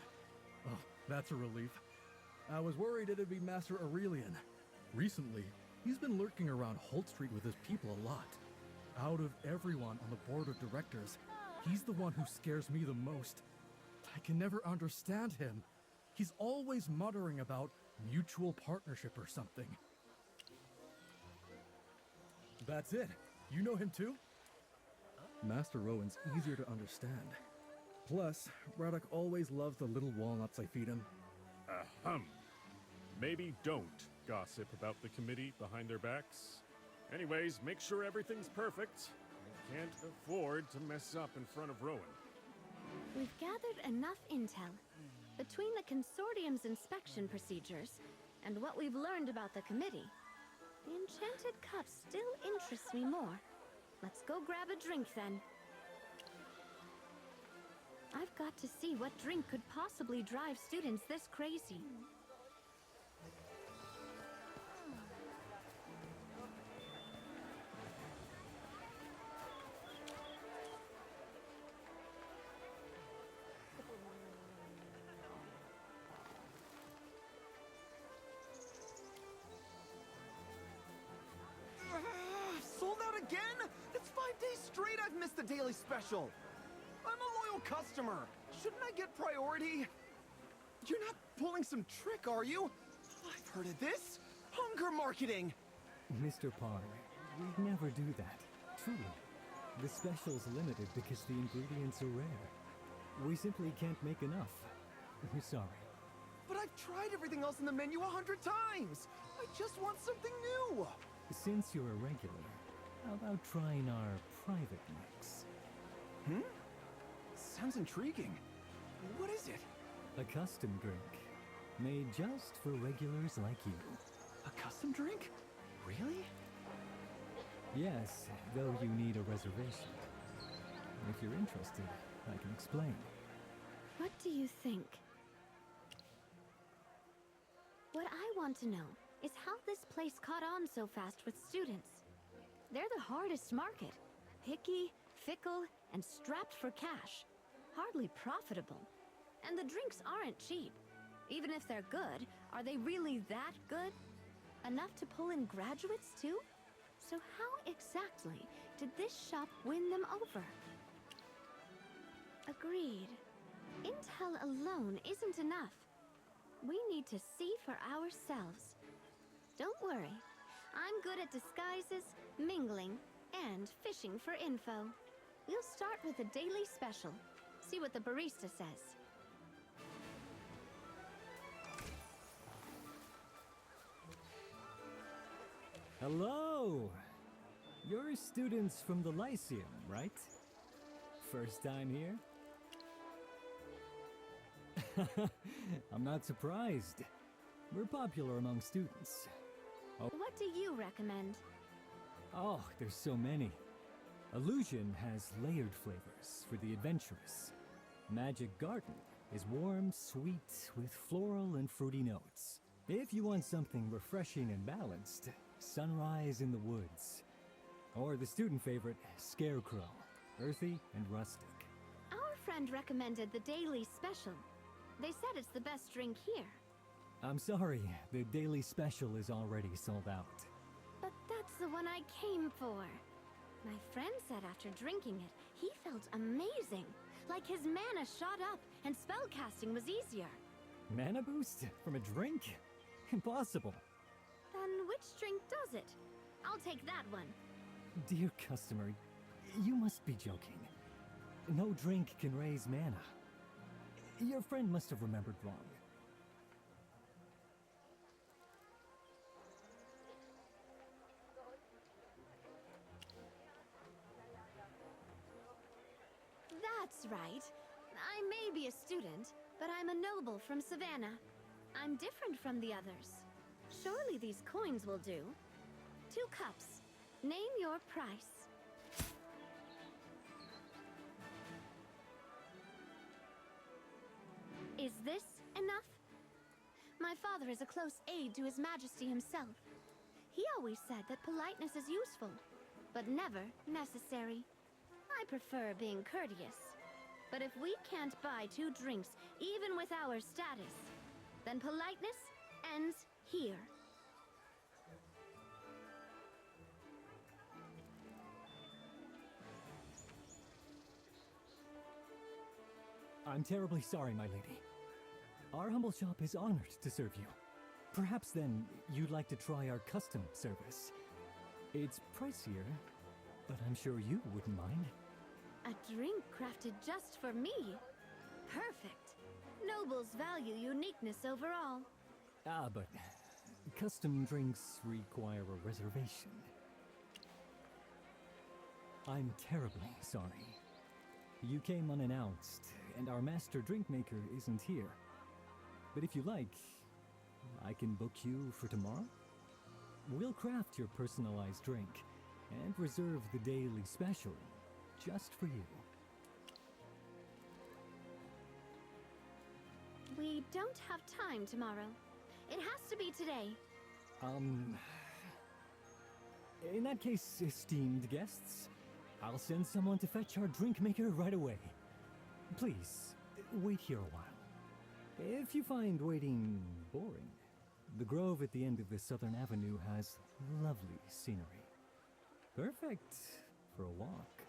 Oh, that's a relief. I was worried it'd be Master Aurelian. Recently, he's been lurking around Holt Street with his people a lot. Out of everyone on the board of directors, he's the one who scares me the most. I can never understand him. He's always muttering about mutual partnership or something. That's it. You know him too? Master Rowan's easier to understand. Plus, Braddock always loves the little walnuts I feed him. Ahem. Maybe don't gossip about the committee behind their backs. Anyways, make sure everything's perfect. I can't afford to mess up in front of Rowan. We've gathered enough intel. Between the consortium's inspection procedures and what we've learned about the committee, the Enchanted Cup still interests me more. Let's go grab a drink then. I've got to see what drink could possibly drive students this crazy. Sold out again? It's 5 days straight! the daily special? I'm a loyal customer. Shouldn't I get priority? You're not pulling some trick, are you? I've heard of this. Hunger marketing. Mr. Parr, we'd never do that. Truly. The special's limited because the ingredients are rare. We simply can't make enough. We're sorry. But I've tried everything else in the menu 100 times. I just want something new. Since you're a regular, how about trying our private mix? Sounds intriguing. What is it? A custom drink. Made just for regulars like you. A custom drink? Really? Yes, though you need a reservation. If you're interested, I can explain. What do you think? What I want to know is how this place caught on so fast with students. They're the hardest market. Picky, fickle, and strapped for cash. Hardly profitable. And the drinks aren't cheap. Even if they're good, are they really that good? Enough to pull in graduates too? So how exactly did this shop win them over? Agreed. Intel alone isn't enough. We need to see for ourselves. Don't worry. I'm good at disguises, mingling, and fishing for info. We'll start with a daily special. See what the barista says. Hello! You're students from the Lyceum, right? First time here? I'm not surprised. We're popular among students. Oh. What do you recommend? Oh, there's so many. Illusion has layered flavors for the adventurous. Magic Garden is warm, sweet, with floral and fruity notes. If you want something refreshing and balanced, Sunrise in the Woods. Or the student favorite, Scarecrow, earthy and rustic. Our friend recommended the daily special. They said it's the best drink here. I'm sorry, the daily special is already sold out. But that's the one I came for. My friend said after drinking it, he felt amazing. Like his mana shot up and spellcasting was easier. Mana boost from a drink? Impossible. Then which drink does it? I'll take that one. Dear customer, you must be joking. No drink can raise mana. Your friend must have remembered wrong. That's right. I may be a student, but I'm a noble from Savannah. I'm different from the others. Surely these coins will do. 2 cups. Name your price. Is this enough? My father is a close aide to His Majesty himself. He always said that politeness is useful, but never necessary. I prefer being courteous. But if we can't buy 2 drinks, even with our status, then politeness ends here. I'm terribly sorry, my lady. Our humble shop is honored to serve you. Perhaps then you'd like to try our custom service. It's pricier, but I'm sure you wouldn't mind. A drink crafted just for me. Perfect. Nobles value uniqueness overall. Ah, but custom drinks require a reservation. I'm terribly sorry. You came unannounced, and our master drink maker isn't here. But if you like, I can book you for tomorrow. We'll craft your personalized drink and reserve the daily special just for you. We don't have time tomorrow. It has to be today. In that case, esteemed guests, I'll send someone to fetch our drink maker right away. Please, wait here a while. If you find waiting boring, the grove at the end of the southern avenue has lovely scenery. Perfect for a walk.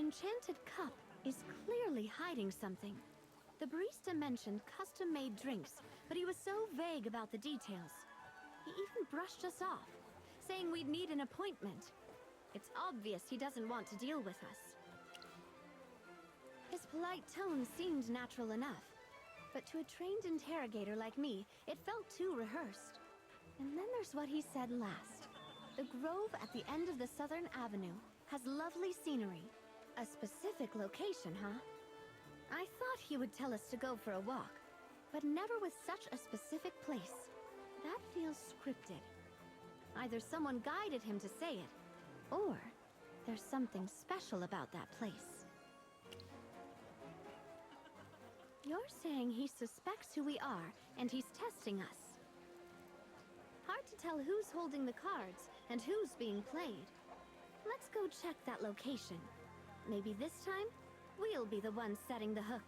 Enchanted Cup is clearly hiding something. The barista mentioned custom-made drinks, but he was so vague about the details. He even brushed us off, saying we'd need an appointment. It's obvious he doesn't want to deal with us. His polite tone seemed natural enough, but to a trained interrogator like me, it felt too rehearsed. And then there's what he said last. The grove at the end of the Southern Avenue has lovely scenery. A specific location, huh? I thought he would tell us to go for a walk, but never with such a specific place. That feels scripted. Either someone guided him to say it, or there's something special about that place. You're saying he suspects who we are, and he's testing us. Hard to tell who's holding the cards and who's being played. Let's go check that location. Maybe this time, we'll be the ones setting the hook.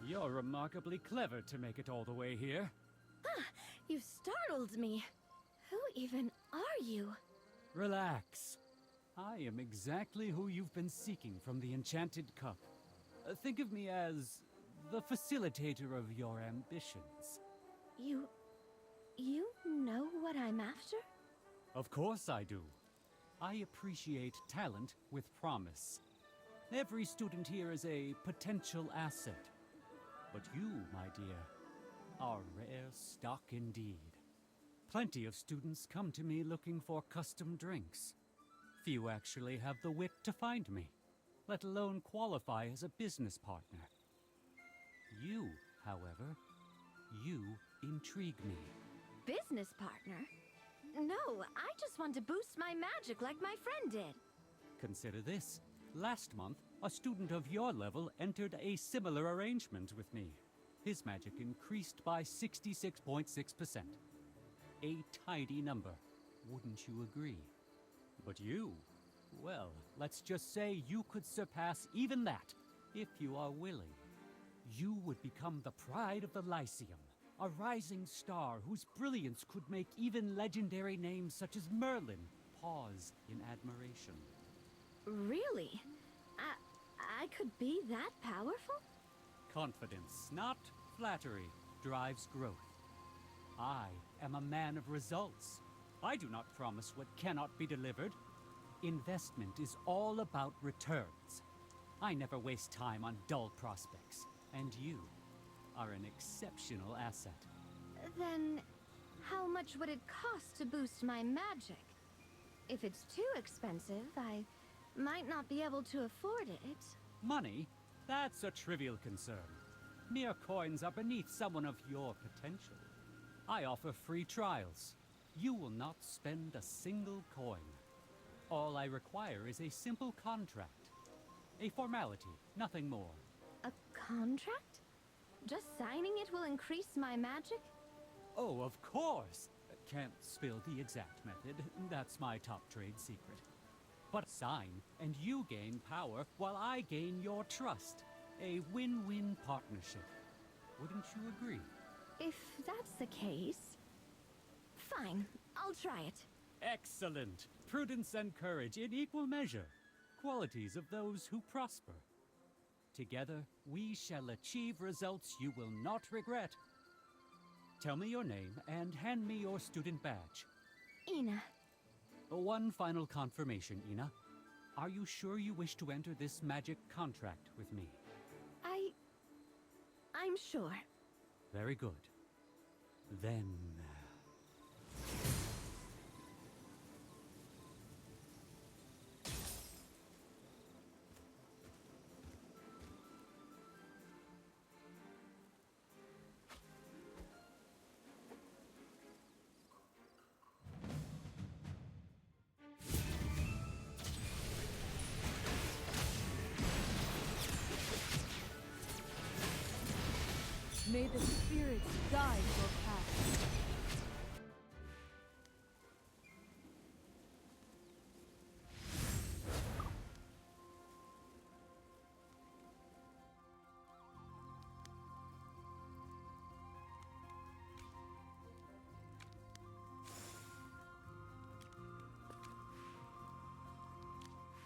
You're remarkably clever to make it all the way here. Ah, you startled me. Who even are you? Relax. I am exactly who you've been seeking from the Enchanted Cup. Think of me as the facilitator of your ambitions. You know what I'm after? Of course I do. I appreciate talent with promise. Every student here is a potential asset. But you, my dear, are rare stock indeed. Plenty of students come to me looking for custom drinks. Few actually have the wit to find me, let alone qualify as a business partner. You, however, you intrigue me. Business partner? No, I just want to boost my magic like my friend did. Consider this. Last month, a student of your level entered a similar arrangement with me. His magic increased by 66.6%. A tidy number, wouldn't you agree? But you, well, let's just say you could surpass even that, if you are willing. You would become the pride of the Lyceum, a rising star whose brilliance could make even legendary names such as Merlin pause in admiration. Really? I could be that powerful? Confidence, not flattery, drives growth. I am a man of results. I do not promise what cannot be delivered. Investment is all about returns. I never waste time on dull prospects, and you are an exceptional asset. Then, how much would it cost to boost my magic? If it's too expensive, I might not be able to afford it. Money? That's a trivial concern. Mere coins are beneath someone of your potential. I offer free trials. You will not spend a single coin. All I require is a simple contract. A formality, nothing more. A contract? Just signing it will increase my magic? Oh, of course! Can't spill the exact method. That's my top trade secret. But sign, and you gain power while I gain your trust. A win-win partnership. Wouldn't you agree? If that's the case... Fine, I'll try it. Excellent! Prudence and courage in equal measure. Qualities of those who prosper. Together, we shall achieve results you will not regret. Tell me your name and hand me your student badge. Ina. One final confirmation, Ina. Are you sure you wish to enter this magic contract with me? I'm sure. Very good. Then... May the spirits guide your path.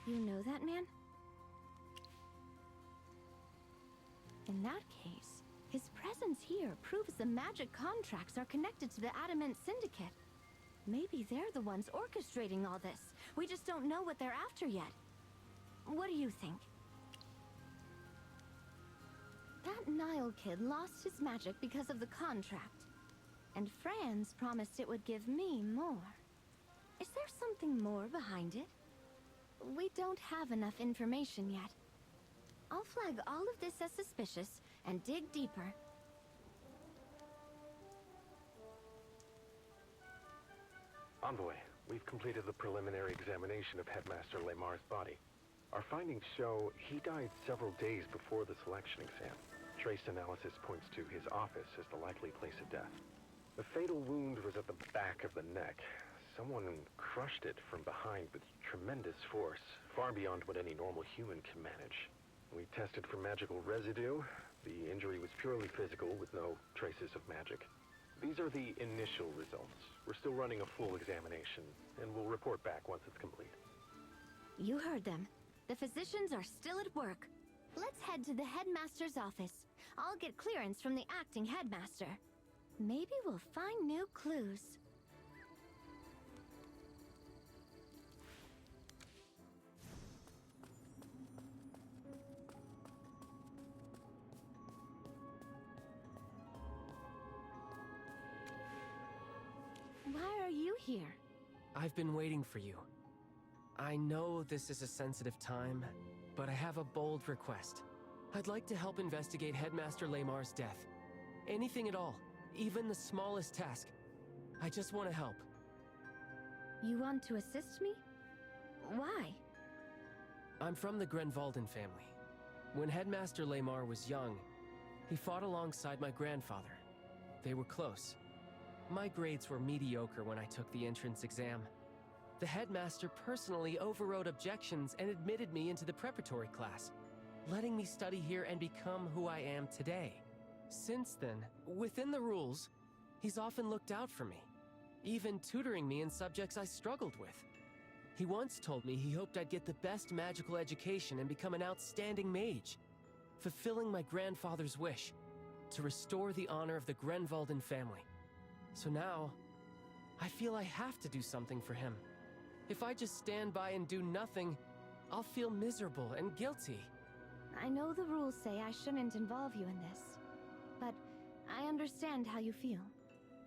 You know that man? In that case, his presence here proves the magic contracts are connected to the Adamant Syndicate. Maybe they're the ones orchestrating all this. We just don't know what they're after yet. What do you think? That Nile kid lost his magic because of the contract. And Franz promised it would give me more. Is there something more behind it? We don't have enough information yet. I'll flag all of this as suspicious and dig deeper. Envoy, we've completed the preliminary examination of Headmaster Lemar's body. Our findings show he died several days before the selection exam. Trace analysis points to his office as the likely place of death. The fatal wound was at the back of the neck. Someone crushed it from behind with tremendous force, far beyond what any normal human can manage. We tested for magical residue. The injury was purely physical with no traces of magic. These are the initial results. We're still running a full examination, and we'll report back once it's complete. You heard them. The physicians are still at work. Let's head to the headmaster's office. I'll get clearance from the acting headmaster. Maybe we'll find new clues. Why are you here? I've been waiting for you. I know this is a sensitive time, but I have a bold request. I'd like to help investigate Headmaster Lemar's death. Anything at all, even the smallest task. I just want to help. You want to assist me? Why? I'm from the Grenvalden family. When Headmaster Lemar was young, he fought alongside my grandfather. They were close. My grades were mediocre when I took the entrance exam. The headmaster personally overrode objections and admitted me into the preparatory class, letting me study here and become who I am today. Since then, within the rules, he's often looked out for me, even tutoring me in subjects I struggled with. He once told me he hoped I'd get the best magical education and become an outstanding mage. fulfilling my grandfather's wish to restore the honor of the Grenvalden family. So now, I feel I have to do something for him. If I just stand by and do nothing, I'll feel miserable and guilty. I know the rules say I shouldn't involve you in this, but I understand how you feel.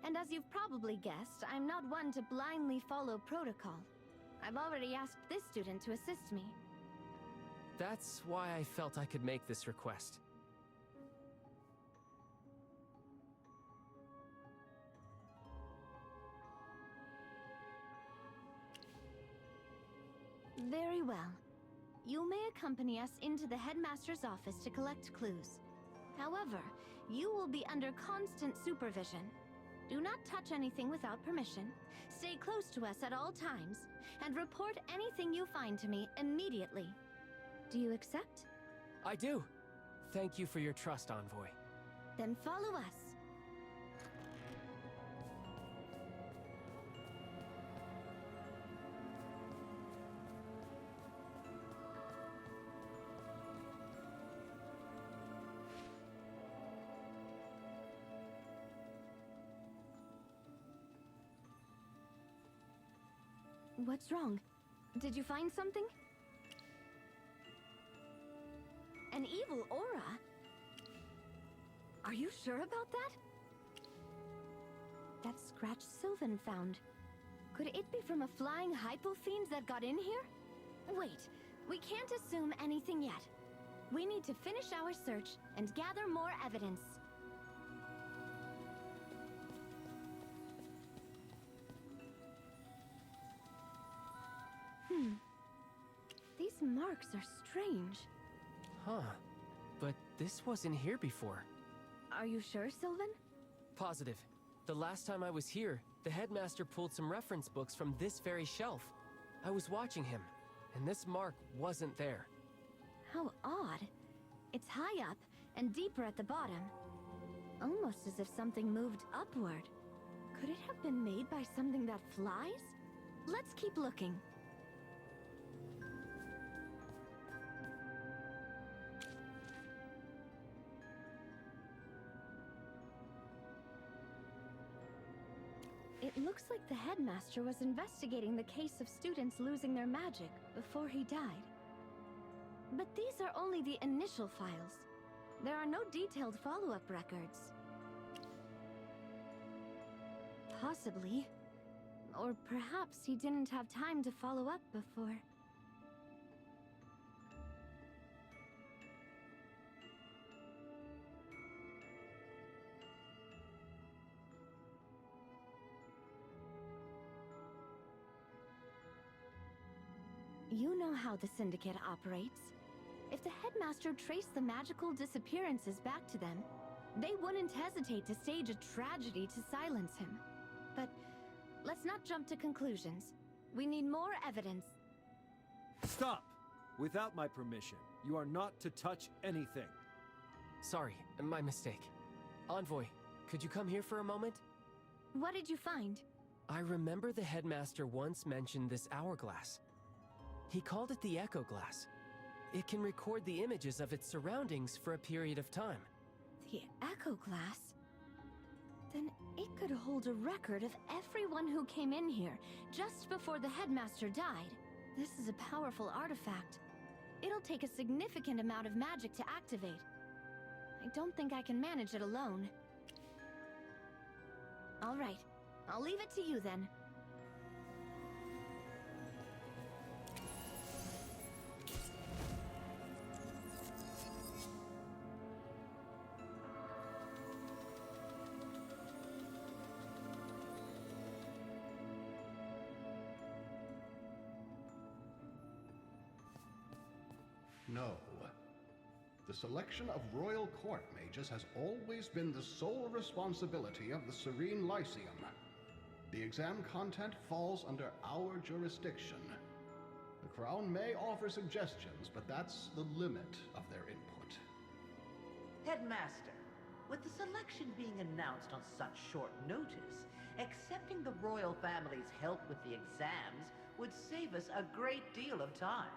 And as you've probably guessed, I'm not one to blindly follow protocol. I've already asked this student to assist me. That's why I felt I could make this request. Very well. You may accompany us into the headmaster's office to collect clues. However, you will be under constant supervision. Do not touch anything without permission, stay close to us at all times, and report anything you find to me immediately. Do you accept? I do. Thank you for your trust, Envoy. Then follow us. What's wrong? Did you find something? An evil aura? Are you sure about that? That scratch Sylvan found. Could it be from a flying hypo-fiend that got in here? Wait, we can't assume anything yet. We need to finish our search and gather more evidence. These marks are strange. Huh. But this wasn't here before. Are you sure, Sylvan? Positive. The last time I was here, the headmaster pulled some reference books from this very shelf. I was watching him, and this mark wasn't there. How odd. It's high up and deeper at the bottom. Almost as if something moved upward. Could it have been made by something that flies? Let's keep looking. It looks like the headmaster was investigating the case of students losing their magic before he died. But these are only the initial files. There are no detailed follow-up records. Possibly. Or perhaps he didn't have time to follow up before. You know how the Syndicate operates. If the headmaster traced the magical disappearances back to them, they wouldn't hesitate to stage a tragedy to silence him. But let's not jump to conclusions. We need more evidence. Stop! Without my permission, you are not to touch anything. Sorry, my mistake. Envoy, could you come here for a moment? What did you find? I remember the headmaster once mentioned this hourglass. He called it the Echo Glass. It can record the images of its surroundings for a period of time. The Echo Glass? Then it could hold a record of everyone who came in here just before the headmaster died. This is a powerful artifact. It'll take a significant amount of magic to activate. I don't think I can manage it alone. All right, I'll leave it to you then. No. The selection of royal court mages has always been the sole responsibility of the Serene Lyceum. The exam content falls under our jurisdiction. The Crown may offer suggestions, but that's the limit of their input. Headmaster, with the selection being announced on such short notice, accepting the royal family's help with the exams would save us a great deal of time.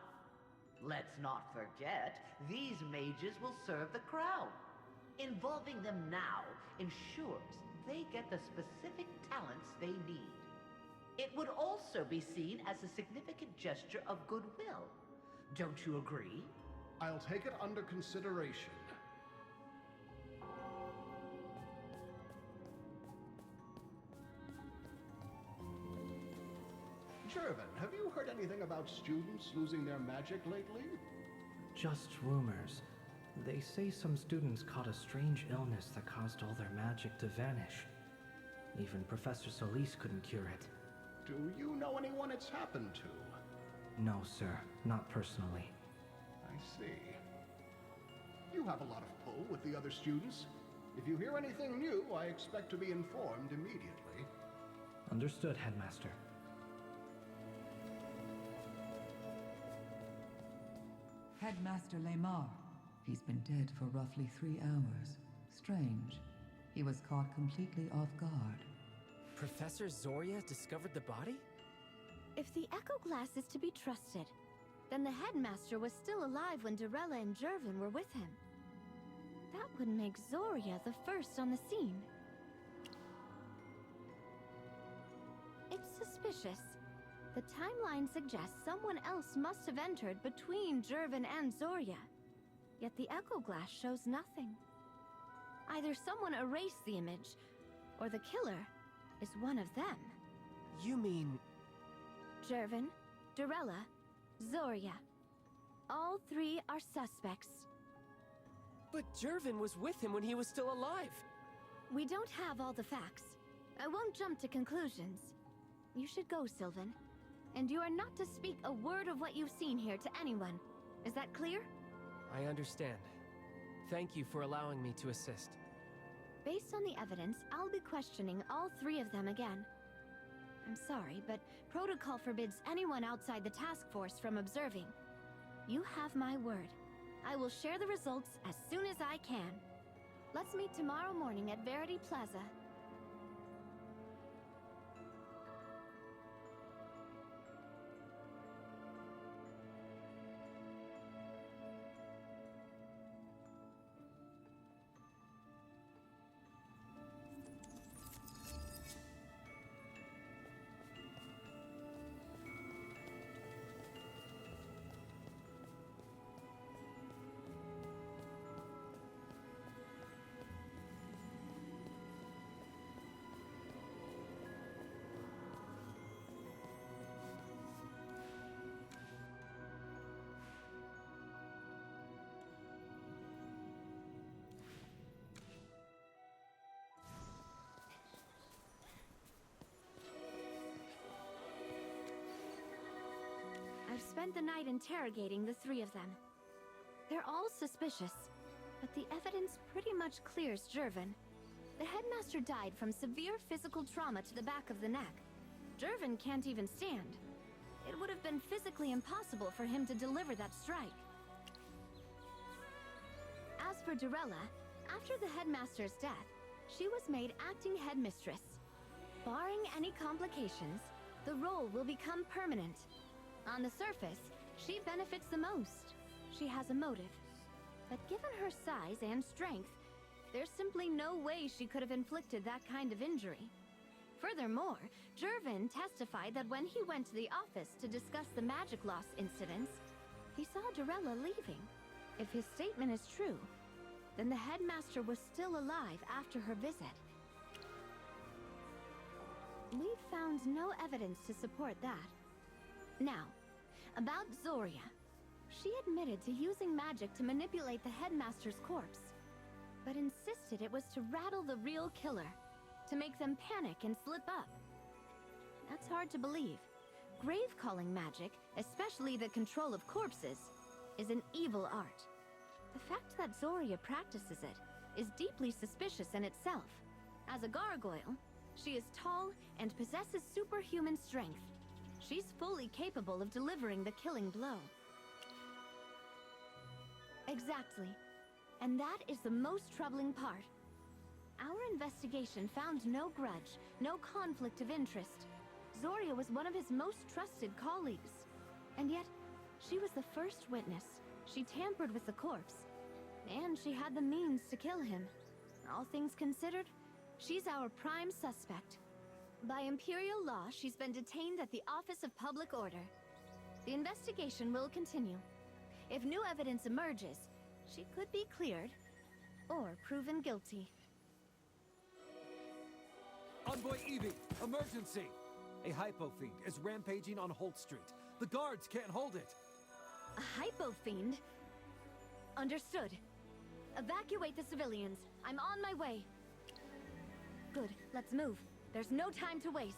Let's not forget, these mages will serve the crown. Involving them now ensures they get the specific talents they need. It would also be seen as a significant gesture of goodwill. Don't you agree? I'll take it under consideration. Jervin, have you heard anything about students losing their magic lately? Just rumors. They say some students caught a strange illness that caused all their magic to vanish. Even Professor Solis couldn't cure it. Do you know anyone it's happened to? No, sir. Not personally. I see. You have a lot of pull with the other students. If you hear anything new, I expect to be informed immediately. Understood, Headmaster. Headmaster Lemar. He's been dead for roughly 3 hours. Strange. He was caught completely off guard. Professor Zoria discovered the body? If the Echo Glass is to be trusted, then the headmaster was still alive when Dorella and Jervin were with him. That would make Zoria the first on the scene. It's suspicious. The timeline suggests someone else must have entered between Jervin and Zoria. Yet the Echo Glass shows nothing. Either someone erased the image, or the killer is one of them. You mean... Jervin, Dorella, Zoria. All 3 are suspects. But Jervin was with him when he was still alive. We don't have all the facts. I won't jump to conclusions. You should go, Sylvan. And you are not to speak a word of what you've seen here to anyone. Is that clear? I understand. Thank you for allowing me to assist. Based on the evidence, I'll be questioning all 3 of them again. I'm sorry, but protocol forbids anyone outside the task force from observing. You have my word. I will share the results as soon as I can. Let's meet tomorrow morning at Verity Plaza. I've spent the night interrogating the 3 of them. They're all suspicious, but the evidence pretty much clears Jervin. The headmaster died from severe physical trauma to the back of the neck. Jervin can't even stand. It would have been physically impossible for him to deliver that strike. As for Dorella, after the headmaster's death, she was made acting headmistress. Barring any complications, the role will become permanent. On the surface, she benefits the most. She has a motive. But given her size and strength, there's simply no way she could have inflicted that kind of injury. Furthermore, Jervin testified that when he went to the office to discuss the magic loss incidents, he saw Dorella leaving. If his statement is true, then the headmaster was still alive after her visit. We've found no evidence to support that. Now, about Zoria. She admitted to using magic to manipulate the headmaster's corpse, but insisted it was to rattle the real killer, to make them panic and slip up. That's hard to believe. Grave-calling magic, especially the control of corpses, is an evil art. The fact that Zoria practices it is deeply suspicious in itself. As a gargoyle, she is tall and possesses superhuman strength. She's fully capable of delivering the killing blow. Exactly. And that is the most troubling part. Our investigation found no grudge, no conflict of interest. Zoria was one of his most trusted colleagues. And yet, She was the first witness. She tampered with the corpse. And she had the means to kill him. All things considered, she's our prime suspect. By Imperial law, she's been detained at the Office of Public Order. The investigation will continue. If new evidence emerges, she could be cleared or proven guilty. Envoy Evie, emergency! A hypo-fiend is rampaging on Holt Street. The guards can't hold it. A hypo-fiend? Understood. Evacuate the civilians. I'm on my way. Good, let's move. There's no time to waste.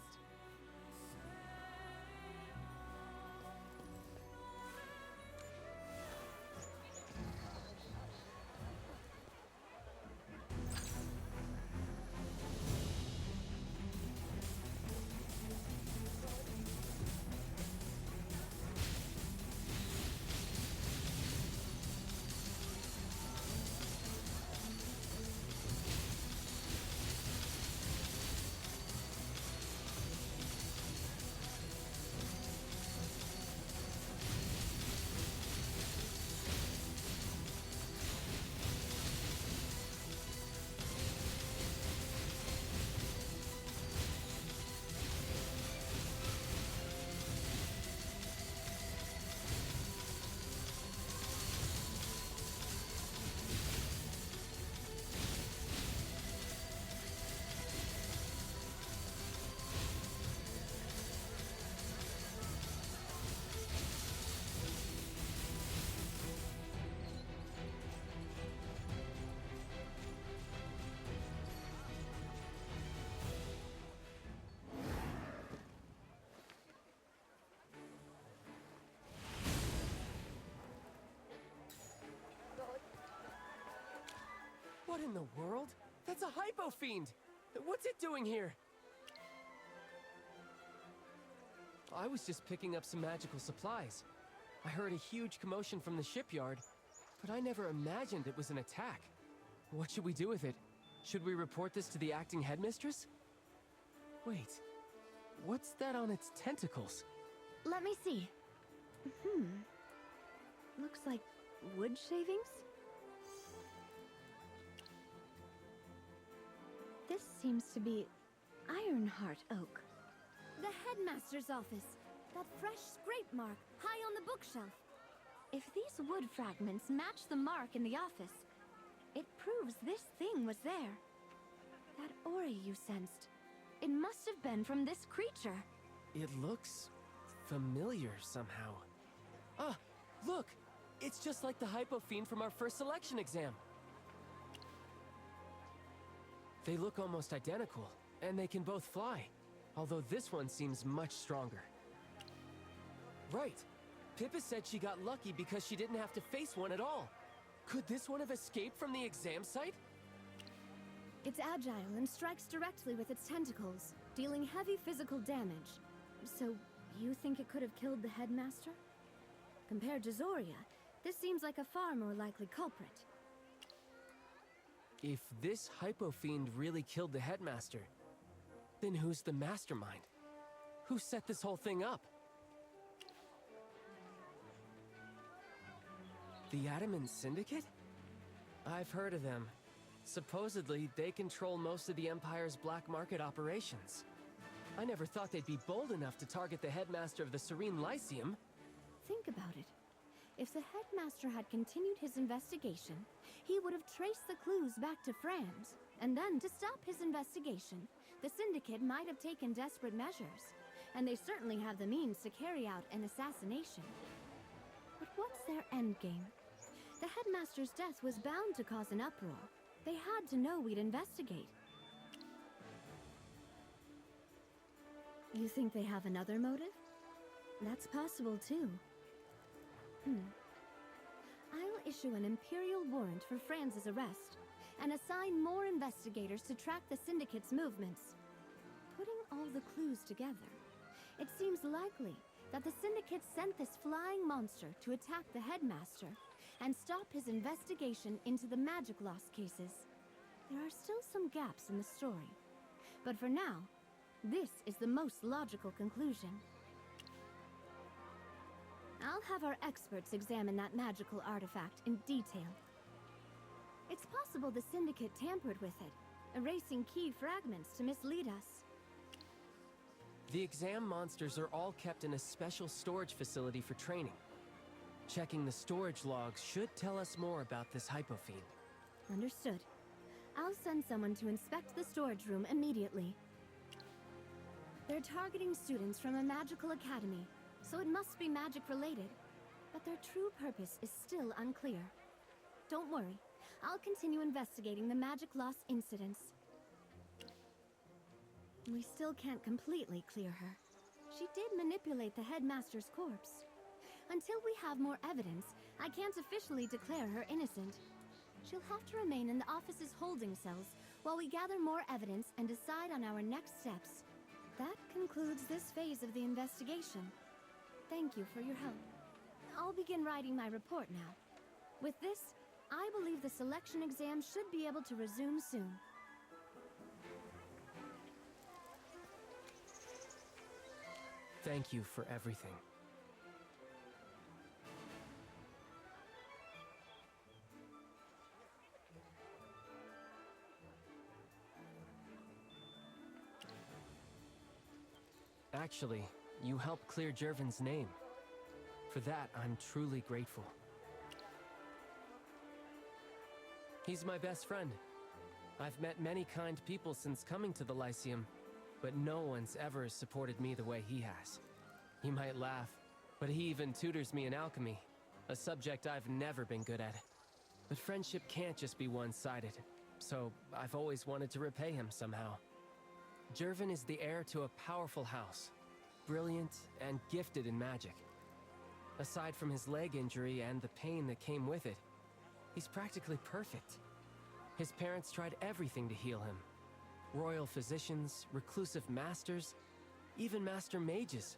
What in the world? That's a hypo fiend! What's it doing here? I was just picking up some magical supplies. I heard a huge commotion from the shipyard, but I never imagined it was an attack. What should we do with it? Should we report this to the acting headmistress? Wait, what's that on its tentacles? Let me see. Looks like wood shavings? This seems to be Ironheart oak. The headmaster's office. That fresh scrape mark high on the bookshelf. If these wood fragments match the mark in the office, it proves this thing was there. That aura you sensed, it must have been from this creature. It looks familiar somehow. Ah, look! It's just like the hypo fiend from our first selection exam. They look almost identical, and they can both fly. Although this one seems much stronger. Right. Pippa said she got lucky because she didn't have to face one at all. Could this one have escaped from the exam site? It's agile and strikes directly with its tentacles, dealing heavy physical damage. So, you think it could have killed the headmaster? Compared to Zoria, this seems like a far more likely culprit. If this hypo fiend really killed the headmaster, then who's the mastermind? Who set this whole thing up? The Adamant Syndicate? I've heard of them. Supposedly, they control most of the Empire's black market operations. I never thought they'd be bold enough to target the headmaster of the Serene Lyceum. Think about it. If the headmaster had continued his investigation, he would have traced the clues back to Franz. And then, to stop his investigation, the Syndicate might have taken desperate measures. And they certainly have the means to carry out an assassination. But what's their endgame? The headmaster's death was bound to cause an uproar. They had to know we'd investigate. You think they have another motive? That's possible, too. I'll issue an Imperial warrant for Franz's arrest, and assign more investigators to track the Syndicate's movements. Putting all the clues together, it seems likely that the Syndicate sent this flying monster to attack the headmaster and stop his investigation into the magic loss cases. There are still some gaps in the story, but for now, this is the most logical conclusion. I'll have our experts examine that magical artifact in detail. It's possible the Syndicate tampered with it, erasing key fragments to mislead us. The exam monsters are all kept in a special storage facility for training. Checking the storage logs should tell us more about this hypofiend. Understood. I'll send someone to inspect the storage room immediately. They're targeting students from a magical academy, so it must be magic related. But their true purpose is still unclear. Don't worry, I'll continue investigating the magic loss incidents. We still can't completely clear her. She did manipulate the headmaster's corpse. Until we have more evidence, I can't officially declare her innocent. She'll have to remain in the office's holding cells while we gather more evidence and decide on our next steps. That concludes this phase of the investigation. Thank you for your help. I'll begin writing my report now. With this, I believe the selection exam should be able to resume soon. Thank you for everything. Actually, you helped clear Jervin's name. For that, I'm truly grateful. He's my best friend. I've met many kind people since coming to the Lyceum, but no one's ever supported me the way he has. You might laugh, but he even tutors me in alchemy, a subject I've never been good at. But friendship can't just be one-sided, so I've always wanted to repay him somehow. Jervin is the heir to a powerful house, brilliant and gifted in magic. Aside from his leg injury and the pain that came with it, he's practically perfect. His parents tried everything to heal him. Royal physicians, reclusive masters, even master mages.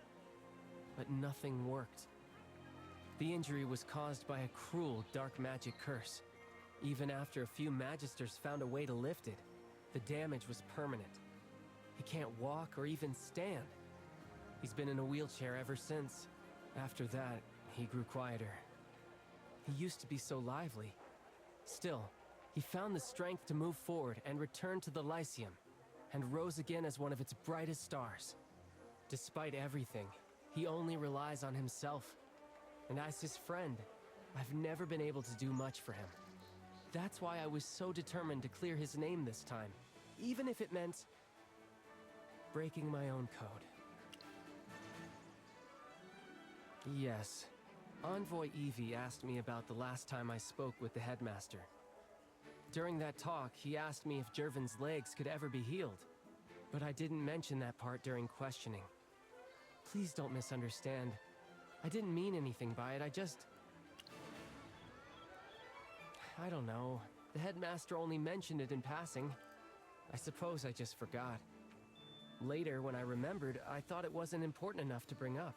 But nothing worked. The injury was caused by a cruel dark magic curse. Even after a few magisters found a way to lift it, the damage was permanent. He can't walk or even stand. He's been in a wheelchair ever since. After that, he grew quieter. He used to be so lively. Still, he found the strength to move forward and return to the Lyceum, and rose again as one of its brightest stars. Despite everything, he only relies on himself. And as his friend, I've never been able to do much for him. That's why I was so determined to clear his name this time, even if it meant breaking my own code. Yes, Envoy Evie asked me about the last time I spoke with the headmaster. During that talk, he asked me if Jervin's legs could ever be healed, but I didn't mention that part during questioning. Please don't misunderstand. I didn't mean anything by it, I don't know. The headmaster only mentioned it in passing. I suppose I just forgot. Later, when I remembered, I thought it wasn't important enough to bring up.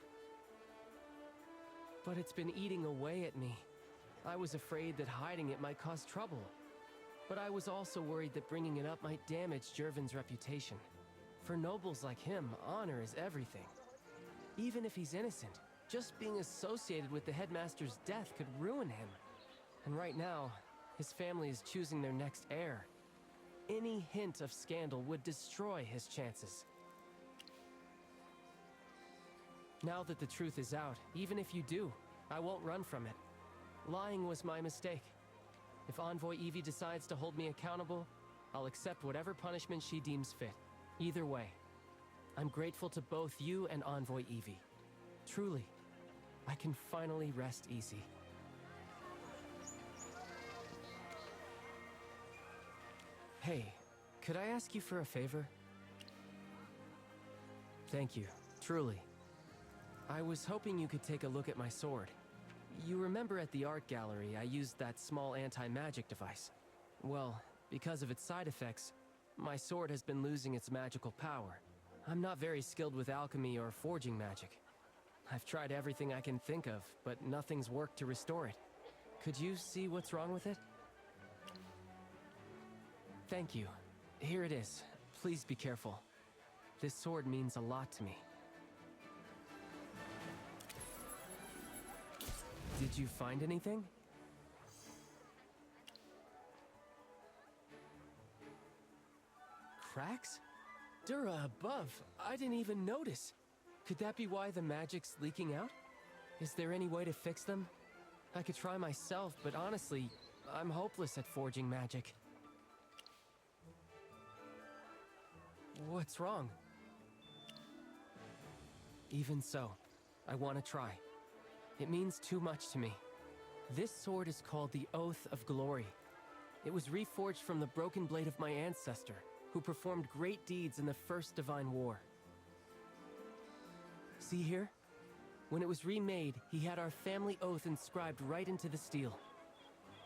But it's been eating away at me. I was afraid that hiding it might cause trouble. But I was also worried that bringing it up might damage Jervin's reputation. For nobles like him, honor is everything. Even if he's innocent, just being associated with the headmaster's death could ruin him. And right now, his family is choosing their next heir. Any hint of scandal would destroy his chances. Now that the truth is out, even if you do, I won't run from it. Lying was my mistake. If Envoy Evie decides to hold me accountable, I'll accept whatever punishment she deems fit. Either way, I'm grateful to both you and Envoy Evie. Truly, I can finally rest easy. Hey, could I ask you for a favor? Thank you, truly. I was hoping you could take a look at my sword. You remember at the art gallery I used that small anti-magic device? Well, because of its side effects, my sword has been losing its magical power. I'm not very skilled with alchemy or forging magic. I've tried everything I can think of, but nothing's worked to restore it. Could you see what's wrong with it? Thank you. Here it is. Please be careful. This sword means a lot to me. Did you find anything? Cracks? Dura above. I didn't even notice. Could that be why the magic's leaking out? Is there any way to fix them? I could try myself, but honestly, I'm hopeless at forging magic. What's wrong? Even so, I want to try. It means too much to me. This sword is called the Oath of Glory. It was reforged from the broken blade of my ancestor, who performed great deeds in the First Divine War. See here? When it was remade, he had our family oath inscribed right into the steel.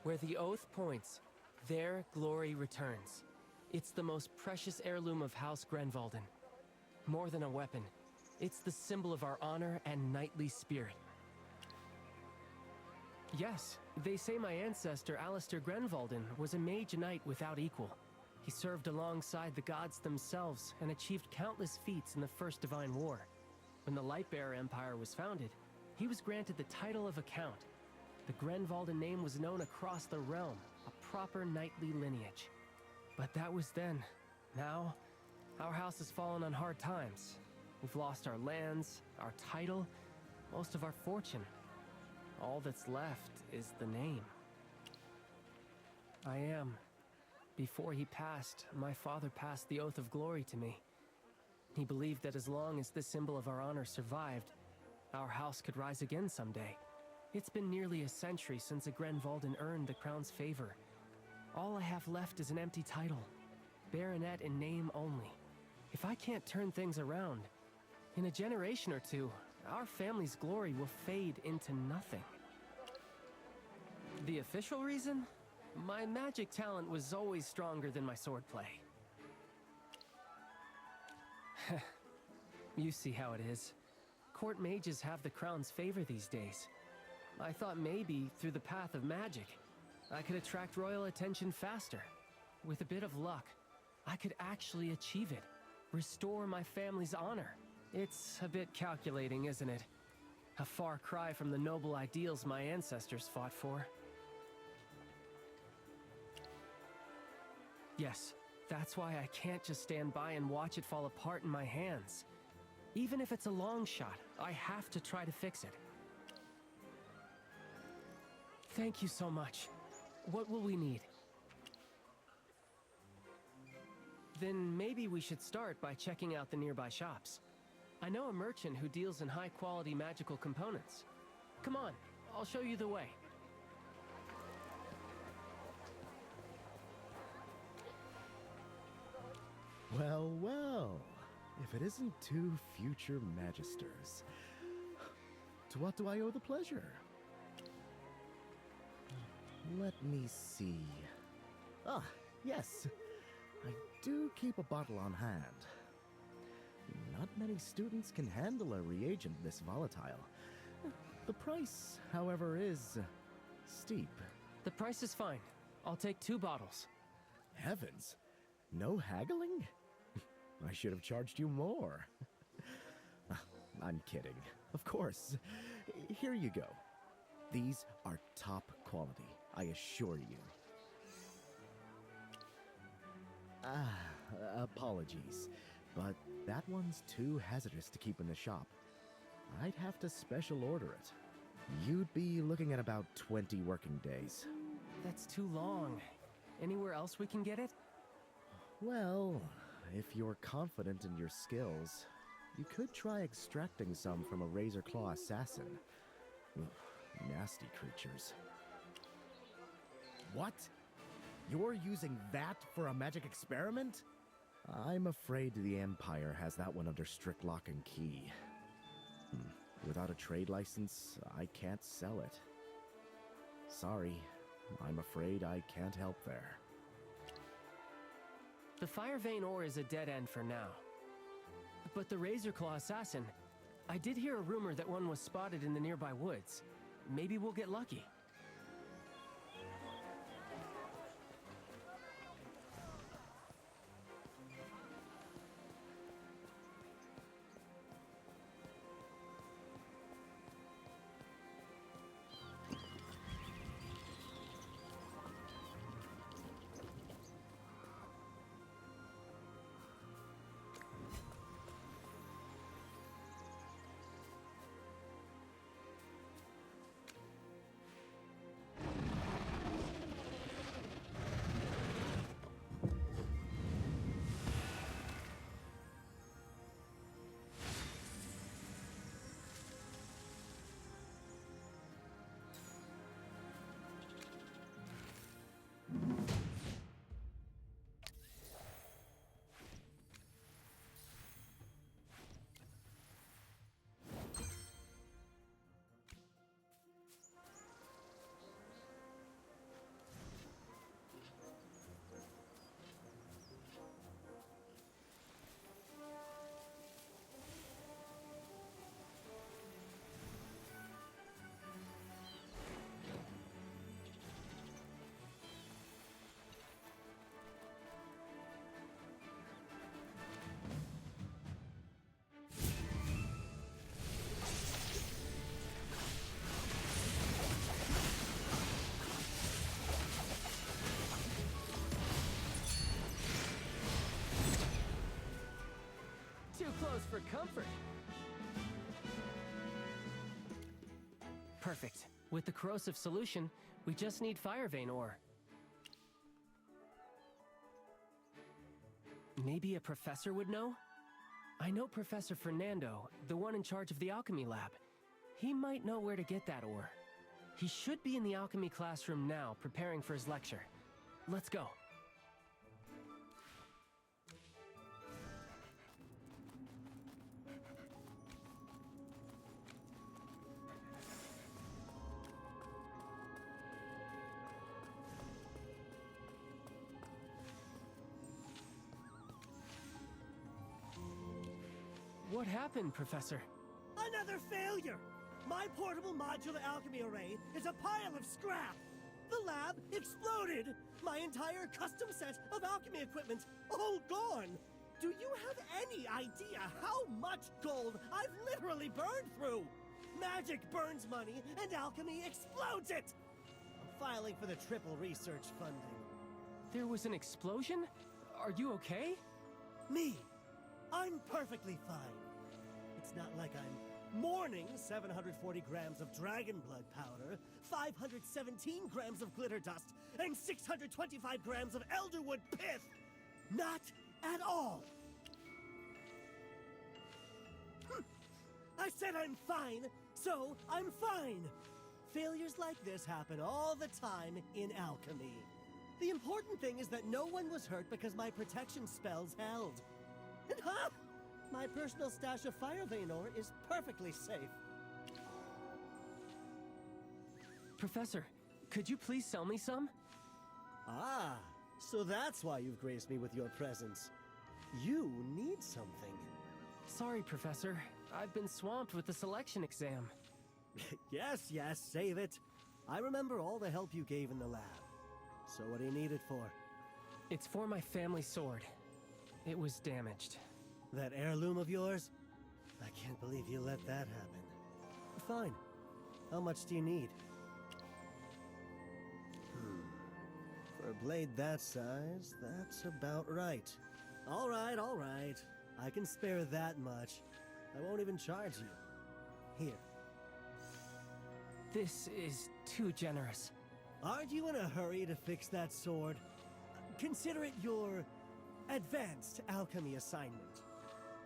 Where the oath points, there glory returns. It's the most precious heirloom of House Grenvalden. More than a weapon, it's the symbol of our honor and knightly spirit. Yes, they say my ancestor, Alistair Grenvalden, was a mage knight without equal. He served alongside the gods themselves and achieved countless feats in the First Divine War. When the Lightbearer Empire was founded, he was granted the title of a count. The Grenvalden name was known across the realm, a proper knightly lineage. But that was then. Now, our house has fallen on hard times. We've lost our lands, our title, most of our fortune. All that's left is the name. I am. Before he passed, my father passed the Oath of Glory to me. He believed that as long as this symbol of our honor survived, our house could rise again someday. It's been nearly a century since a Grenvalden earned the crown's favor. All I have left is an empty title, baronet in name only. If I can't turn things around, in a generation or two, our family's glory will fade into nothing. The official reason? My magic talent was always stronger than my swordplay. You see how it is. Court mages have the crown's favor these days. I thought maybe, through the path of magic, I could attract royal attention faster. With a bit of luck, I could actually achieve it. Restore my family's honor. It's a bit calculating, isn't it? A far cry from the noble ideals my ancestors fought for. Yes, that's why I can't just stand by and watch it fall apart in my hands. Even if it's a long shot, I have to try to fix it. Thank you so much. What will we need? Then maybe we should start by checking out the nearby shops. I know a merchant who deals in high-quality magical components. Come on, I'll show you the way. Well, well. If it isn't two future magisters. To what do I owe the pleasure? Let me see. Ah, yes. I do keep a bottle on hand. Not many students can handle a reagent this volatile. The price, however, is steep. The price is fine. I'll take 2 bottles. Heavens! No haggling? I should have charged you more. I'm kidding. Of course. Here you go. These are top quality, I assure you. Apologies, but that one's too hazardous to keep in the shop. I'd have to special order it. You'd be looking at about 20 working days. That's too long. Anywhere else we can get it? Well, if you're confident in your skills, you could try extracting some from a razor claw assassin. Ugh, nasty creatures. What? You're using that for a magic experiment? I'm afraid the Empire has that one under strict lock and key. Without a trade license, I can't sell it. Sorry, I'm afraid I can't help there. The Fire Vein ore is a dead end for now. But the Razor Claw Assassin, I did hear a rumor that one was spotted in the nearby woods. Maybe we'll get lucky. for comfort. Perfect. With the corrosive solution, we just need fire vein ore. Maybe a professor would know? I know Professor Fernando, the one in charge of the alchemy lab. He might know where to get that ore. He should be in the alchemy classroom now, preparing for his lecture. Let's go. What happened, Professor? Another failure! My portable modular alchemy array is a pile of scrap! The lab exploded! My entire custom set of alchemy equipment, all gone! Do you have any idea how much gold I've literally burned through? Magic burns money, and alchemy explodes it! I'm filing for the triple research funding. There was an explosion? Are you okay? Me? I'm perfectly fine. It's not like I'm mourning 740 grams of dragon blood powder, 517 grams of glitter dust, and 625 grams of elderwood pith. Not at all. I said I'm fine, so I'm fine. Failures like this happen all the time in alchemy. The important thing is that no one was hurt because my protection spells held. And my personal stash of fire vein ore is perfectly safe. Professor, could you please sell me some? Ah, so that's why you've graced me with your presence. You need something. Sorry, Professor. I've been swamped with the selection exam. Yes, save it. I remember all the help you gave in the lab. So what do you need it for? It's for my family sword. It was damaged. That heirloom of yours? I can't believe you let that happen. Fine. How much do you need? For a blade that size, that's about right. All right. I can spare that much. I won't even charge you. Here. This is too generous. Aren't you in a hurry to fix that sword? Consider it your advanced alchemy assignment.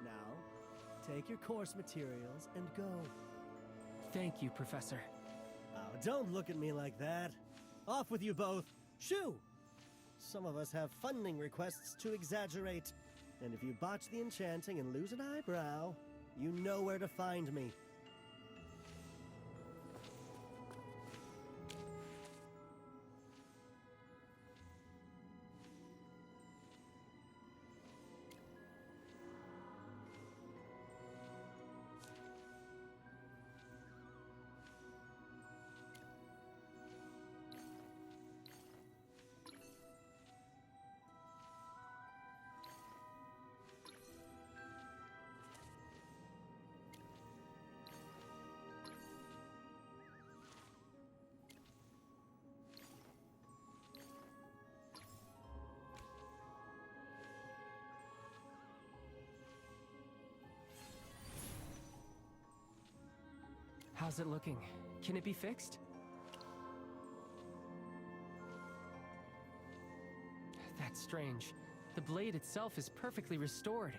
Now, take your course materials and go. Thank you, Professor. Oh, don't look at me like that. Off with you both. Shoo! Some of us have funding requests to exaggerate. And if you botch the enchanting and lose an eyebrow, you know where to find me. How's it looking? Can it be fixed? That's strange. The blade itself is perfectly restored.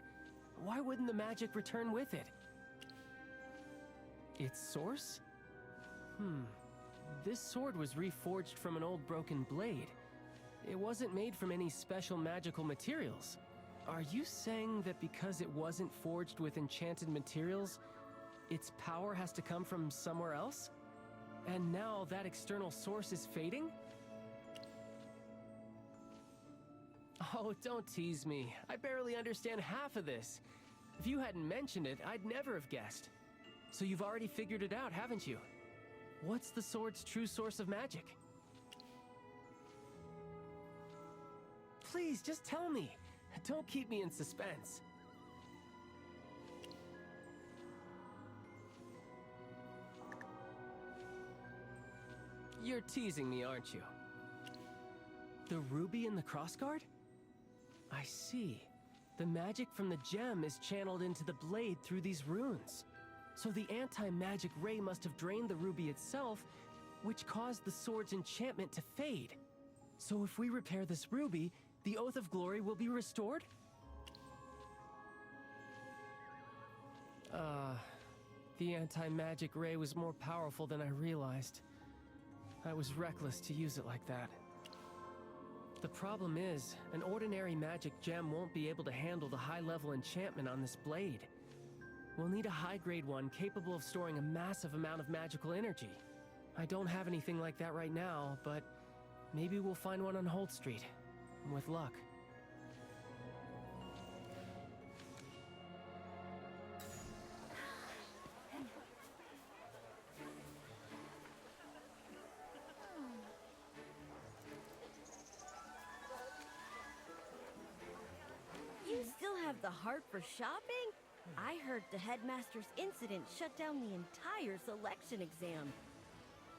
Why wouldn't the magic return with it? Its source? This sword was reforged from an old broken blade. It wasn't made from any special magical materials. Are you saying that because it wasn't forged with enchanted materials, its power has to come from somewhere else? And now that external source is fading? Oh, don't tease me. I barely understand half of this. If you hadn't mentioned it, I'd never have guessed. So you've already figured it out, haven't you? What's the sword's true source of magic? Please, just tell me. Don't keep me in suspense. You're teasing me, aren't you? The ruby in the crossguard? I see. The magic from the gem is channeled into the blade through these runes. So the anti-magic ray must have drained the ruby itself, which caused the sword's enchantment to fade. So if we repair this ruby, the Oath of Glory will be restored? The anti-magic ray was more powerful than I realized. I was reckless to use it like that. The problem is, an ordinary magic gem won't be able to handle the high-level enchantment on this blade. We'll need a high-grade one capable of storing a massive amount of magical energy. I don't have anything like that right now, but maybe we'll find one on Holt Street. With luck. You still have the heart for shopping? I heard the headmaster's incident shut down the entire selection exam.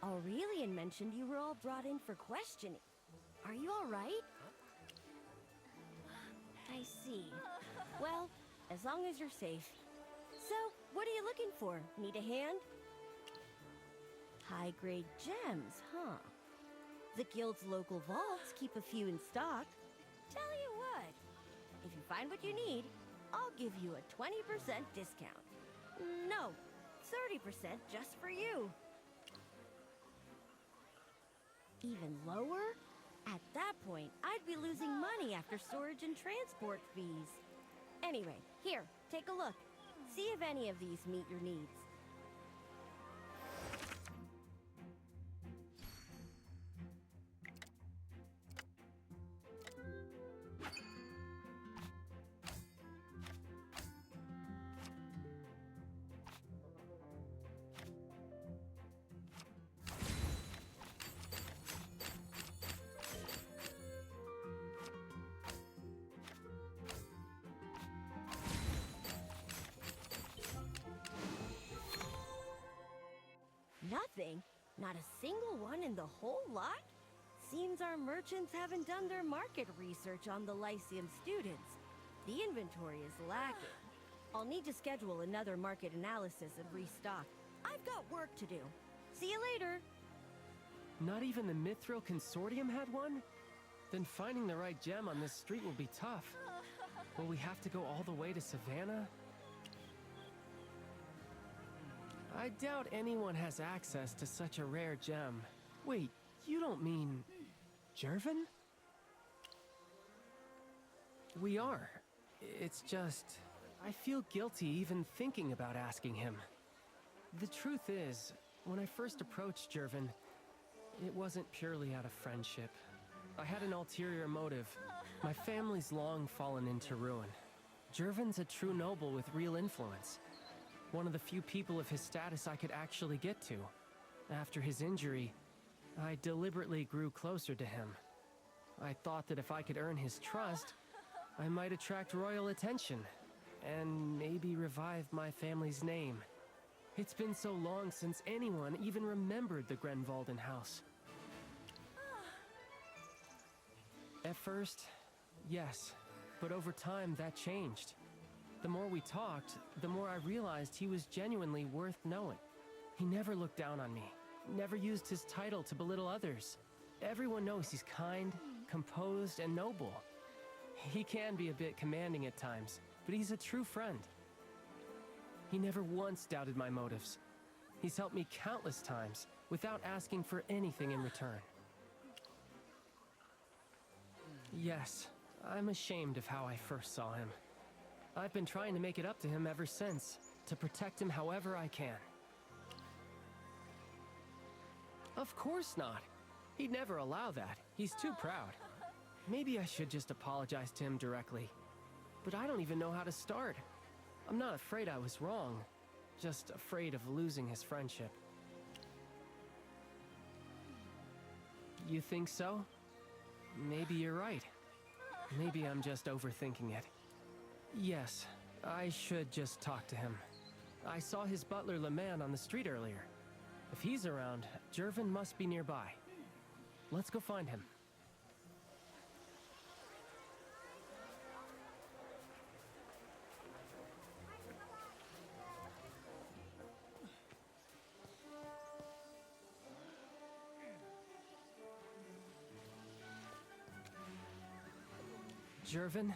Aurelian mentioned you were all brought in for questioning. Are you all right? I see. Well, as long as you're safe. So, what are you looking for? Need a hand? High-grade gems, huh? The guild's local vaults keep a few in stock. Tell you what, if you find what you need, I'll give you a 20% discount. No, 30% just for you. Even lower? At that point, I'd be losing money after storage and transport fees. Anyway, here, take a look. See if any of these meet your needs. Nothing? Not a single one in the whole lot? Seems our merchants haven't done their market research on the Lyceum students. The inventory is lacking. I'll need to schedule another market analysis and restock. I've got work to do. See you later! Not even the Mithril Consortium had one? Then finding the right gem on this street will be tough. Will we have to go all the way to Savannah? I doubt anyone has access to such a rare gem. Wait, you don't mean... Jervin? We are. It's just... I feel guilty even thinking about asking him. The truth is, when I first approached Jervin, it wasn't purely out of friendship. I had an ulterior motive. My family's long fallen into ruin. Jervin's a true noble with real influence. One of the few people of his status I could actually get to. After his injury, I deliberately grew closer to him. I thought that if I could earn his trust, I might attract royal attention, and maybe revive my family's name. It's been so long since anyone even remembered the Grenvalden house. At first, yes, but over time that changed. The more we talked, the more I realized he was genuinely worth knowing. He never looked down on me, never used his title to belittle others. Everyone knows he's kind, composed, and noble. He can be a bit commanding at times, but he's a true friend. He never once doubted my motives. He's helped me countless times without asking for anything in return. Yes, I'm ashamed of how I first saw him. I've been trying to make it up to him ever since, to protect him however I can. Of course not. He'd never allow that. He's too proud. Maybe I should just apologize to him directly. But I don't even know how to start. I'm not afraid I was wrong, just afraid of losing his friendship. You think so? Maybe you're right. Maybe I'm just overthinking it. Yes, I should just talk to him. I saw his butler Leman on the street earlier. If he's around, Jervin must be nearby. Let's go find him. Jervin?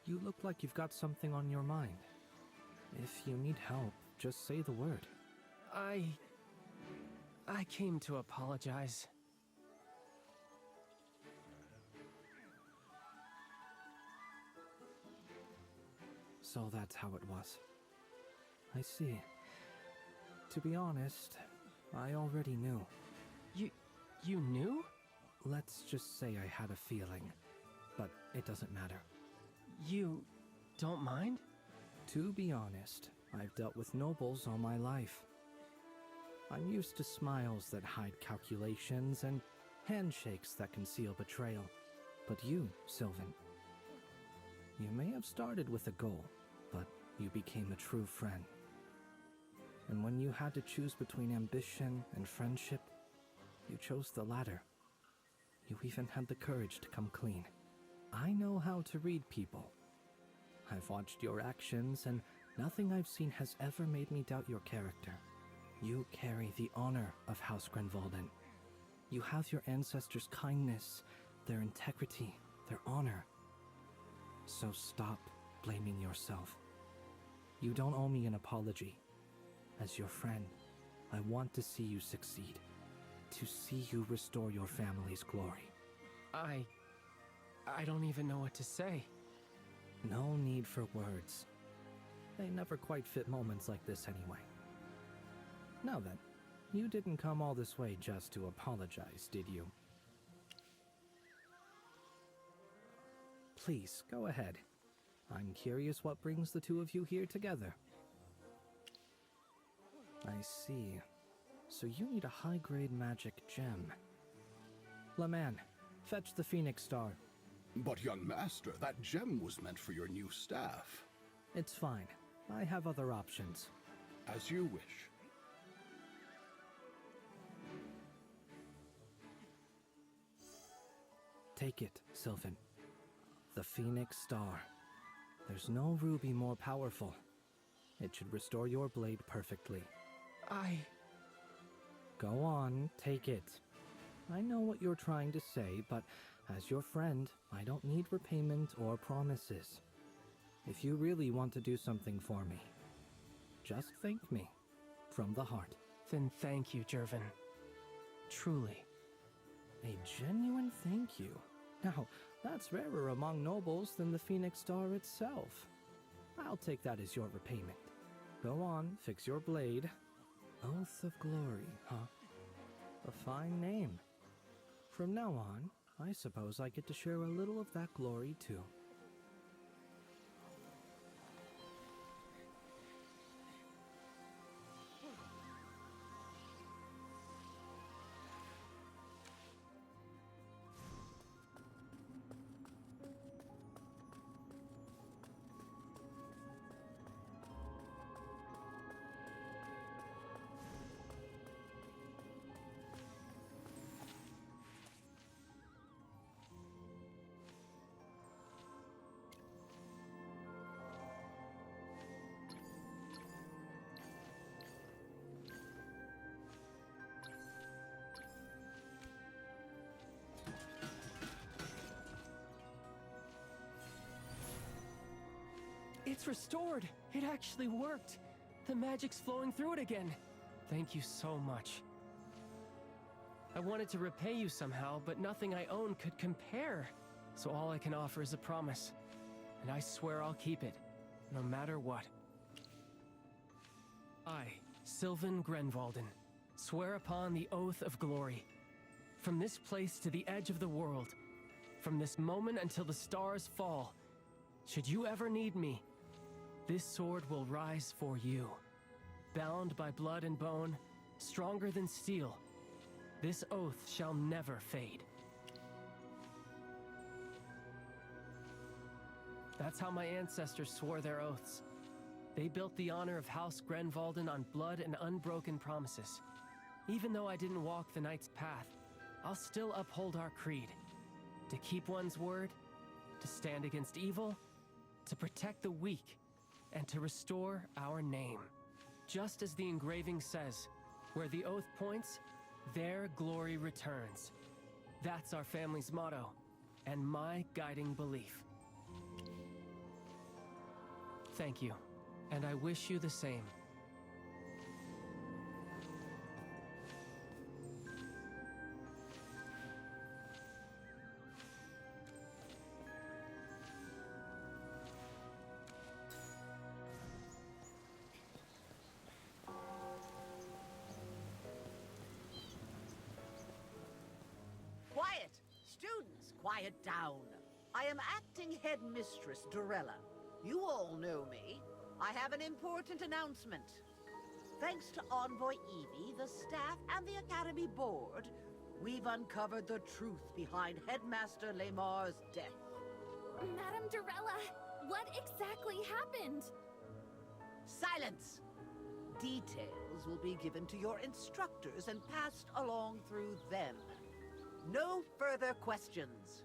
You look like you've got something on your mind. If you need help, just say the word. I came to apologize. So that's how it was. I see. To be honest, I already knew. You knew? Let's just say I had a feeling, but it doesn't matter. You don't mind? To be honest, I've dealt with nobles all my life. I'm used to smiles that hide calculations and handshakes that conceal betrayal. But you, Sylvan, you may have started with a goal, but you became a true friend. And when you had to choose between ambition and friendship, you chose the latter. You even had the courage to come clean. I know how to read people. I've watched your actions, and nothing I've seen has ever made me doubt your character. You carry the honor of House Grenvalden. You have your ancestors' kindness, their integrity, their honor. So stop blaming yourself. You don't owe me an apology. As your friend, I want to see you succeed. To see you restore your family's glory. I don't even know what to say. No need for words. They never quite fit moments like this anyway. Now then, you didn't come all this way just to apologize, did you? Please, go ahead. I'm curious what brings the two of you here together. I see. So you need a high-grade magic gem. Laman, fetch the Phoenix Star. But young master, that gem was meant for your new staff. It's fine. I have other options. As you wish. Take it, Sylvan. The Phoenix Star. There's no ruby more powerful. It should restore your blade perfectly. Go on, take it. I know what you're trying to say, but as your friend, I don't need repayment or promises. If you really want to do something for me, just thank me from the heart. Then thank you, Jervin. Truly. A genuine thank you. Now, that's rarer among nobles than the Phoenix Star itself. I'll take that as your repayment. Go on, fix your blade. Oath of Glory, huh? A fine name. From now on, I suppose I get to share a little of that glory too. It's restored! It actually worked! The magic's flowing through it again! Thank you so much. I wanted to repay you somehow, but nothing I own could compare. So all I can offer is a promise. And I swear I'll keep it, no matter what. I, Sylvan Grenvalden, swear upon the Oath of Glory. From this place to the edge of the world, from this moment until the stars fall, should you ever need me, this sword will rise for you. Bound by blood and bone, stronger than steel, this oath shall never fade. That's how my ancestors swore their oaths. They built the honor of House Grenvalden on blood and unbroken promises. Even though I didn't walk the knight's path, I'll still uphold our creed. To keep one's word, to stand against evil, to protect the weak, and to restore our name. Just as the engraving says, where the oath points, there glory returns. That's our family's motto, and my guiding belief. Thank you, and I wish you the same. Quiet! Students, quiet down. I am acting headmistress Dorella. You all know me. I have an important announcement. Thanks to Envoy Evie, the staff, and the Academy Board, we've uncovered the truth behind Headmaster Lamar's death. Madame Dorella, what exactly happened? Silence! Details will be given to your instructors and passed along through them. No further questions.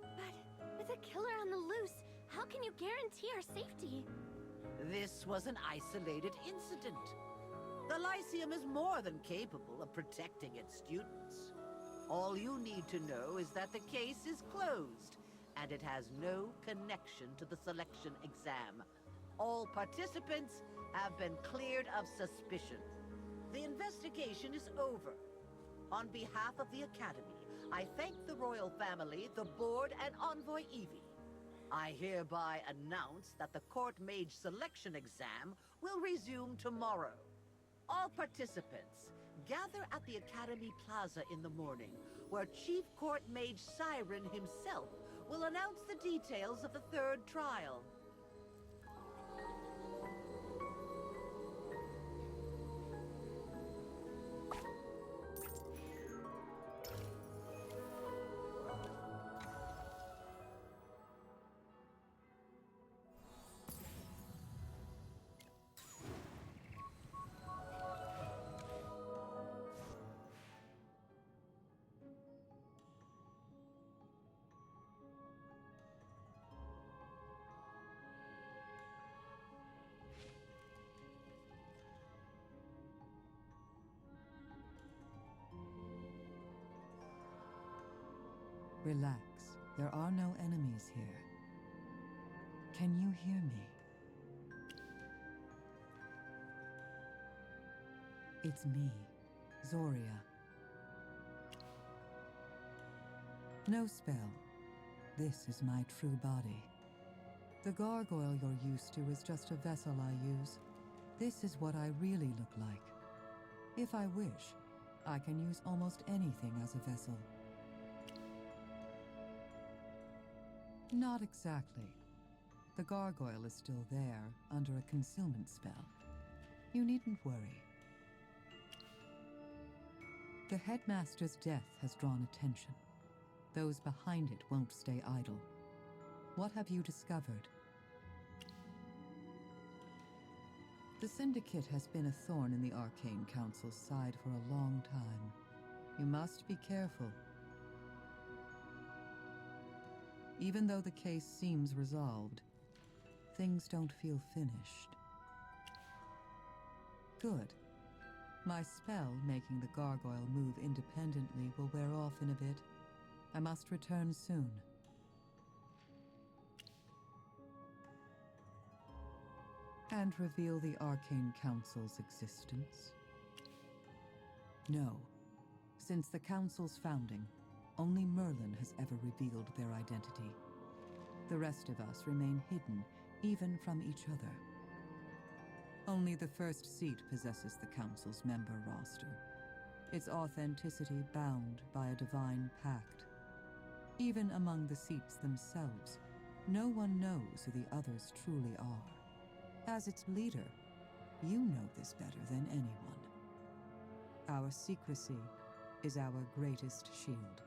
But with a killer on the loose, how can you guarantee our safety? This was an isolated incident. The Lyceum is more than capable of protecting its students. All you need to know is that the case is closed, and it has no connection to the selection exam. All participants have been cleared of suspicion. The investigation is over. On behalf of the Academy, I thank the royal family, the board, and Envoy Evie. I hereby announce that the Court Mage selection exam will resume tomorrow. All participants, gather at the Academy Plaza in the morning, where Chief Court Mage Siren himself will announce the details of the third trial. Relax. There are no enemies here. Can you hear me? It's me, Zoria. No spell. This is my true body. The gargoyle you're used to is just a vessel I use. This is what I really look like. If I wish, I can use almost anything as a vessel. Not exactly. The gargoyle is still there, under a concealment spell. You needn't worry. The headmaster's death has drawn attention. Those behind it won't stay idle. What have you discovered? The Syndicate has been a thorn in the Arcane Council's side for a long time. You must be careful. Even though the case seems resolved, things don't feel finished. Good. My spell making the gargoyle move independently will wear off in a bit. I must return soon. And reveal the Arcane Council's existence? No. Since the Council's founding, only Merlin has ever revealed their identity. The rest of us remain hidden, even from each other. Only the first seat possesses the Council's member roster, its authenticity bound by a divine pact. Even among the seats themselves, no one knows who the others truly are. As its leader, you know this better than anyone. Our secrecy is our greatest shield.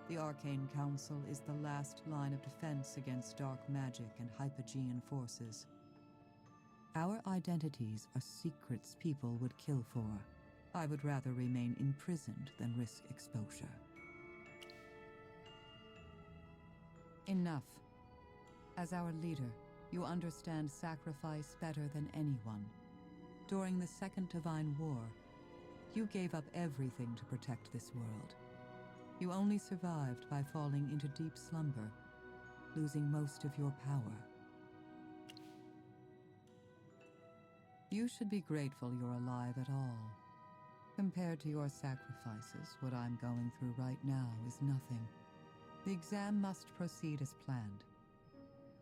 The Arcane Council is the last line of defense against dark magic and hypogean forces. Our identities are secrets people would kill for. I would rather remain imprisoned than risk exposure. Enough. As our leader, you understand sacrifice better than anyone. During the Second Divine War, you gave up everything to protect this world. You only survived by falling into deep slumber, losing most of your power. You should be grateful you're alive at all. Compared to your sacrifices, what I'm going through right now is nothing. The exam must proceed as planned.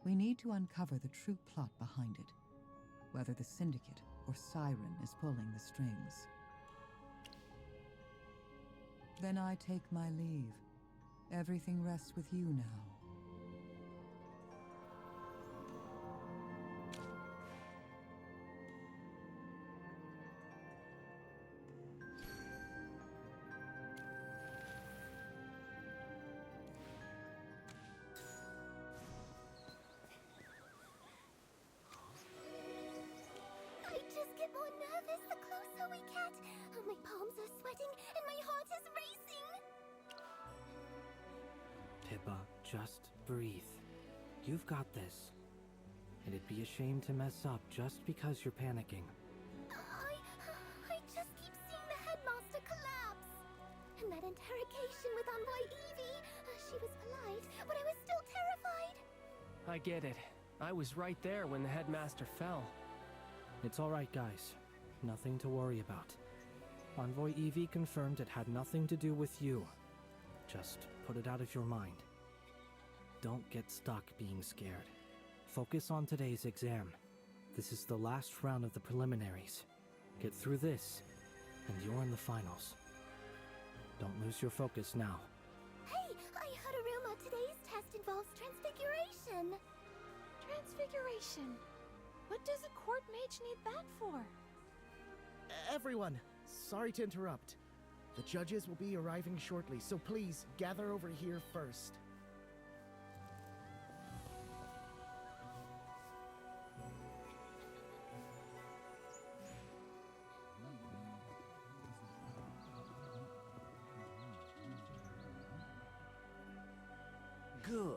We need to uncover the true plot behind it, whether the Syndicate or Siren is pulling the strings. Then I take my leave. Everything rests with you now. I just get more nervous the closer we get. My palms are sweating and my heart is racing. Pippa, just breathe. You've got this. It'd be a shame to mess up just because you're panicking. I just keep seeing the headmaster collapse. And that interrogation with Envoy Evie, she was polite, but I was still terrified. I get it. I was right there when the headmaster fell. It's all right, guys. Nothing to worry about. Envoy Evie confirmed it had nothing to do with you. Just put it out of your mind. Don't get stuck being scared. Focus on today's exam. This is the last round of the preliminaries. Get through this, and you're in the finals. Don't lose your focus now. Hey, I heard a rumor today's test involves transfiguration. Transfiguration? What does a court mage need that for? Everyone, sorry to interrupt. The judges will be arriving shortly, so please gather over here first. Good.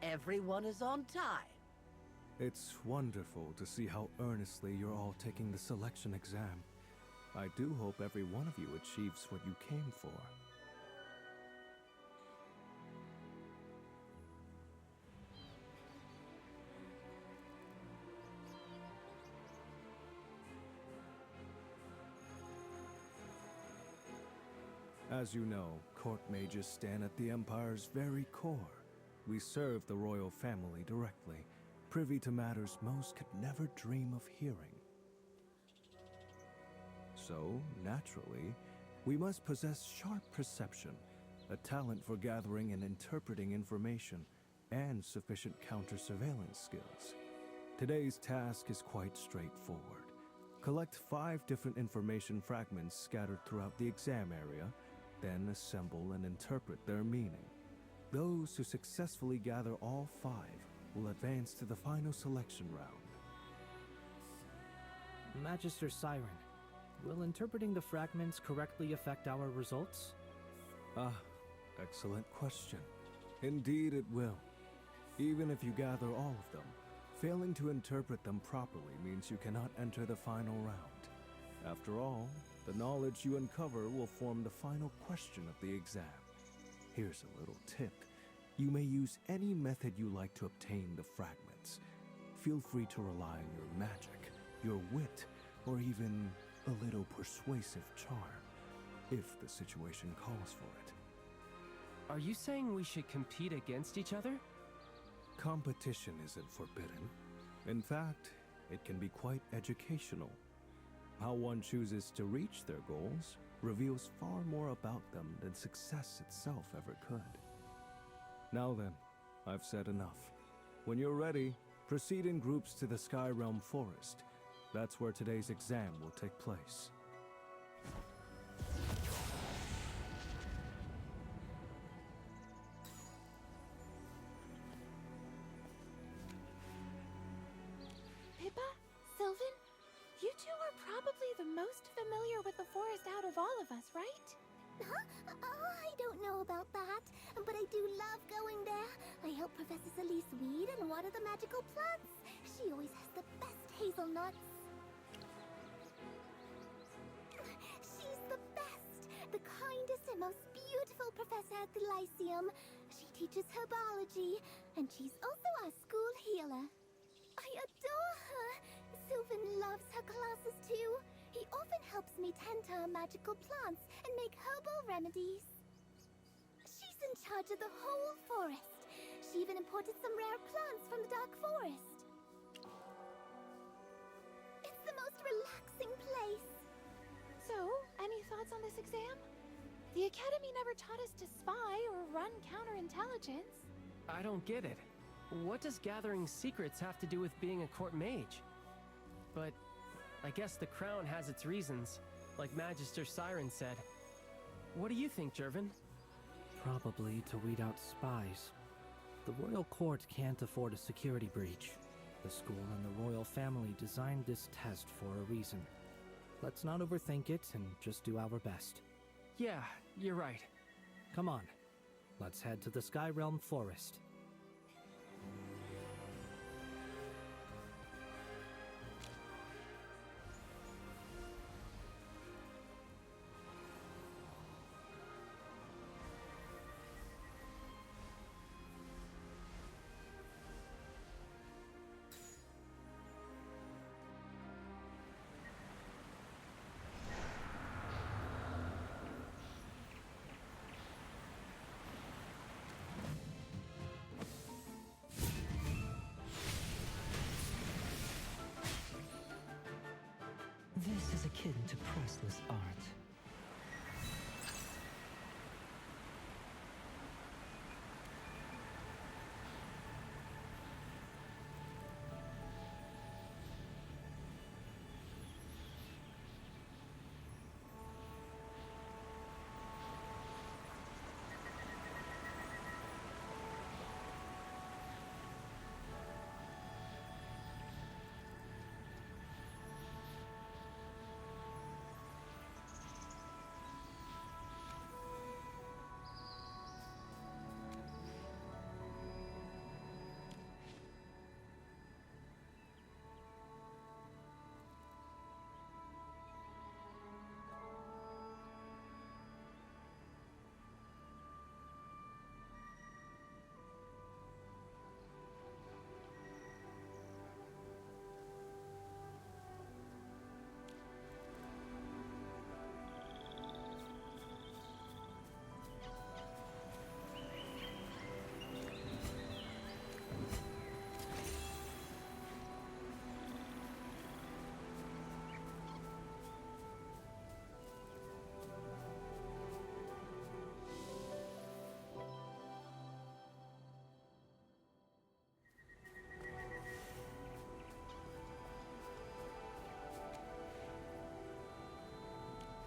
Everyone is on time. It's wonderful to see how earnestly you're all taking the selection exam. I do hope every one of you achieves what you came for. As you know, court mages stand at the Empire's very core. We serve the royal family directly, privy to matters most could never dream of hearing. So, naturally, we must possess sharp perception, a talent for gathering and interpreting information, and sufficient counter-surveillance skills. Today's task is quite straightforward. Collect 5 different information fragments scattered throughout the exam area, then assemble and interpret their meaning. Those who successfully gather all 5 will advance to the final selection round. Magister Siren, will interpreting the fragments correctly affect our results? Ah, excellent question. Indeed it will. Even if you gather all of them, failing to interpret them properly means you cannot enter the final round. After all, the knowledge you uncover will form the final question of the exam. Here's a little tip. You may use any method you like to obtain the fragments. Feel free to rely on your magic, your wit, or even a little persuasive charm, if the situation calls for it. Are you saying we should compete against each other? Competition isn't forbidden. In fact, it can be quite educational. How one chooses to reach their goals reveals far more about them than success itself ever could. Now then, I've said enough. When you're ready, proceed in groups to the Sky Realm Forest. That's where today's exam will take place. Pippa? Sylvan? You two are probably the most familiar with the forest out of all of us, right? Huh? I don't know about that, but I do love going there. I help Professor Elise weed and water the magical plants. She always has the best hazelnuts. She's the best, the kindest and most beautiful professor professor at the Lyceum. She teaches herbology, and she's also our school healer. I adore her. Sylvan loves her classes too. He often helps me tend to her magical plants and make herbal remedies. She's in charge of the whole forest. She even imported some rare plants from the Dark Forest. It's the most relaxing place. So, any thoughts on this exam? The Academy never taught us to spy or run counterintelligence. I don't get it. What does gathering secrets have to do with being a court mage? But I guess the crown has its reasons, like Magister Siren said. What do you think, Jervin? Probably to weed out spies. The royal court can't afford a security breach. The school and the royal family designed this test for a reason. Let's not overthink it and just do our best. Yeah, you're right. Come on. Let's head to the Sky Realm Forest. This is akin to priceless art.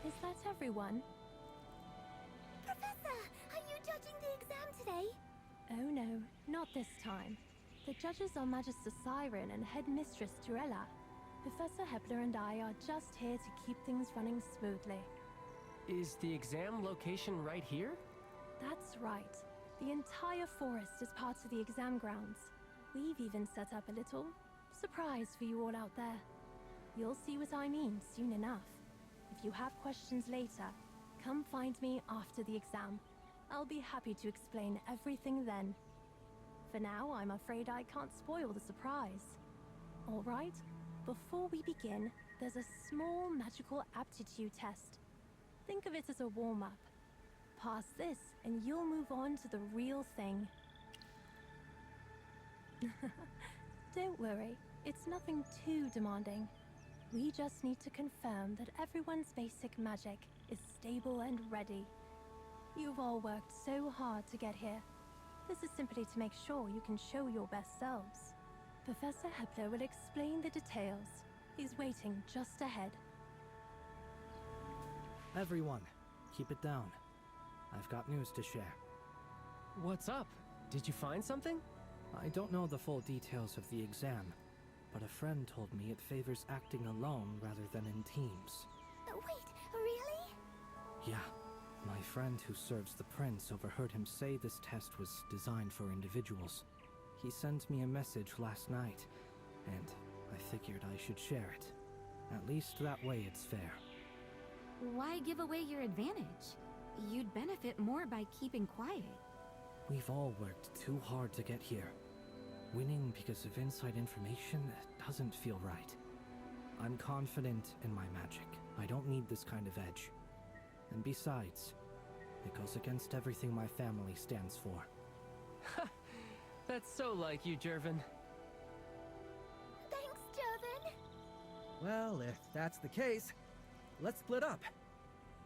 Is that everyone? Professor, are you judging the exam today? Oh no, not this time. The judges are Magister Siren and Headmistress Turella. Professor Hepler and I are just here to keep things running smoothly. Is the exam location right here? That's right. The entire forest is part of the exam grounds. We've even set up a little surprise for you all out there. You'll see what I mean soon enough. If you have questions later, come find me after the exam. I'll be happy to explain everything then. For now, I'm afraid I can't spoil the surprise. All right, before we begin, there's a small magical aptitude test. Think of it as a warm-up. Pass this, and you'll move on to the real thing. Don't worry, it's nothing too demanding. We just need to confirm that everyone's basic magic is stable and ready. You've all worked so hard to get here. This is simply to make sure you can show your best selves. Professor Hepler will explain the details. He's waiting just ahead. Everyone, keep it down. I've got news to share. What's up? Did you find something? I don't know the full details of the exam, but a friend told me it favors acting alone rather than in teams. Wait, really? Yeah, my friend who serves the prince overheard him say this test was designed for individuals. He sent me a message last night, and I figured I should share it. At least that way it's fair. Why give away your advantage? you'd benefit more by keeping quiet. We've all worked too hard to get here. Winning because of inside information doesn't feel right. I'm confident in my magic. I don't need this kind of edge. And besides, it goes against everything my family stands for. That's so like you, Jervin. Thanks, Jervin. Well, if that's the case, let's split up.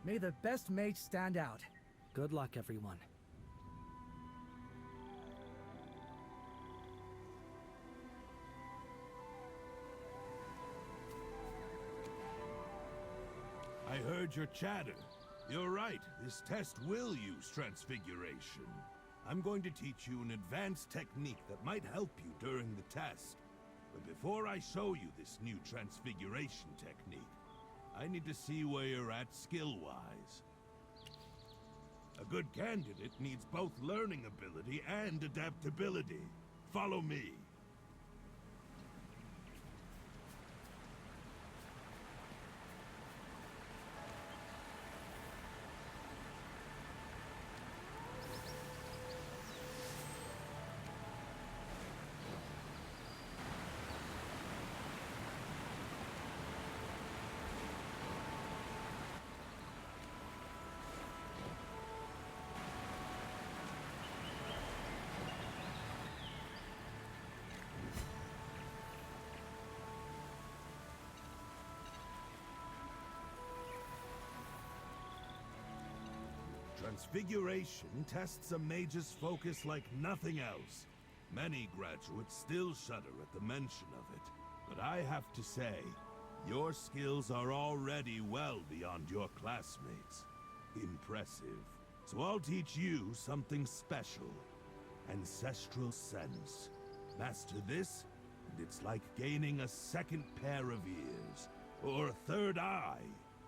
May the best mage stand out. Good luck, everyone. I heard your chatter. You're right, this test will use transfiguration. I'm going to teach you an advanced technique that might help you during the test. But before I show you this new transfiguration technique, I need to see where you're at skill-wise. A good candidate needs both learning ability and adaptability. Follow me. Transfiguration tests a mage's focus like nothing else. Many graduates still shudder at the mention of it. But I have to say, your skills are already well beyond your classmates. Impressive. So I'll teach you something special. Ancestral Sense. Master this, and it's like gaining a second pair of ears. Or a third eye.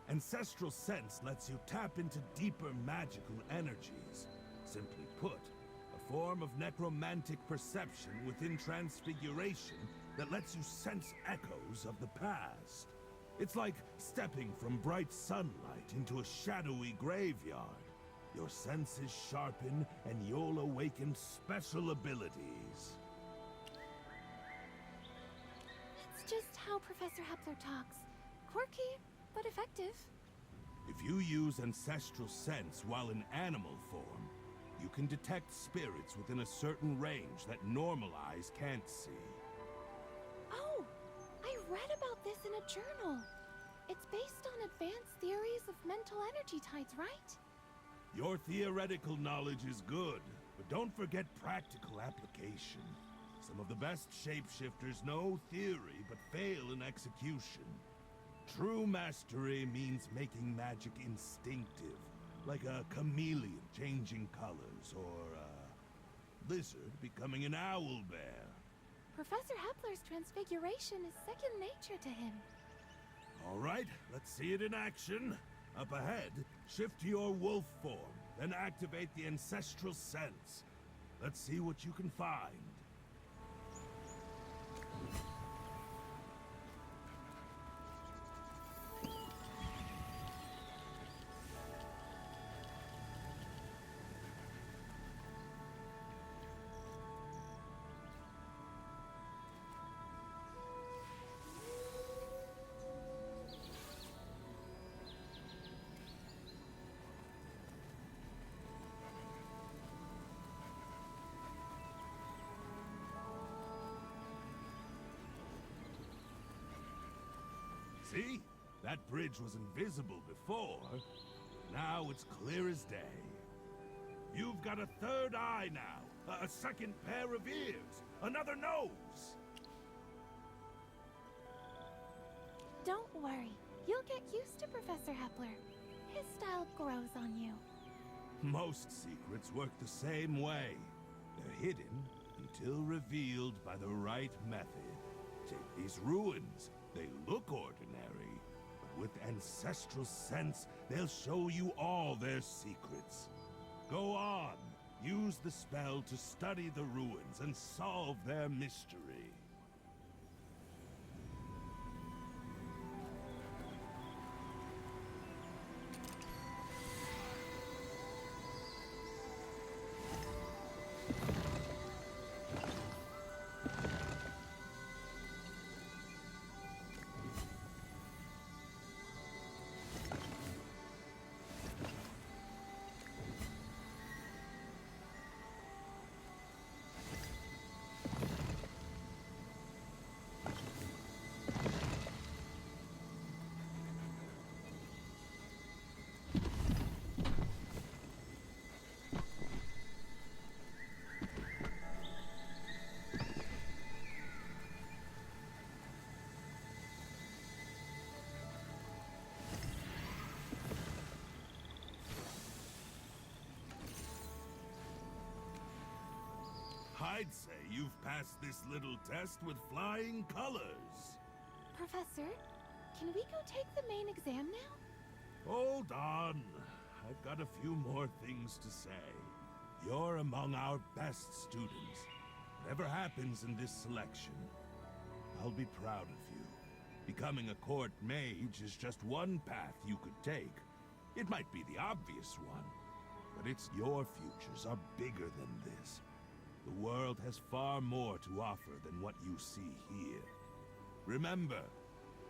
Ancestral Sense lets you tap into deeper magical energies. Simply put, a form of necromantic perception within Transfiguration that lets you sense echoes of the past. It's like stepping from bright sunlight into a shadowy graveyard. Your senses sharpen and you'll awaken special abilities. It's just how Professor Hepler talks. Quirky, but effective. If you use Ancestral Sense while in animal form, you can detect spirits within a certain range that normal eyes can't see. Oh, I read about this in a journal. It's based on advanced theories of mental energy tides, right? Your theoretical knowledge is good, but don't forget practical application. Some of the best shapeshifters know theory, but fail in execution. True mastery means making magic instinctive, like a chameleon changing colors, or a lizard becoming an owl bear. Professor Hepler's transfiguration is second nature to him. All right, let's see it in action. Up ahead, shift to your wolf form, then activate the Ancestral Sense. Let's see what you can find. See? That bridge was invisible before. Now it's clear as day. You've got a third eye now, a second pair of ears, another nose. Don't worry. You'll get used to Professor Hepler. His style grows on you. Most secrets work the same way. They're hidden until revealed by the right method. Take these ruins. They look ordinary, but with Ancestral Sense, they'll show you all their secrets. Go on. Use the spell to study the ruins and solve their mystery. I'd say you've passed this little test with flying colors. Professor, can we go take the main exam now? Hold on. I've got a few more things to say. You're among our best students. Whatever happens in this selection, I'll be proud of you. Becoming a court mage is just one path you could take. It might be the obvious one, but your futures are bigger than this. The world has far more to offer than what you see here. Remember,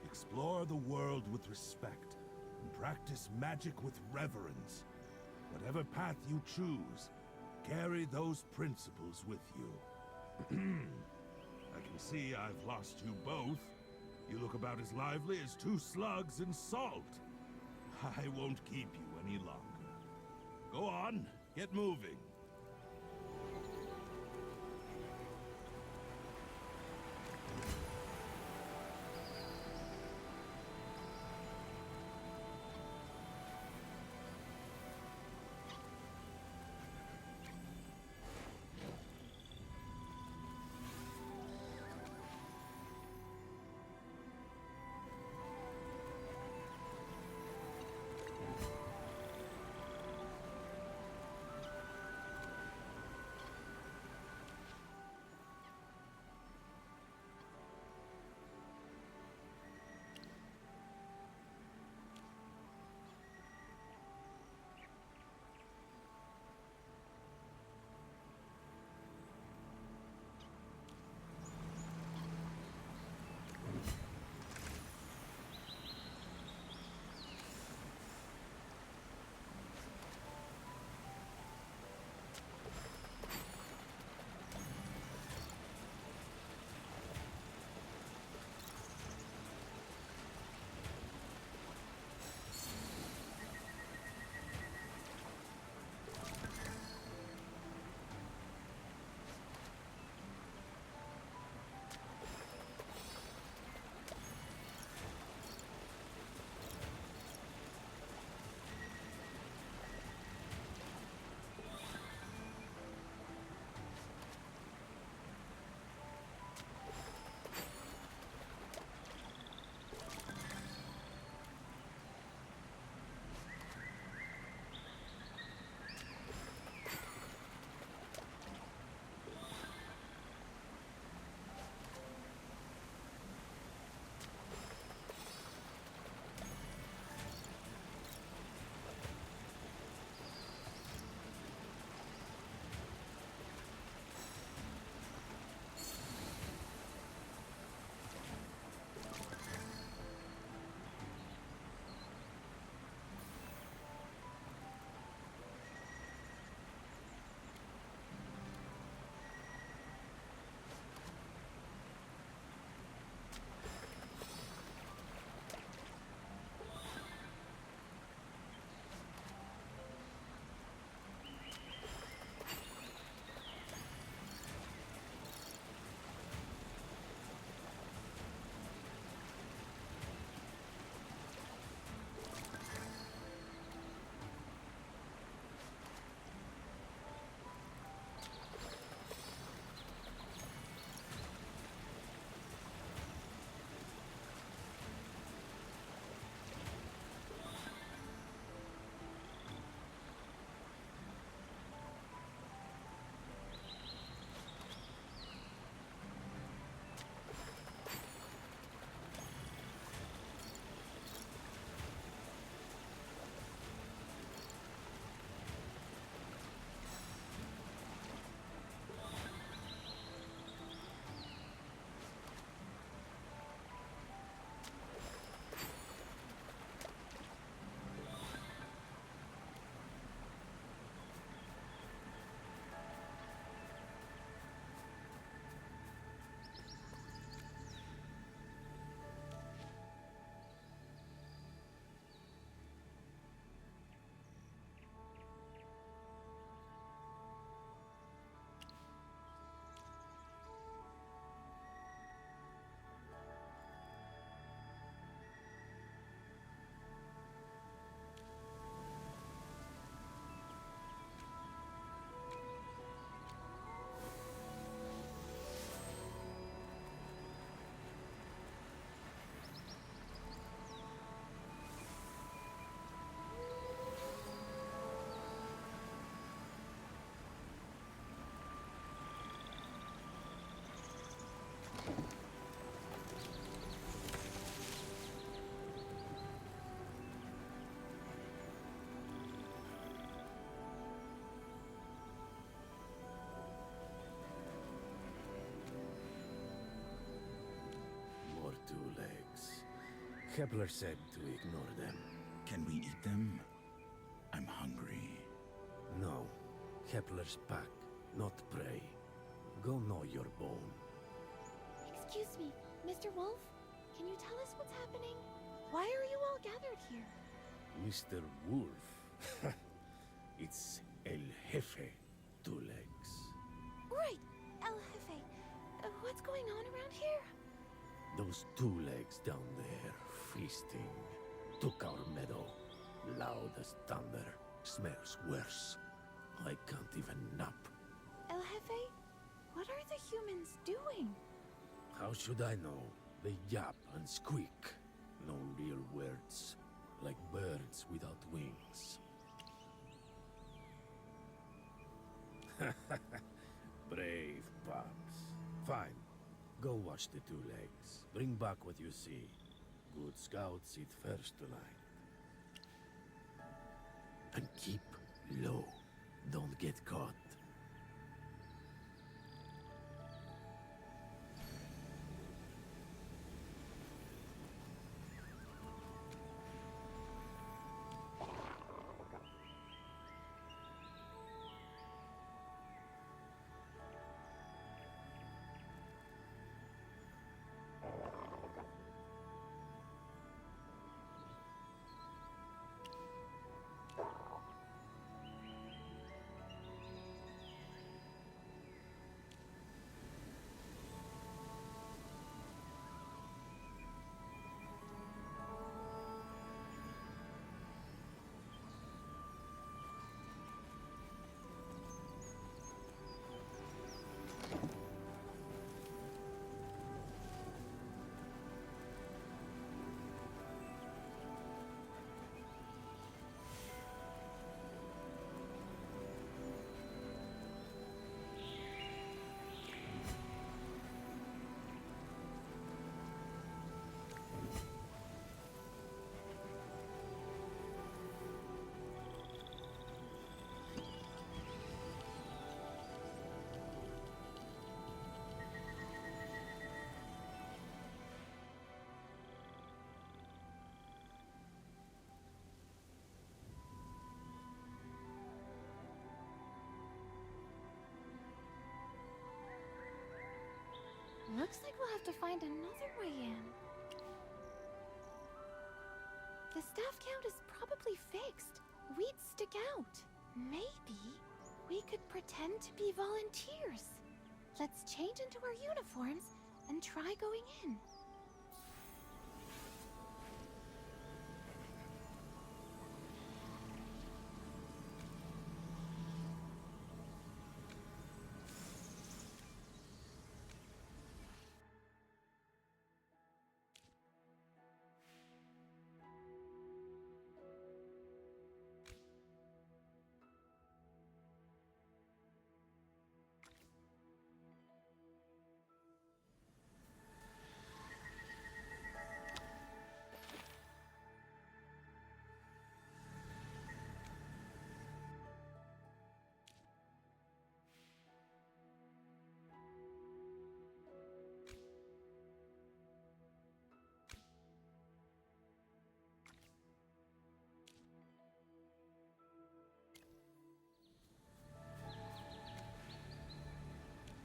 explore the world with respect, and practice magic with reverence. Whatever path you choose, carry those principles with you. I can see I've lost you both. You look about as lively as two slugs in salt. I won't keep you any longer. Go on, get moving. Kepler said to ignore them. Can we eat them? I'm hungry. No. Kepler's pack, not prey. Go gnaw your bone. Excuse me, Mr. Wolf? Can you tell us what's happening? Why are you all gathered here? Mr. Wolf. It's El Jefe, 2 legs. Right, El Jefe. What's going on around here? Those 2 legs down there, feasting. Took our meadow. Loud as thunder. Smells worse. I can't even nap. El Jefe, what are the humans doing? How should I know? They yap and squeak. No real words. Like birds without wings. Brave pups. Fine. Go watch the 2 legs. Bring back what you see. Good scouts eat first tonight. And keep low. Don't get caught. Looks like we'll have to find another way in. The staff count is probably fixed. We'd stick out. Maybe we could pretend to be volunteers. Let's change into our uniforms and try going in.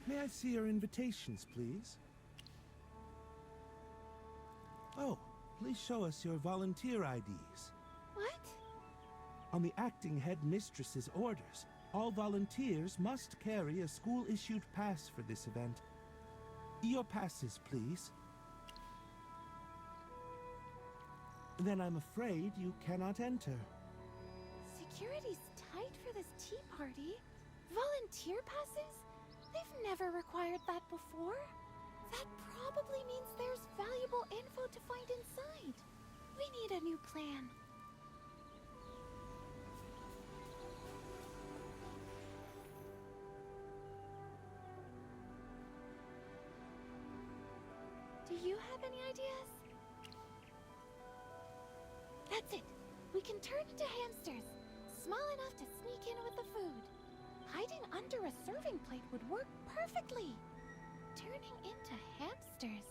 May I see your invitations, please? Oh, please show us your volunteer IDs. What? On the acting headmistress's orders, all volunteers must carry a school-issued pass for this event. Your passes, please. Then I'm afraid you cannot enter. Security's tight for this tea party. Volunteer passes? They've never required that before. That probably means there's valuable info to find inside. We need a new plan. Do you have any ideas? That's it. We can turn into hamsters, small enough to sneak in with the food. Hiding under a serving plate would work perfectly. Turning into hamsters.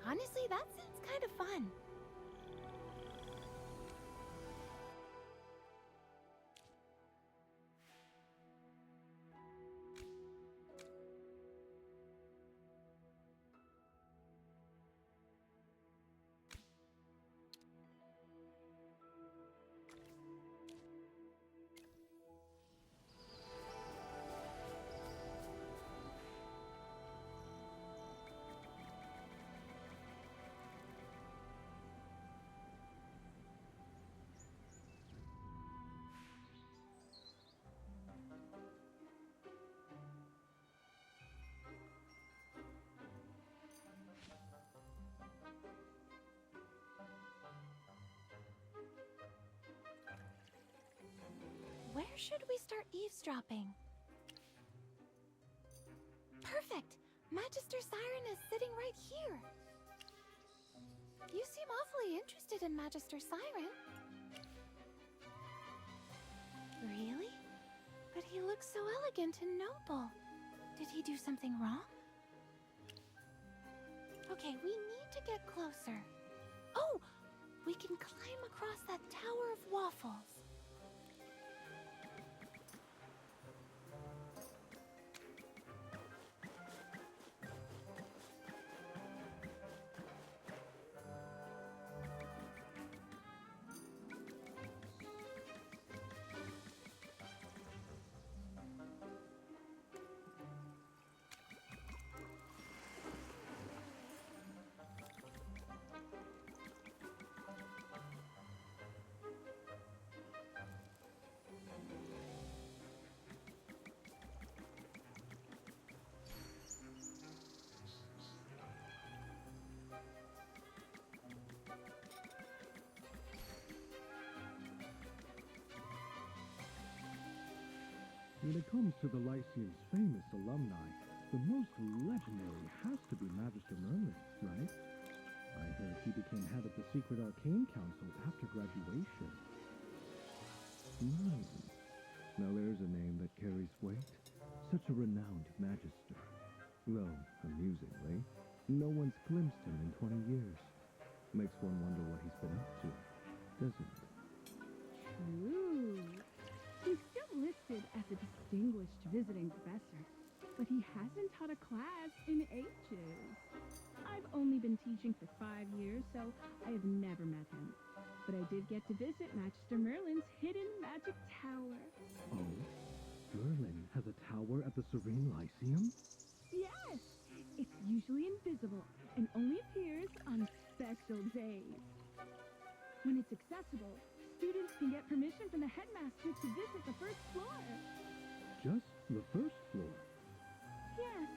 Honestly, that sounds kind of fun. Where should we start eavesdropping? Perfect! Magister Siren is sitting right here. You seem awfully interested in Magister Siren. Really? But he looks so elegant and noble. Did he do something wrong? Okay, we need to get closer. Oh! We can climb across that tower of waffles. When it comes to the Lyceum's famous alumni, the most legendary has to be Magister Merlin, right? I heard he became head of the Secret Arcane Council after graduation. Merlin. Now there's a name that carries weight. Such a renowned magister. Though, amusingly, no one's glimpsed him in 20 years. Makes one wonder what he's been up to, doesn't it? True. He's still listed as a distinguished visiting professor, but he hasn't taught a class in ages. I've only been teaching for 5 years, so I have never met him. But I did get to visit Magister Merlin's hidden magic tower. Oh? Merlin has a tower at the Serene Lyceum? Yes! It's usually invisible and only appears on special days. When it's accessible, students can get permission from the headmaster to visit the first floor. Just the first floor? Yes,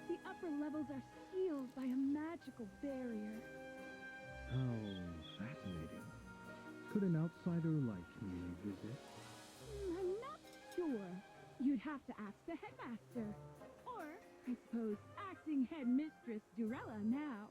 the upper levels are sealed by a magical barrier. How fascinating. Could an outsider like me visit? I'm not sure. You'd have to ask the headmaster. Or, I suppose, acting headmistress Durella now.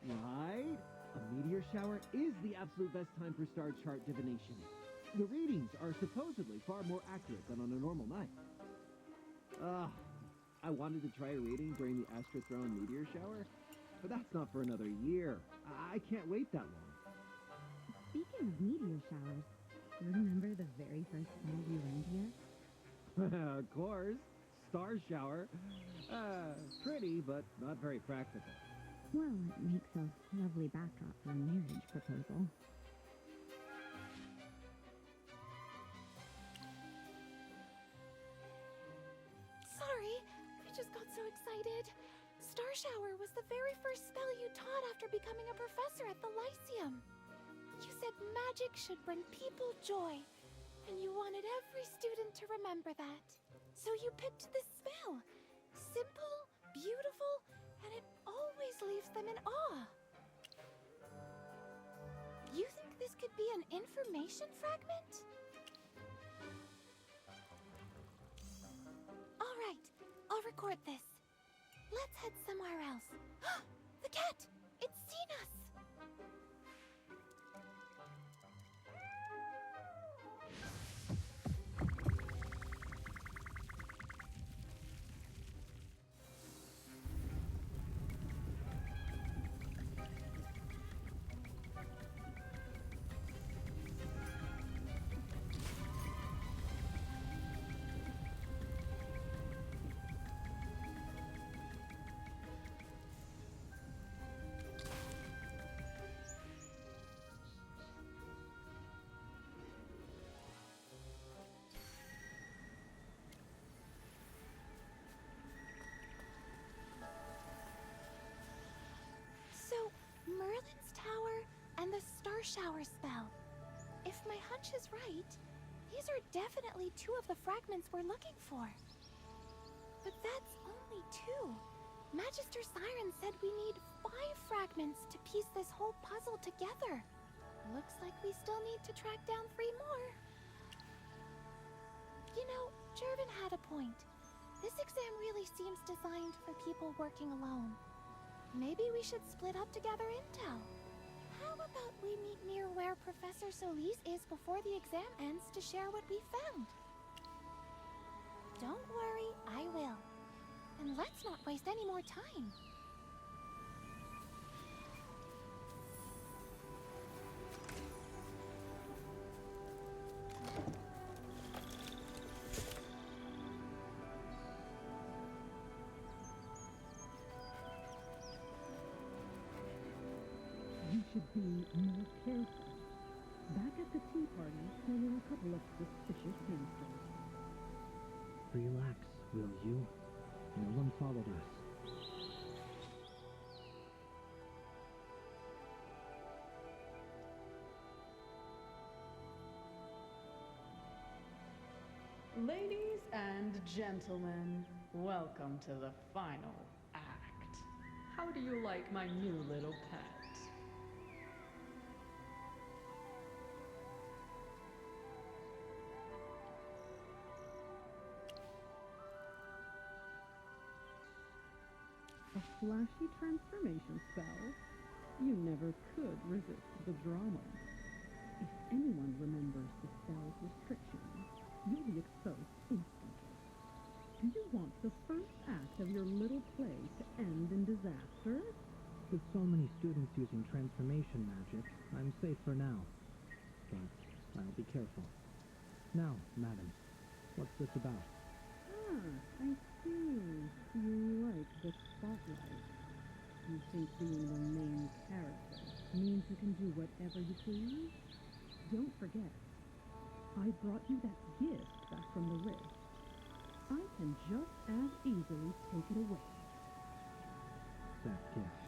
Right? A meteor shower is the absolute best time for star chart divination. The readings are supposedly far more accurate than on a normal night. I wanted to try a reading during the Astro-Throne meteor shower, but that's not for another year. I can't wait that long. Speaking of meteor showers, remember the very first time we learned here? Of course. star shower. Pretty, but not very practical. Well, it makes a lovely backdrop for a marriage proposal. Sorry, I just got so excited. Star Shower was the very first spell you taught after becoming a professor at the Lyceum. You said magic should bring people joy, and you wanted every student to remember that. So you picked this spell. Simple, beautiful, and it always leaves them in awe. You think this could be an information fragment? All right, I'll record this. Let's head somewhere else. The cat! It's seen us! So, Merlin's Tower and the Star Shower spell. If my hunch is right, these are definitely two of the fragments we're looking for. But that's only two. Magister Siren said we need 5 fragments to piece this whole puzzle together. Looks like we still need to track down 3 more. You know, Jervin had a point. This exam really seems designed for people working alone. Maybe we should split up to gather intel. How about we meet near where Professor Solis is before the exam ends to share what we found? Don't worry, I will. And let's not waste any more time. You should be more careful. Back at the tea party, there were a couple of suspicious gangsters. Relax, will you? No one followed us. Ladies and gentlemen, welcome to the final act. How do you like my new little pet? A flashy transformation spell? You never could resist the drama. If anyone remembers the spell's restrictions, you'll be exposed instantly. Do you want the first act of your little play to end in disaster? With so many students using transformation magic, I'm safe for now. But I'll be careful. Now, madam, what's this about? Ah, I see. You like the spotlight. You think being the main character means you can do whatever you please? Don't forget, I brought you that gift back from the rift. I can just as easily take it away. That gift.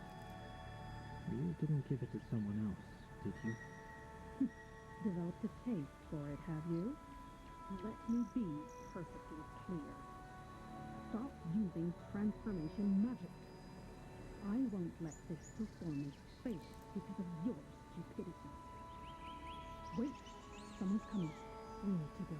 You didn't give it to someone else, did you? Developed a taste for it, have you? Let me be perfectly clear. Stop using transformation magic. I won't let this performance fail because of your stupidity. Wait, someone's coming. We need to go.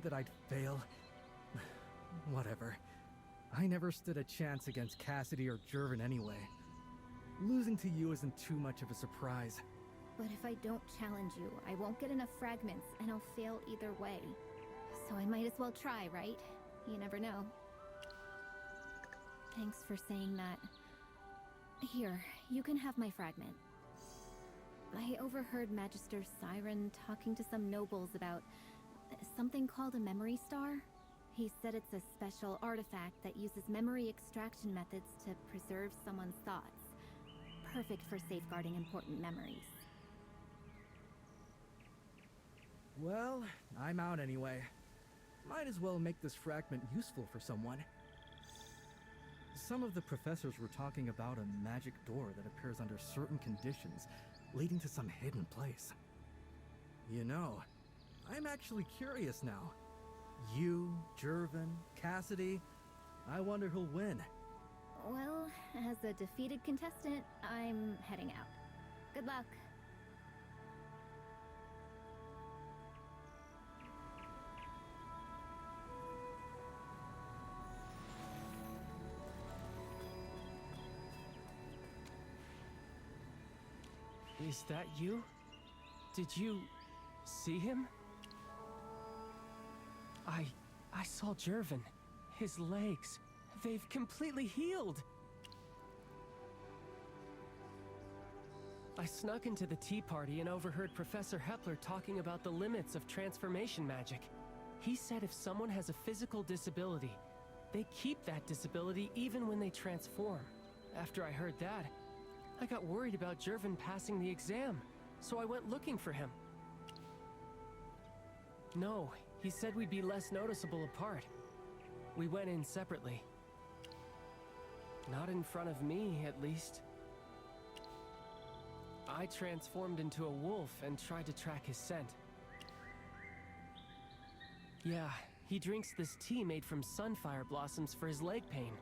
that I'd fail. Whatever. I never stood a chance against Cassidy or Jervin anyway. Losing to you isn't too much of a surprise. But if I don't challenge you, I won't get enough fragments, and I'll fail either way. So I might as well try, right? You never know. Thanks for saying that. Here, you can have my fragment. I overheard Magister Siren talking to some nobles about something called a memory star. He said it's a special artifact that uses memory extraction methods to preserve someone's thoughts. Perfect for safeguarding important memories. Well, I'm out anyway. Might as well make this fragment useful for someone. Some of the professors were talking about a magic door that appears under certain conditions, leading to some hidden place. You know, I'm actually curious now. You, Jervin, Cassidy, I wonder who'll win. Well, as a defeated contestant, I'm heading out. Good luck. Is that you? Did you see him? I saw Jervin. His legs. They've completely healed. I snuck into the tea party and overheard Professor Hepler talking about the limits of transformation magic. He said if someone has a physical disability, they keep that disability even when they transform. After I heard that, I got worried about Jervin passing the exam, so I went looking for him. No, he said we'd be less noticeable apart. We went in separately. Not in front of me, at least. I transformed into a wolf and tried to track his scent. Yeah, he drinks this tea made from sunfire blossoms for his leg pain.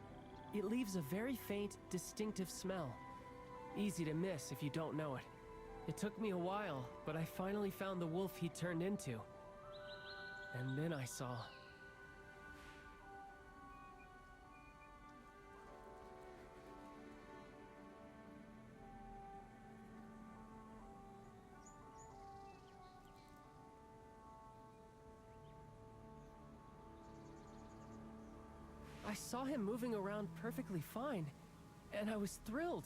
It leaves a very faint, distinctive smell. Easy to miss if you don't know it. It took me a while, but I finally found the wolf he turned into. And then I saw... I saw him moving around perfectly fine, and I was thrilled.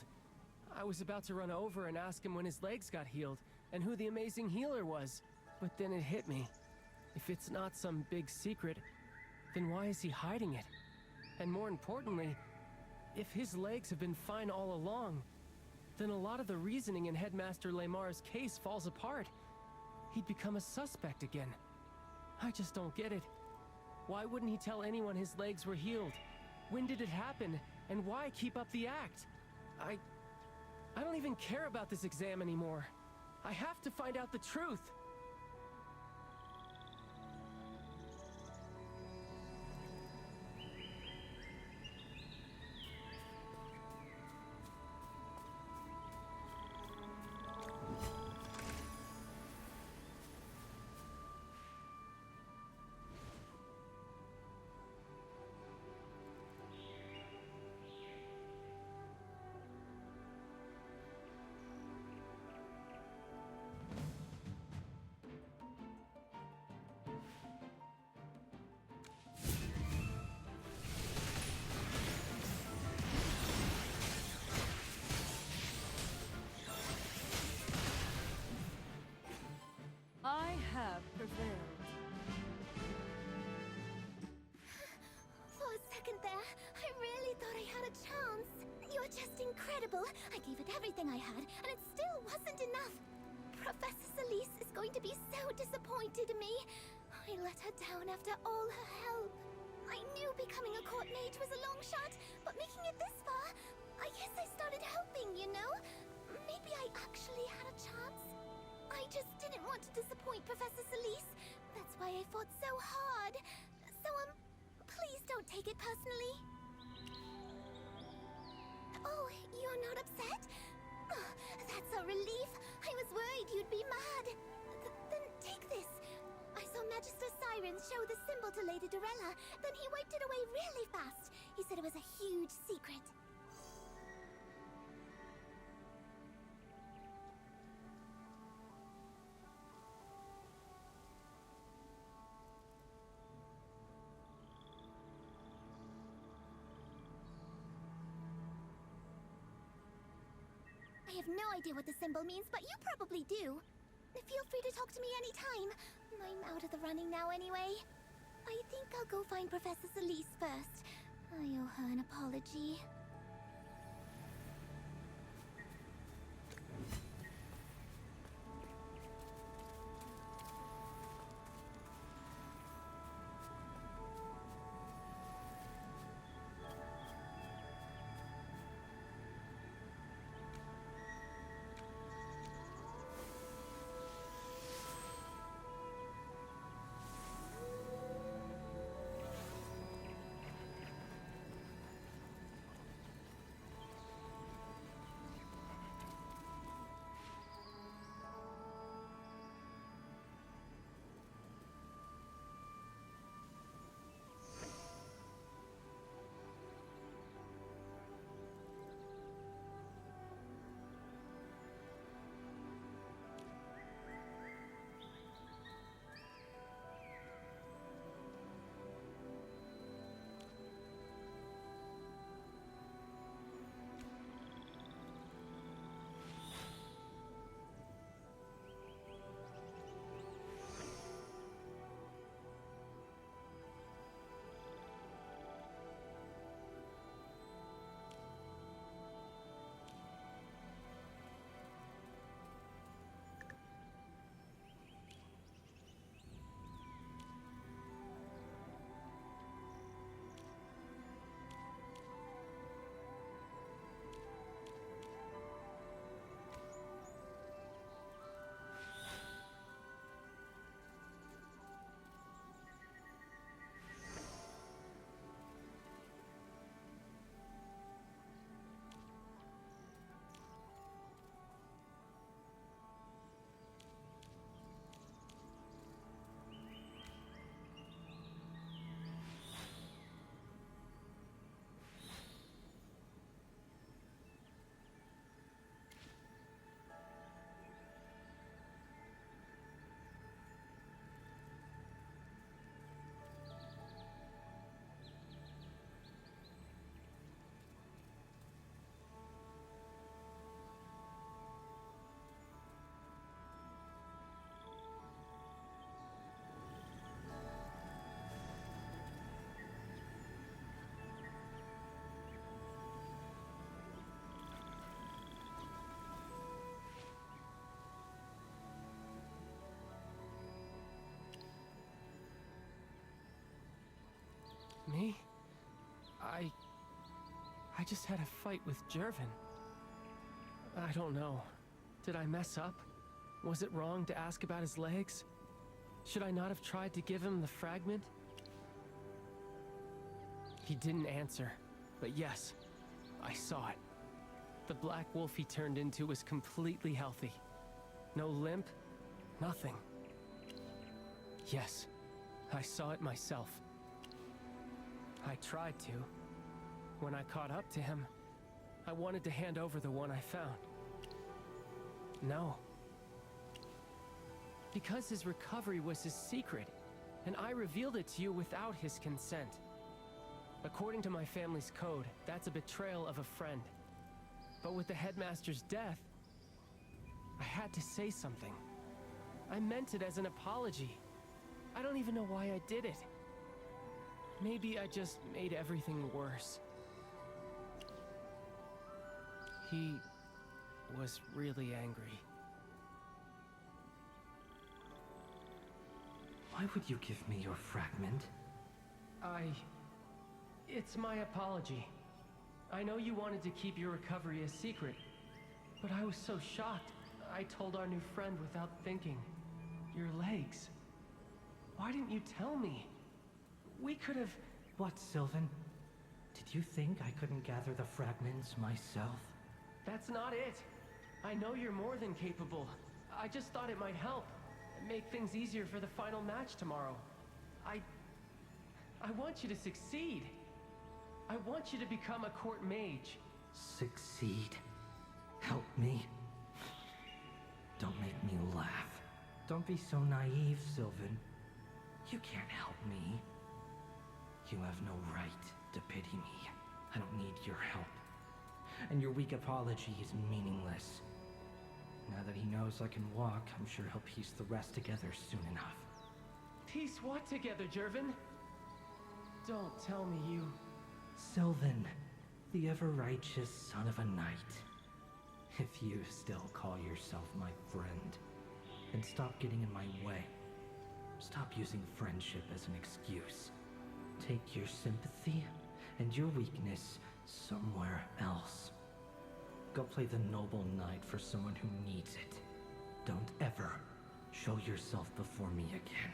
I was about to run over and ask him when his legs got healed, and who the amazing healer was, but then it hit me. If it's not some big secret, then why is he hiding it? And more importantly, if his legs have been fine all along, then a lot of the reasoning in Headmaster Lamar's case falls apart. He'd become a suspect again. I just don't get it. Why wouldn't he tell anyone his legs were healed? When did it happen? And why keep up the act? I don't even care about this exam anymore. I have to find out the truth. I have prevailed. For a second there, I really thought I had a chance. You're just incredible. I gave it everything I had, and it still wasn't enough. Professor Celise is going to be so disappointed in me. I let her down after all her help. I knew becoming a court mage was a long shot, but making it this far, I guess I started hoping, you know? Maybe I actually had a chance. I just didn't want to disappoint Professor Celise. That's why I fought so hard. So, please don't take it personally. Oh, you're not upset? Oh, that's a relief. I was worried you'd be mad. Then take this. I saw saw Magister Siren show the symbol to Lady Dorella. Then he wiped it away really fast. He said it was a huge secret. I have no idea what the symbol means, but you probably do. Feel free to talk to me anytime. I'm out of the running now anyway. I think I'll go find Professor Celeste first. I owe her an apology. Me? I just had a fight with Jervin. I don't know. Did I mess up? Was it wrong to ask about his legs? Should I not have tried to give him the fragment? He didn't answer, but yes, I saw it. The black wolf he turned into was completely healthy. No limp, nothing. Yes, I saw it myself. I tried to. When I caught up to him, I wanted to hand over the one I found. No. Because his recovery was his secret, and I revealed it to you without his consent. According to my family's code, that's a betrayal of a friend. But with the headmaster's death, I had to say something. I meant it as an apology. I don't even know why I did it. Maybe I just made everything worse. He was really angry. Why would you give me your fragment? It's my apology. I know you wanted to keep your recovery a secret, but I was so shocked, I told our new friend without thinking. Your legs. Why didn't you tell me? We could have... What, Sylvan? Did you think I couldn't gather the fragments myself? That's not it. I know you're more than capable. I just thought it might help. make things easier for the final match tomorrow. I want you to succeed. I want you to become a court mage. Succeed? Help me? Don't make me laugh. Don't be so naive, Sylvan. You can't help me. You have no right to pity me. I don't need your help. And your weak apology is meaningless. Now that he knows I can walk, I'm sure he'll piece the rest together soon enough. Piece what together, Jervin? Don't tell me you... Sylvan, the ever-righteous son of a knight. If you still call yourself my friend, then stop getting in my way. Stop using friendship as an excuse. Take your sympathy and your weakness somewhere else. Go play the noble knight for someone who needs it. Don't ever show yourself before me again.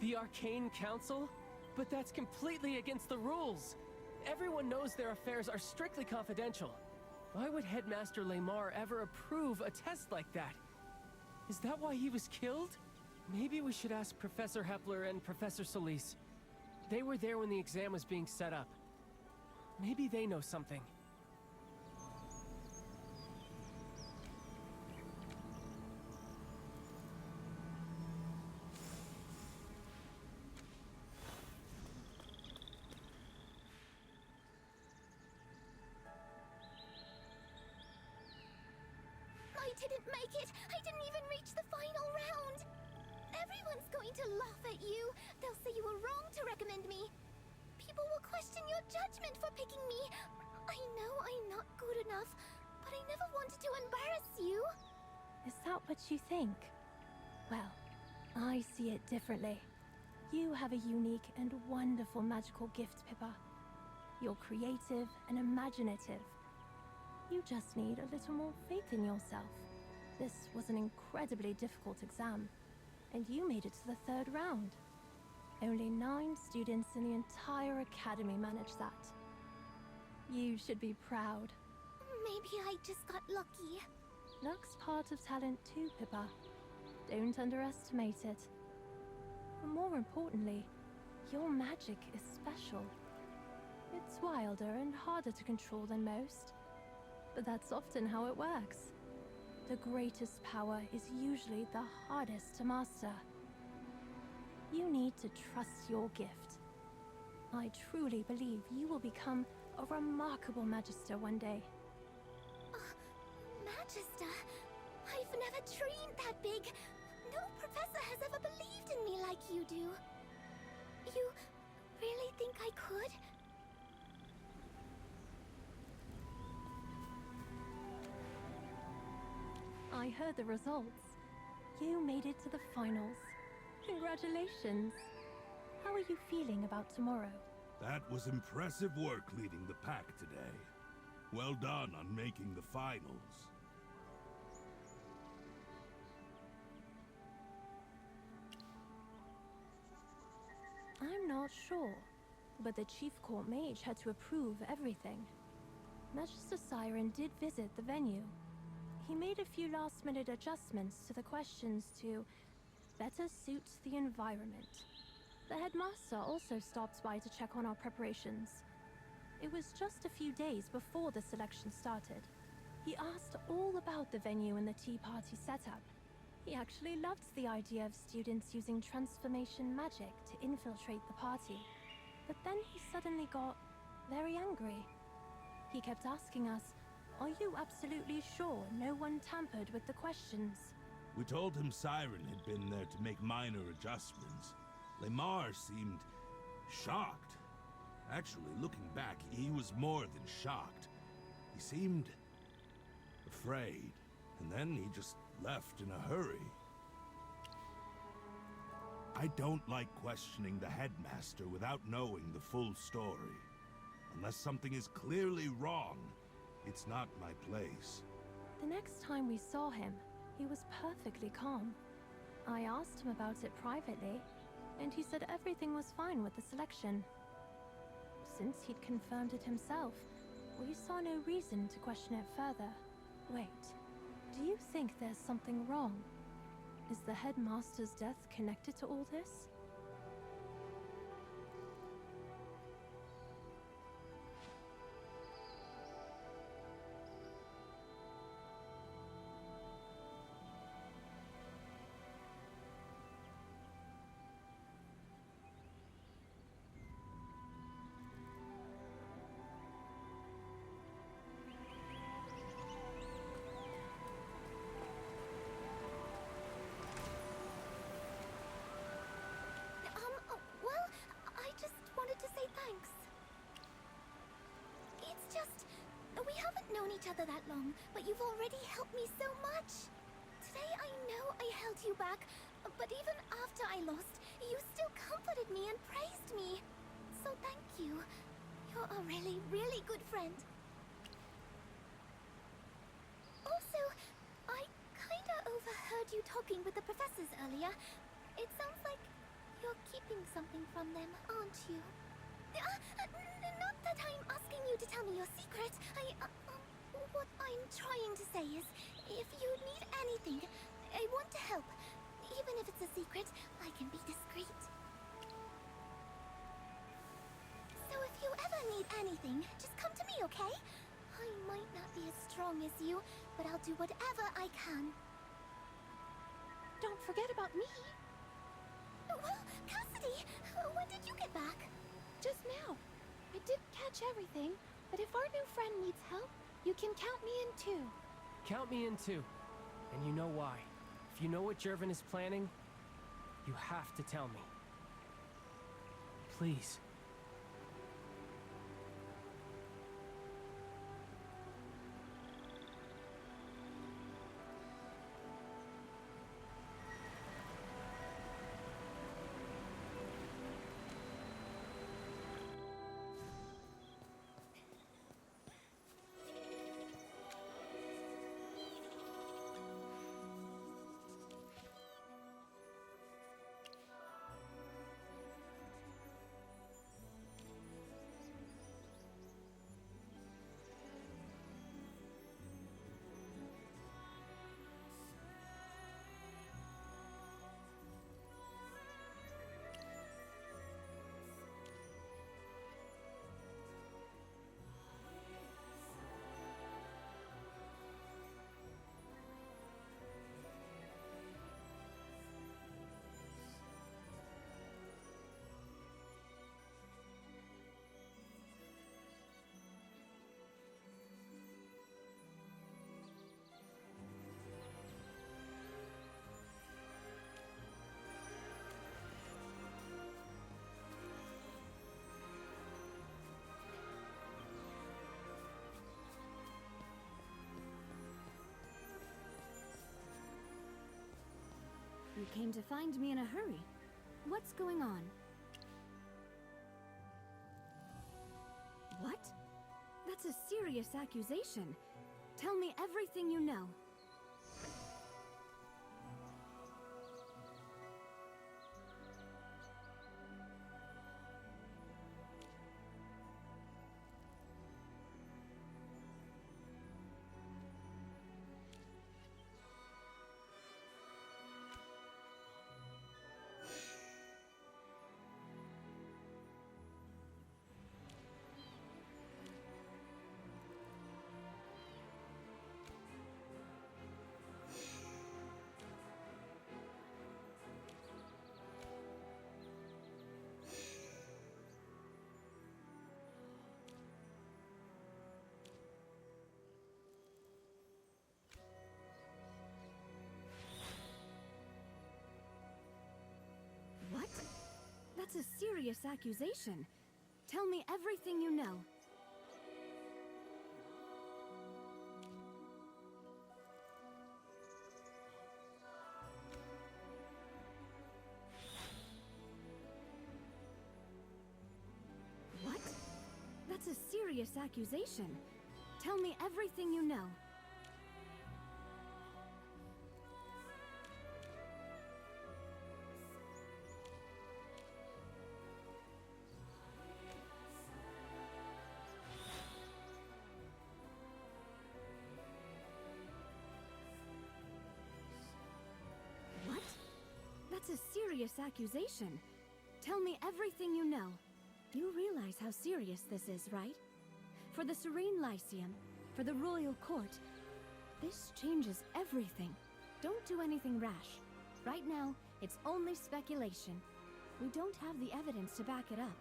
The Arcane Council? But that's completely against the rules. Everyone knows their affairs are strictly confidential. Why would Headmaster Lamar ever approve a test like that? Is that why he was killed? Maybe we should ask Professor Hepler and Professor Solis. They were there when the exam was being set up. Maybe they know something. I didn't make it! I didn't even reach the final round! Everyone's going to laugh at you. They'll say you were wrong to recommend me. People will question your judgment for picking me. I know I'm not good enough, but I never wanted to embarrass you. Is that what you think? Well, I see it differently. You have a unique and wonderful magical gift, Pippa. You're creative and imaginative. You just need a little more faith in yourself. This was an incredibly difficult exam, and you made it to the 3rd round. Only 9 students in the entire academy managed that. You should be proud. Maybe I just got lucky. Luck's part of talent too, Pippa. Don't underestimate it. But more importantly, your magic is special. It's wilder and harder to control than most. But that's often how it works. The greatest power is usually the hardest to master. You need to trust your gift. I truly believe you will become a remarkable Magister one day. Magister? I've never dreamed that big. No professor has ever believed in me like you do. You really think I could? I heard the results. You made it to the finals. Congratulations. How are you feeling about tomorrow? That was impressive work leading the pack today. Well done on making the finals. I'm not sure, but the Chief Court Mage had to approve everything. Magister Siren did visit the venue. He made a few last-minute adjustments to the questions to better suit the environment. The headmaster also stopped by to check on our preparations. It was just a few days before the selection started. He asked all about the venue and the tea party setup. He actually loved the idea of students using transformation magic to infiltrate the party. But then he suddenly got very angry. He kept asking us, "Are you absolutely sure no one tampered with the questions?" We told him Siren had been there to make minor adjustments. Lamar seemed shocked. Actually, looking back, he was more than shocked. He seemed afraid, and then he just left in a hurry. I don't like questioning the headmaster without knowing the full story. Unless something is clearly wrong, it's not my place. The next time we saw him, he was perfectly calm. I asked him about it privately, and he said everything was fine with the selection. Since he'd confirmed it himself, we saw no reason to question it further. Wait, do you think there's something wrong? Is the headmaster's death connected to all this? Well, I just wanted to say thanks. It's just, we haven't known each other that long, but you've already helped me so much. Today I know I held you back, but even after I lost, you still comforted me and praised me. So thank you. You're a really, really good friend. Also, I kinda overheard you talking with the professors earlier. It sounds like you're keeping something from them, aren't you? Not that I'm asking you to tell me your secret. What I'm trying to say is, if you need anything, I want to help. Even if it's a secret, I can be discreet. So if you ever need anything, just come to me, okay? I might not be as strong as you, but I'll do whatever I can. Don't forget about me. Well, Cassidy, when did you get back? Just now. I didn't catch everything, but if our new friend needs help, you can count me in too. Count me in too. And you know why. If you know what Jervin is planning, you have to tell me. Please. You came to find me in a hurry. What's going on? What? That's a serious accusation. Tell me everything you know. What? That's a serious accusation. Tell me everything you know. serious accusation. Tell me everything you know. What? That's a serious accusation. Tell me everything you know. You realize how serious this is, right? For the Serene Lyceum, for the Royal Court, this changes everything. Don't do anything rash. Right now, it's only speculation. We don't have the evidence to back it up.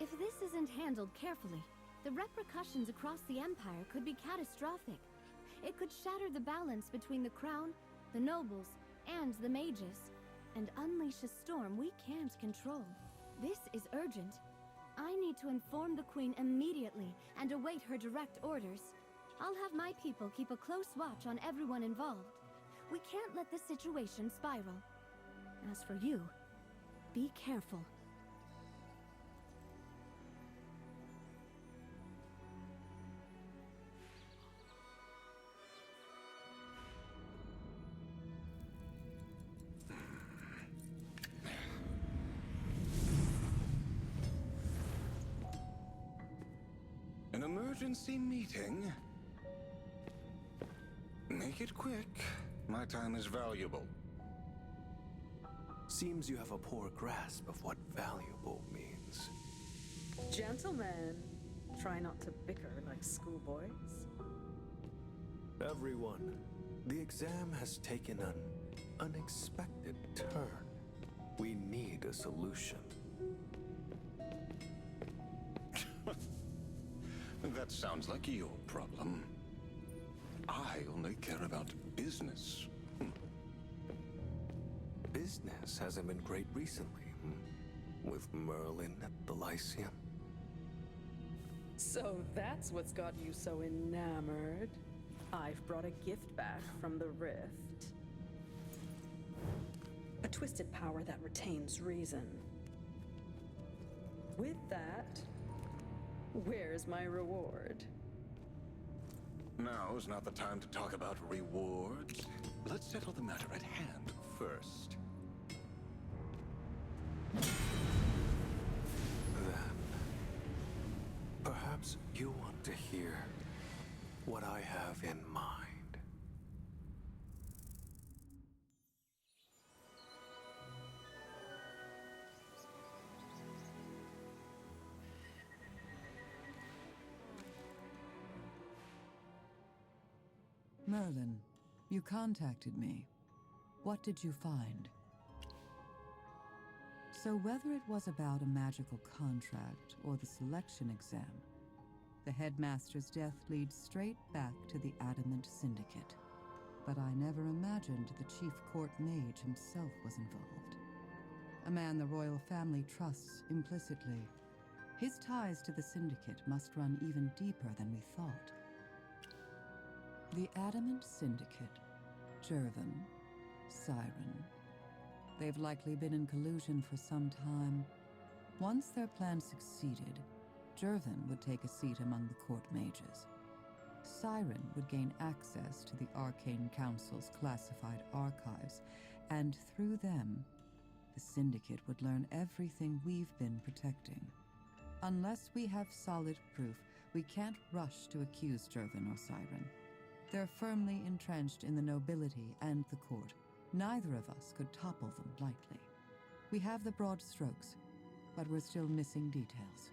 If this isn't handled carefully, the repercussions across the Empire could be catastrophic. It could shatter the balance between the Crown, the nobles, and the mages, and unleash a storm we can't control. This is urgent. I need to inform the Queen immediately and await her direct orders. I'll have my people keep a close watch on everyone involved. We can't let the situation spiral. As for you, be careful. An emergency meeting? Make it quick. My time is valuable. Seems you have a poor grasp of what valuable means. Gentlemen, try not to bicker like schoolboys. Everyone, the exam has taken an unexpected turn. We need a solution. That sounds like your problem. I only care about business. Business hasn't been great recently, with Merlin at the Lyceum. So that's what's got you so enamored. I've brought a gift back from the Rift. A twisted power that retains reason. With that, where's my reward? Now is not the time to talk about rewards. Let's settle the matter at hand first. Then, perhaps you want to hear what I have in mind. Merlin, you contacted me. What did you find? So whether it was about a magical contract or the selection exam, the headmaster's death leads straight back to the Adamant Syndicate. But I never imagined the chief court mage himself was involved. A man the royal family trusts implicitly. His ties to the Syndicate must run even deeper than we thought. The Adamant Syndicate, Jervin, Siren. They've likely been in collusion for some time. Once their plan succeeded, Jervin would take a seat among the court mages. Siren would gain access to the Arcane Council's classified archives, and through them, the Syndicate would learn everything we've been protecting. Unless we have solid proof, we can't rush to accuse Jervin or Siren. They're firmly entrenched in the nobility and the court. Neither of us could topple them lightly. We have the broad strokes, but we're still missing details.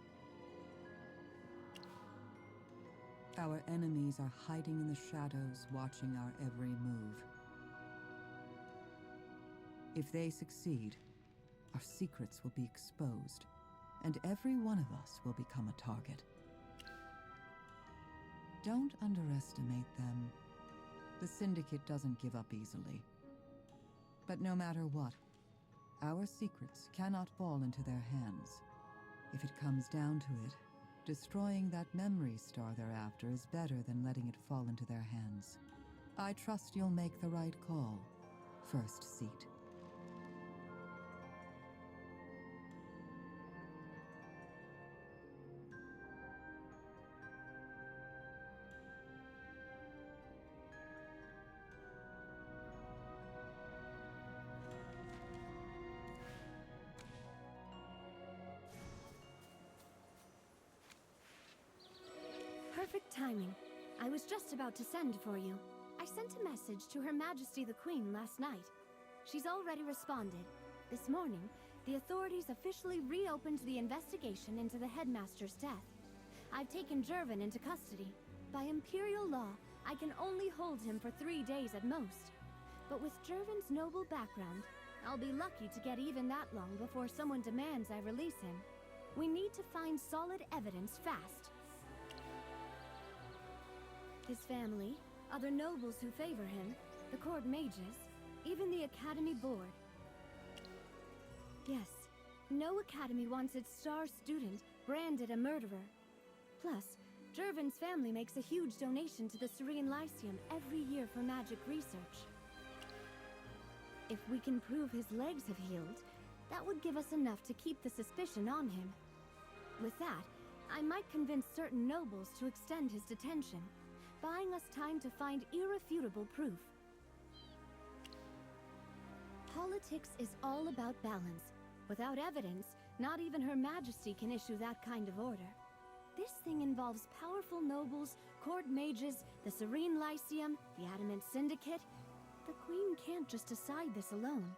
Our enemies are hiding in the shadows, watching our every move. If they succeed, our secrets will be exposed, and every one of us will become a target. Don't underestimate them. The Syndicate doesn't give up easily. But no matter what, our secrets cannot fall into their hands. If it comes down to it, destroying that memory star thereafter is better than letting it fall into their hands. I trust you'll make the right call. First seat. timing. I was just about to send for you. I sent a message to Her Majesty the Queen last night. She's already responded. This morning, the authorities officially reopened the investigation into the headmaster's death. I've taken Jervin into custody. By imperial law, I can only hold him for 3 days at most. But with Jervin's noble background, I'll be lucky to get even that long before someone demands I release him. We need to find solid evidence fast. His family, other nobles who favor him, the court mages, even the academy board. Yes, no academy wants its star student branded a murderer. Plus, Jervin's family makes a huge donation to the Serene Lyceum every year for magic research. If we can prove his legs have healed, that would give us enough to keep the suspicion on him. With that, I might convince certain nobles to extend his detention, buying us time to find irrefutable proof. Politics is all about balance. Without evidence, not even Her Majesty can issue that kind of order. This thing involves powerful nobles, court mages, the Serene Lyceum, the Adamant Syndicate. The Queen can't just decide this alone.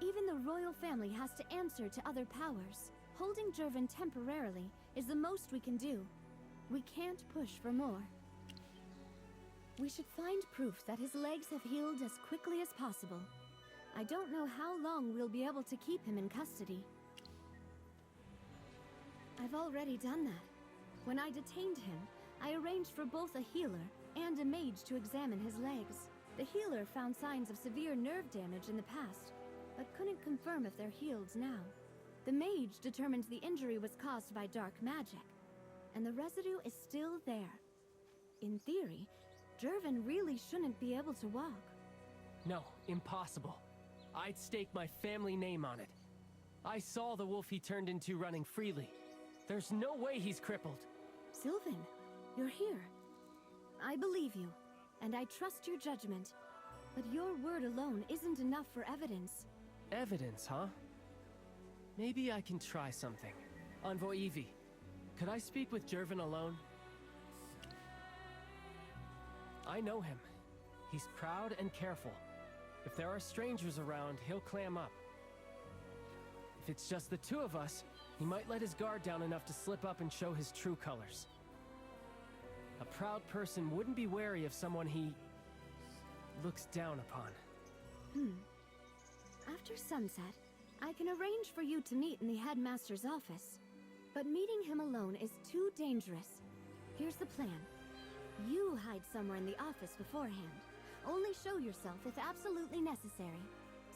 Even the royal family has to answer to other powers. Holding Jervin temporarily is the most we can do. We can't push for more. We should find proof that his legs have healed as quickly as possible. I don't know how long we'll be able to keep him in custody. I've already done that. When I detained him, I arranged for both a healer and a mage to examine his legs. The healer found signs of severe nerve damage in the past, but couldn't confirm if they're healed now. The mage determined the injury was caused by dark magic, and the residue is still there. In theory, Jervin really shouldn't be able to walk. No, impossible. I'd stake my family name on it. I saw the wolf he turned into running freely. There's no way he's crippled. Sylvan, you're here. I believe you, and I trust your judgment. But your word alone isn't enough for evidence. Evidence, huh? Maybe I can try something. Envoy Evie, could I speak with Jervin alone? I know him. He's proud and careful. If there are strangers around, he'll clam up. If it's just the two of us, he might let his guard down enough to slip up and show his true colors. A proud person wouldn't be wary of someone he looks down upon. After sunset, I can arrange for you to meet in the headmaster's office. But meeting him alone is too dangerous. Here's the plan. You hide somewhere in the office beforehand. Only show yourself if absolutely necessary.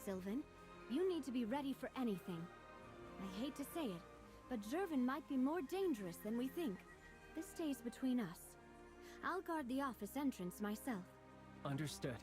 Sylvan, you need to be ready for anything. I hate to say it, but Jervin might be more dangerous than we think. This stays between us. I'll guard the office entrance myself. Understood.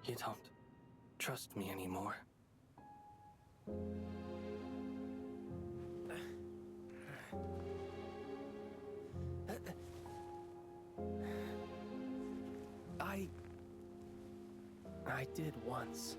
You don't trust me anymore. I did once.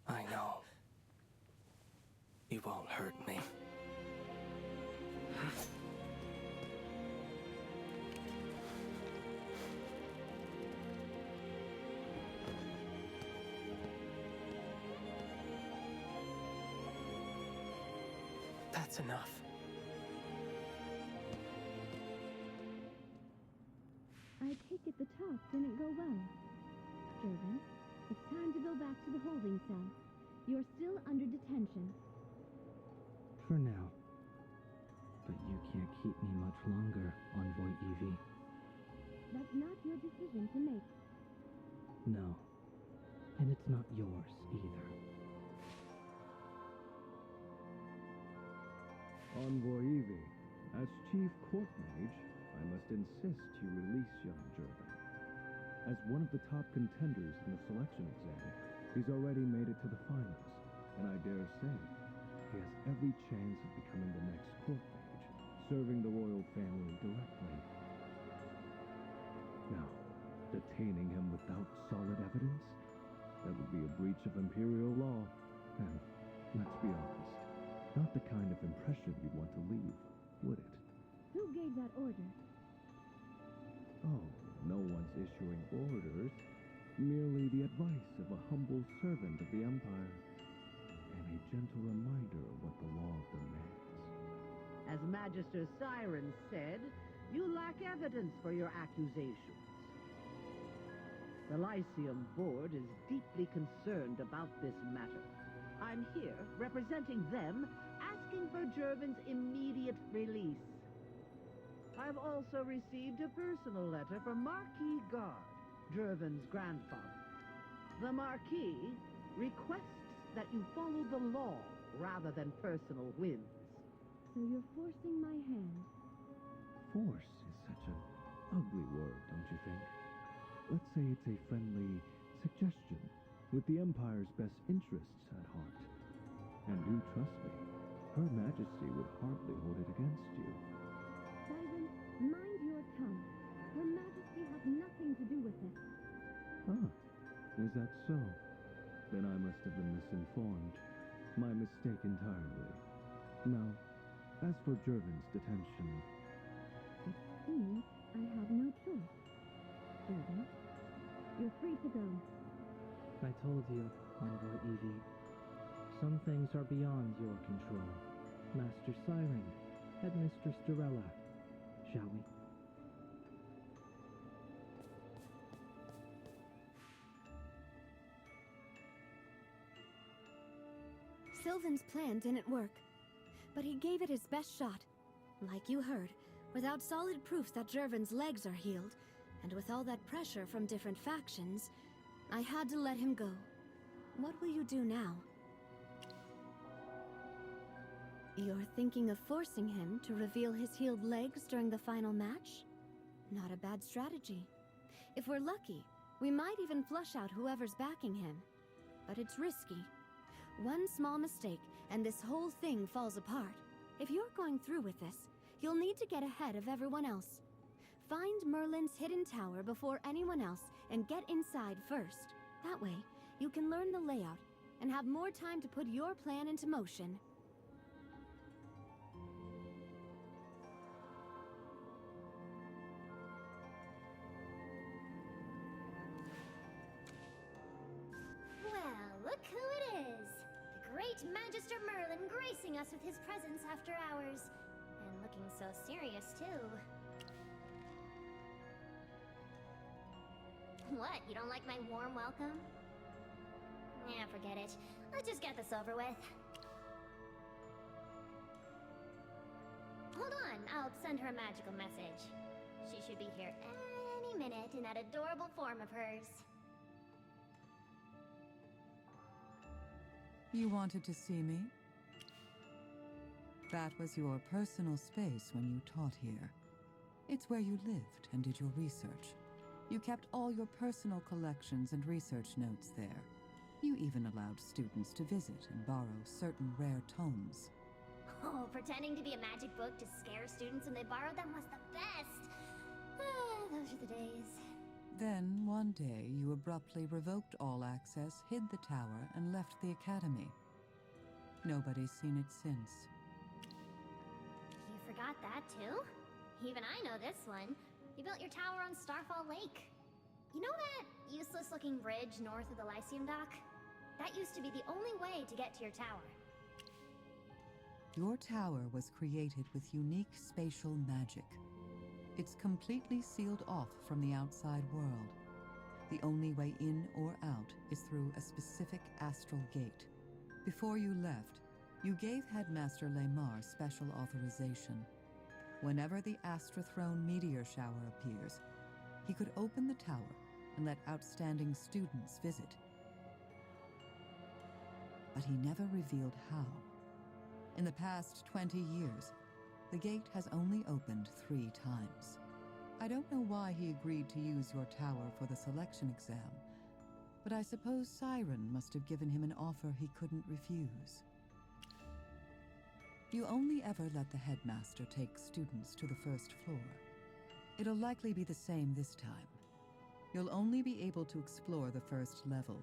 I know. You won't hurt me. That's enough. I take it the talk didn't go well. Jervin, it's time to go back to the holding cell. You're still under detention. For now. But you can't keep me much longer, Envoy Evie. That's not your decision to make. No. And it's not yours, either. Envoy Evie, as Chief Court Mage, I must insist you release young Jervin. As one of the top contenders in the selection exam, he's already made it to the finals, and I dare say he has every chance of becoming the next Court Mage, serving the royal family directly. Now, detaining him without solid evidence? That would be a breach of Imperial law, and, let's be honest, not the kind of impression you'd want to leave, would it? Who gave that order? Oh, no one's issuing orders. Merely the advice of a humble servant of the Empire. And a gentle reminder of what the law demands. As Magister Siren said, you lack evidence for your accusations. The Lyceum Board is deeply concerned about this matter. I'm here, representing them, asking for Jervin's immediate release. I've also received a personal letter from Marquis Guard, Jervin's grandfather. The Marquis requests that you follow the law rather than personal whims. So you're forcing my hand. Force is such an ugly word, don't you think? Let's say it's a friendly suggestion with the Empire's best interests at heart. And do trust me, Her Majesty would hardly hold it against you. Siren, mind your tongue. Her Majesty has nothing to do with it. Ah, is that so? Then I must have been misinformed. My mistake entirely. Now, as for Jervin's detention... It seems I have no choice. Jervin, you're free to go. I told you, Envoy Evie. Some things are beyond your control. Master Siren, Headmistress Durella, shall we? Sylvan's plan didn't work, but he gave it his best shot. Like you heard, without solid proof that Jervin's legs are healed, and with all that pressure from different factions, I had to let him go. What will you do now? You're thinking of forcing him to reveal his healed legs during the final match? Not a bad strategy. If we're lucky, we might even flush out whoever's backing him. But it's risky. One small mistake, and this whole thing falls apart. If you're going through with this, you'll need to get ahead of everyone else. Find Merlin's hidden tower before anyone else and get inside first. That way, you can learn the layout and have more time to put your plan into motion. Well, look who it is! The great Magister Merlin gracing us with his presence after hours. And looking so serious, too. What, you don't like my warm welcome? Yeah, forget it. Let's just get this over with. Hold on, I'll send her a magical message. She should be here any minute in that adorable form of hers. You wanted to see me? That was your personal space when you taught here. It's where you lived and did your research. You kept all your personal collections and research notes there. You even allowed students to visit and borrow certain rare tomes. Oh, pretending to be a magic book to scare students when they borrowed them was the best. Ah, those are the days. Then, one day, you abruptly revoked all access, hid the tower, and left the academy. Nobody's seen it since. You forgot that too? Even I know this one. You built your tower on Starfall Lake. You know that useless-looking bridge north of the Lyceum dock? That used to be the only way to get to your tower. Your tower was created with unique spatial magic. It's completely sealed off from the outside world. The only way in or out is through a specific astral gate. Before you left, you gave Headmaster Lemar special authorization. Whenever the Astrathrone meteor shower appears, he could open the tower and let outstanding students visit. But he never revealed how. In the past 20 years, the gate has only opened 3 times. I don't know why he agreed to use your tower for the selection exam, but I suppose Siren must have given him an offer he couldn't refuse. You only ever let the headmaster take students to the first floor. It'll likely be the same this time. You'll only be able to explore the first level,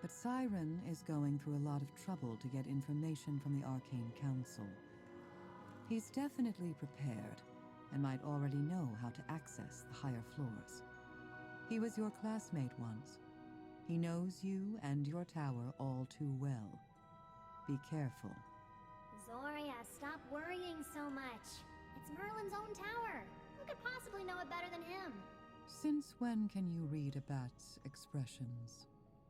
but Siren is going through a lot of trouble to get information from the Arcane Council. He's definitely prepared, and might already know how to access the higher floors. He was your classmate once. He knows you and your tower all too well. Be careful. Zoria, stop worrying so much. It's Merlin's own tower. Who could possibly know it better than him? Since when can you read a bat's expressions?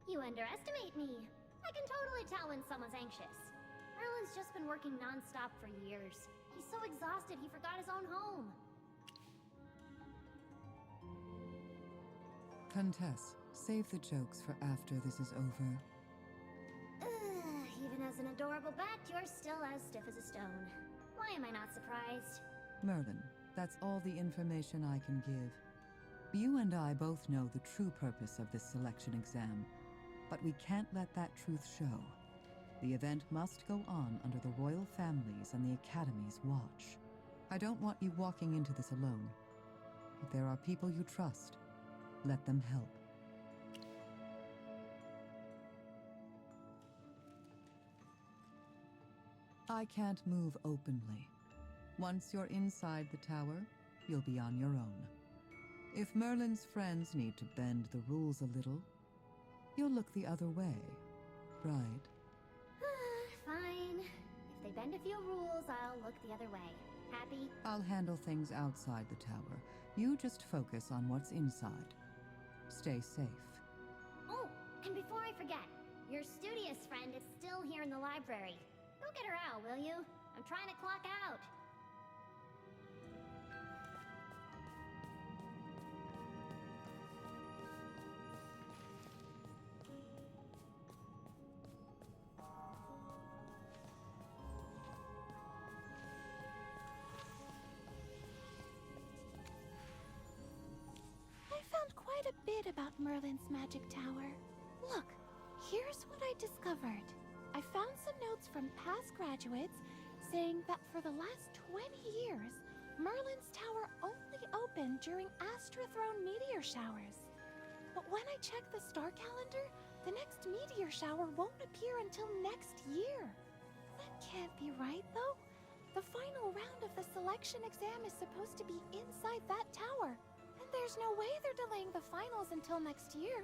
You underestimate me. I can totally tell when someone's anxious. Merlin's just been working non-stop for years. He's so exhausted he forgot his own home. Countess, save the jokes for after this is over. Even as an adorable bat, you're still as stiff as a stone. Why am I not surprised? Merlin, that's all the information I can give. You and I both know the true purpose of this selection exam, but we can't let that truth show. The event must go on under the royal families and the Academy's watch. I don't want you walking into this alone. If there are people you trust, let them help. I can't move openly. Once you're inside the tower, you'll be on your own. If Merlin's friends need to bend the rules a little, you'll look the other way, right? Fine. If they bend a few rules, I'll look the other way. Happy? I'll handle things outside the tower. You just focus on what's inside. Stay safe. Oh, and before I forget, your studious friend is still here in the library. Go get her out, will you? I'm trying to clock out. I found quite a bit about Merlin's magic tower. Look, here's what I discovered. I found some notes from past graduates saying that for the last 20 years, Merlin's tower only opened during Astrathrone meteor showers. But when I check the star calendar, the next meteor shower won't appear until next year. That can't be right, though. The final round of the selection exam is supposed to be inside that tower, and there's no way they're delaying the finals until next year.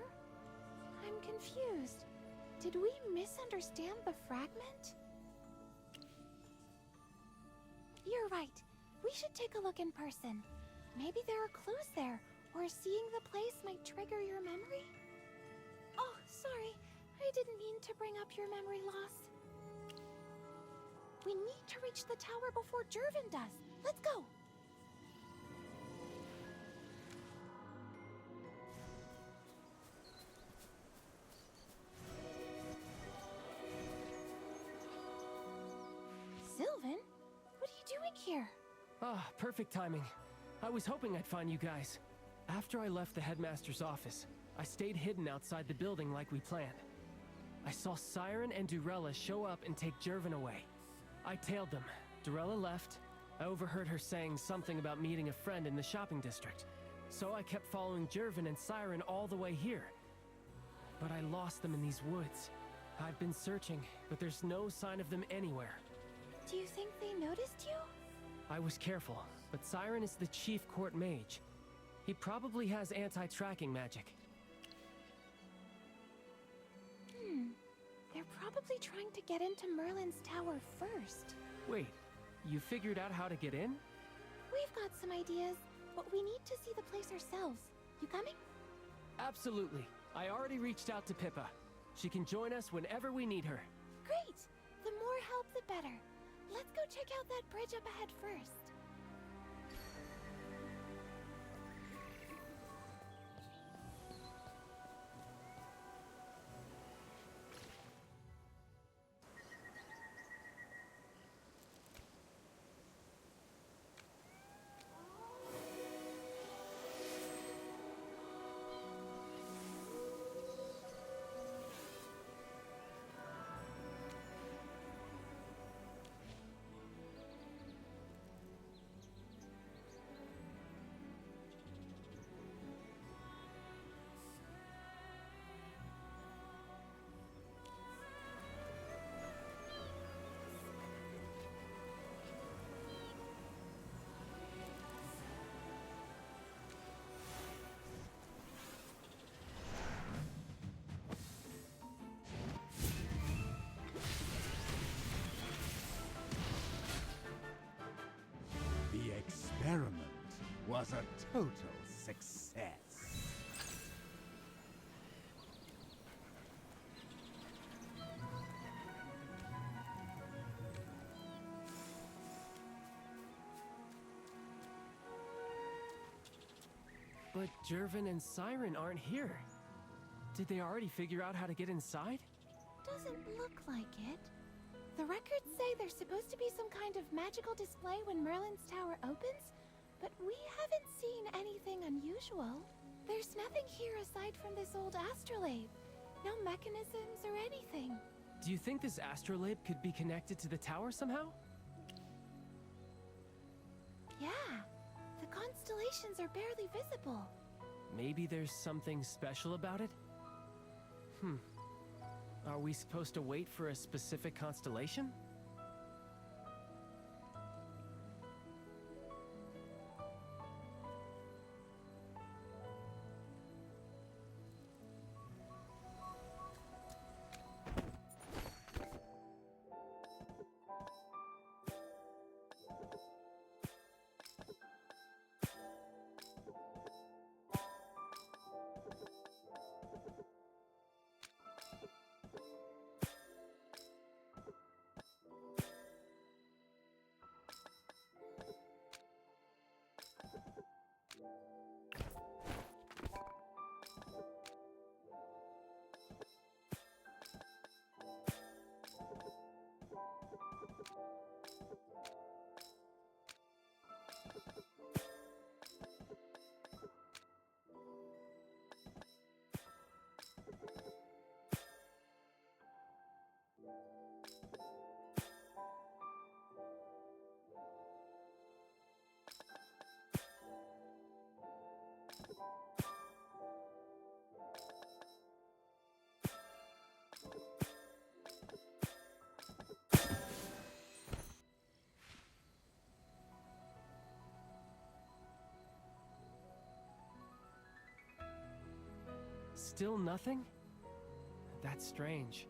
I'm confused. Did we misunderstand the fragment? You're right. We should take a look in person. Maybe there are clues there, or seeing the place might trigger your memory? Oh, sorry. I didn't mean to bring up your memory loss. We need to reach the tower before Jervin does. Let's go! Sylvan? What are you doing here? Ah, perfect timing. I was hoping I'd find you guys. After I left the headmaster's office, I stayed hidden outside the building like we planned. I saw Siren and Durella show up and take Jervin away. I tailed them. Durella left. I overheard her saying something about meeting a friend in the shopping district. So I kept following Jervin and Siren all the way here. But I lost them in these woods. I've been searching, but there's no sign of them anywhere. Do you think they noticed you? I was careful, but Siren is the chief court mage. He probably has anti-tracking magic. They're probably trying to get into Merlin's tower first. Wait, you figured out how to get in? We've got some ideas, but we need to see the place ourselves. You coming? Absolutely. I already reached out to Pippa. She can join us whenever we need her. Great! The more help, the better. Let's go check out that bridge up ahead first. The experiment was a total success. But Jervin and Siren aren't here. Did they already figure out how to get inside? Doesn't look like it. The records say there's supposed to be some kind of magical display when Merlin's tower opens, but we haven't seen anything unusual. There's nothing here aside from this old astrolabe. No mechanisms or anything. Do you think this astrolabe could be connected to the tower somehow? Yeah, the constellations are barely visible. Maybe there's something special about it? Are we supposed to wait for a specific constellation? Still nothing? That's strange.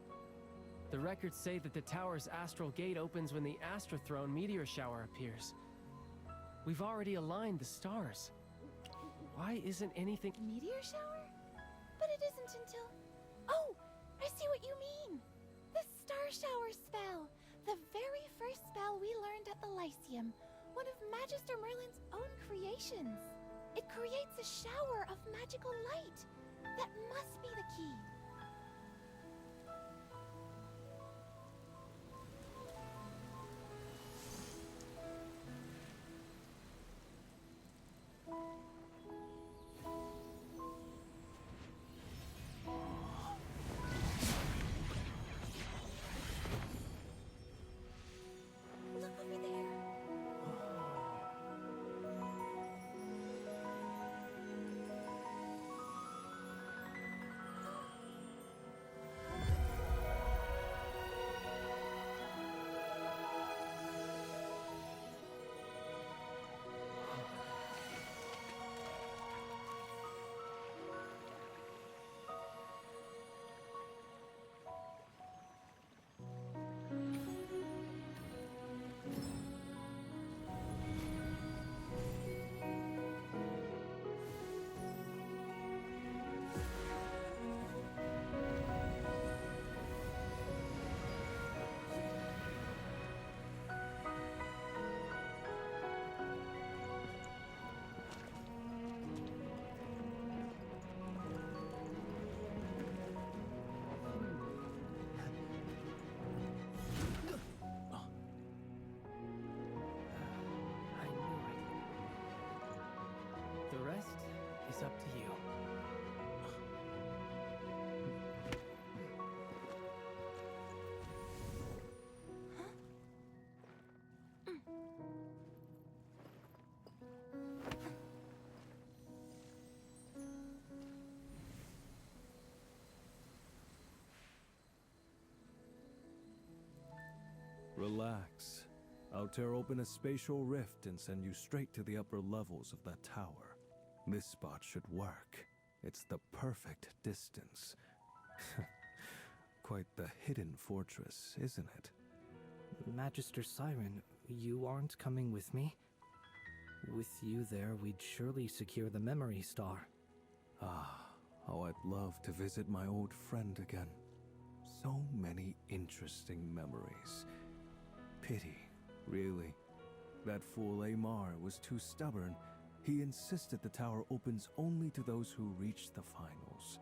The records say that the tower's astral gate opens when the Astro-Throne meteor shower appears. We've already aligned the stars. Why isn't anything— Meteor shower? But it isn't until... Oh! I see what you mean! The Star Shower spell! The very first spell we learned at the Lyceum. One of Magister Merlin's own creations. It creates a shower of magical light. That must be the key. The rest is up to you. Relax. I'll tear open a spatial rift and send you straight to the upper levels of that tower. This spot should work. It's the perfect distance. Quite the hidden fortress, isn't it? Magister Siren, you aren't coming with me? With you there, we'd surely secure the memory star. Ah, how I'd love to visit my old friend again. So many interesting memories. Pity, really. That fool Amar was too stubborn. He insisted the tower opens only to those who reach the finals.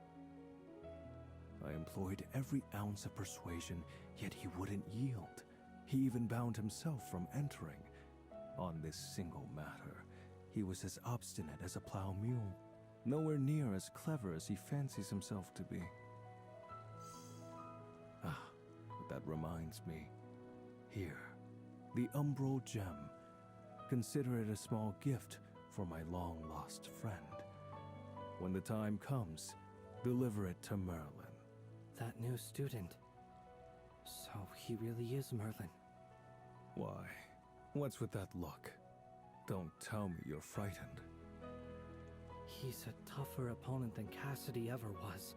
I employed every ounce of persuasion, yet he wouldn't yield. He even bound himself from entering. On this single matter, he was as obstinate as a plow mule, nowhere near as clever as he fancies himself to be. Ah, but that reminds me. Here, the Umbral Gem. Consider it a small gift for my long-lost friend. When the time comes, deliver it to Merlin. That new student. So he really is Merlin. Why? What's with that look? Don't tell me you're frightened. He's a tougher opponent than Cassidy ever was.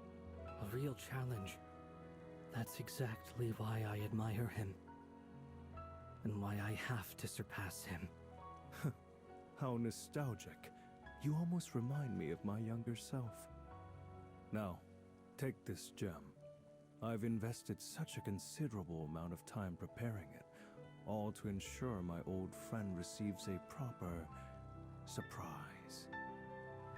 A real challenge. That's exactly why I admire him. And why I have to surpass him. How nostalgic. You almost remind me of my younger self. Now, take this gem. I've invested such a considerable amount of time preparing it, all to ensure my old friend receives a proper surprise.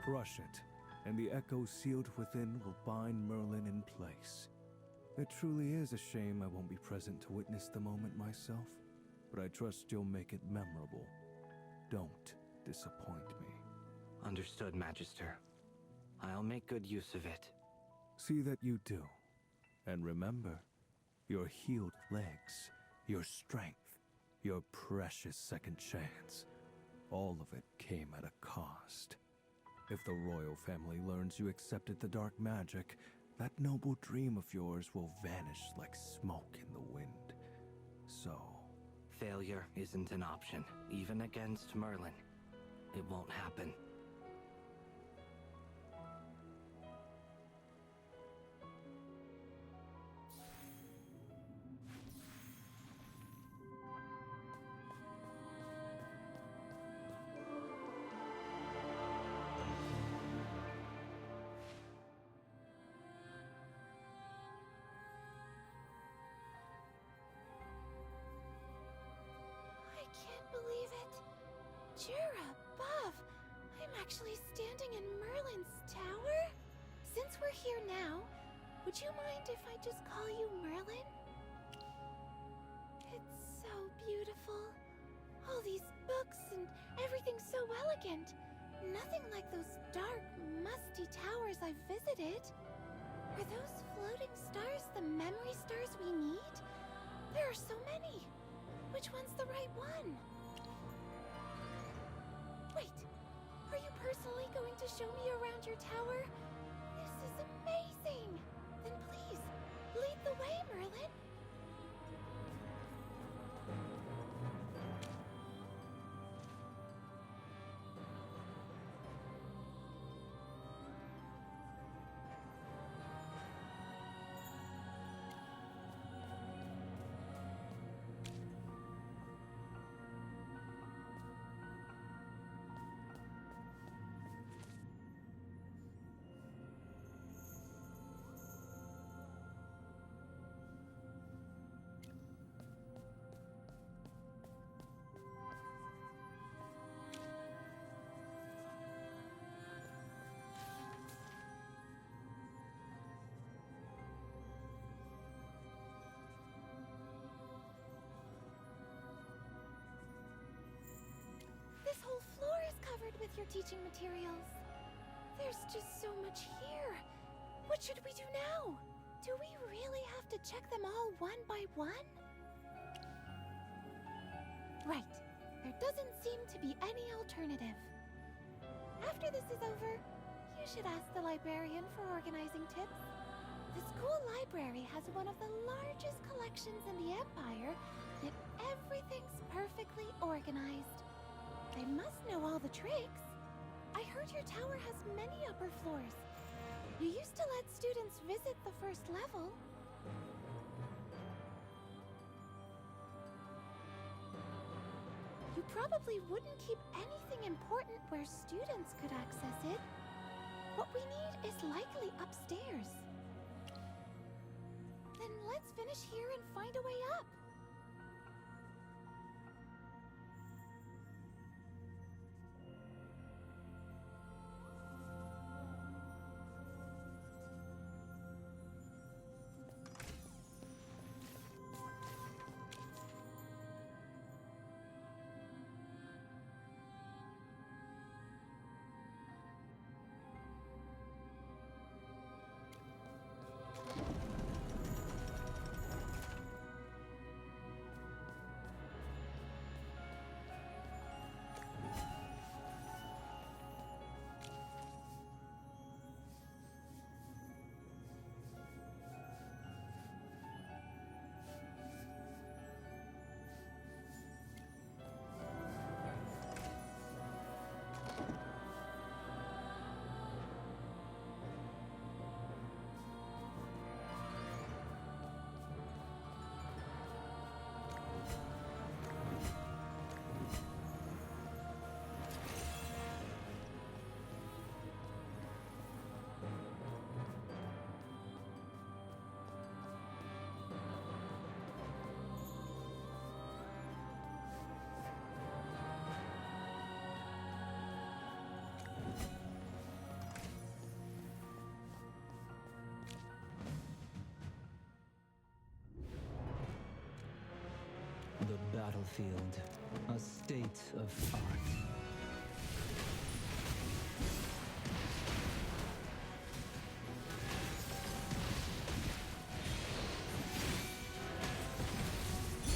Crush it, and the echo sealed within will bind Merlin in place. It truly is a shame I won't be present to witness the moment myself, but I trust you'll make it memorable. Don't disappoint me. Understood, Magister. I'll make good use of it. See that you do. And remember, your healed legs, your strength, your precious second chance, all of it came at a cost. If the royal family learns you accepted the dark magic, that noble dream of yours will vanish like smoke in the wind. So... Failure isn't an option, even against Merlin. It won't happen. Believe it. Jura, above. I'm actually standing in Merlin's tower? Since we're here now, would you mind if I just call you Merlin? It's so beautiful. All these books and everything so elegant. Nothing like those dark, musty towers I've visited. Are those floating stars the memory stars we need? There are so many. Which one's the right one? Wait, are you personally going to show me around your tower? This is amazing! Then please, lead the way, Merlin. with your teaching materials. There's just so much here. What should we do now? Do we really have to check them all one by one? Right. There doesn't seem to be any alternative. After this is over, you should ask the librarian for organizing tips. The school library has one of the largest collections in the Empire, and everything's perfectly organized. They must know all the tricks. I heard your tower has many upper floors. You used to let students visit the first level. You probably wouldn't keep anything important where students could access it. What we need is likely upstairs. Then let's finish here and find a way up. The battlefield, a state of art.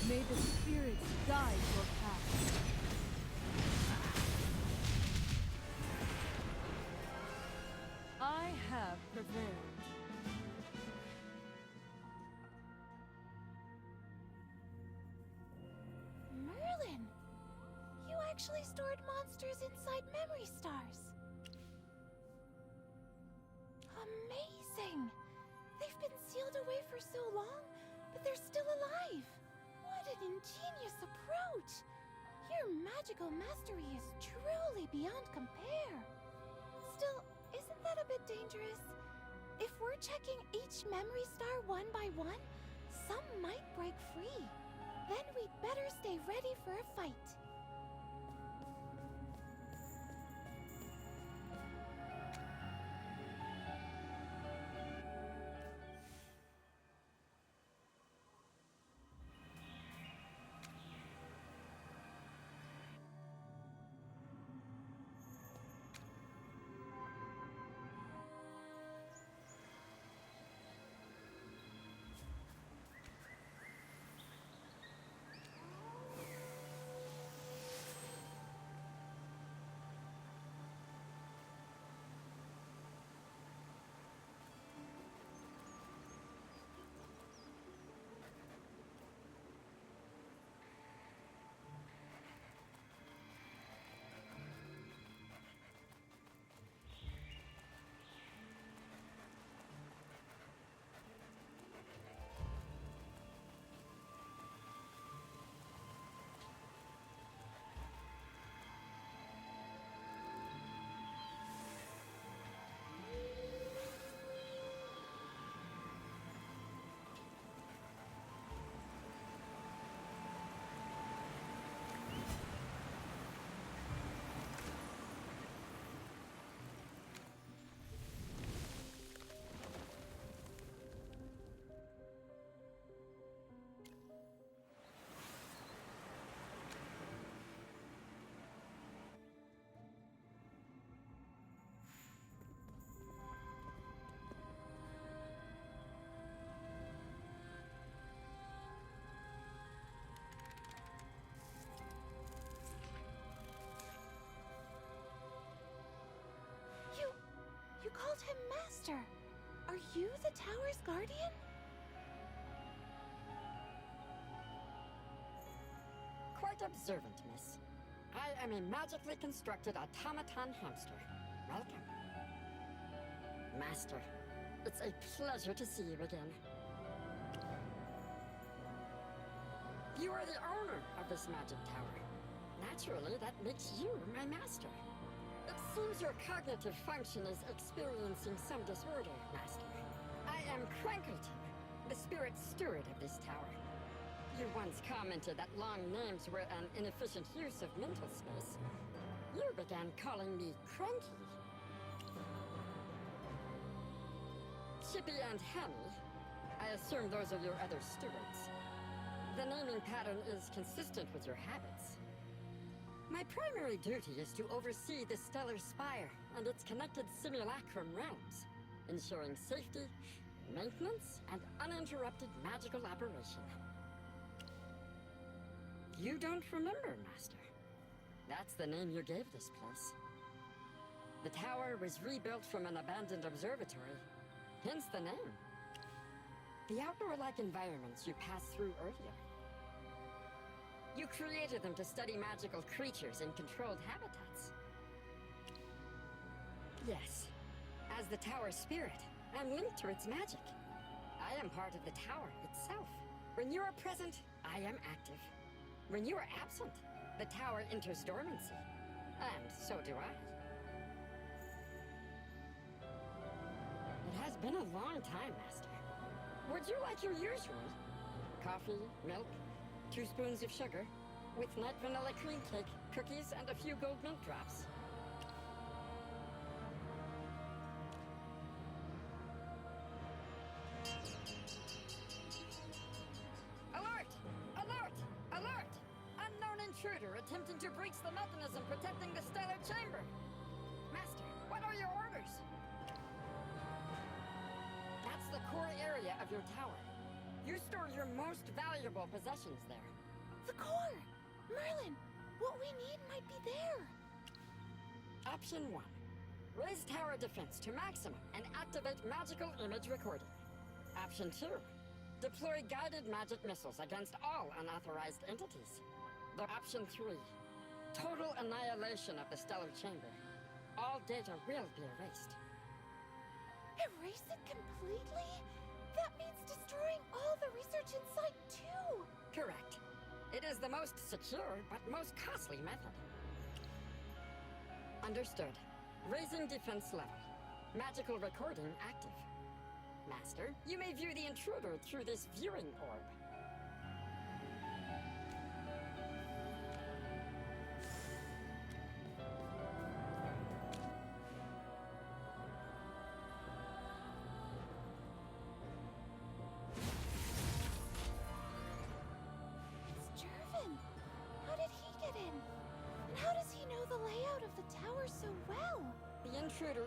May the spirits guide your path. I have prevailed. Merlin! You actually stored monsters inside memory stars. Amazing! They've been sealed away for so long, but they're still alive. What an ingenious approach! Your magical mastery is truly beyond compare. Still, isn't that a bit dangerous? If we're checking each memory star one by one, some might break free. Then we'd better stay ready for a fight. Master, are you the tower's guardian? Quite observant, miss. I am a magically constructed automaton hamster. Welcome. Master, it's a pleasure to see you again. You are the owner of this magic tower. Naturally, that makes you my master. It seems your cognitive function is experiencing some disorder, Master. I am Crankleton, the spirit steward of this tower. You once commented that long names were an inefficient use of mental space. You began calling me Cranky. Chippy and Hammy, I assume those are your other stewards. The naming pattern is consistent with your habits. My primary duty is to oversee the Stellar Spire and its connected simulacrum realms, ensuring safety, maintenance, and uninterrupted magical operation. You don't remember, Master. That's the name you gave this place. The tower was rebuilt from an abandoned observatory, hence the name. The outdoor-like environments you passed through earlier. You created them to study magical creatures in controlled habitats. Yes. As the tower's spirit, I'm linked to its magic. I am part of the tower itself. When you are present, I am active. When you are absent, the tower enters dormancy. And so do I. It has been a long time, Master. Would you like your usual? Coffee, milk, 2 spoons of sugar, with nut vanilla cream cake, cookies, and a few gold mint drops. Alert! Alert! Alert! Unknown intruder attempting to breach the mechanism protecting the stellar chamber. Master, what are your orders? That's the core area of your tower. You store your most valuable possessions there. The core! Merlin, what we need might be there. Option 1. Raise tower defense to maximum and activate magical image recording. Option 2. Deploy guided magic missiles against all unauthorized entities. Option 3. Total annihilation of the stellar chamber. All data will be erased. Erase it completely? That means destroying all the research inside, too! Correct. It is the most secure, but most costly method. Understood. Raising defense level. Magical recording active. Master, you may view the intruder through this viewing orb.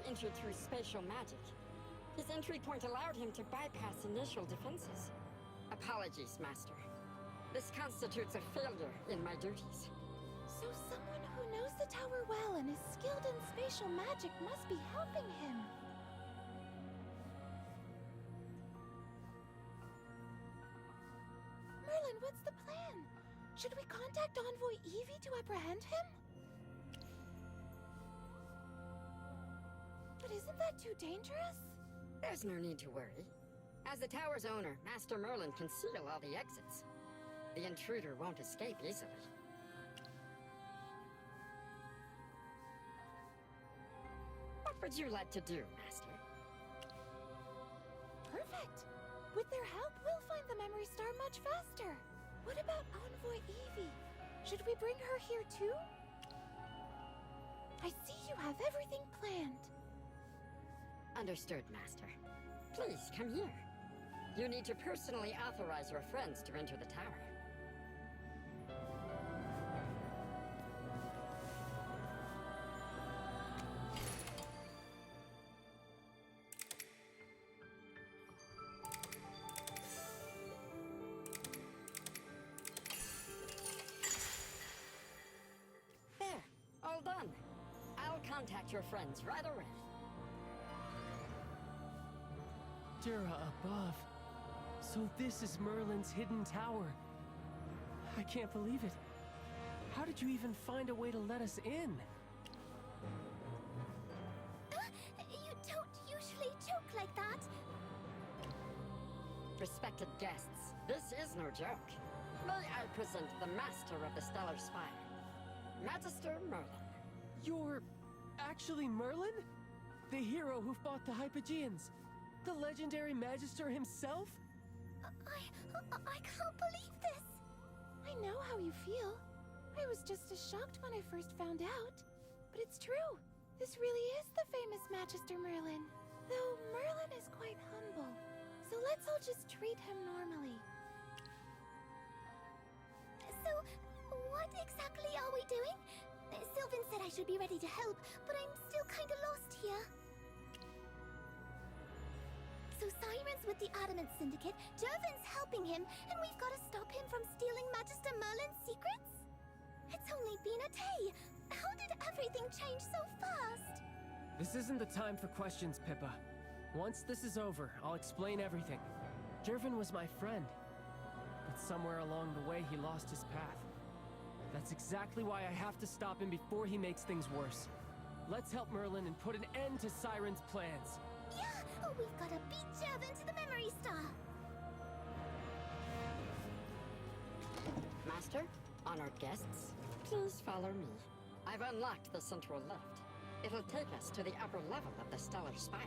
Entered through spatial magic. His entry point allowed him to bypass initial defenses. Apologies, Master. This constitutes a failure in my duties. So someone who knows the tower well and is skilled in spatial magic must be helping him. Merlin, what's the plan? Should we contact Envoy Evie to apprehend him? But isn't that too dangerous? There's no need to worry. As the tower's owner, Master Merlin can seal all the exits. The intruder won't escape easily. What would you like to do, Master? Perfect. With their help, we'll find the Memory Star much faster. What about Envoy Evie? Should we bring her here too? I see you have everything planned. Understood, Master. Please, come here. You need to personally authorize your friends to enter the tower. There, all done. I'll contact your friends right away. Dura above. So this is Merlin's hidden tower. I can't believe it. How did you even find a way to let us in? You don't usually joke like that. Respected guests, this is no joke. May I present the master of the Stellar Spire, Magister Merlin. You're actually Merlin? The hero who fought the Hypogeans? The legendary Magister himself? I can't believe this. I know how you feel. I was just as shocked when I first found out. But it's true. This really is the famous Magister Merlin. Though Merlin is quite humble. So let's all just treat him normally. So, what exactly are we doing? Sylvan said I should be ready to help, but I'm still kinda lost here. So Siren's with the Adamant Syndicate, Jervin's helping him, and we've got to stop him from stealing Magister Merlin's secrets? It's only been a day. How did everything change so fast? This isn't the time for questions, Pippa. Once this is over, I'll explain everything. Jervin was my friend, but somewhere along the way he lost his path. That's exactly why I have to stop him before he makes things worse. Let's help Merlin and put an end to Siren's plans. Yeah! Oh, we've got to beat Jervin to the Memory Star! Master, honored guests, please follow me. I've unlocked the central lift. It'll take us to the upper level of the Stellar Spire.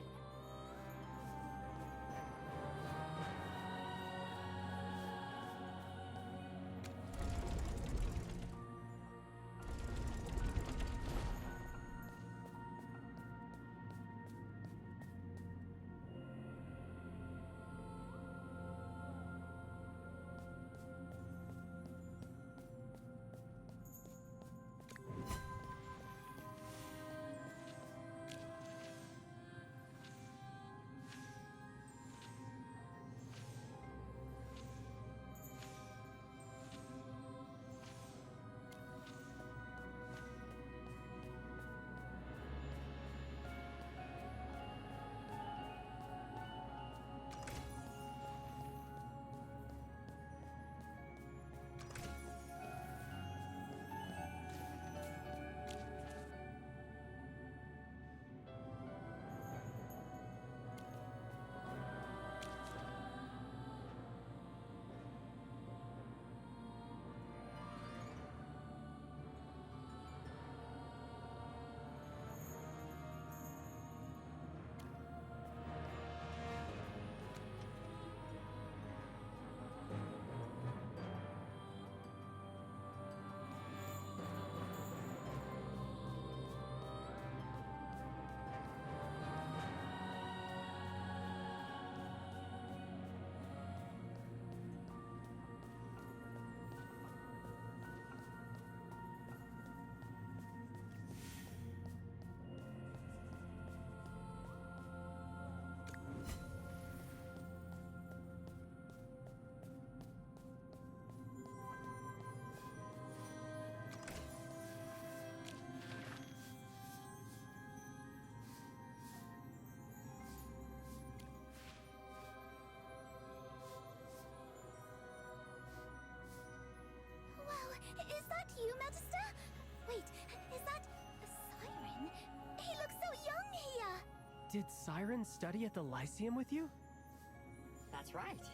Is that you, Magister? Wait, is that Siren? He looks so young here! Did Siren study at the Lyceum with you? That's right.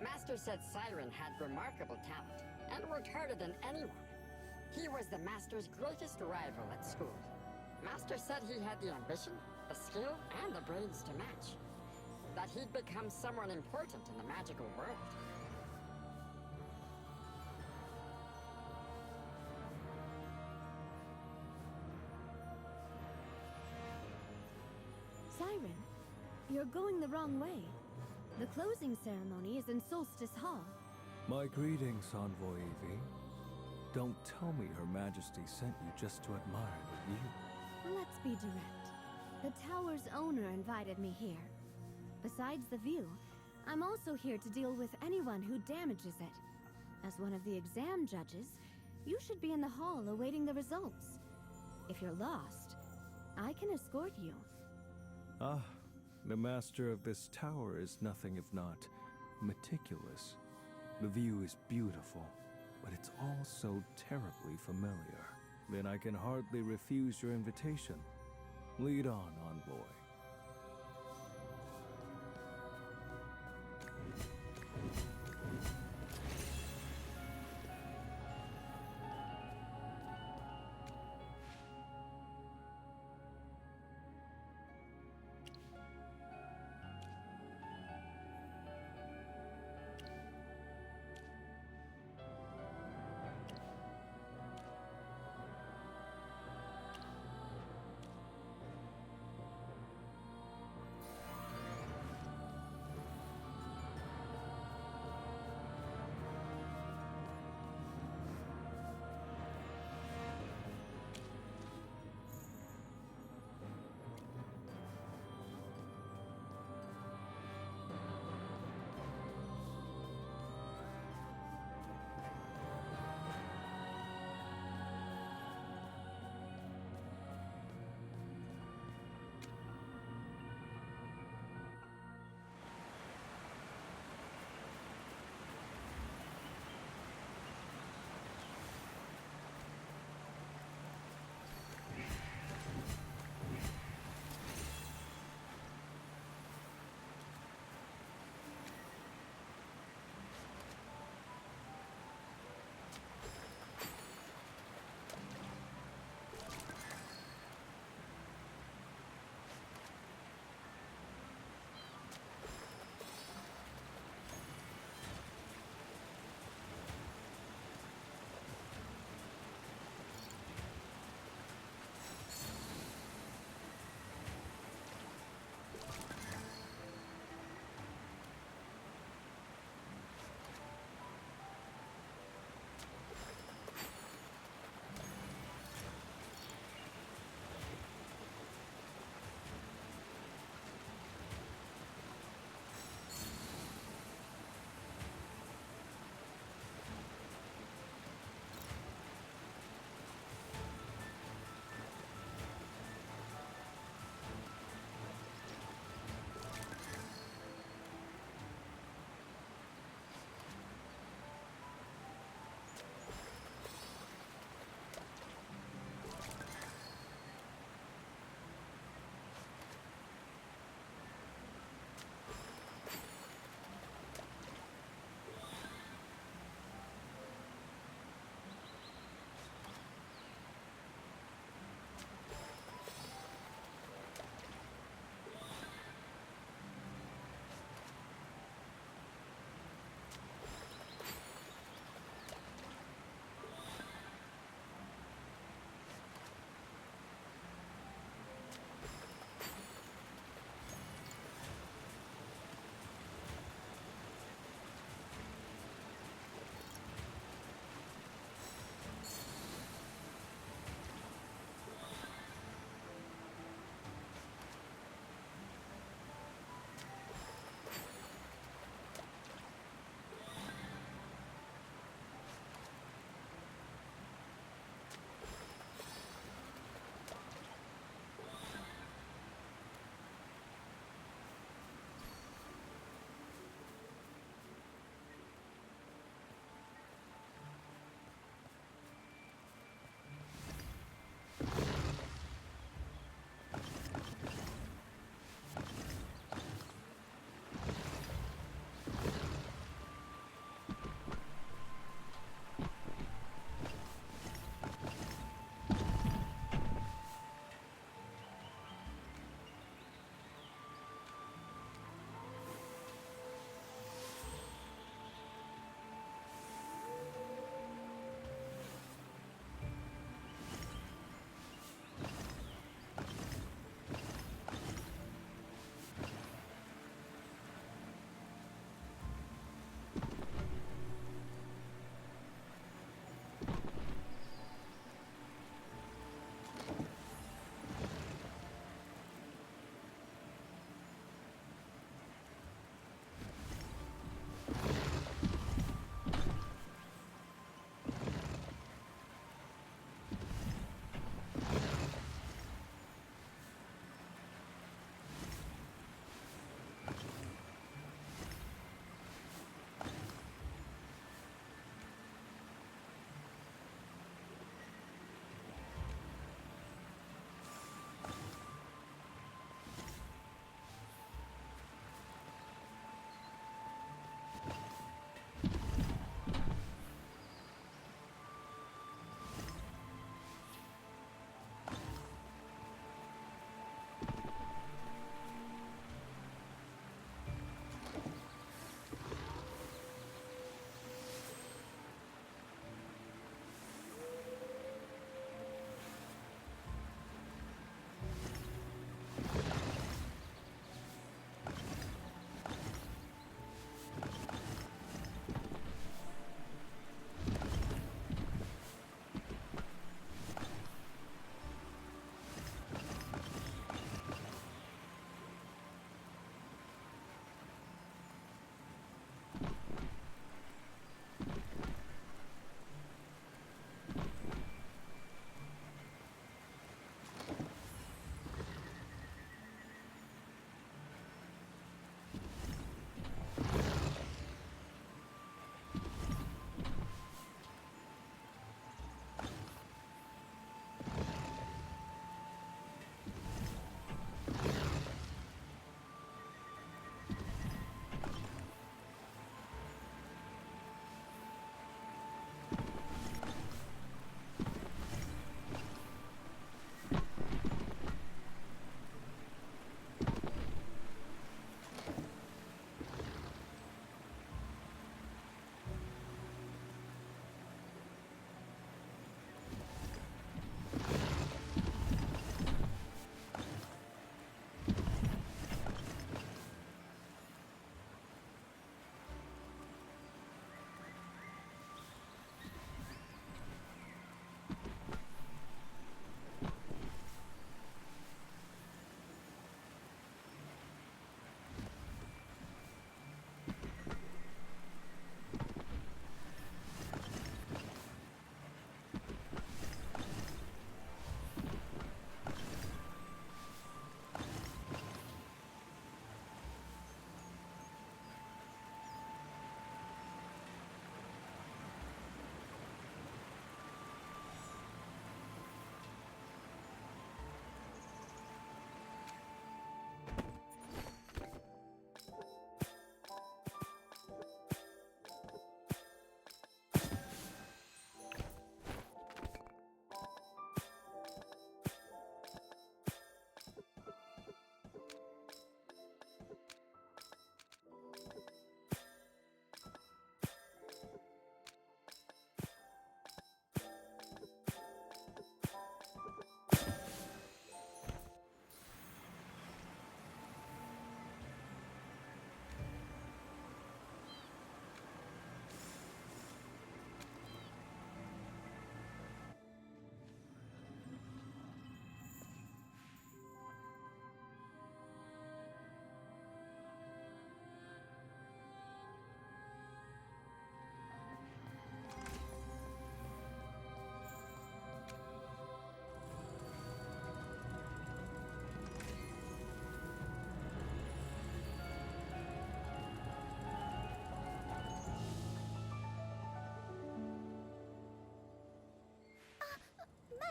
Master said Siren had remarkable talent, and worked harder than anyone. He was the Master's greatest rival at school. Master said he had the ambition, the skill, and the brains to match. That he'd become someone important in the magical world. Siren, you're going the wrong way. The closing ceremony is in Solstice Hall. My greetings, Envoy Evie. Don't tell me Her Majesty sent you just to admire the view. Let's be direct. The tower's owner invited me here. Besides the view, I'm also here to deal with anyone who damages it. As one of the exam judges, you should be in the hall awaiting the results. If you're lost, I can escort you. Ah, The master of this tower is nothing if not meticulous. The view is beautiful, but it's all so terribly familiar. Then I can hardly refuse your invitation. Lead on, envoy.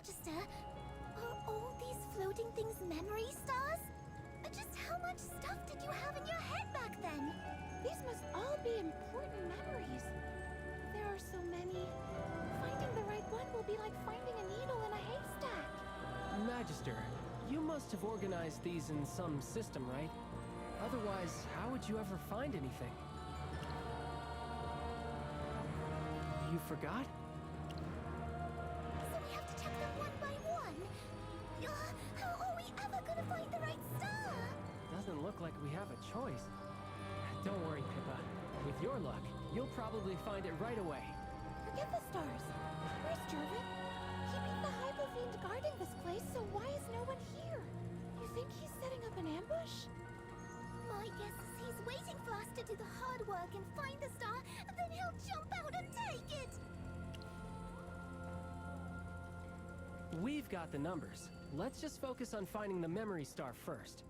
Magister, are all these floating things memory stars? Just how much stuff did you have in your head back then? These must all be important memories. There are so many. Finding the right one will be like finding a needle in a haystack. Magister, you must have organized these in some system, right? Otherwise, how would you ever find anything? You forgot? So we have to check them one by one? How are we ever gonna find the right star? Doesn't look like we have a choice. Don't worry, Pippa. With your luck, you'll probably find it right away. Forget the stars. Where's Jervin? He beat the Hypo Fiend guarding this place, so why is no one here? You think he's setting up an ambush? My guess is he's waiting for us to do the hard work and find the star, and then he'll jump out and take it! We've got the numbers. Let's just focus on finding the memory star first.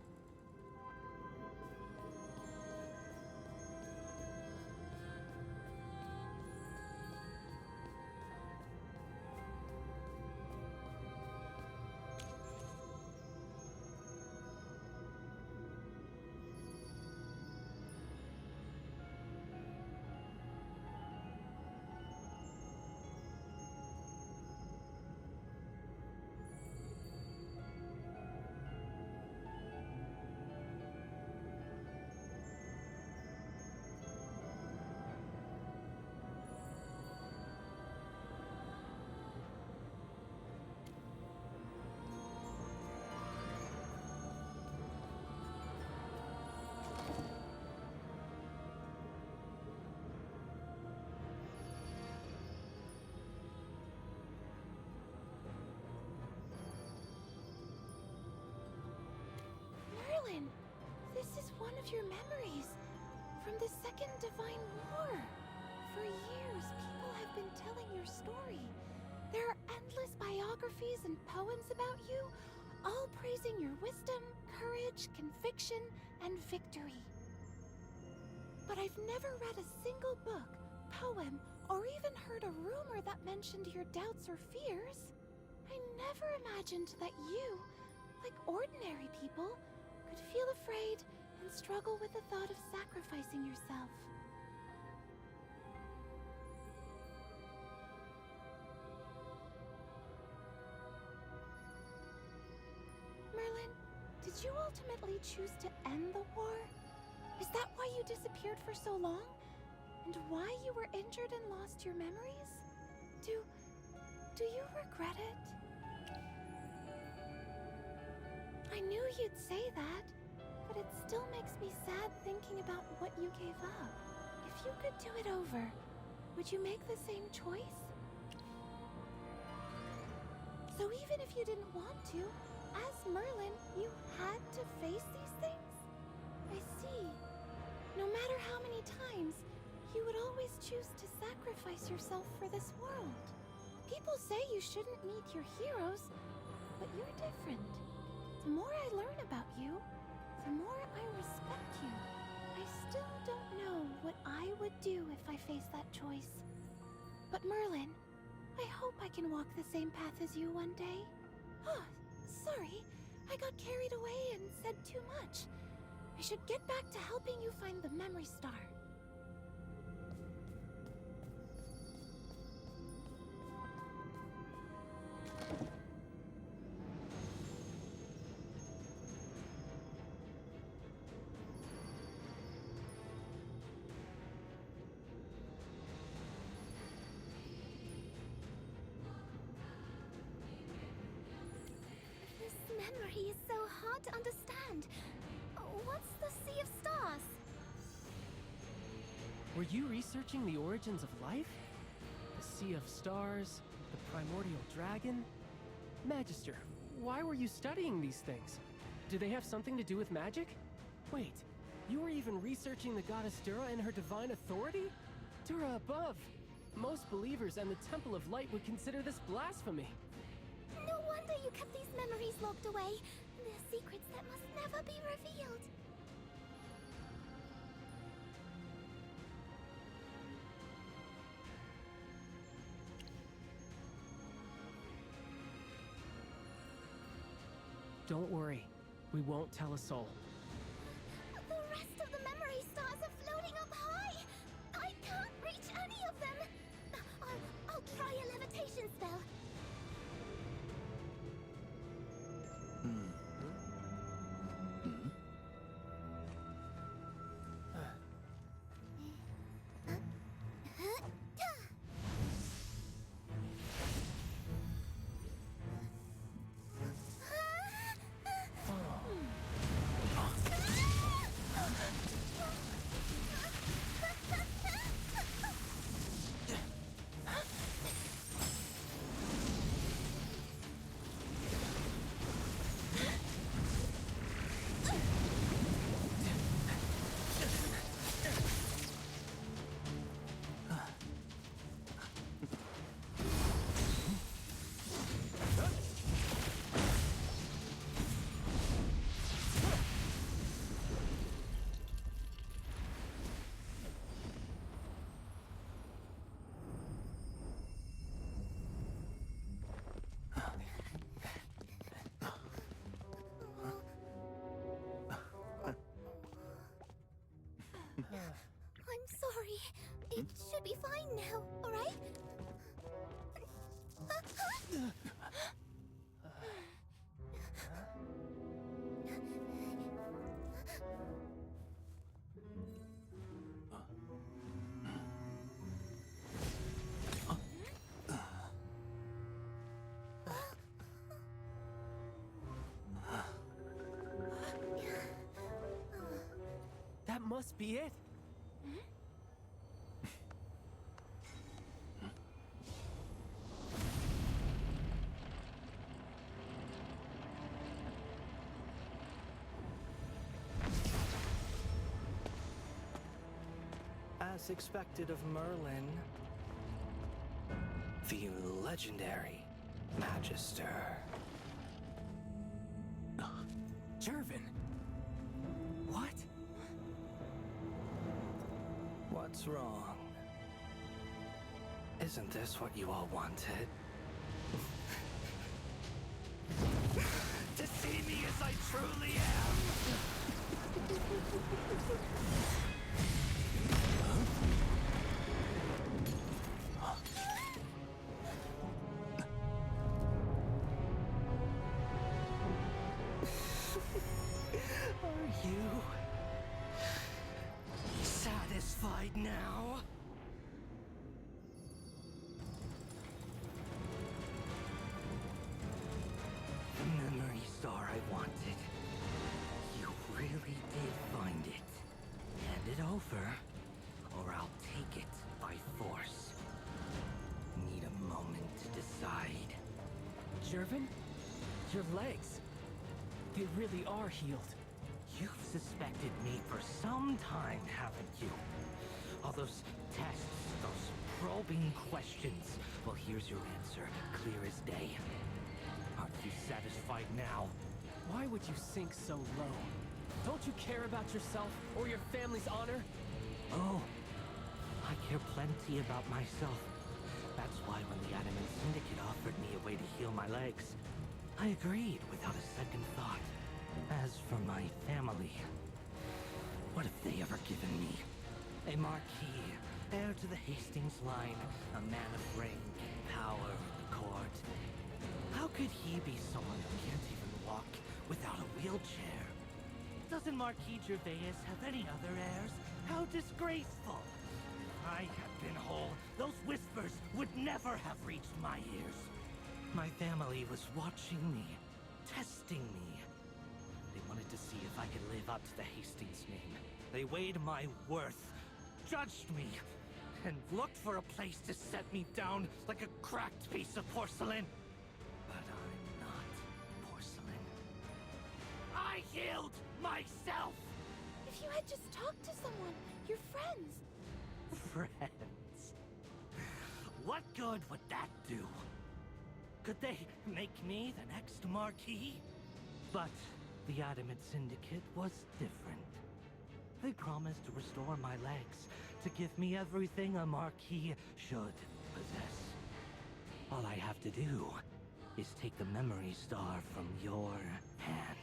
Merlin, this is one of your memories from the Second Divine War. For years, people have been telling your story. There are endless biographies and poems about you, all praising your wisdom, courage, conviction, and victory. But I've never read a single book, poem, or even heard a rumor that mentioned your doubts or fears. I never imagined that you, like ordinary people, could feel afraid and struggle with the thought of sacrificing yourself. Merlin, did you ultimately choose to end the war? Is that why you disappeared for so long? And why you were injured and lost your memories? Do you regret it? I knew you'd say that, but it still makes me sad thinking about what you gave up. If you could do it over, would you make the same choice? So even if you didn't want to, as Merlin, you had to face these things? I see. No matter how many times, you would always choose to sacrifice yourself for this world. People say you shouldn't meet your heroes, but you're different. The more I learn about you, the more I respect you. I still don't know what I would do if I faced that choice. But Merlin, I hope I can walk the same path as you one day. Oh, sorry. I got carried away and said too much. I should get back to helping you find the memory star. Memory is so hard to understand. What's the Sea of Stars? Were you researching the origins of life? The Sea of Stars, the primordial dragon? Magister, why were you studying these things? Do they have something to do with magic? Wait, you were even researching the goddess Dura and her divine authority? Dura above! Most believers and the Temple of Light would consider this blasphemy. No wonder you kept these memories locked away. They're secrets that must never be revealed. Don't worry. We won't tell a soul. The rest of the memory stars are floating up high. I can't reach any of them. I'll try a levitation spell. I'm sorry. It should be fine now, alright? That must be it. As expected of Merlin, the legendary Magister. Jervin. What? What's wrong? Isn't this what you all wanted? To see me as I truly am! Are you satisfied now? The memory star I wanted. You really did find it. Hand it over, or I'll take it by force. Need a moment to decide. Jervin? Your legs. They really are healed. You've suspected me for some time, haven't you? All those tests, those probing questions. Well, here's your answer, clear as day. Aren't you satisfied now? Why would you sink so low? Don't you care about yourself or your family's honor? Oh, I care plenty about myself. That's why when the Adamant Syndicate offered me a way to heal my legs, I agreed without a second thought. As for my family, what have they ever given me? A marquis, heir to the Hastings line, a man of rank and power in the court. How could he be someone who can't even walk without a wheelchair? Doesn't Marquis Gervais have any other heirs? How disgraceful! If I had been whole, those whispers would never have reached my ears. My family was watching me, testing me. They wanted to see if I could live up to the Hastings name. They weighed my worth, judged me, and looked for a place to set me down like a cracked piece of porcelain. But I'm not porcelain. I healed myself! If you had just talked to someone, your friends. Friends? What good would that do? Could they make me the next Marquis? But the Adamant Syndicate was different. They promised to restore my legs, to give me everything a Marquis should possess. All I have to do is take the memory star from your hands.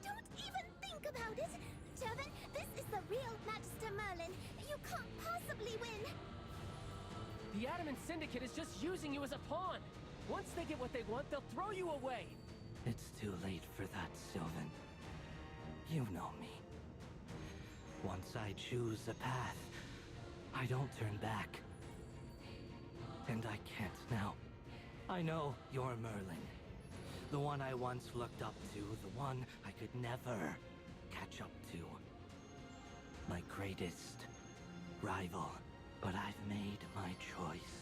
Don't even think about it! Tevin, this is the real Magister Merlin. You can't possibly win! The Adamant Syndicate is just using you as a pawn. Once they get what they want, they'll throw you away. It's too late for that, Sylvan. You know me. Once I choose a path, I don't turn back. And I can't now. I know you're Merlin. The one I once looked up to, the one I could never catch up to. My greatest rival. But I've made my choice.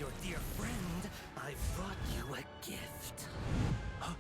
Your dear friend, I've brought you a gift. Huh?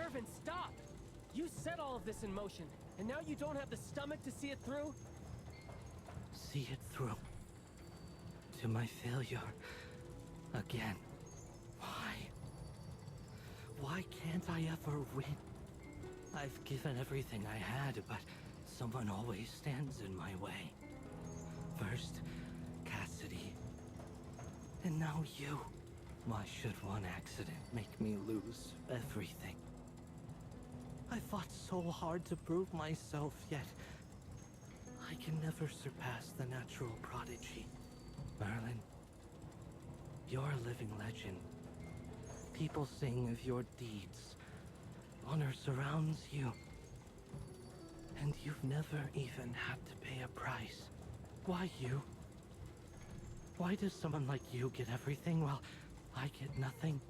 Jervin, stop! You set all of this in motion, and now you don't have the stomach to see it through? See it through. To my failure. Again. Why? Why can't I ever win? I've given everything I had, but someone always stands in my way. First, Cassidy. And now you. Why should one accident make me lose everything? I fought so hard to prove myself, yet I can never surpass the natural prodigy. Merlin, you're a living legend. People sing of your deeds. Honor surrounds you. And you've never even had to pay a price. Why you? Why does someone like you get everything while I get nothing?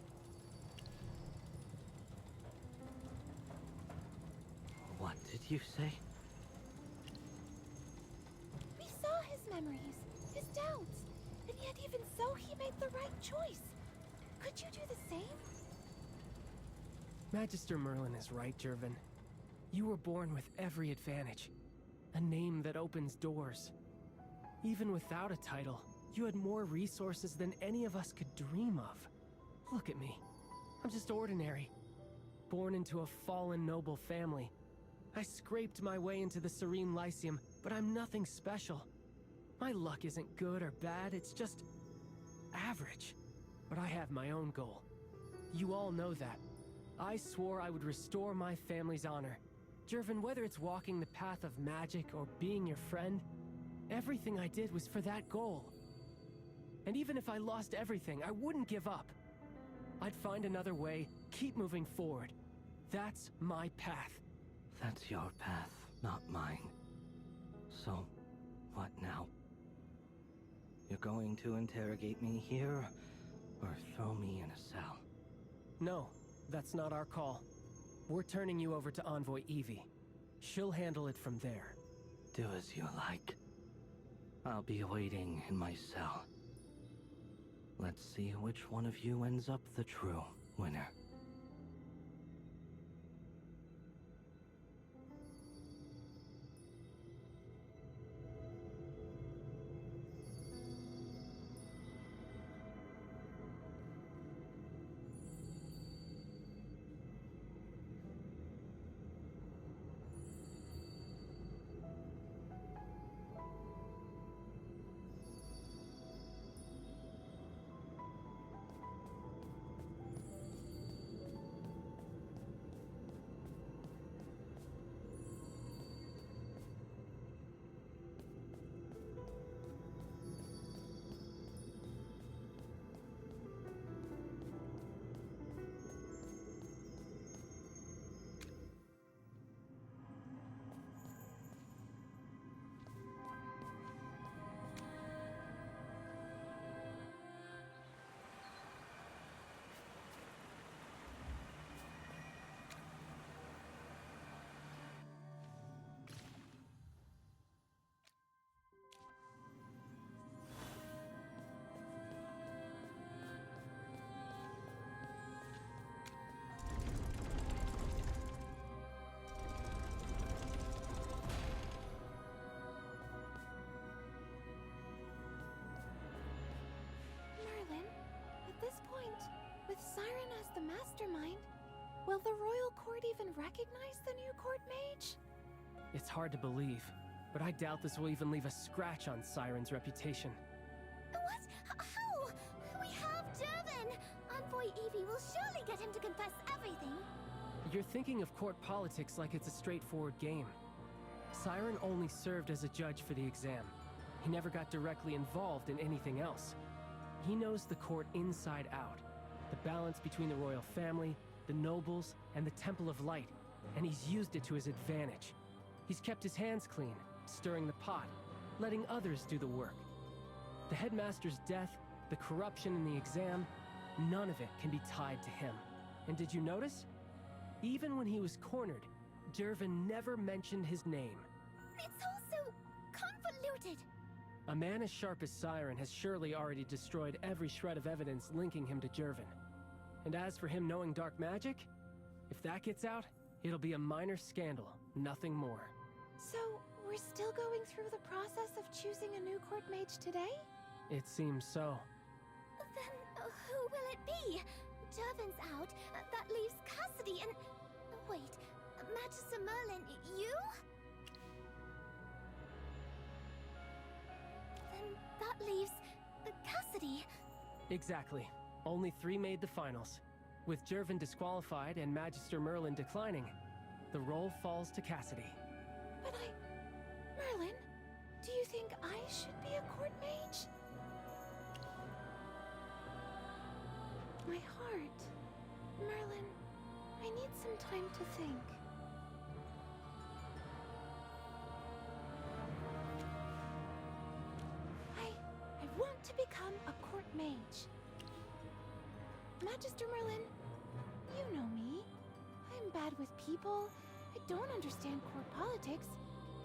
What did you say? We saw his memories, his doubts, and yet even so, he made the right choice. Could you do the same? Magister Merlin is right, Jervin. You were born with every advantage. A name that opens doors. Even without a title, you had more resources than any of us could dream of. Look at me. I'm just ordinary. Born into a fallen noble family. I scraped my way into the Serene Lyceum, but I'm nothing special. My luck isn't good or bad, it's just average. But I have my own goal. You all know that. I swore I would restore my family's honor. Jervin, whether it's walking the path of magic or being your friend, everything I did was for that goal. And even if I lost everything, I wouldn't give up. I'd find another way, keep moving forward. That's my path. That's your path, not mine. So, what now? You're going to interrogate me here, or throw me in a cell? No, that's not our call. We're turning you over to Envoy Evie. She'll handle it from there. Do as you like. I'll be waiting in my cell. Let's see which one of you ends up the true winner. At this point, with Siren as the mastermind, will the royal court even recognize the new court mage? It's hard to believe, but I doubt this will even leave a scratch on Siren's reputation. What? How? We have Jervin! Envoy Evie will surely get him to confess everything. You're thinking of court politics like it's a straightforward game. Siren only served as a judge for the exam. He never got directly involved in anything else. He knows the court inside out. The balance between the royal family, the nobles, and the Temple of Light. And he's used it to his advantage. He's kept his hands clean, stirring the pot, letting others do the work. The headmaster's death, the corruption in the exam, none of it can be tied to him. And did you notice? Even when he was cornered, Jervin never mentioned his name. It's all so convoluted. A man as sharp as Siren has surely already destroyed every shred of evidence linking him to Jervin. And as for him knowing dark magic, If that gets out, it'll be a minor scandal, nothing more. So, we're still going through the process of choosing a new court mage today? It seems so. Then who will it be? Jervin's out. That leaves Cassidy and... Wait, Magister Merlin, you? Then that leaves... Cassidy. Exactly. Only 3 made the finals. With Jervin disqualified and Magister Merlin declining, the role falls to Cassidy. But Merlin, do you think I should be a court mage? My heart. Merlin, I need some time to think. I want to become a court mage. Magister Merlin, you know me. I'm bad with people. I don't understand court politics.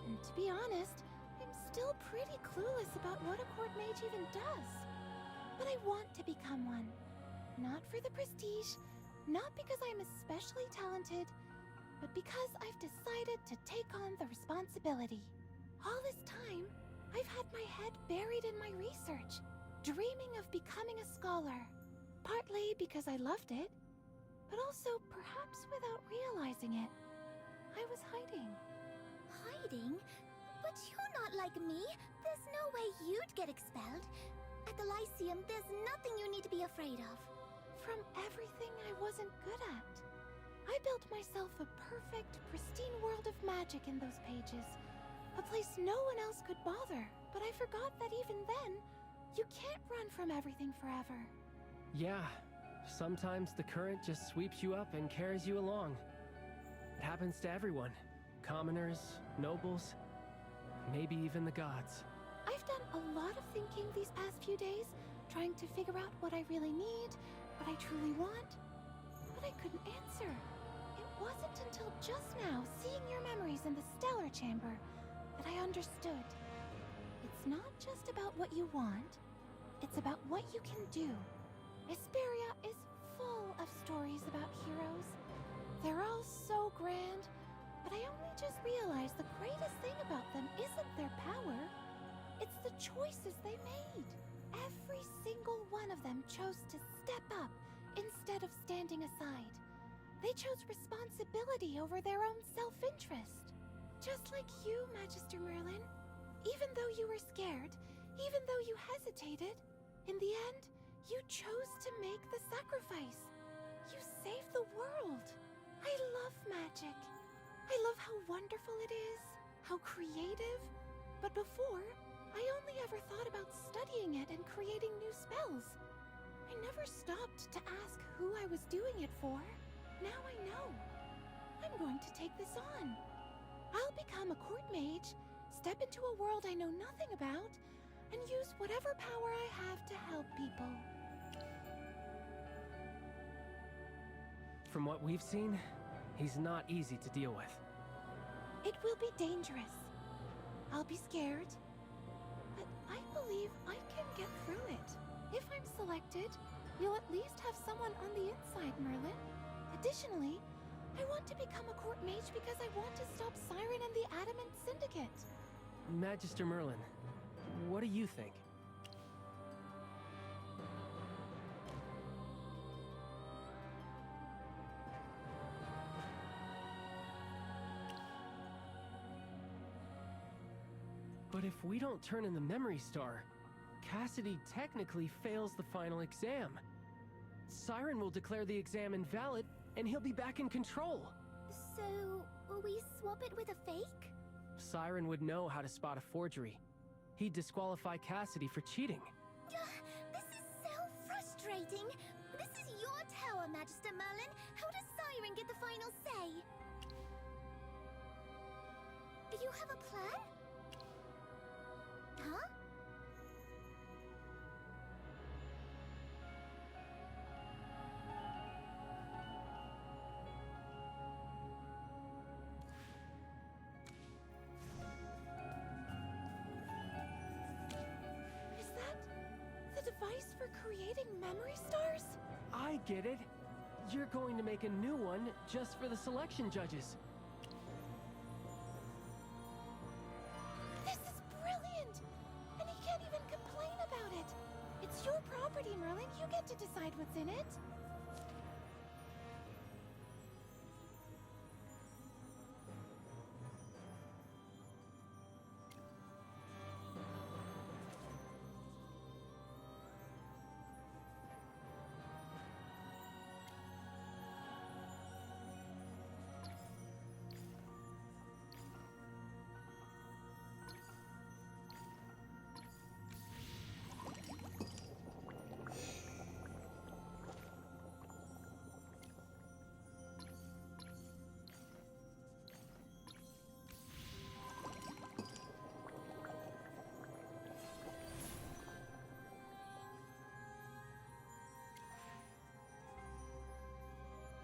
And to be honest, I'm still pretty clueless about what a court mage even does. But I want to become one. Not for the prestige, not because I'm especially talented, but because I've decided to take on the responsibility. All this time, I've had my head buried in my research, dreaming of becoming a scholar. Partly because I loved it, but also perhaps without realizing it. I was hiding. Hiding? But you're not like me. There's no way you'd get expelled. At the Lyceum, there's nothing you need to be afraid of. From everything I wasn't good at. I built myself a perfect, pristine world of magic in those pages. A place no one else could bother. But I forgot that even then, you can't run from everything forever. Yeah, sometimes the current just sweeps you up and carries you along. It happens to everyone. Commoners, nobles, maybe even the gods. I've done a lot of thinking these past few days, trying to figure out what I really need, what I truly want, but I couldn't answer. It wasn't until just now, seeing your memories in the Stellar Chamber, that I understood. It's not just about what you want, it's about what you can do. Esperia is full of stories about heroes. They're all so grand, but I only just realized the greatest thing about them isn't their power, it's the choices they made. Every single one of them chose to step up instead of standing aside. They chose responsibility over their own self-interest. Just like you, Magister Merlin. Even though you were scared, even though you hesitated, in the end, you chose to make the sacrifice. You saved the world. I love magic. I love how wonderful it is, how creative. But before, I only ever thought about studying it and creating new spells. I never stopped to ask who I was doing it for. Now I know. I'm going to take this on. I'll become a court mage, step into a world I know nothing about, and use whatever power I have to help people. From what we've seen, he's not easy to deal with. It will be dangerous. I'll be scared, but I believe I can get through it. If I'm selected, you'll at least have someone on the inside, Merlin. Additionally, I want to become a court mage because I want to stop Siren and the Adamant Syndicate. Magister Merlin, what do you think? But if we don't turn in the Memory Star, Cassidy technically fails the final exam. Siren will declare the exam invalid, and he'll be back in control. So, will we swap it with a fake? Siren would know how to spot a forgery. He'd disqualify Cassidy for cheating. This is so frustrating. This is your tower, Magister Merlin. How does Siren get the final say? You have a plan? Huh? Is that the device for creating memory stars? I get it. You're going to make a new one just for the selection judges. This is brilliant! And he can't even complain about it. It's your property, Merlin. You get to decide what's in it.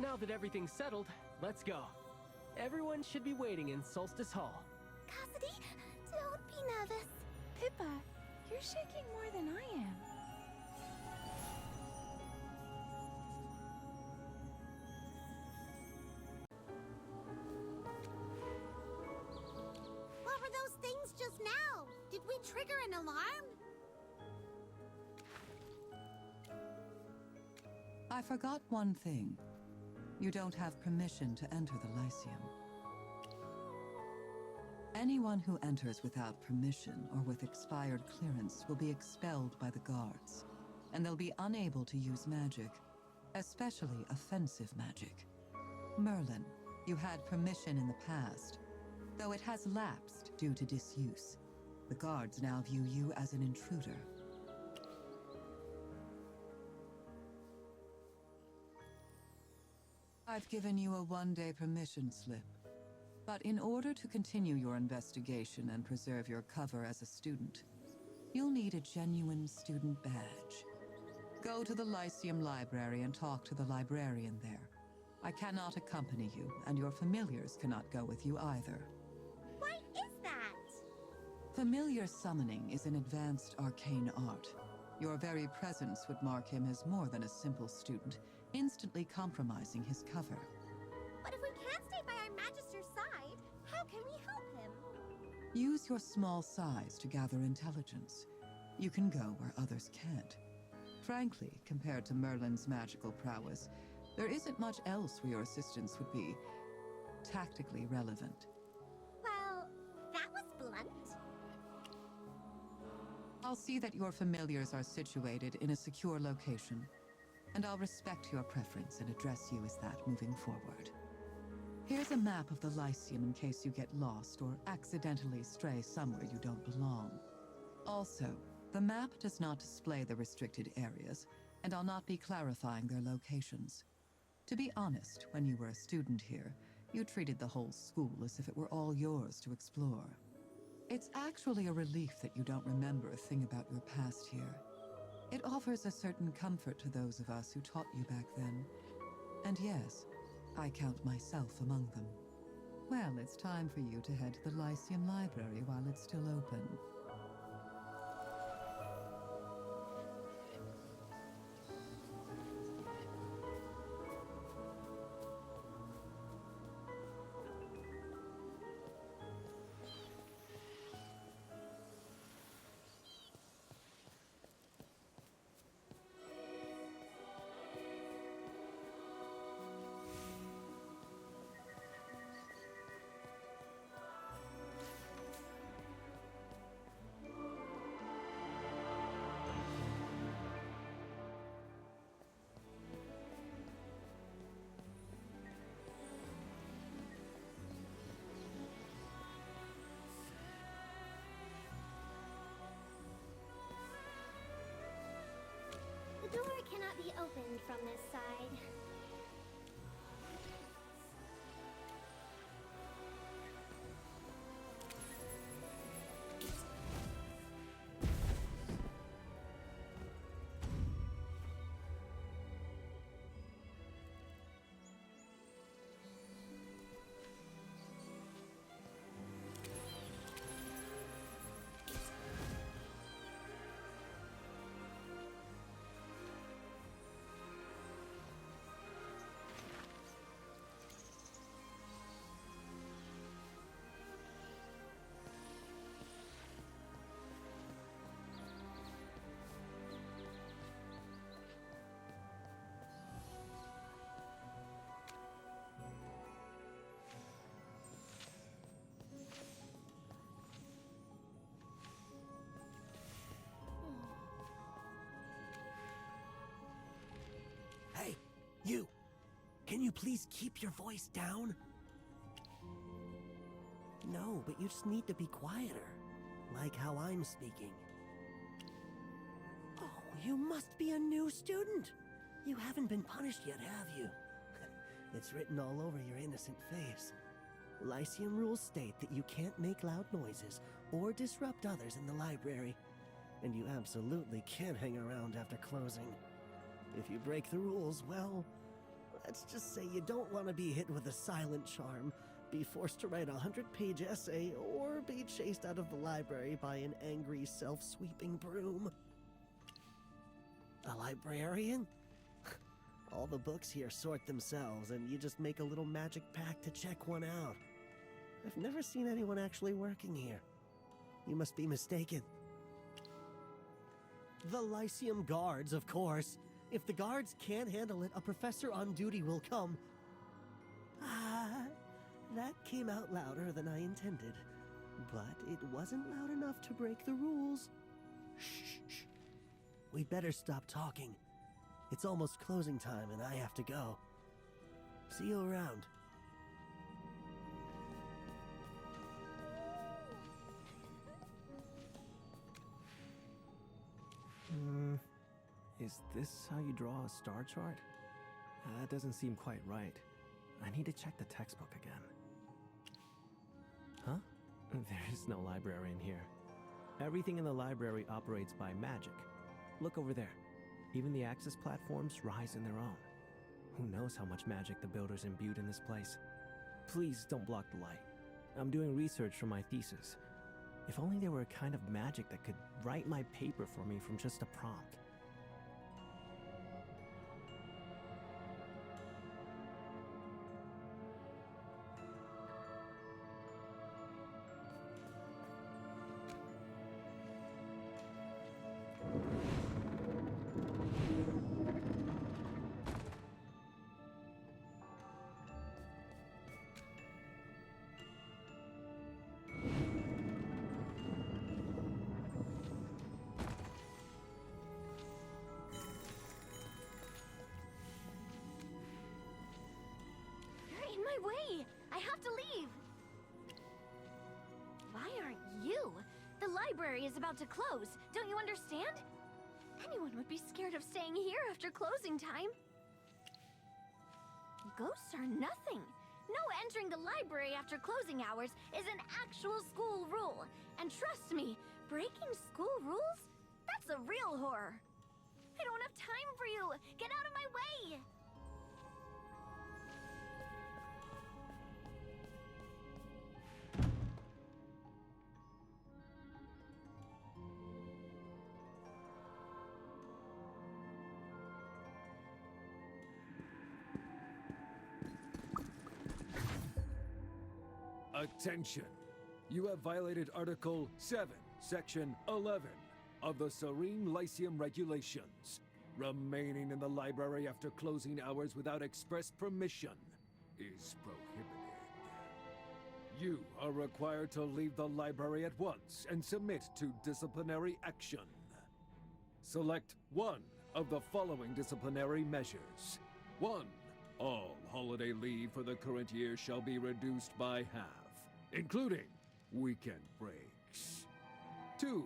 Now that everything's settled, let's go. Everyone should be waiting in Solstice Hall. Cassidy, don't be nervous. Pippa, you're shaking more than I am. What were those things just now? Did we trigger an alarm? I forgot one thing. You don't have permission to enter the Lyceum. Anyone who enters without permission or with expired clearance will be expelled by the guards, and they'll be unable to use magic, especially offensive magic. Merlin, you had permission in the past, though it has lapsed due to disuse. The guards now view you as an intruder. I've given you a one-day permission slip. But in order to continue your investigation and preserve your cover as a student, you'll need a genuine student badge. Go to the Lyceum Library and talk to the librarian there. I cannot accompany you, and your familiars cannot go with you either. What is that? Familiar summoning is an advanced arcane art. Your very presence would mark him as more than a simple student, instantly compromising his cover. But if we can't stay by our Magister's side, how can we help him? Use your small size to gather intelligence. You can go where others can't. Frankly, compared to Merlin's magical prowess, there isn't much else where your assistance would be tactically relevant. Well, that was blunt. I'll see that your familiars are situated in a secure location, and I'll respect your preference and address you as that moving forward. Here's a map of the Lyceum in case you get lost or accidentally stray somewhere you don't belong. Also, the map does not display the restricted areas, and I'll not be clarifying their locations. To be honest, when you were a student here, you treated the whole school as if it were all yours to explore. It's actually a relief that you don't remember a thing about your past here. It offers a certain comfort to those of us who taught you back then. And yes, I count myself among them. Well, it's time for you to head to the Lyceum Library while it's still open. The door cannot be opened from this side. please keep your voice down? No, but you just need to be quieter. Like how I'm speaking. Oh, you must be a new student. You haven't been punished yet, have you? It's written all over your innocent face. Lyceum rules state that you can't make loud noises or disrupt others in the library. And you absolutely can't hang around after closing. If you break the rules, well, let's just say you don't want to be hit with a silent charm, be forced to write a 100-page essay, or be chased out of the library by an angry, self-sweeping broom. A librarian? All the books here sort themselves, and you just make a little magic pack to check one out. I've never seen anyone actually working here. You must be mistaken. The Lyceum guards, of course. If the guards can't handle it, a professor on duty will come. That came out louder than I intended. But it wasn't loud enough to break the rules. Shh. We'd better stop talking. It's almost closing time and I have to go. See you around. Is this how you draw a star chart? That doesn't seem quite right. I need to check the textbook again. Huh? There is no librarian here. Everything in the library operates by magic. Look over there. Even the access platforms rise in their own. Who knows how much magic the builders imbued in this place? Please don't block the light. I'm doing research for my thesis. If only there were a kind of magic that could write my paper for me from just a prompt. Way! I have to leave! Why aren't you? The library is about to close. Don't you understand? Anyone would be scared of staying here after closing time. Ghosts are nothing. No entering the library after closing hours is an actual school rule. And trust me, breaking school rules? That's a real horror. I don't have time for you. Get out of my way! Attention! You have violated Article 7, Section 11 of the Serene Lyceum Regulations. Remaining in the library after closing hours without express permission is prohibited. You are required to leave the library at once and submit to disciplinary action. Select one of the following disciplinary measures. 1. All holiday leave for the current year shall be reduced by half, including weekend breaks. 2.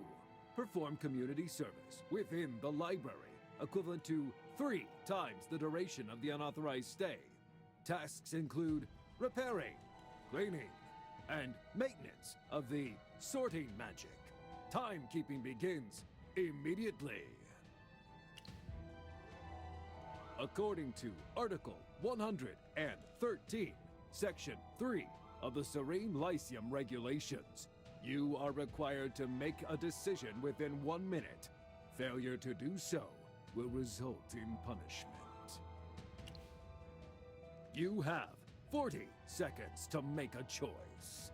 Perform community service within the library, equivalent to 3 times the duration of the unauthorized stay. Tasks include repairing, cleaning, and maintenance of the sorting magic. Timekeeping begins immediately. According to Article 113, Section 3 of the Serene Lyceum Regulations, you are required to make a decision within 1 minute. Failure to do so will result in punishment. You have 40 seconds to make a choice.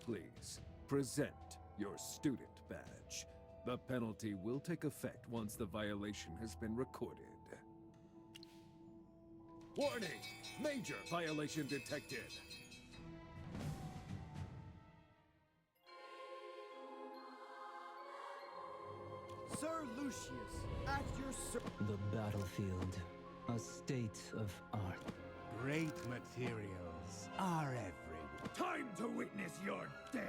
Please present your student badge. The penalty will take effect once the violation has been recorded. Warning! Major violation detected! Sir Lucius, at your The battlefield. a state of art. Great materials are everywhere. Time to witness your day!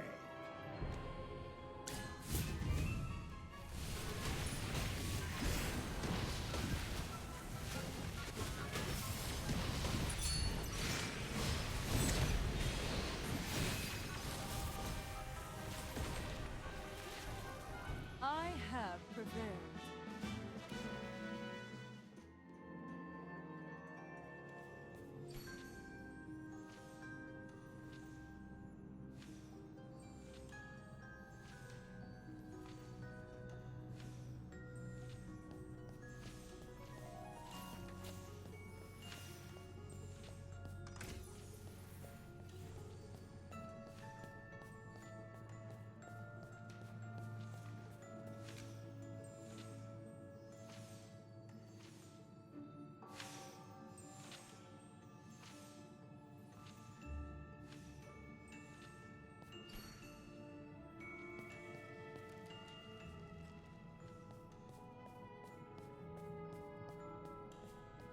I have prevailed.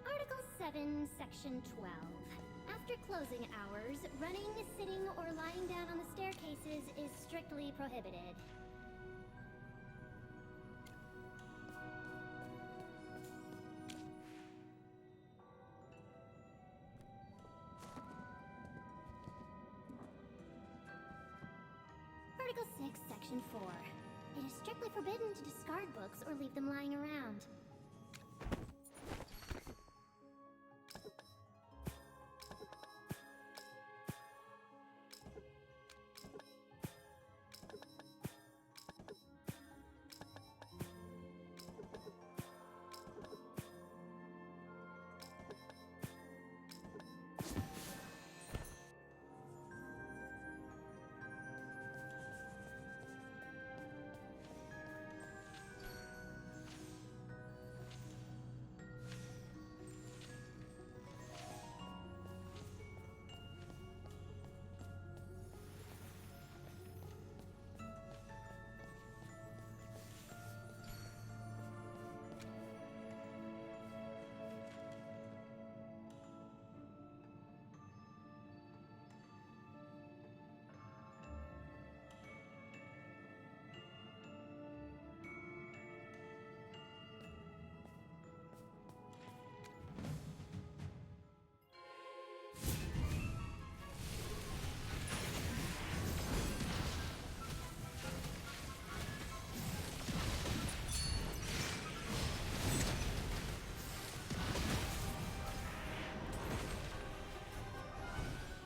Article 7, Section 12. After closing hours, running, sitting, or lying down on the staircases is strictly prohibited. Article 6, Section 4. It is strictly forbidden to discard books or leave them lying around.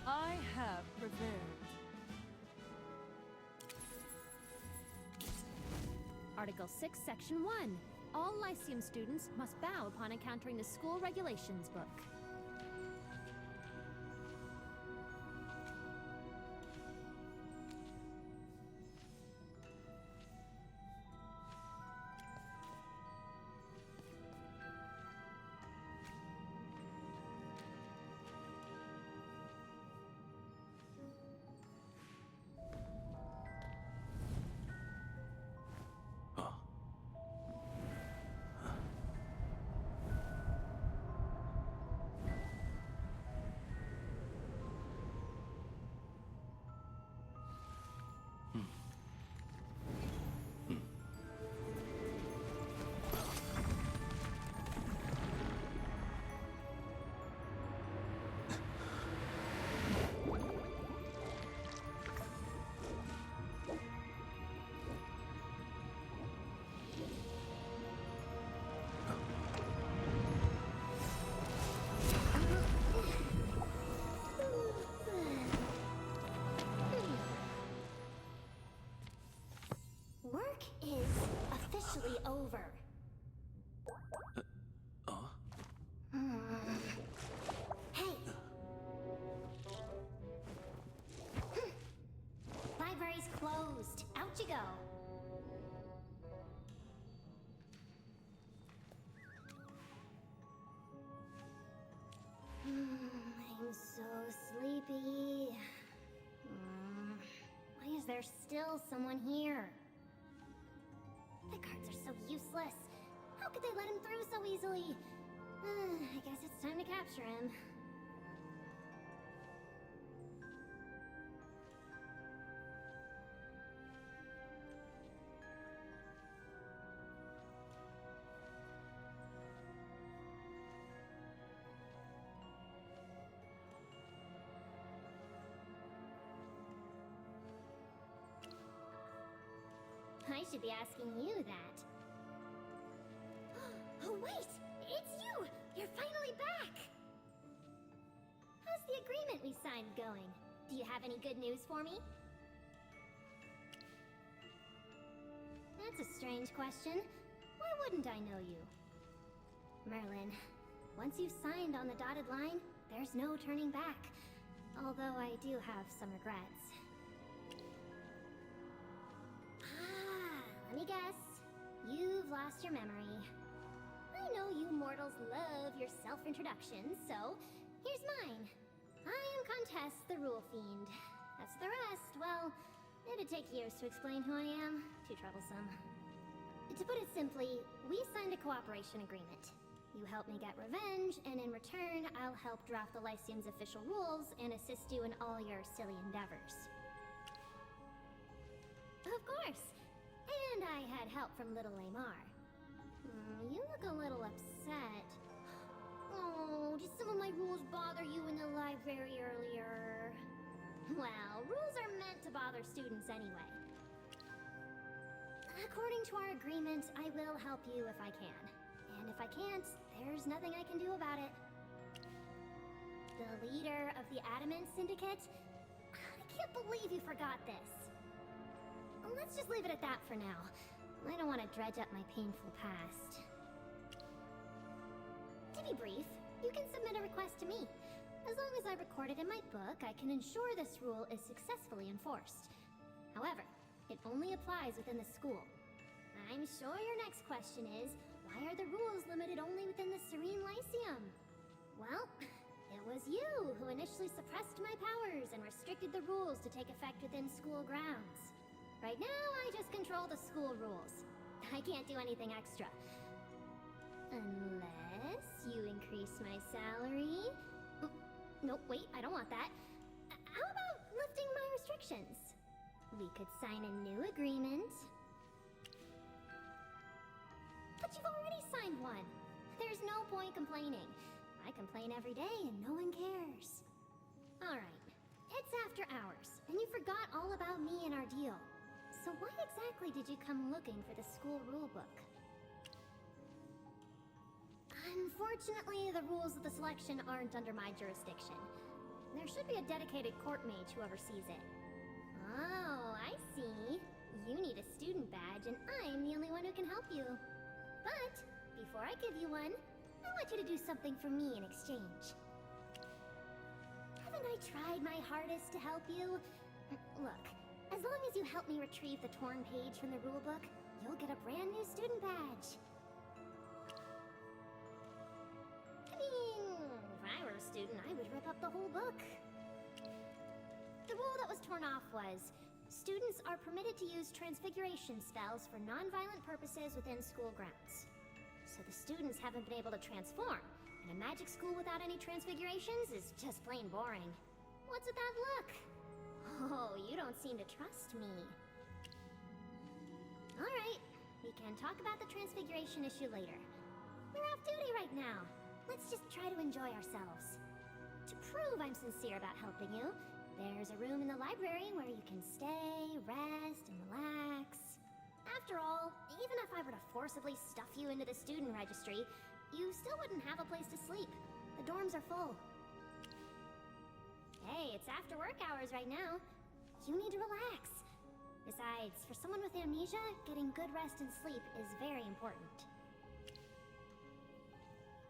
I have prevailed. Article 6, Section 1. All Lyceum students must bow upon encountering the school regulations book. Work is officially over. Hey! Library's closed. Out you go. I'm so sleepy. Why is there still someone here? The guards are so useless. How could they let him through so easily? I guess it's time to capture him. I should be asking you that. Oh wait! It's you! You're finally back! How's the agreement we signed going? Do you have any good news for me? That's a strange question. Why wouldn't I know you? Merlin, once you've signed on the dotted line, there's no turning back. Although I do have some regrets. Let me guess. You've lost your memory. I know you mortals love your self-introductions, so here's mine. I am Contest the Rule Fiend. As for the rest, well, it'd take years to explain who I am. Too troublesome. To put it simply, we signed a cooperation agreement. You help me get revenge, and in return, I'll help draft the Lyceum's official rules and assist you in all your silly endeavors. Of course! And I had help from little Lamar. You look a little upset. Oh, did some of my rules bother you in the library earlier? Well, rules are meant to bother students anyway. According to our agreement, I will help you if I can. And if I can't, there's nothing I can do about it. The leader of the Adamant Syndicate? I can't believe you forgot this. Let's just leave it at that for now. I don't want to dredge up my painful past. To be brief, you can submit a request to me. As long as I record it in my book, I can ensure this rule is successfully enforced. However, it only applies within the school. I'm sure your next question is, why are the rules limited only within the Serene Lyceum? Well, it was you who initially suppressed my powers and restricted the rules to take effect within school grounds. Right now, I just control the school rules. I can't do anything extra. Unless you increase my salary... Nope, wait, I don't want that. How about lifting my restrictions? We could sign a new agreement. But you've already signed one. There's no point complaining. I complain every day and no one cares. Alright, it's after hours, and you forgot all about me and our deal. So why exactly did you come looking for the school rulebook? Unfortunately, the rules of the selection aren't under my jurisdiction. There should be a dedicated court mage who oversees it. Oh, I see. You need a student badge, and I'm the only one who can help you. But, before I give you one, I want you to do something for me in exchange. Haven't I tried my hardest to help you? Look. As long as you help me retrieve the torn page from the rulebook, you'll get a brand new student badge. I mean, if I were a student, I would rip up the whole book. The rule that was torn off was, students are permitted to use transfiguration spells for non-violent purposes within school grounds. So the students haven't been able to transform, and a magic school without any transfigurations is just plain boring. What's with that look? Oh, you don't seem to trust me. Alright, we can talk about the transfiguration issue later. We're off duty right now. Let's just try to enjoy ourselves. To prove I'm sincere about helping you, there's a room in the library where you can stay, rest, and relax. After all, even if I were to forcibly stuff you into the student registry, you still wouldn't have a place to sleep. The dorms are full. Hey, it's after work hours right now. You need to relax. Besides, for someone with amnesia, getting good rest and sleep is very important.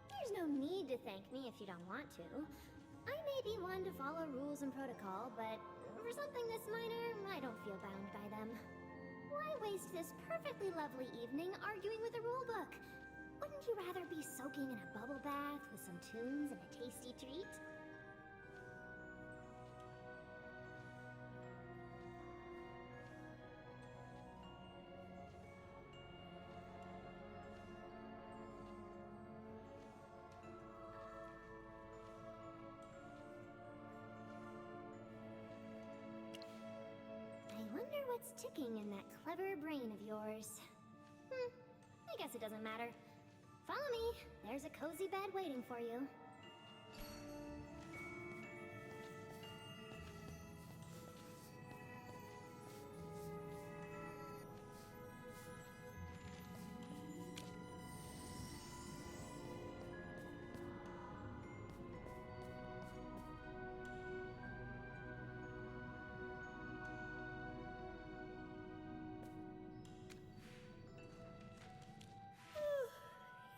There's no need to thank me if you don't want to. I may be one to follow rules and protocol, but for something this minor, I don't feel bound by them. Why waste this perfectly lovely evening arguing with a rulebook? Wouldn't you rather be soaking in a bubble bath with some tunes and a tasty treat? what's ticking in that clever brain of yours. I guess it doesn't matter. Follow me. There's a cozy bed waiting for you.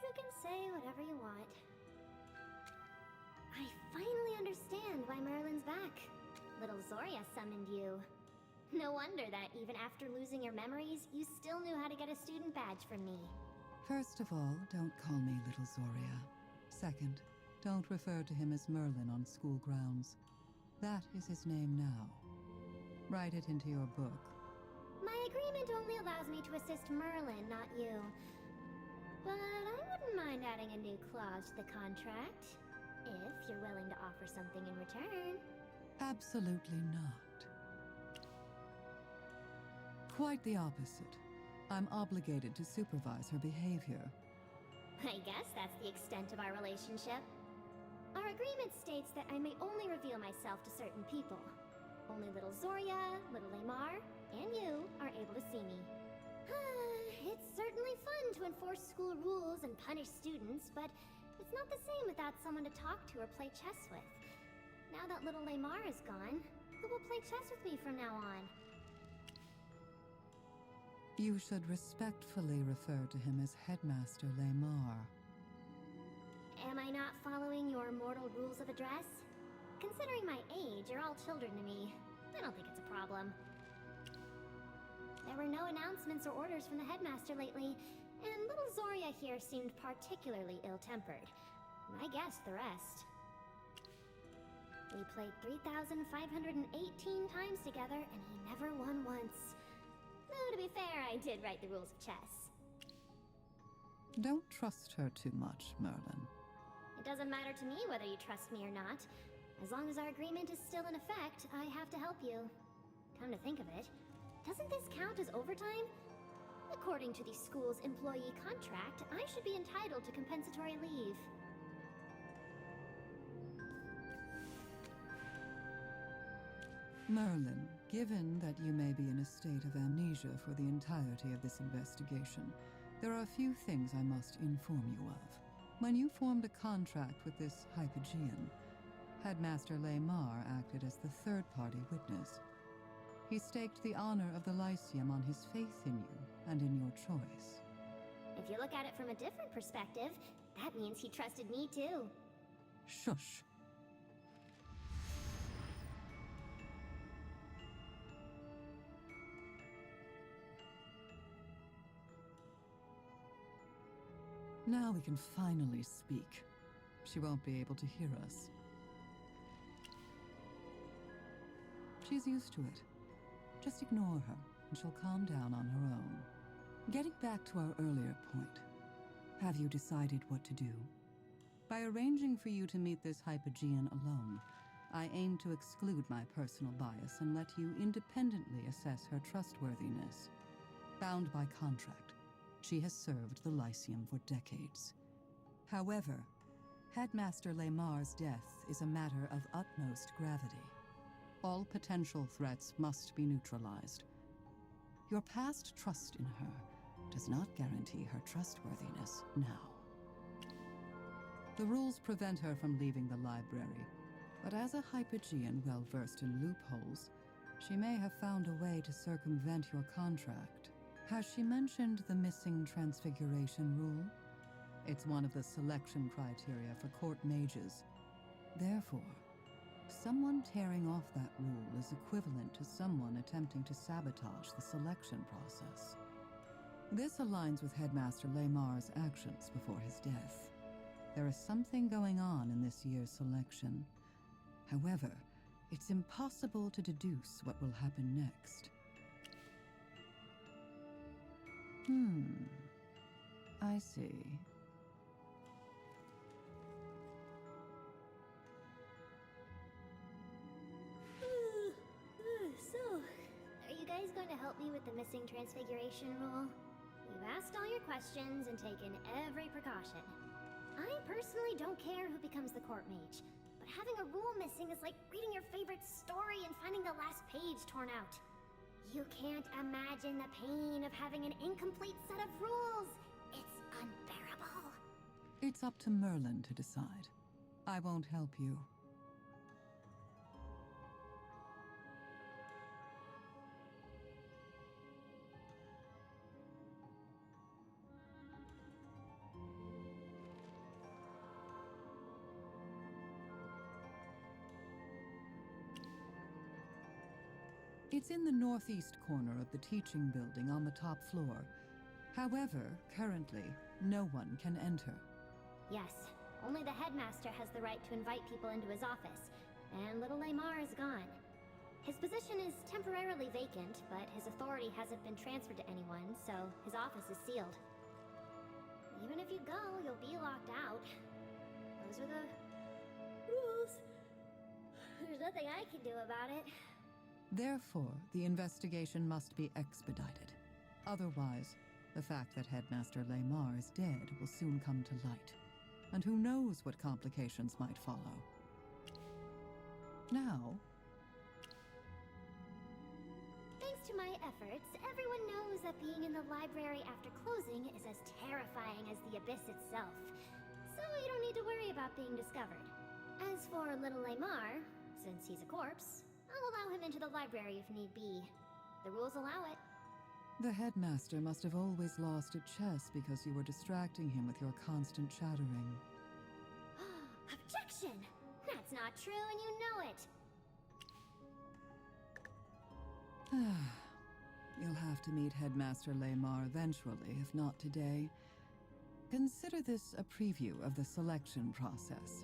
You can say whatever you want. I finally understand why Merlin's back. Little Zoria summoned you. No wonder that even after losing your memories, you still knew how to get a student badge from me. First of all, don't call me Little Zoria. Second, don't refer to him as Merlin on school grounds. That is his name now. Write it into your book. My agreement only allows me to assist Merlin, not you. But I wouldn't mind adding a new clause to the contract, if you're willing to offer something in return. Absolutely not. Quite the opposite. I'm obligated to supervise her behavior. I guess that's the extent of our relationship. Our agreement states that I may only reveal myself to certain people. Only little Zoria, little Lamar, and you are able to see me. It's certainly fun to enforce school rules and punish students, but it's not the same without someone to talk to or play chess with. Now that little Lamar is gone, who will play chess with me from now on? You should respectfully refer to him as Headmaster Lamar. Am I not following your mortal rules of address? Considering my age, you're all children to me. I don't think it's a problem. There were no announcements or orders from the headmaster lately, and little Zoria here seemed particularly ill-tempered. I guessed the rest. We played 3,518 times together, and he never won once. Though, to be fair, I did write the rules of chess. Don't trust her too much, Merlin. It doesn't matter to me whether you trust me or not. As long as our agreement is still in effect, I have to help you. Come to think of it, doesn't this count as overtime? According to the school's employee contract, I should be entitled to compensatory leave. Merlin, given that you may be in a state of amnesia for the entirety of this investigation, there are a few things I must inform you of. When you formed a contract with this Hypogean, Headmaster Lamar acted as the third-party witness. He staked the honor of the Lyceum on his faith in you and in your choice. If you look at it from a different perspective, that means he trusted me too. Shush. Now we can finally speak. She won't be able to hear us. She's used to it. Just ignore her, and she'll calm down on her own. Getting back to our earlier point, have you decided what to do? By arranging for you to meet this Hypogean alone, I aim to exclude my personal bias and let you independently assess her trustworthiness. Bound by contract, she has served the Lyceum for decades. However, Headmaster Lamar's death is a matter of utmost gravity. All potential threats must be neutralized. Your past trust in her does not guarantee her trustworthiness now. The rules prevent her from leaving the library, but as a Hypogean well-versed in loopholes, she may have found a way to circumvent your contract. Has she mentioned the missing transfiguration rule? It's one of the selection criteria for court mages. Therefore, someone tearing off that rule is equivalent to someone attempting to sabotage the selection process. This aligns with Headmaster Lamar's actions before his death. There is something going on in this year's selection. However, it's impossible to deduce what will happen next. I see. So, are you guys going to help the missing transfiguration rule. You've asked all your questions and taken every precaution. I personally don't care who becomes the court mage, but having a rule missing is like reading your favorite story and finding the last page torn out. You can't imagine the pain of having an incomplete set of rules. It's unbearable. It's up to Merlin to decide. I won't help you. It's in the northeast corner of the teaching building on the top floor. However, currently, no one can enter. Yes, only the headmaster has the right to invite people into his office, and little Lamar is gone. His position is temporarily vacant, but his authority hasn't been transferred to anyone, so his office is sealed. Even if you go, you'll be locked out. Those are the rules. There's nothing I can do about it. Therefore, the investigation must be expedited. Otherwise, the fact that Headmaster Lamar is dead will soon come to light. And who knows what complications might follow. Now... Thanks to my efforts, everyone knows that being in the library after closing is as terrifying as the abyss itself. So you don't need to worry about being discovered. As for little Lamar, since he's a corpse, I'll allow him into the library if need be. The rules allow it. The headmaster must have always lost at chess because you were distracting him with your constant chattering. Objection! That's not true and you know it. You'll have to meet Headmaster Lamar eventually, if not today. Consider this a preview of the selection process.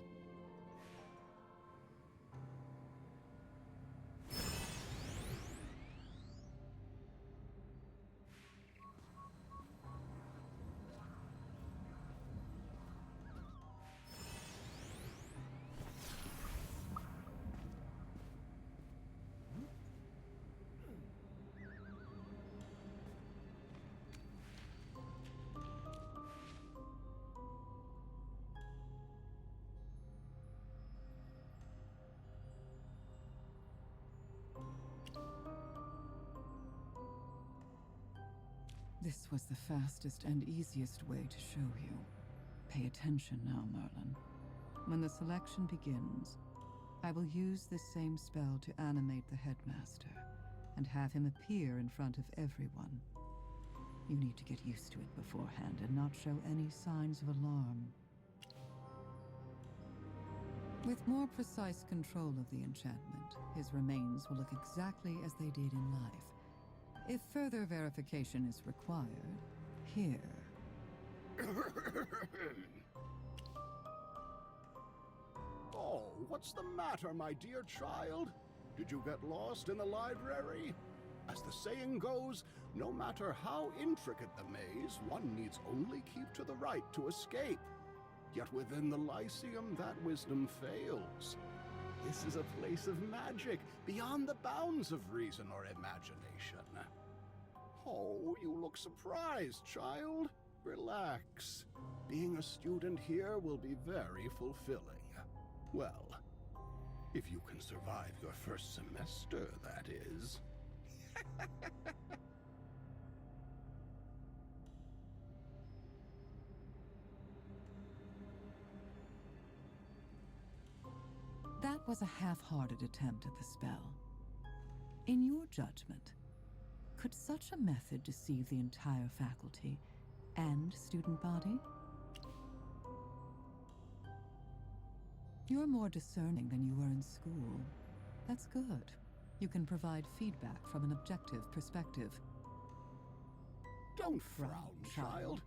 This was the fastest and easiest way to show you. Pay attention now, Merlin. When the selection begins, I will use this same spell to animate the headmaster and have him appear in front of everyone. You need to get used to it beforehand and not show any signs of alarm. With more precise control of the enchantment, his remains will look exactly as they did in life. If further verification is required, here. Oh, what's the matter, my dear child? Did you get lost in the library? As the saying goes, no matter how intricate the maze, one needs only keep to the right to escape. Yet within the Lyceum, that wisdom fails. This is a place of magic, beyond the bounds of reason or imagination. Oh, you look surprised, child. Relax. Being a student here will be very fulfilling. Well, if you can survive your first semester, that is. That was a half-hearted attempt at the spell. In your judgment, could such a method deceive the entire faculty and student body? You're more discerning than you were in school. That's good. You can provide feedback from an objective perspective. Don't frown, child.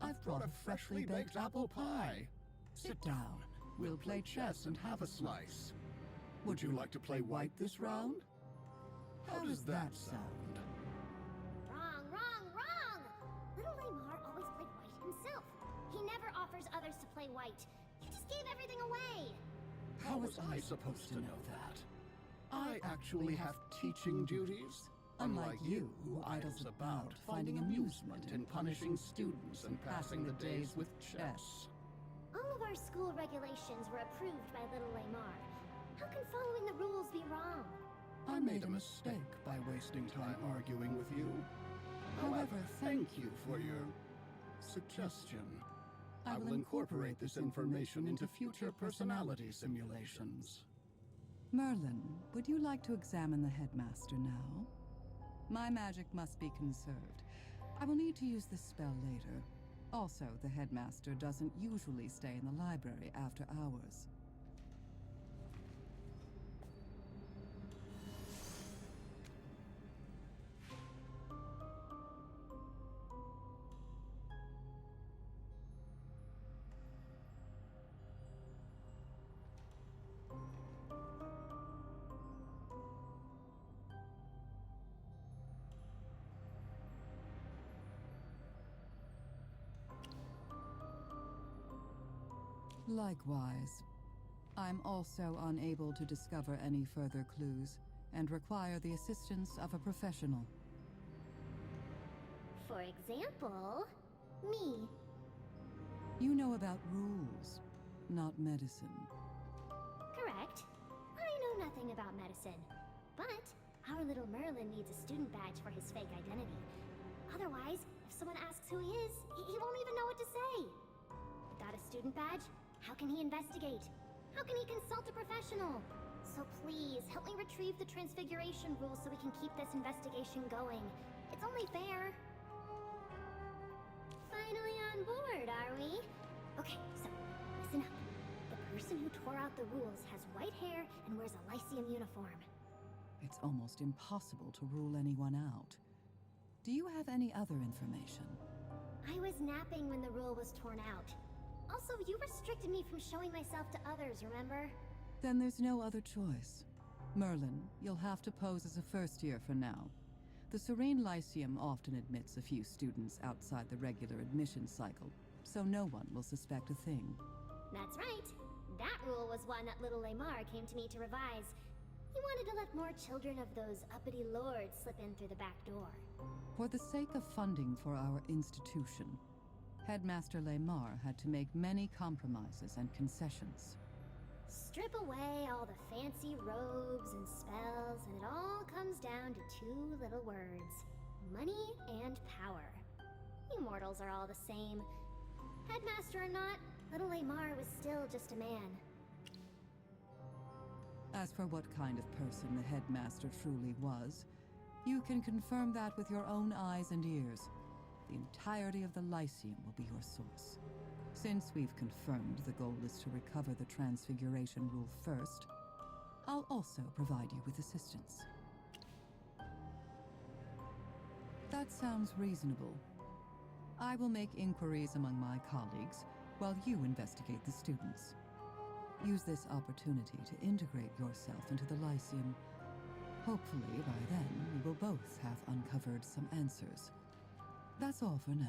I've brought a freshly baked apple pie. Sit down. We'll play chess and have a slice. Would you like to play white this round? How does that sound? Wrong, wrong, wrong! Little Lamar always played white himself. He never offers others to play white. You just gave everything away. How was I supposed to know that? I actually have teaching duties. Unlike you, who idles about, finding amusement in punishing students and passing the days with chess. All of our school regulations were approved by little Lamar. How can following the rules be wrong? I made a mistake by wasting time arguing with you. However, thank you for your suggestion. I will incorporate this information into future personality simulations. Merlin, would you like to examine the headmaster now? My magic must be conserved. I will need to use this spell later. Also, the headmaster doesn't usually stay in the library after hours. Likewise. I'm also unable to discover any further clues, and require the assistance of a professional. For example, me. You know about rules, not medicine. Correct. I know nothing about medicine. But our little Merlin needs a student badge for his fake identity. Otherwise, if someone asks who he is, he won't even know what to say. Without a student badge, how can he investigate? How can he consult a professional? So please, help me retrieve the Transfiguration rules so we can keep this investigation going. It's only fair. Finally on board, are we? Okay, so, listen up. The person who tore out the rules has white hair and wears a Lyceum uniform. It's almost impossible to rule anyone out. Do you have any other information? I was napping when the rule was torn out. Also, you restricted me from showing myself to others, remember? Then there's no other choice. Merlin, you'll have to pose as a first year for now. The Serene Lyceum often admits a few students outside the regular admission cycle, so no one will suspect a thing. That's right. That rule was one that little Lamar came to me to revise. He wanted to let more children of those uppity lords slip in through the back door. For the sake of funding for our institution, Headmaster Lamar had to make many compromises and concessions. Strip away all the fancy robes and spells, and it all comes down to two little words. Money and power. You mortals are all the same. Headmaster or not, little Lamar was still just a man. As for what kind of person the headmaster truly was, you can confirm that with your own eyes and ears. The entirety of the Lyceum will be your source. Since we've confirmed the goal is to recover the Transfiguration rule first, I'll also provide you with assistance. That sounds reasonable. I will make inquiries among my colleagues while you investigate the students. Use this opportunity to integrate yourself into the Lyceum. Hopefully, by then, we will both have uncovered some answers. That's all for now.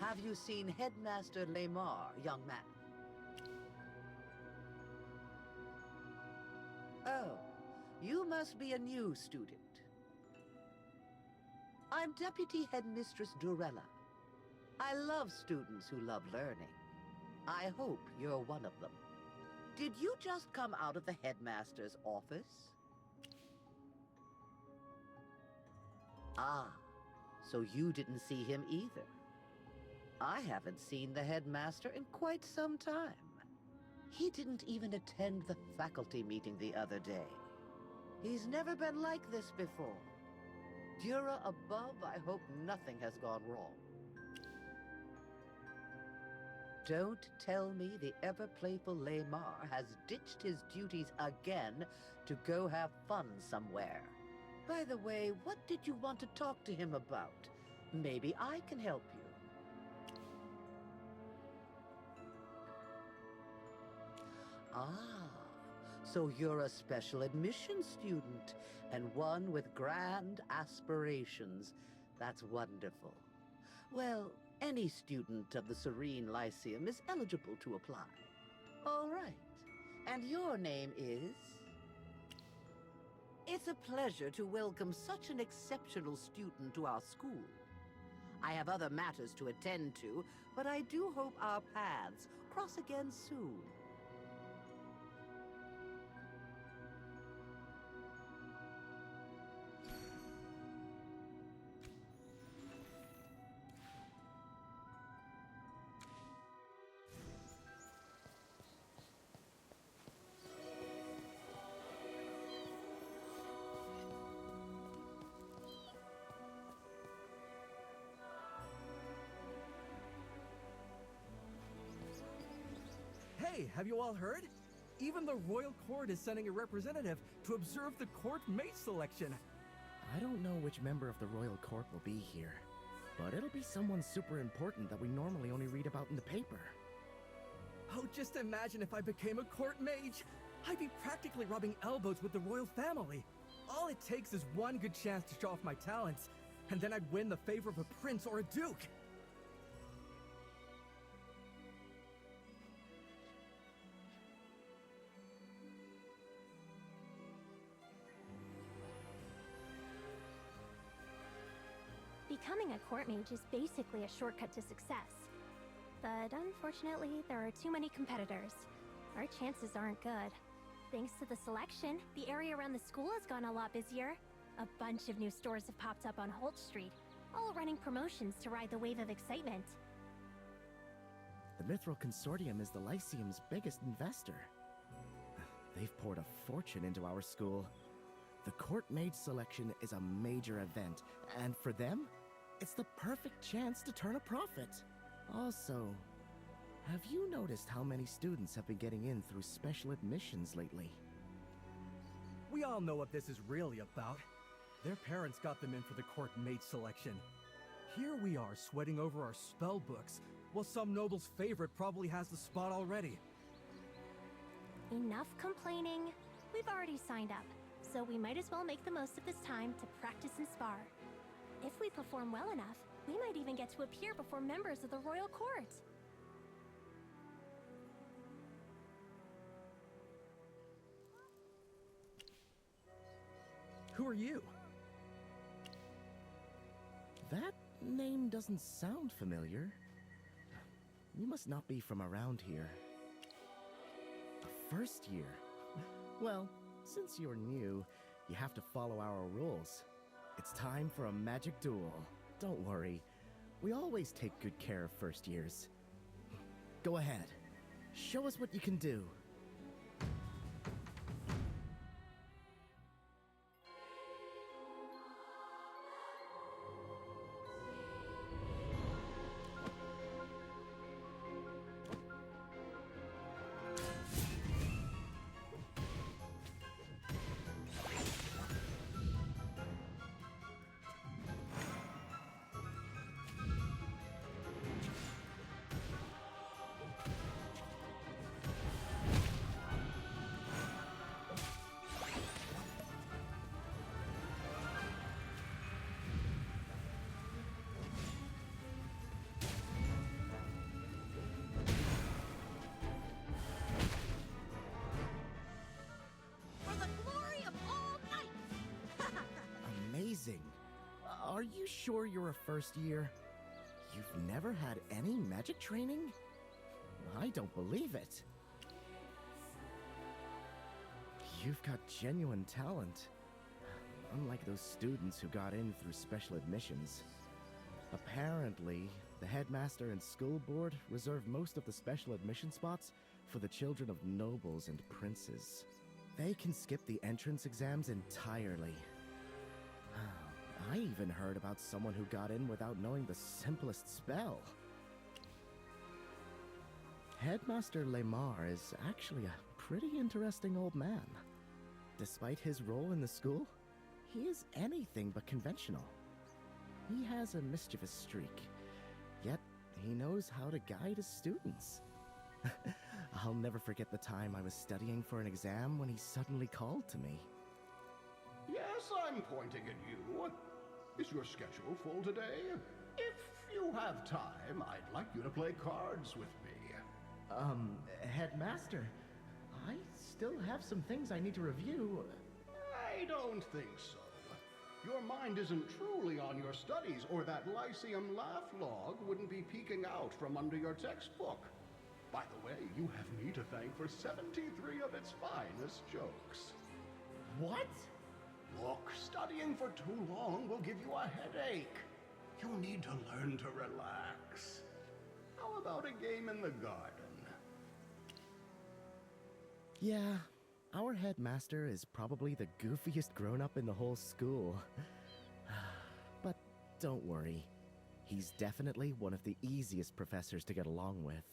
Have you seen Headmaster Lamar, young man? Oh, you must be a new student. I'm Deputy Headmistress Durella. I love students who love learning. I hope you're one of them. Did you just come out of the headmaster's office? Ah, so you didn't see him either. I haven't seen the headmaster in quite some time. He didn't even attend the faculty meeting the other day. He's never been like this before. Dura above, I hope nothing has gone wrong. Don't tell me the ever-playful Lamar has ditched his duties again to go have fun somewhere. By the way, what did you want to talk to him about? Maybe I can help you. Ah, so you're a special admission student, and one with grand aspirations. That's wonderful. Well, any student of the Serene Lyceum is eligible to apply. All right. And your name is? It's a pleasure to welcome such an exceptional student to our school. I have other matters to attend to, but I do hope our paths cross again soon. Hey, have you all heard? Even the royal court is sending a representative to observe the court mate selection. I don't know which member of the royal court will be here, but it'll be someone super important that we normally only read about in the paper. Oh, just imagine if I became a court mage. I'd be practically rubbing elbows with the royal family. All it takes is one good chance to show off my talents, and then I'd win the favor of a prince or a duke. Becoming a court mage is basically a shortcut to success. but unfortunately, there are too many competitors. Our chances aren't good. Thanks to the selection, the area around the school has gone a lot busier. A bunch of new stores have popped up on Holt Street, all running promotions to ride the wave of excitement. The Mithril Consortium is the Lyceum's biggest investor. They've poured a fortune into our school. The court maid selection is a major event, and for them, it's the perfect chance to turn a profit. Also, have you noticed how many students have been getting in through special admissions lately? We all know what this is really about. Their parents got them in for the court mate selection. Here we are sweating over our spell books, while some noble's favorite probably has the spot already. Enough complaining. We've already signed up, so we might as well make the most of this time to practice and spar. If we perform well enough, we might even get to appear before members of the royal court. Who are you? That name doesn't sound familiar. You must not be from around here. A first year? Well, since you're new, you have to follow our rules. It's time for a magic duel. Don't worry, we always take good care of first years. Go ahead, show us what you can do. Amazing. Are you sure you're a first year? You've never had any magic training? I don't believe it. You've got genuine talent. Unlike those students who got in through special admissions. Apparently, the headmaster and school board reserve most of the special admission spots for the children of nobles and princes. They can skip the entrance exams entirely. I even heard about someone who got in without knowing the simplest spell. Headmaster Lemar is actually a pretty interesting old man. Despite his role in the school, he is anything but conventional. He has a mischievous streak, yet he knows how to guide his students. I'll never forget the time I was studying for an exam when he suddenly called to me. Yes, I'm pointing at you. Is your schedule full today? If you have time, I'd like you to play cards with me. Headmaster, I still have some things I need to review. I don't think so. Your mind isn't truly on your studies, or that Lyceum laugh log wouldn't be peeking out from under your textbook. By the way, you have me to thank for 73 of its finest jokes. What? Look, studying for too long will give you a headache. You need to learn to relax. How about a game in the garden? Yeah, our headmaster is probably the goofiest grown-up in the whole school. But don't worry, he's definitely one of the easiest professors to get along with.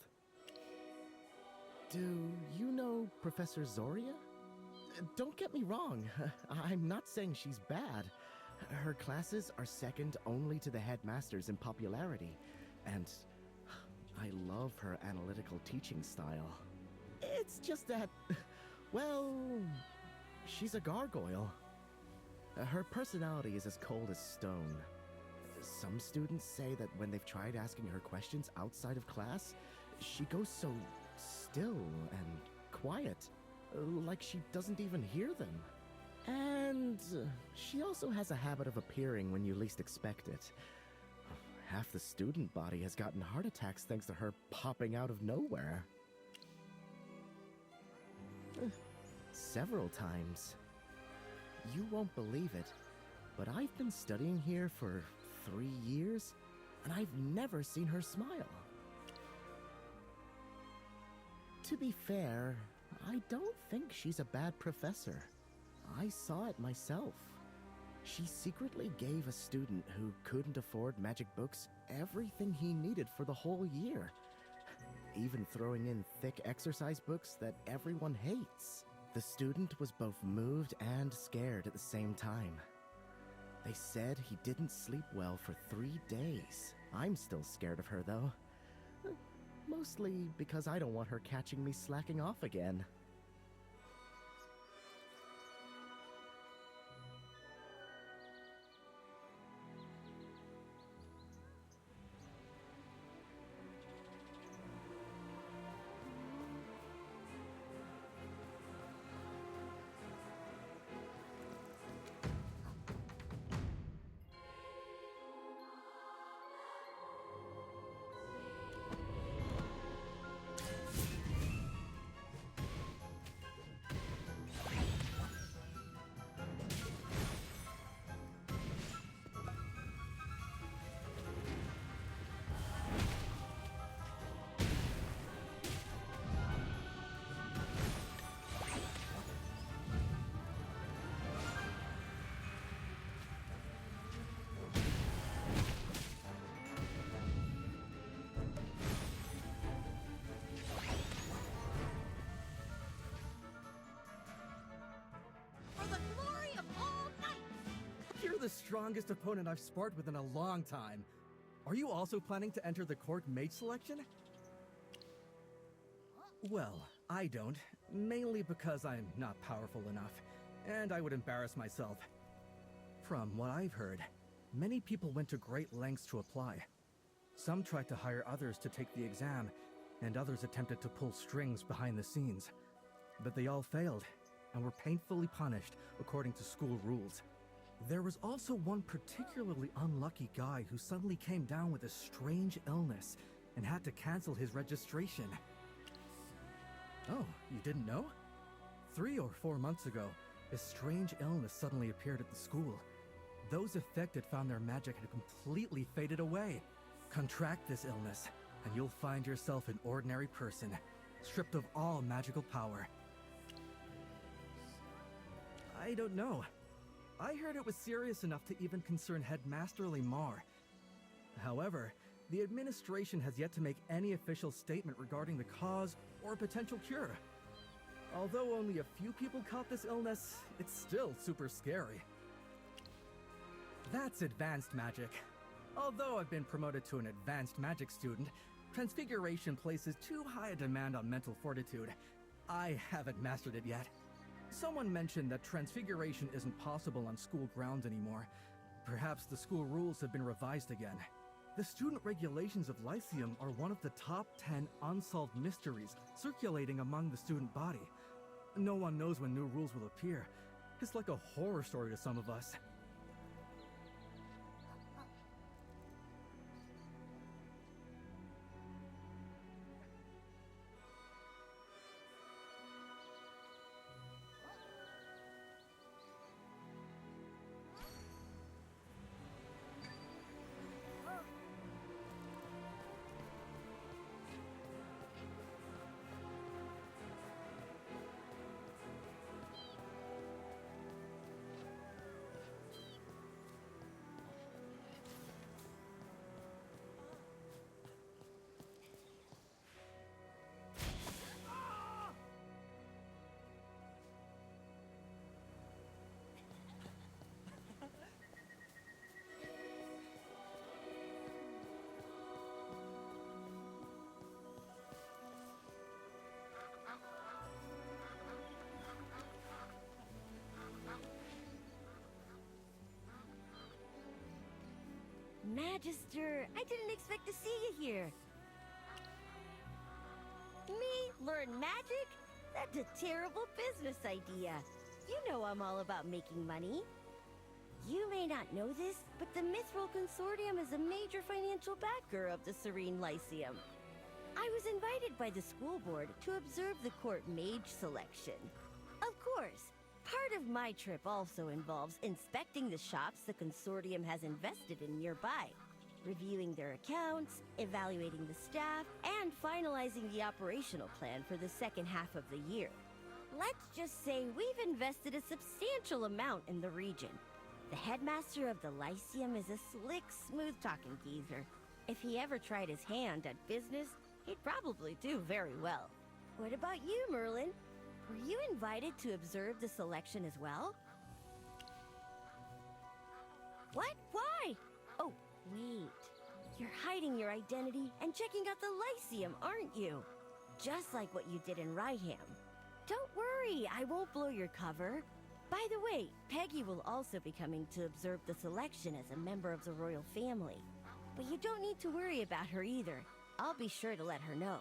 Do you know Professor Zoria? Don't get me wrong, I'm not saying she's bad. Her classes are second only to the headmasters in popularity, and I love her analytical teaching style. It's just that, well, she's a gargoyle. Her personality is as cold as stone. Some students say that when they've tried asking her questions outside of class, she goes so still and quiet. Like she doesn't even hear them. And she also has a habit of appearing when you least expect it. Half the student body has gotten heart attacks thanks to her popping out of nowhere. Several times. You won't believe it, but I've been studying here for 3 years, and I've never seen her smile. To be fair, I don't think she's a bad professor. I saw it myself. She secretly gave a student who couldn't afford magic books everything he needed for the whole year, even throwing in thick exercise books that everyone hates. The student was both moved and scared at the same time. They said he didn't sleep well for 3 days. I'm still scared of her, though. Mostly because I don't want her catching me slacking off again. You're the strongest opponent I've sparred with in a long time. Are you also planning to enter the court mage selection? Well, I don't. Mainly because I'm not powerful enough, and I would embarrass myself. From what I've heard, many people went to great lengths to apply. Some tried to hire others to take the exam, and others attempted to pull strings behind the scenes. But they all failed, and were painfully punished according to school rules. There was also one particularly unlucky guy who suddenly came down with a strange illness and had to cancel his registration. Oh, you didn't know? 3 or 4 months ago, a strange illness suddenly appeared at the school. Those affected found their magic had completely faded away. Contract this illness, and you'll find yourself an ordinary person, stripped of all magical power. I don't know. I heard it was serious enough to even concern Headmaster Lemar. However, the administration has yet to make any official statement regarding the cause or potential cure. Although only a few people caught this illness, it's still super scary. That's advanced magic. Although I've been promoted to an advanced magic student, Transfiguration places too high a demand on mental fortitude. I haven't mastered it yet. Someone mentioned that Transfiguration isn't possible on school grounds anymore. Perhaps the school rules have been revised again. The student regulations of Lyceum are one of the top 10 unsolved mysteries circulating among the student body. No one knows when new rules will appear. It's like a horror story to some of us. Magister, I didn't expect to see you here. Me learn magic? That's a terrible business idea. You know I'm all about making money. You may not know this, but the Mithril Consortium is a major financial backer of the Serene Lyceum. I was invited by the school board to observe the court mage selection. Of course, part of my trip also involves inspecting the shops the consortium has invested in nearby, reviewing their accounts, evaluating the staff, and finalizing the operational plan for the second half of the year. Let's just say we've invested a substantial amount in the region. The headmaster of the Lyceum is a slick, smooth-talking geezer. If he ever tried his hand at business, he'd probably do very well. What about you, Merlin? Were you invited to observe the selection as well? What? Why? Oh, wait. You're hiding your identity and checking out the Lyceum, aren't you? Just like what you did in Ryham. Don't worry, I won't blow your cover. By the way, Peggy will also be coming to observe the selection as a member of the royal family. But you don't need to worry about her either. I'll be sure to let her know.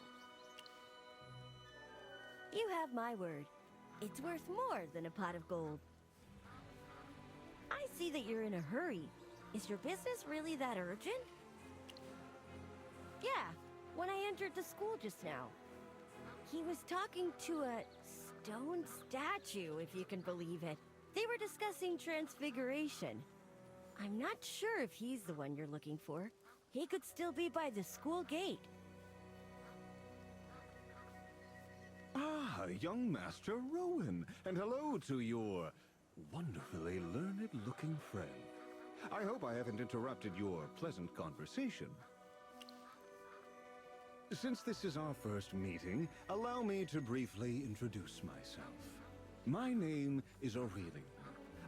You have my word. It's worth more than a pot of gold. I see that you're in a hurry. Is your business really that urgent? Yeah, when I entered the school just now. He was talking to a stone statue, if you can believe it. They were discussing transfiguration. I'm not sure if he's the one you're looking for. He could still be by the school gate. Ah, young Master Rowan, and hello to your wonderfully learned-looking friend. I hope I haven't interrupted your pleasant conversation. Since this is our first meeting, allow me to briefly introduce myself. My name is Aurelian.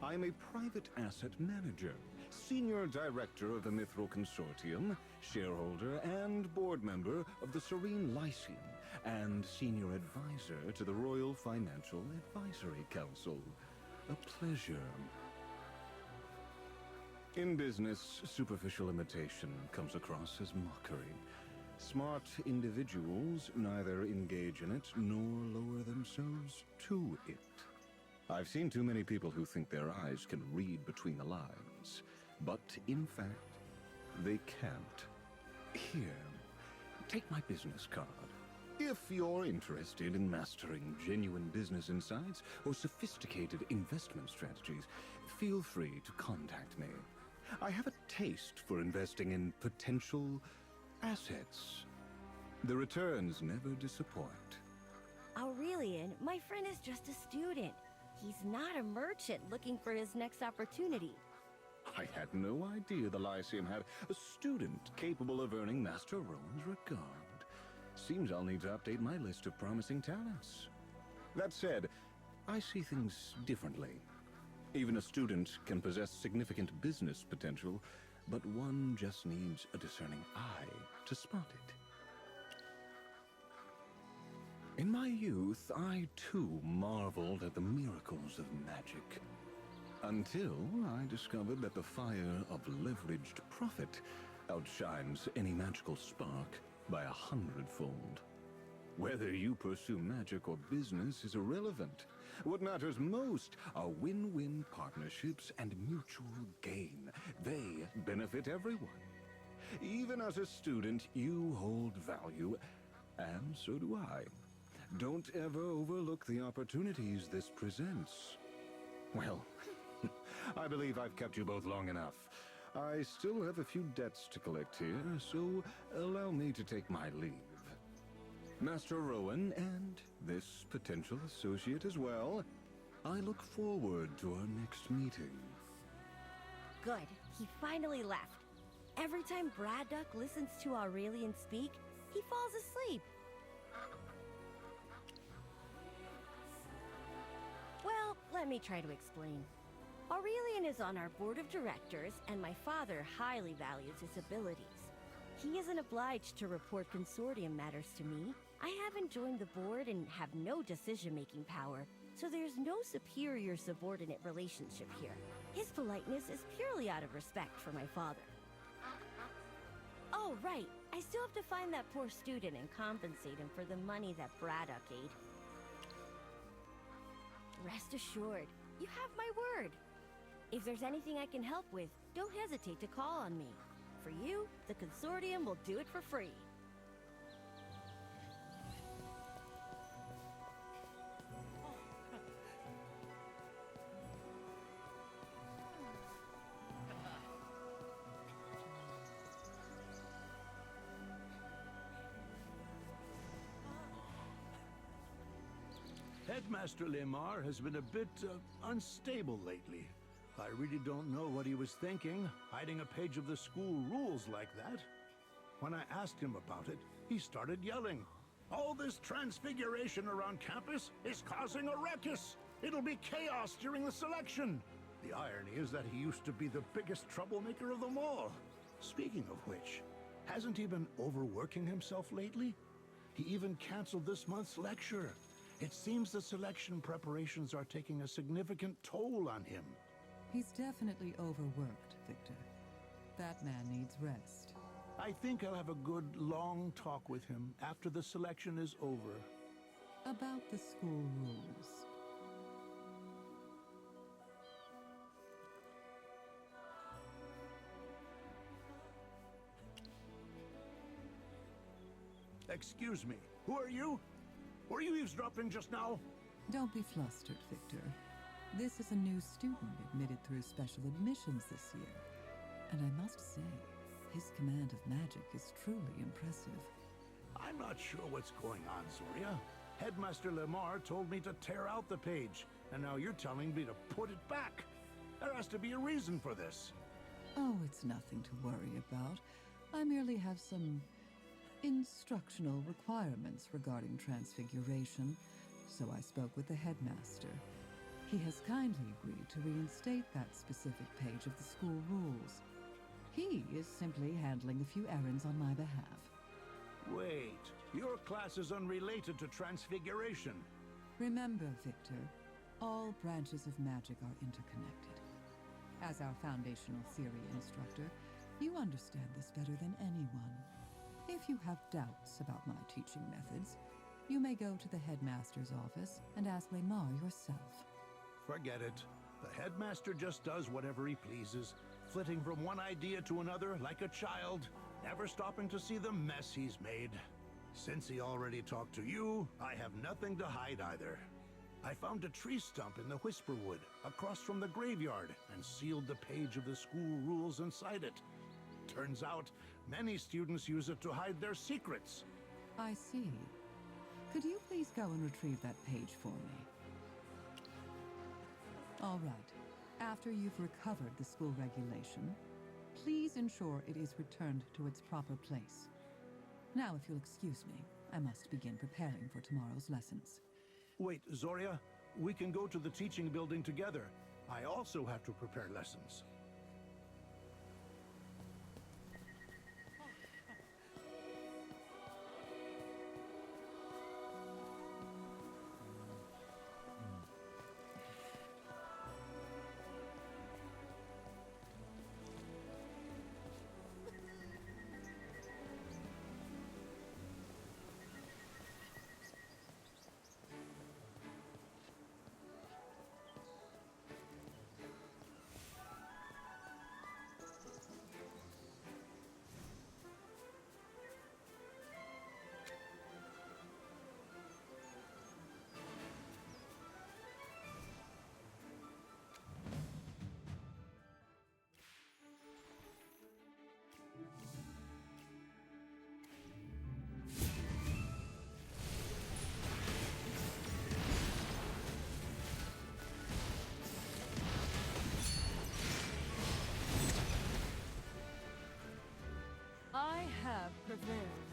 I am a private asset manager, senior director of the Mithril Consortium, shareholder and board member of the Serene Lyceum, and senior advisor to the Royal Financial Advisory Council. A pleasure. In business, superficial imitation comes across as mockery. Smart individuals neither engage in it nor lower themselves to it. I've seen too many people who think their eyes can read between the lines, but in fact, they can't. Here, take my business card. If you're interested in mastering genuine business insights or sophisticated investment strategies, feel free to contact me. I have a taste for investing in potential assets. The returns never disappoint. Aurelian, my friend is just a student. He's not a merchant looking for his next opportunity. I had no idea the Lyceum had a student capable of earning Master Rowan's regard. Seems I'll need to update my list of promising talents. That said, I see things differently. Even a student can possess significant business potential, but one just needs a discerning eye to spot it. In my youth, I too marveled at the miracles of magic. Until I discovered that the fire of leveraged profit outshines any magical spark by 100-fold. Whether you pursue magic or business is irrelevant. What matters most are win-win partnerships and mutual gain. They benefit everyone. Even as a student, you hold value, and so do I. Don't ever overlook the opportunities this presents. Well, I believe I've kept you both long enough. I still have a few debts to collect here, so allow me to take my leave. Master Rowan, and this potential associate as well, I look forward to our next meeting. Good, he finally left. Every time Braddock listens to Aurelian speak, he falls asleep. Well, let me try to explain. Aurelian is on our board of directors, and my father highly values his abilities. He isn't obliged to report consortium matters to me. I haven't joined the board and have no decision-making power, so there's no superior-subordinate relationship here. His politeness is purely out of respect for my father. Oh, right. I still have to find that poor student and compensate him for the money that Braddock ate. Rest assured, you have my word. If there's anything I can help with, don't hesitate to call on me. For you, the Consortium will do it for free. Headmaster Lemar has been a bit unstable lately. I really don't know what he was thinking, hiding a page of the school rules like that. When I asked him about it, he started yelling. All this transfiguration around campus is causing a ruckus. It'll be chaos during the selection. The irony is that he used to be the biggest troublemaker of them all. Speaking of which, hasn't he been overworking himself lately? He even canceled this month's lecture. It seems the selection preparations are taking a significant toll on him. He's definitely overworked, Victor. That man needs rest. I think I'll have a good, long talk with him after the selection is over. About the school rules. Excuse me, who are you? Were you eavesdropping just now? Don't be flustered, Victor. This is a new student admitted through special admissions this year. And I must say, his command of magic is truly impressive. I'm not sure what's going on, Zoria. Headmaster Lemar told me to tear out the page, and now you're telling me to put it back. There has to be a reason for this. Oh, it's nothing to worry about. I merely have some instructional requirements regarding transfiguration, so I spoke with the headmaster. He has kindly agreed to reinstate that specific page of the school rules. He is simply handling a few errands on my behalf. Wait, your class is unrelated to transfiguration. Remember, Victor, all branches of magic are interconnected. As our foundational theory instructor, you understand this better than anyone. If you have doubts about my teaching methods, you may go to the headmaster's office and ask Lemar yourself. Forget it. The headmaster just does whatever he pleases, flitting from one idea to another like a child, never stopping to see the mess he's made. Since he already talked to you, I have nothing to hide either. I found a tree stump in the Whisperwood, across from the graveyard, and sealed the page of the school rules inside it. Turns out, many students use it to hide their secrets. I see. Could you please go and retrieve that page for me? All right. After you've recovered the school regulation, please ensure it is returned to its proper place. Now, if you'll excuse me, I must begin preparing for tomorrow's lessons. Wait, Zoria, we can go to the teaching building together. I also have to prepare lessons. I have prevailed.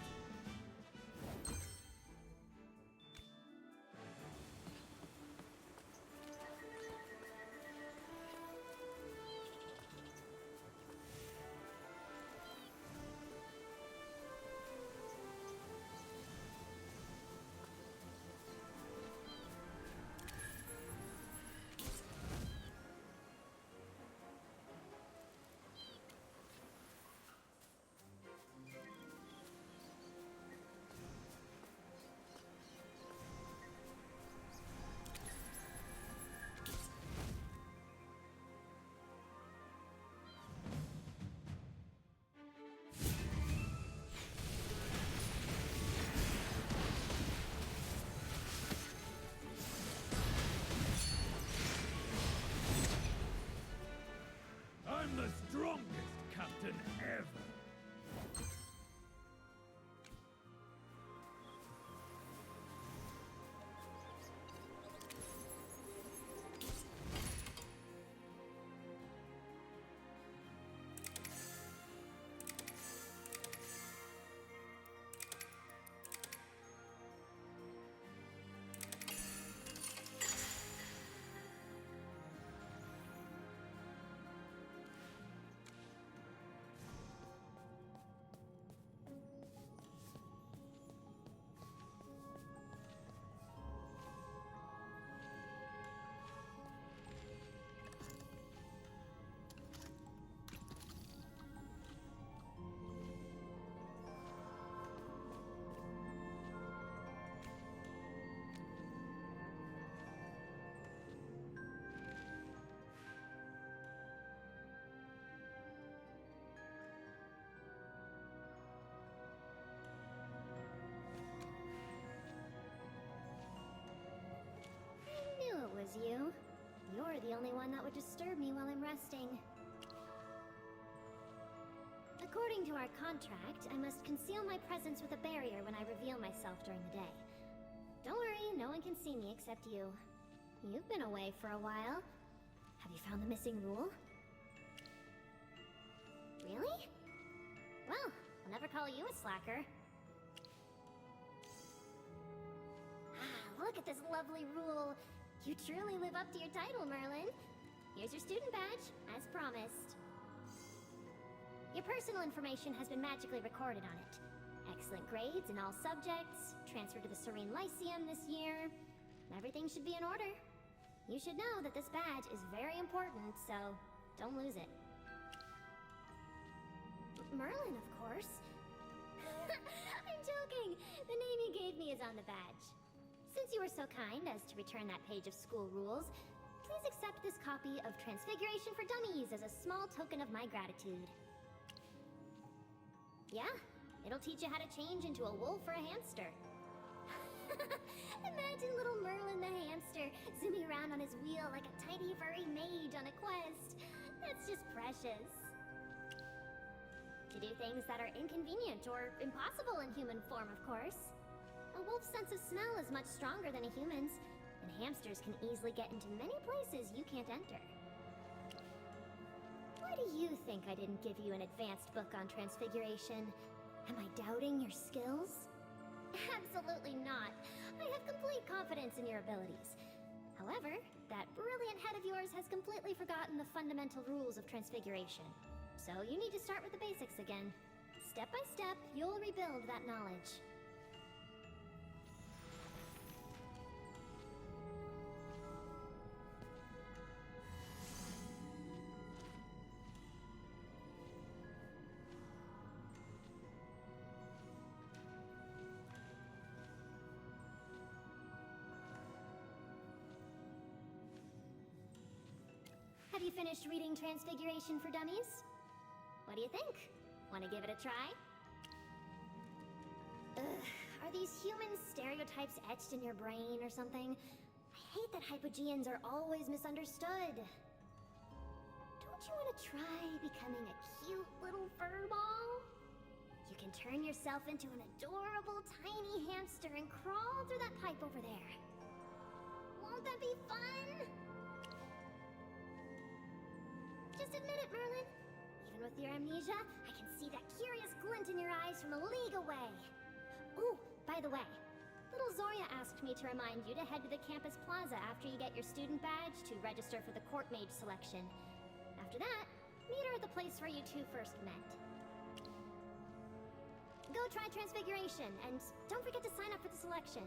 ever. Was you. You're the only one that would disturb me while I'm resting. According to our contract, I must conceal my presence with a barrier when I reveal myself during the day. Don't worry, no one can see me except you. You've been away for a while. Have you found the missing rule? Really? Well, I'll never call you a slacker. Look at this lovely rule. You truly live up to your title, Merlin. Here's your student badge, as promised. Your personal information has been magically recorded on it. Excellent grades in all subjects, transferred to the Serene Lyceum this year. Everything should be in order. You should know that this badge is very important, so don't lose it. Merlin, of course. I'm joking! The name you gave me is on the badge. Since you were so kind as to return that page of school rules, please accept this copy of Transfiguration for Dummies as a small token of my gratitude. Yeah, it'll teach you how to change into a wolf or a hamster. Imagine little Merlin the hamster zooming around on his wheel like a tiny furry mage on a quest. That's just precious. To do things that are inconvenient or impossible in human form, of course. A wolf's sense of smell is much stronger than a human's, and hamsters can easily get into many places you can't enter. Why do you think I didn't give you an advanced book on Transfiguration? Am I doubting your skills? Absolutely not. I have complete confidence in your abilities. However, that brilliant head of yours has completely forgotten the fundamental rules of Transfiguration. So you need to start with the basics again. Step by step, you'll rebuild that knowledge. Have you finished reading Transfiguration for Dummies? What do you think? Want to give it a try? Ugh, are these human stereotypes etched in your brain or something? I hate that hypogeans are always misunderstood. Don't you want to try becoming a cute little furball? You can turn yourself into an adorable tiny hamster and crawl through that pipe over there. Won't that be fun? Just admit it, Merlin. Even with your amnesia, I can see that curious glint in your eyes from a league away. Ooh, by the way, little Zoria asked me to remind you to head to the campus plaza after you get your student badge to register for the court mage selection. After that, meet her at the place where you two first met. Go try Transfiguration, and don't forget to sign up for the selection.